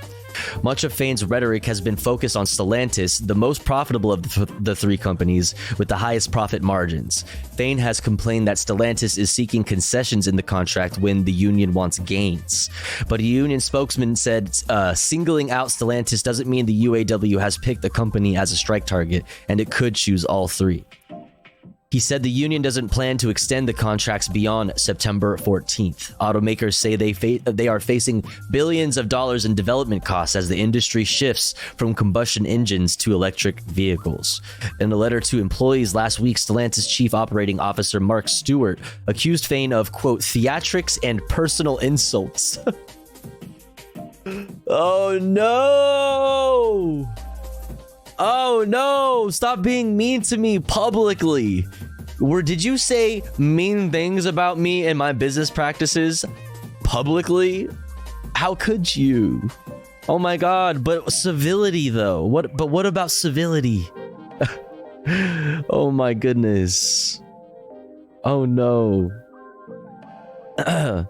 S6: Much of Fain's rhetoric has been focused on Stellantis, the most profitable of the three companies with the highest profit margins. Fain has complained that Stellantis is seeking concessions in the contract when the union wants gains. But a union spokesman said singling out Stellantis doesn't mean the UAW has picked the company as a strike target, and it could choose all three. He said the union doesn't plan to extend the contracts beyond September 14th. Automakers say they are facing billions of dollars in development costs as the industry shifts from combustion engines to electric vehicles. In a letter to employees last week, Stellantis Chief Operating Officer Mark Stewart accused Fain of, quote, theatrics and personal insults. Oh no! Oh no! Stop being mean to me publicly. Did you say mean things about me and my business practices publicly? How could you? Oh my god, but civility though. What about civility? Oh my goodness. Oh no. Oh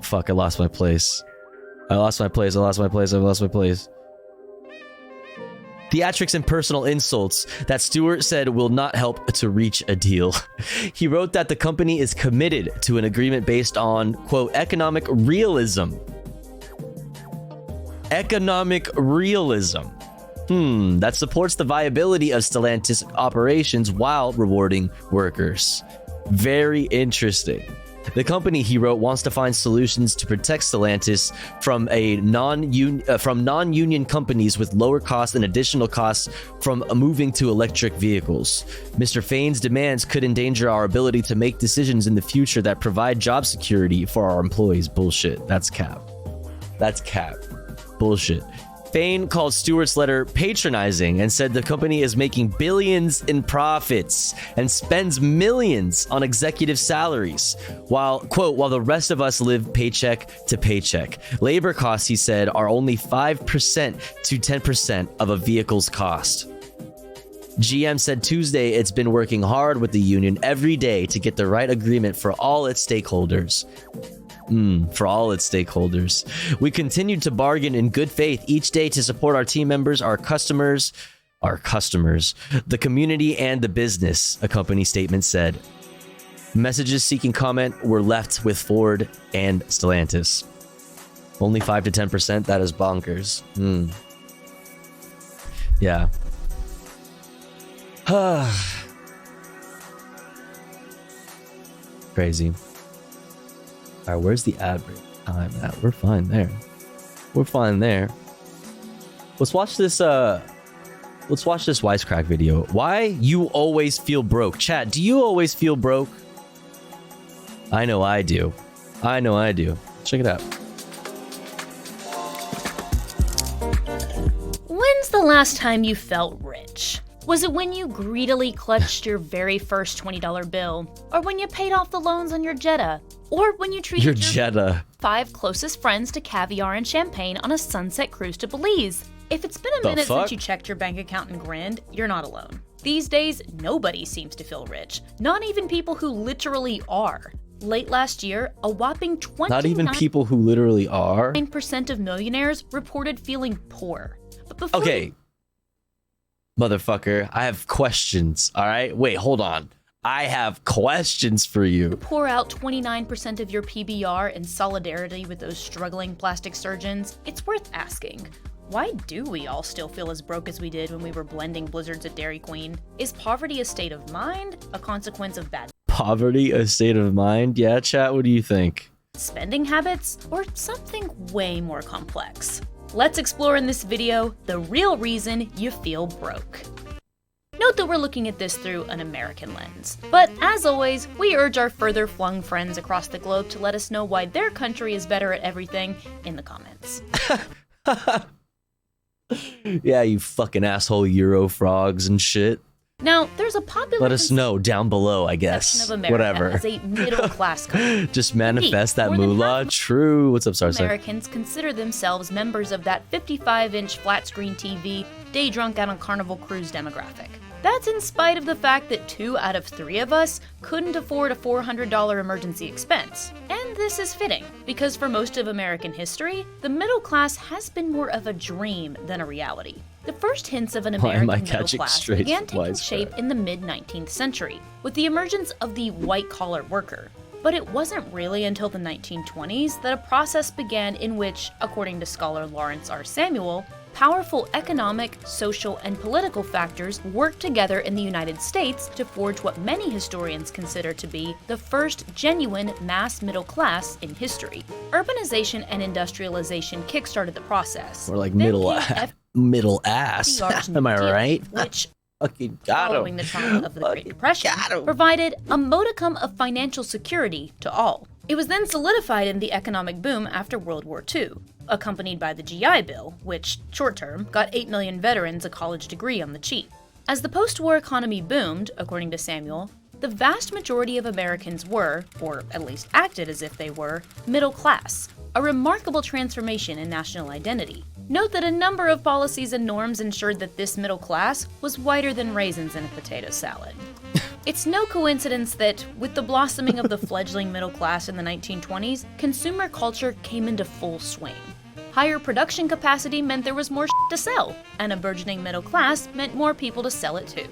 S6: fuck, I lost my place. Theatrics and personal insults that Stewart said will not help to reach a deal. He wrote that the company is committed to an agreement based on, quote, economic realism. Economic realism. That supports the viability of Stellantis operations while rewarding workers. Very interesting. The company, he wrote, wants to find solutions to protect Stellantis from non-union companies with lower costs and additional costs from moving to electric vehicles. Mr. Fain's demands could endanger our ability to make decisions in the future that provide job security for our employees. Bullshit. That's cap. That's cap. Bullshit. Fain called Stewart's letter patronizing and said the company is making billions in profits and spends millions on executive salaries, while, quote, while the rest of us live paycheck to paycheck. Labor costs, he said, are only 5% to 10% of a vehicle's cost. GM said Tuesday it's been working hard with the union every day to get the right agreement for all its stakeholders. We continued to bargain in good faith each day to support our team members, our customers, the community, and the business, a company statement said. Messages seeking comment were left with Ford and Stellantis. Only 5 to 10%. That is bonkers. Yeah. Crazy. All right, where's the ad break time at? We're fine there. We're fine there. Let's watch this wisecrack video. Why you always feel broke? Chat, do you always feel broke? I know I do. I know I do. Check it out.
S12: When's the last time you felt rich? Was it when you greedily clutched your very first $20 bill? Or when you paid off the loans on your Jetta? Or when you treated your
S6: Jetta
S12: 5 closest friends to caviar and champagne on a sunset cruise to Belize? If it's been a minute since you checked your bank account and grinned, you're not alone. These days, nobody seems to feel rich. Not even people who literally are. Late last year, a whopping 29%
S6: Not even people who literally are.
S12: of millionaires reported feeling poor. But before
S6: Okay. Motherfucker, I have questions, all right? Wait, hold on. I have questions for you.
S12: pour out 29% of your PBR in solidarity with those struggling plastic surgeons, it's worth asking. Why do we all still feel as broke as we did when we were blending blizzards at Dairy Queen? Is poverty a state of mind, a consequence of bad
S6: Poverty, a state of mind? Yeah, chat, what do you think?
S12: spending habits, or something way more complex? Let's explore in this video the real reason you feel broke. Note that we're looking at this through an American lens. But as always, we urge our further flung friends across the globe to let us know why their country is better at everything in the comments.
S6: Yeah, you fucking asshole Euro frogs and shit.
S12: Now, there's a popular
S6: Let us know down below, I guess.
S12: of America
S6: Whatever.
S12: as a middle-class country.
S6: Just manifest that
S12: More than
S6: moolah. True. What's up, Sarsa?
S12: Americans consider themselves members of that 55-inch flat-screen TV, day drunk out on Carnival Cruise demographic. That's in spite of the fact that 2 out of 3 of us couldn't afford a $400 emergency expense. And this is fitting, because for most of American history, the middle class has been more of a dream than a reality. The first hints of an
S6: Why am
S12: American
S6: I
S12: middle
S6: catching
S12: class
S6: straight
S12: began taking
S6: wisecrack?
S12: shape in the mid-19th century, with the emergence of the white-collar worker. But it wasn't really until the 1920s that a process began in which, according to scholar Lawrence R. Samuel, powerful economic, social, and political factors worked together in the United States to forge what many historians consider to be the first genuine mass middle class in history. Urbanization and industrialization kickstarted the process.
S6: Or like
S12: Then
S6: middle
S12: came
S6: middle ass.
S12: FDR's New
S6: Am I
S12: Deal,
S6: right?
S12: Which,
S6: Fucking got
S12: following
S6: him.
S12: the trauma of the Great Depression, provided a modicum of financial security to all. It was then solidified in the economic boom after World War II, accompanied by the GI Bill, which, short-term, got 8 million veterans a college degree on the cheap. As the post-war economy boomed, according to Samuel, the vast majority of Americans were, or at least acted as if they were, middle class, a remarkable transformation in national identity. Note that a number of policies and norms ensured that this middle class was whiter than raisins in a potato salad. It's no coincidence that, with the blossoming of the fledgling middle class in the 1920s, consumer culture came into full swing. Higher production capacity meant there was more to sell, and a burgeoning middle class meant more people to sell it to,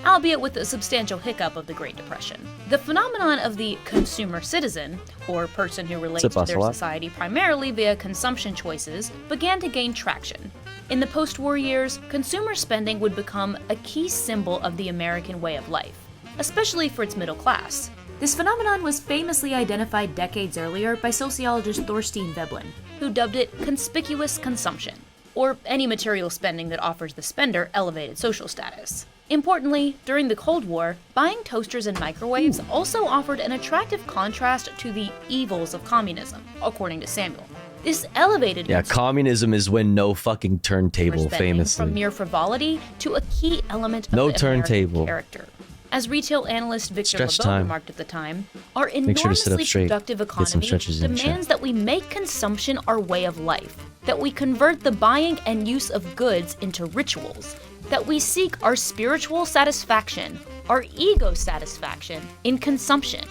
S12: albeit with a substantial hiccup of the Great Depression. The phenomenon of the consumer citizen, or person who relates to their society primarily via consumption choices, began to gain traction. In the post-war years, consumer spending would become a key symbol of the American way of life, especially for its middle class. This phenomenon was famously identified decades earlier by sociologist Thorstein Veblen, who dubbed it conspicuous consumption, or any material spending that offers the spender elevated social status. Importantly, during the Cold War, buying toasters and microwaves also offered an attractive contrast to the evils of communism, according to Samuel. This elevated
S6: Yeah, communism is when no fucking turntable,
S12: spending
S6: famously.
S12: from mere frivolity to a key element of
S6: No
S12: the American
S6: turntable.
S12: character. As retail analyst Victor
S6: Stretch
S12: LeBeau
S6: time.
S12: remarked at the time, our
S6: Make sure to sit up
S12: enormously
S6: straight.
S12: productive
S6: Get some
S12: economy
S6: stretches in,
S12: demands that we make consumption our way of life, that we convert the buying and use of goods into rituals, that we seek our spiritual satisfaction, our ego satisfaction, in consumption.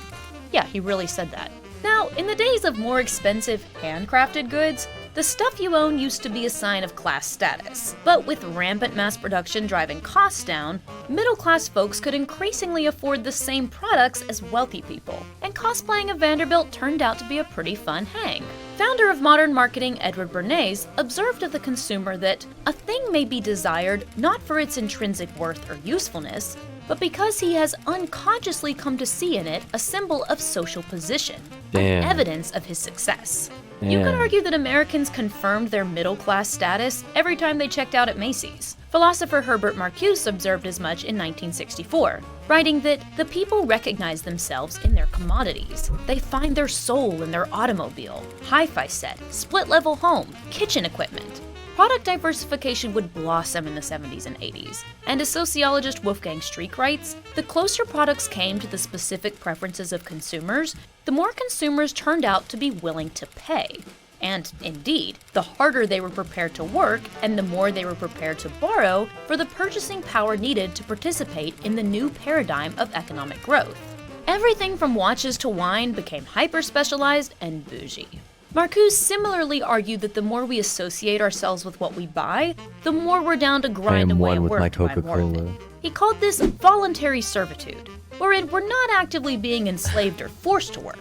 S12: Yeah, he really said that. Now, in the days of more expensive, handcrafted goods, The stuff you own used to be a sign of class status, but with rampant mass production driving costs down, middle-class folks could increasingly afford the same products as wealthy people, and cosplaying at Vanderbilt turned out to be a pretty fun hang. Founder of modern marketing Edward Bernays observed of the consumer that a thing may be desired not for its intrinsic worth or usefulness, but because he has unconsciously come to see in it a symbol of social position,
S6: Damn.
S12: evidence of his success. You
S6: Yeah.
S12: could argue that Americans confirmed their middle-class status every time they checked out at Macy's. Philosopher Herbert Marcuse observed as much in 1964, writing that the people recognize themselves in their commodities. They find their soul in their automobile, hi-fi set, split-level home, kitchen equipment. Product diversification would blossom in the 70s and 80s, and as sociologist Wolfgang Streeck writes, the closer products came to the specific preferences of consumers, the more consumers turned out to be willing to pay. And indeed, the harder they were prepared to work and the more they were prepared to borrow for the purchasing power needed to participate in the new paradigm of economic growth. Everything from watches to wine became hyper-specialized and bougie. Marcuse similarly argued that the more we associate ourselves with what we buy, the more we're down to grind away at work to buy more of it. He called this voluntary servitude, wherein we're not actively being enslaved or forced to work.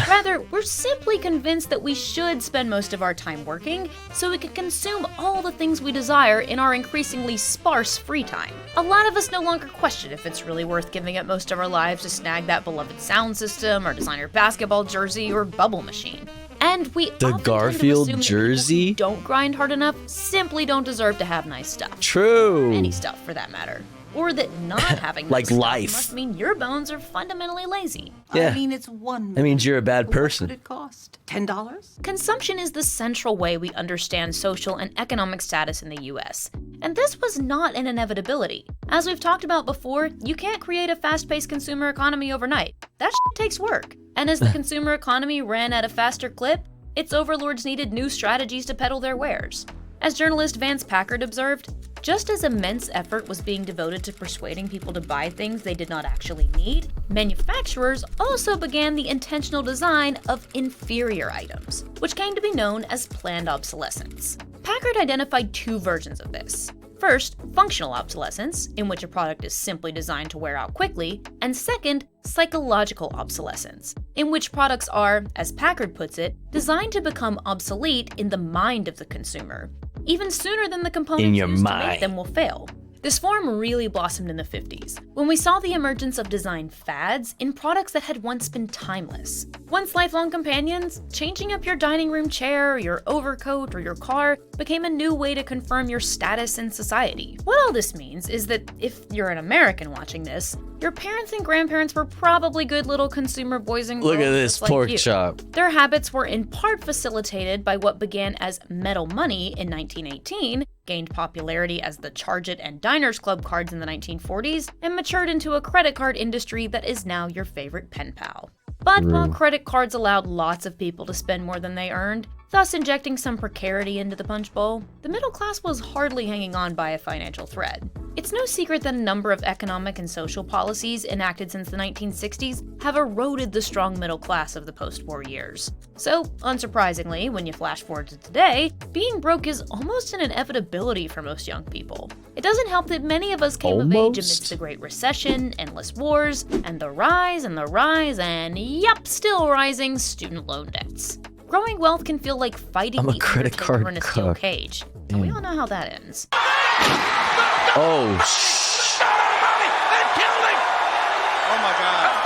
S12: Rather, we're simply convinced that we should spend most of our time working so we can consume all the things we desire in our increasingly sparse free time. A lot of us no longer question if it's really worth giving up most of our lives to snag that beloved sound system or designer basketball jersey or bubble machine. And we
S6: The
S12: often
S6: Garfield
S12: tend to assume that
S6: jersey?
S12: people who don't grind hard enough simply don't deserve to have nice stuff.
S6: True.
S12: Any stuff, for that matter. Or that not having
S6: Like
S12: nice stuff
S6: life.
S12: must mean your bones are fundamentally lazy.
S6: Yeah.
S12: it's $1
S6: That means you're a bad person.
S12: cost? $10? Consumption is the central way we understand social and economic status in the US. And this was not an inevitability. As we've talked about before, you can't create a fast-paced consumer economy overnight. That shit takes work. And as the consumer economy ran at a faster clip, its overlords needed new strategies to peddle their wares. As journalist Vance Packard observed, just as immense effort was being devoted to persuading people to buy things they did not actually need, manufacturers also began the intentional design of inferior items, which came to be known as planned obsolescence. Packard identified two versions of this. First, functional obsolescence, in which a product is simply designed to wear out quickly, and second, psychological obsolescence, in which products are, as Packard puts it, designed to become obsolete in the mind of the consumer, even sooner than the components used to make them will fail. This form really blossomed in the 50s, when we saw the emergence of design fads in products that had once been timeless. Once lifelong companions, changing up your dining room chair, your overcoat, or your car became a new way to confirm your status in society. What all this means is that if you're an American watching this, your parents and grandparents were probably good little consumer boys and girls.
S6: Look at this
S12: just like
S6: pork
S12: you.
S6: chop.
S12: Their habits were in part facilitated by what began as metal money in 1918, gained popularity as the Charge It and Diners Club cards in the 1940s, and matured into a credit card industry that is now your favorite pen pal. But while credit cards allowed lots of people to spend more than they earned, thus injecting some precarity into the punch bowl, the middle class was hardly hanging on by a financial thread. It's no secret that a number of economic and social policies enacted since the 1960s have eroded the strong middle class of the post-war years. So, unsurprisingly, when you flash forward to today, being broke is almost an inevitability for most young people. It doesn't help that many of us came of age amidst the Great Recession, endless wars, and the rise and yup, still rising student loan debts. Growing wealth can feel like fighting the Undertaker in a steel cage, and we all know how that ends.
S6: Oh,
S2: Oh my God.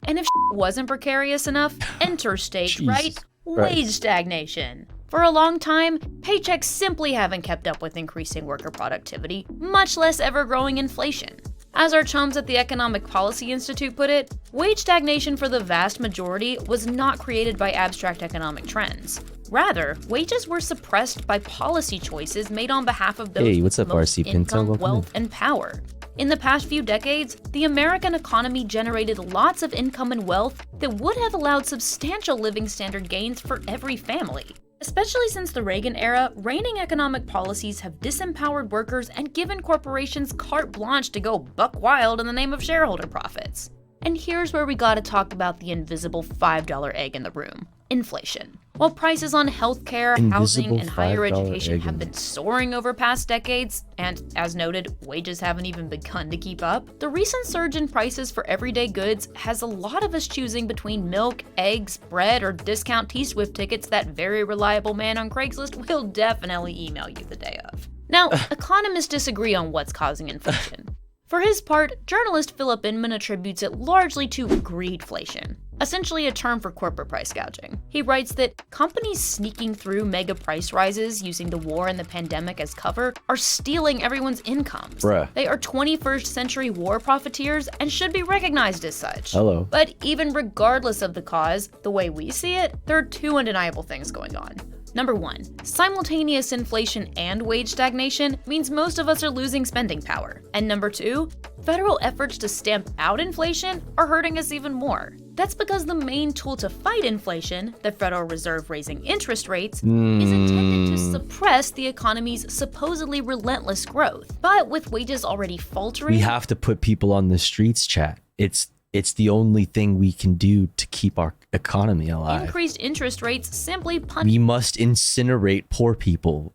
S12: And if wasn't precarious enough, enter stage right,
S6: Christ.
S12: wage stagnation. For a long time, paychecks simply haven't kept up with increasing worker productivity, much less ever-growing inflation. As our chums at the Economic Policy Institute put it, wage stagnation for the vast majority was not created by abstract economic trends. Rather, wages were suppressed by policy choices made on behalf of those
S6: Hey, what's
S12: with
S6: up,
S12: most
S6: RC Pinto?
S12: income,
S6: Welcome
S12: wealth, and power. In the past few decades, the American economy generated lots of income and wealth that would have allowed substantial living standard gains for every family. Especially since the Reagan era, reigning economic policies have disempowered workers and given corporations carte blanche to go buck wild in the name of shareholder profits. And here's where we gotta talk about the invisible $5 egg in the room: inflation. While prices on healthcare, housing,
S6: Invisible
S12: and higher
S6: $5
S12: education
S6: egg
S12: have been soaring over past decades, and as noted, wages haven't even begun to keep up, the recent surge in prices for everyday goods has a lot of us choosing between milk, eggs, bread, or discount T-Swift tickets that very reliable man on Craigslist will definitely email you the day of. Now, economists disagree on what's causing inflation. For his part, journalist Philip Inman attributes it largely to greedflation, essentially a term for corporate price gouging. He writes that companies sneaking through mega price rises using the war and the pandemic as cover are stealing everyone's incomes.
S6: Bruh.
S12: They are 21st century war profiteers and should be recognized as such.
S6: Hello.
S12: But even regardless of the cause, the way we see it, there are two undeniable things going on. Number one, simultaneous inflation and wage stagnation means most of us are losing spending power. And number two, federal efforts to stamp out inflation are hurting us even more. That's because the main tool to fight inflation, the Federal Reserve raising interest rates, is intended to suppress the economy's supposedly relentless growth. But with wages already faltering,
S6: We have to put people on the streets, chat. It's the only thing we can do to keep our economy alive.
S12: increased interest rates simply punish
S6: We must incinerate poor people.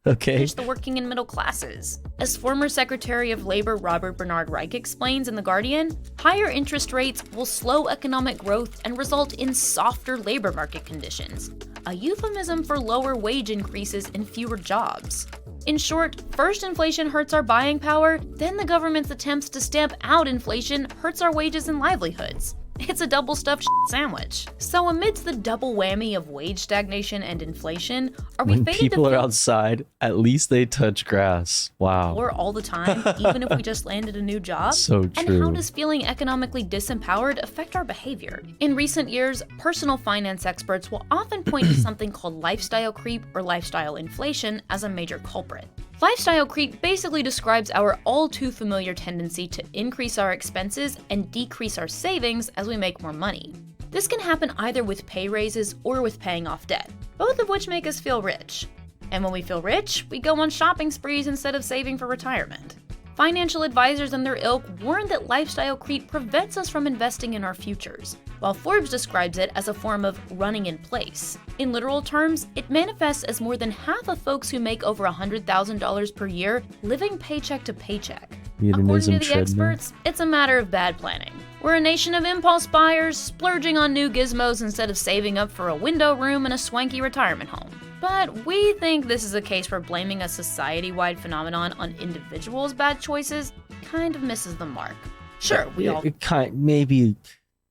S6: Okay?
S12: the working and middle classes. As former Secretary of Labor Robert Bernard Reich explains in The Guardian, higher interest rates will slow economic growth and result in softer labor market conditions, a euphemism for lower wage increases and fewer jobs. In short, first inflation hurts our buying power, then the government's attempts to stamp out inflation hurts our wages and livelihoods. It's a double stuffed sandwich. So amidst the double whammy of wage stagnation and inflation, are we
S6: When
S12: fated
S6: people
S12: to
S6: are outside, at least they touch grass. Wow.
S12: or all the time, even if we just landed a new job?
S6: So
S12: And how
S6: true.
S12: does feeling economically disempowered affect our behavior? In recent years, personal finance experts will often point to something called lifestyle creep or lifestyle inflation as a major culprit. Lifestyle creep basically describes our all too familiar tendency to increase our expenses and decrease our savings as we make more money. This can happen either with pay raises or with paying off debt, both of which make us feel rich. And when we feel rich, we go on shopping sprees instead of saving for retirement. Financial advisors and their ilk warn that lifestyle creep prevents us from investing in our futures, while Forbes describes it as a form of running in place. In literal terms, it manifests as more than half of folks who make over $100,000 per year living paycheck to paycheck. According to the experts, it's a matter of bad planning. We're a nation of impulse buyers, splurging on new gizmos instead of saving up for a window room and a swanky retirement home. But we think this is a case where blaming a society-wide phenomenon on individuals' bad choices kind of misses the mark. Sure, we all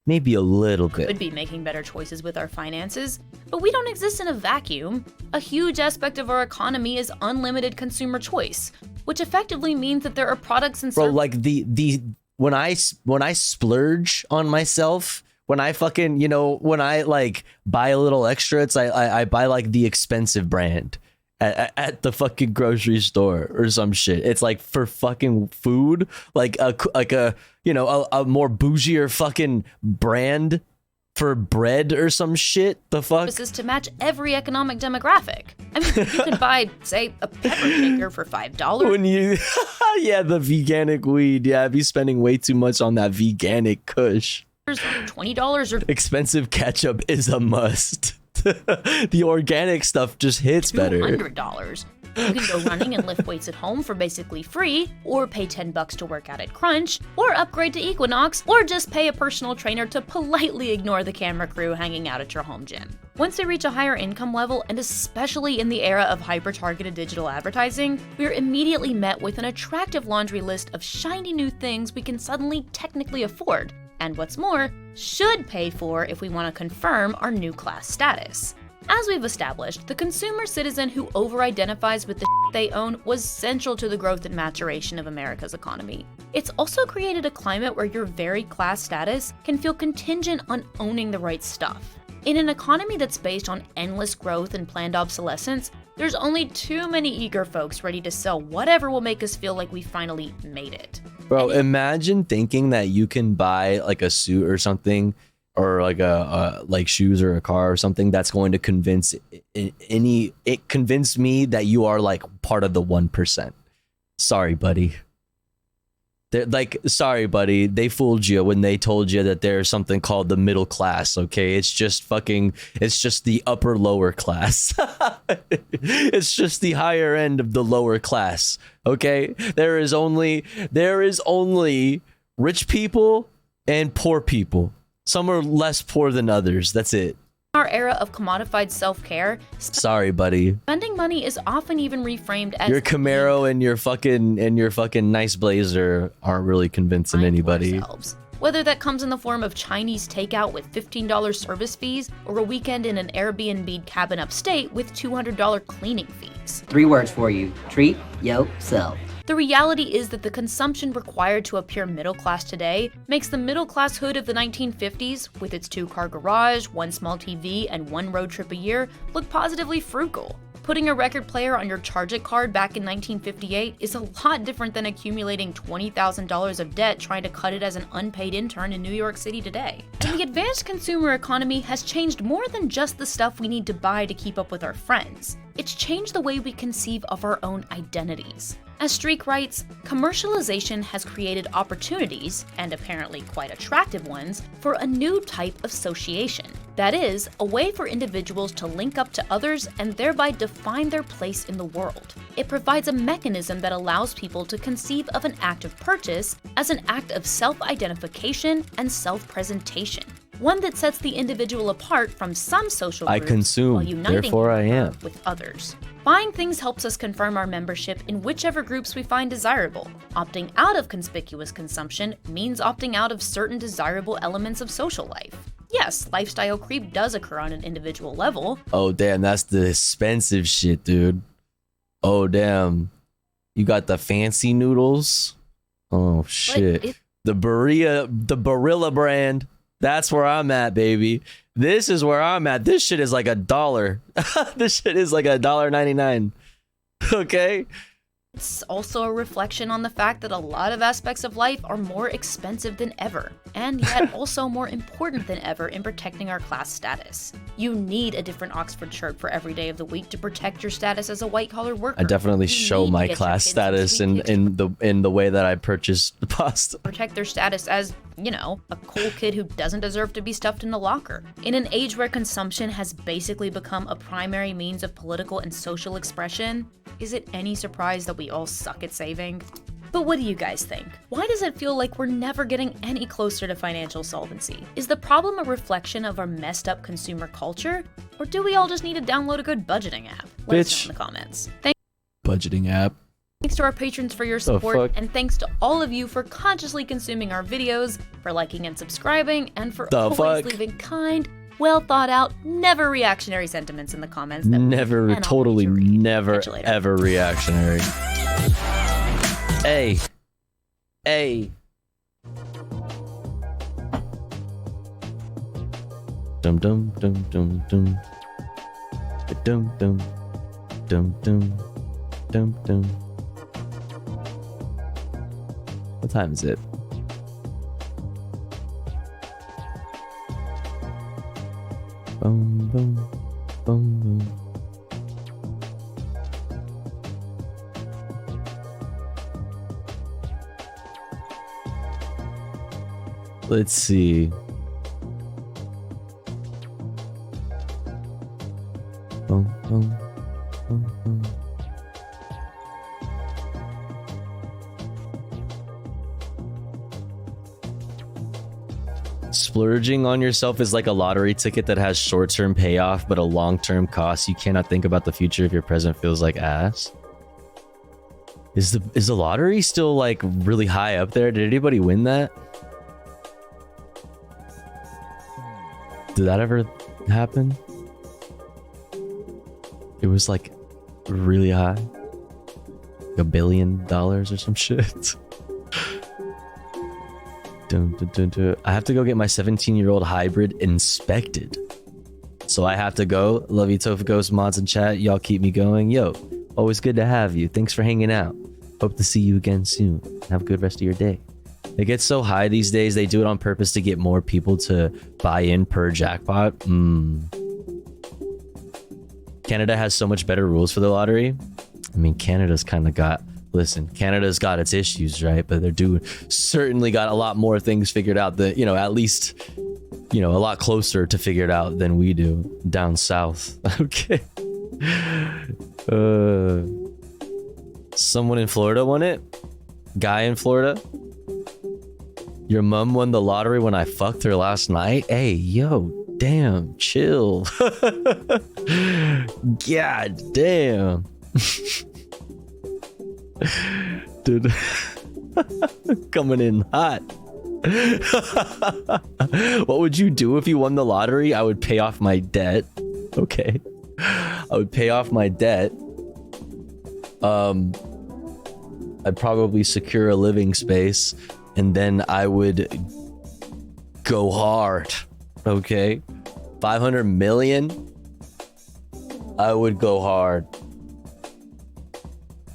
S6: maybe a little bit.
S12: could be making better choices with our finances, but we don't exist in a vacuum. A huge aspect of our economy is unlimited consumer choice, which effectively means that there are products and
S6: Bro,
S12: services.
S6: like the when I splurge on myself, when I fucking, when I like buy a little extra, it's I buy like the expensive brand at the fucking grocery store or some shit. It's like for fucking food, like a more bougier fucking brand for bread or some shit. The fuck?
S12: Services to match every economic demographic. I mean, you could buy, say, a pepper shaker for $5.
S6: When you, yeah, the veganic weed. Yeah, I'd be spending way too much on that veganic kush.
S12: $20 or
S6: Expensive ketchup is a must. The organic stuff just hits better.
S12: $200. You can go running and lift weights at home for basically free, or pay $10 to work out at Crunch, or upgrade to Equinox, or just pay a personal trainer to politely ignore the camera crew hanging out at your home gym. Once they reach a higher income level, and especially in the era of hyper-targeted digital advertising, we're immediately met with an attractive laundry list of shiny new things we can suddenly technically afford, and what's more, should pay for if we want to confirm our new class status. As we've established, the consumer citizen who over-identifies with the they own was central to the growth and maturation of America's economy. It's also created a climate where your very class status can feel contingent on owning the right stuff. In an economy that's based on endless growth and planned obsolescence, there's only too many eager folks ready to sell whatever will make us feel like we finally made it.
S6: Bro, imagine thinking that you can buy like a suit or something, or like like shoes or a car or something that's going to convince me that you are like part of the 1%. Sorry, buddy. They're like, sorry, buddy, they fooled you when they told you that there's something called the middle class, okay? It's just the upper lower class. It's just the higher end of the lower class, okay? There is only rich people and poor people. Some are less poor than others. That's it.
S12: Our era of commodified self-care,
S6: Sorry, buddy.
S12: spending money is often even reframed as
S6: Your Camaro and your fucking nice blazer aren't really convincing anybody.
S12: whether that comes in the form of Chinese takeout with $15 service fees or a weekend in an Airbnb cabin upstate with $200 cleaning fees.
S5: 3 words for you. Treat yourself.
S12: The reality is that the consumption required to appear middle class today makes the middle class hood of the 1950s, with its 2-car garage, 1 small TV, and 1 road trip a year, look positively frugal. Putting a record player on your Charge-It card back in 1958 is a lot different than accumulating $20,000 of debt trying to cut it as an unpaid intern in New York City today. And the advanced consumer economy has changed more than just the stuff we need to buy to keep up with our friends. It's changed the way we conceive of our own identities. As Streak writes, commercialization has created opportunities, and apparently quite attractive ones, for a new type of sociation. That is, a way for individuals to link up to others and thereby define their place in the world. It provides a mechanism that allows people to conceive of an act of purchase as an act of self-identification and self-presentation. One that sets the individual apart from some social groups
S6: I consume,
S12: while uniting
S6: therefore I am.
S12: with others. Buying things helps us confirm our membership in whichever groups we find desirable. Opting out of conspicuous consumption means opting out of certain desirable elements of social life. Yes, lifestyle creep does occur on an individual level.
S6: Oh, damn, that's the expensive shit, dude. Oh, damn. You got the fancy noodles? Oh, shit. The Barilla brand. That's where I'm at, baby. This is where I'm at. This shit is like $1. This shit is like $1.99. Okay?
S12: It's also a reflection on the fact that a lot of aspects of life are more expensive than ever, and yet also more important than ever in protecting our class status. You need a different Oxford shirt for every day of the week to protect your status as a white-collar worker.
S6: I definitely show my class status in the way that I purchase the pasta.
S12: Protect their status as, you know, a cool kid who doesn't deserve to be stuffed in a locker. In an age where consumption has basically become a primary means of political and social expression, is it any surprise that we all suck at saving? But what do you guys think? Why does it feel like we're never getting any closer to financial solvency? Is the problem a reflection of our messed up consumer culture? Or do we all just need to download a good budgeting app? Let us know in the comments.
S6: Budgeting app.
S12: Thanks to our patrons for your support, and thanks to all of you for consciously consuming our videos, for liking and subscribing, and for always leaving kind, well thought out, never reactionary sentiments in the comments.
S6: Never, totally never, ever reactionary. Hey. Hey. Dum dum dum dum dum. Dum dum dum dum dum dum. What time is it? Boom, boom, boom, boom. Let's see. Boom, boom, boom, boom. Splurging on yourself is like a lottery ticket that has short-term payoff but a long-term cost. You cannot think about the future if your present feels like ass. Is the lottery still like really high up there? Did anybody win that? Did that ever happen? It was like really high. Like $1 billion or some shit. I have to go get my 17-year-old hybrid inspected. So I have to go. Love you, Tofu Ghost mods in chat. Y'all keep me going. Yo, always good to have you. Thanks for hanging out. Hope to see you again soon. Have a good rest of your day. It gets so high these days, they do it on purpose to get more people to buy in per jackpot. Canada has so much better rules for the lottery. I mean, Canada's kind of got listen, Canada's got its issues, right? But they're certainly got a lot more things figured out that, you know, at least, you know, a lot closer to figure it out than we do down south. Okay. Someone in Florida won it? Guy in Florida? Your mom won the lottery when I fucked her last night? Hey, yo, damn, chill. God damn. Dude. Coming in hot. What would you do if you won the lottery? I would pay off my debt. Okay. I would pay off my debt. I'd probably secure a living space, and then I would go hard. Okay. 500 million. I would go hard.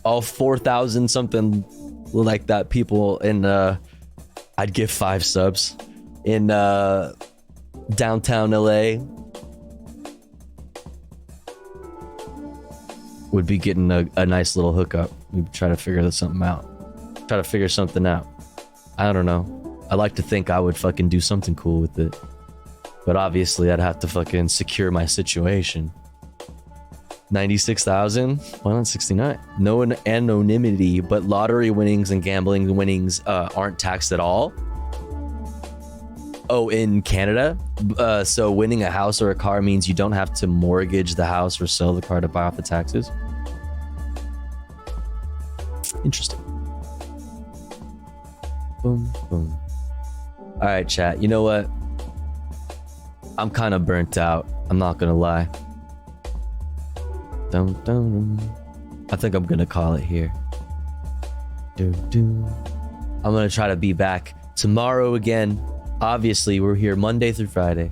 S6: All 4,000 something like that people in I'd give 5 subs in downtown LA would be getting a nice little hookup. We'd try to figure something out. I don't know. I like to think I would fucking do something cool with it. But obviously I'd have to fucking secure my situation. 96,000? Why not 69? No anonymity, but lottery winnings and gambling winnings aren't taxed at all. Oh, in Canada? So winning a house or a car means you don't have to mortgage the house or sell the car to buy off the taxes. Interesting. Boom, boom. All right, chat. You know what? I'm kind of burnt out. I'm not gonna lie. Dun, dun. I think I'm gonna call it here. I'm gonna try to be back tomorrow again. Obviously, we're here Monday through Friday.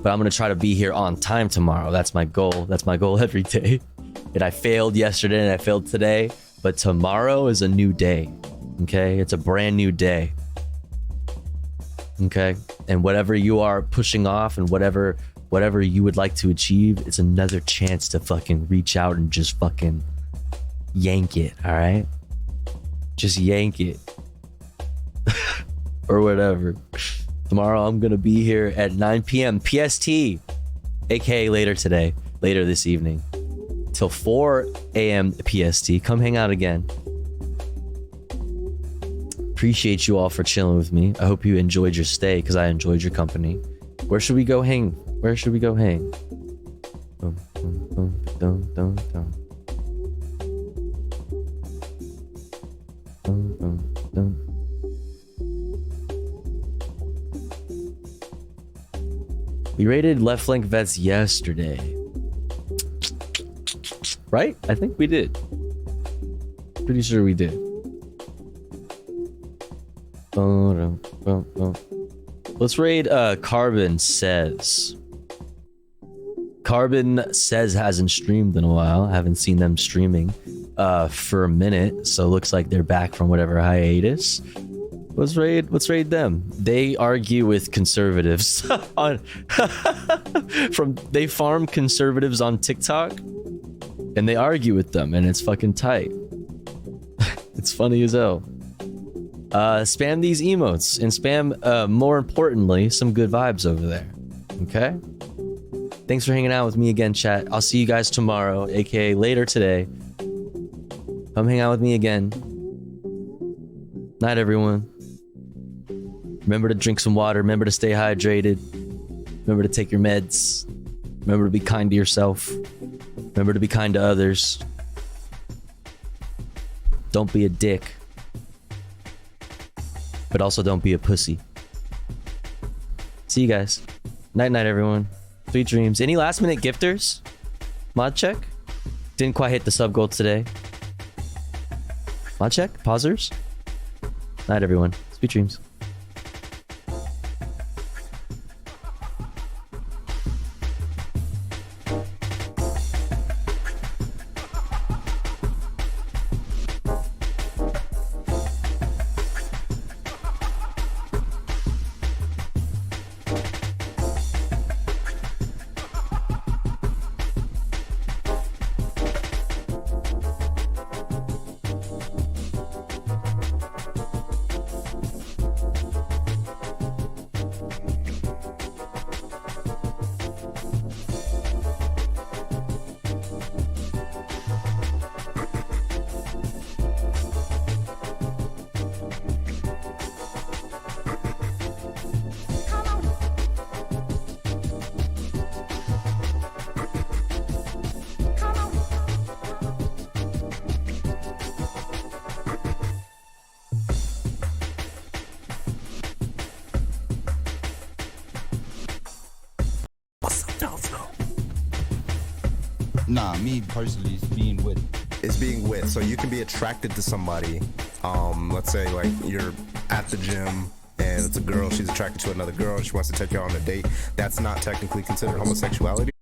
S6: But I'm gonna try to be here on time tomorrow. That's my goal. That's my goal every day. And I failed yesterday and I failed today. But tomorrow is a new day. Okay? It's a brand new day. Okay? And whatever you are pushing off and whatever you would like to achieve, it's another chance to fucking reach out and just fucking yank it, all right? Just yank it. Or whatever. Tomorrow I'm gonna be here at 9 p.m. PST, aka later this evening, till 4 a.m. PST. Come hang out again. Appreciate you all for chilling with me. I hope you enjoyed your stay, because I enjoyed your company. Where should we go hang? Where should we go hang? Boom, boom, boom, dum, dum, dum. Boom, boom, dum. We raided Left Flank Vets yesterday. Right? I think we did. Pretty sure we did. Let's raid Carbon Says. Carbon Says hasn't streamed in a while. I haven't seen them streaming for a minute, so it looks like they're back from whatever hiatus. Let's raid them. They argue with conservatives on they farm conservatives on TikTok and they argue with them, and it's fucking tight. It's funny as hell. Spam these emotes and spam more importantly some good vibes over there. Okay? Thanks for hanging out with me again, chat. I'll see you guys tomorrow, aka later today. Come hang out with me again. Night, everyone. Remember to drink some water. Remember to stay hydrated. Remember to take your meds. Remember to be kind to yourself. Remember to be kind to others. Don't be a dick. But also don't be a pussy. See you guys. Night night, everyone. Sweet dreams. Any last minute gifters? Mod check? Didn't quite hit the sub goal today. Mod check? Pausers? Night, everyone. Sweet dreams.
S2: Nah, me personally, it's being with.
S13: It's being with. So you can be attracted to somebody. Let's say like you're at the gym and it's a girl, she's attracted to another girl and she wants to take you on a date. That's not technically considered homosexuality.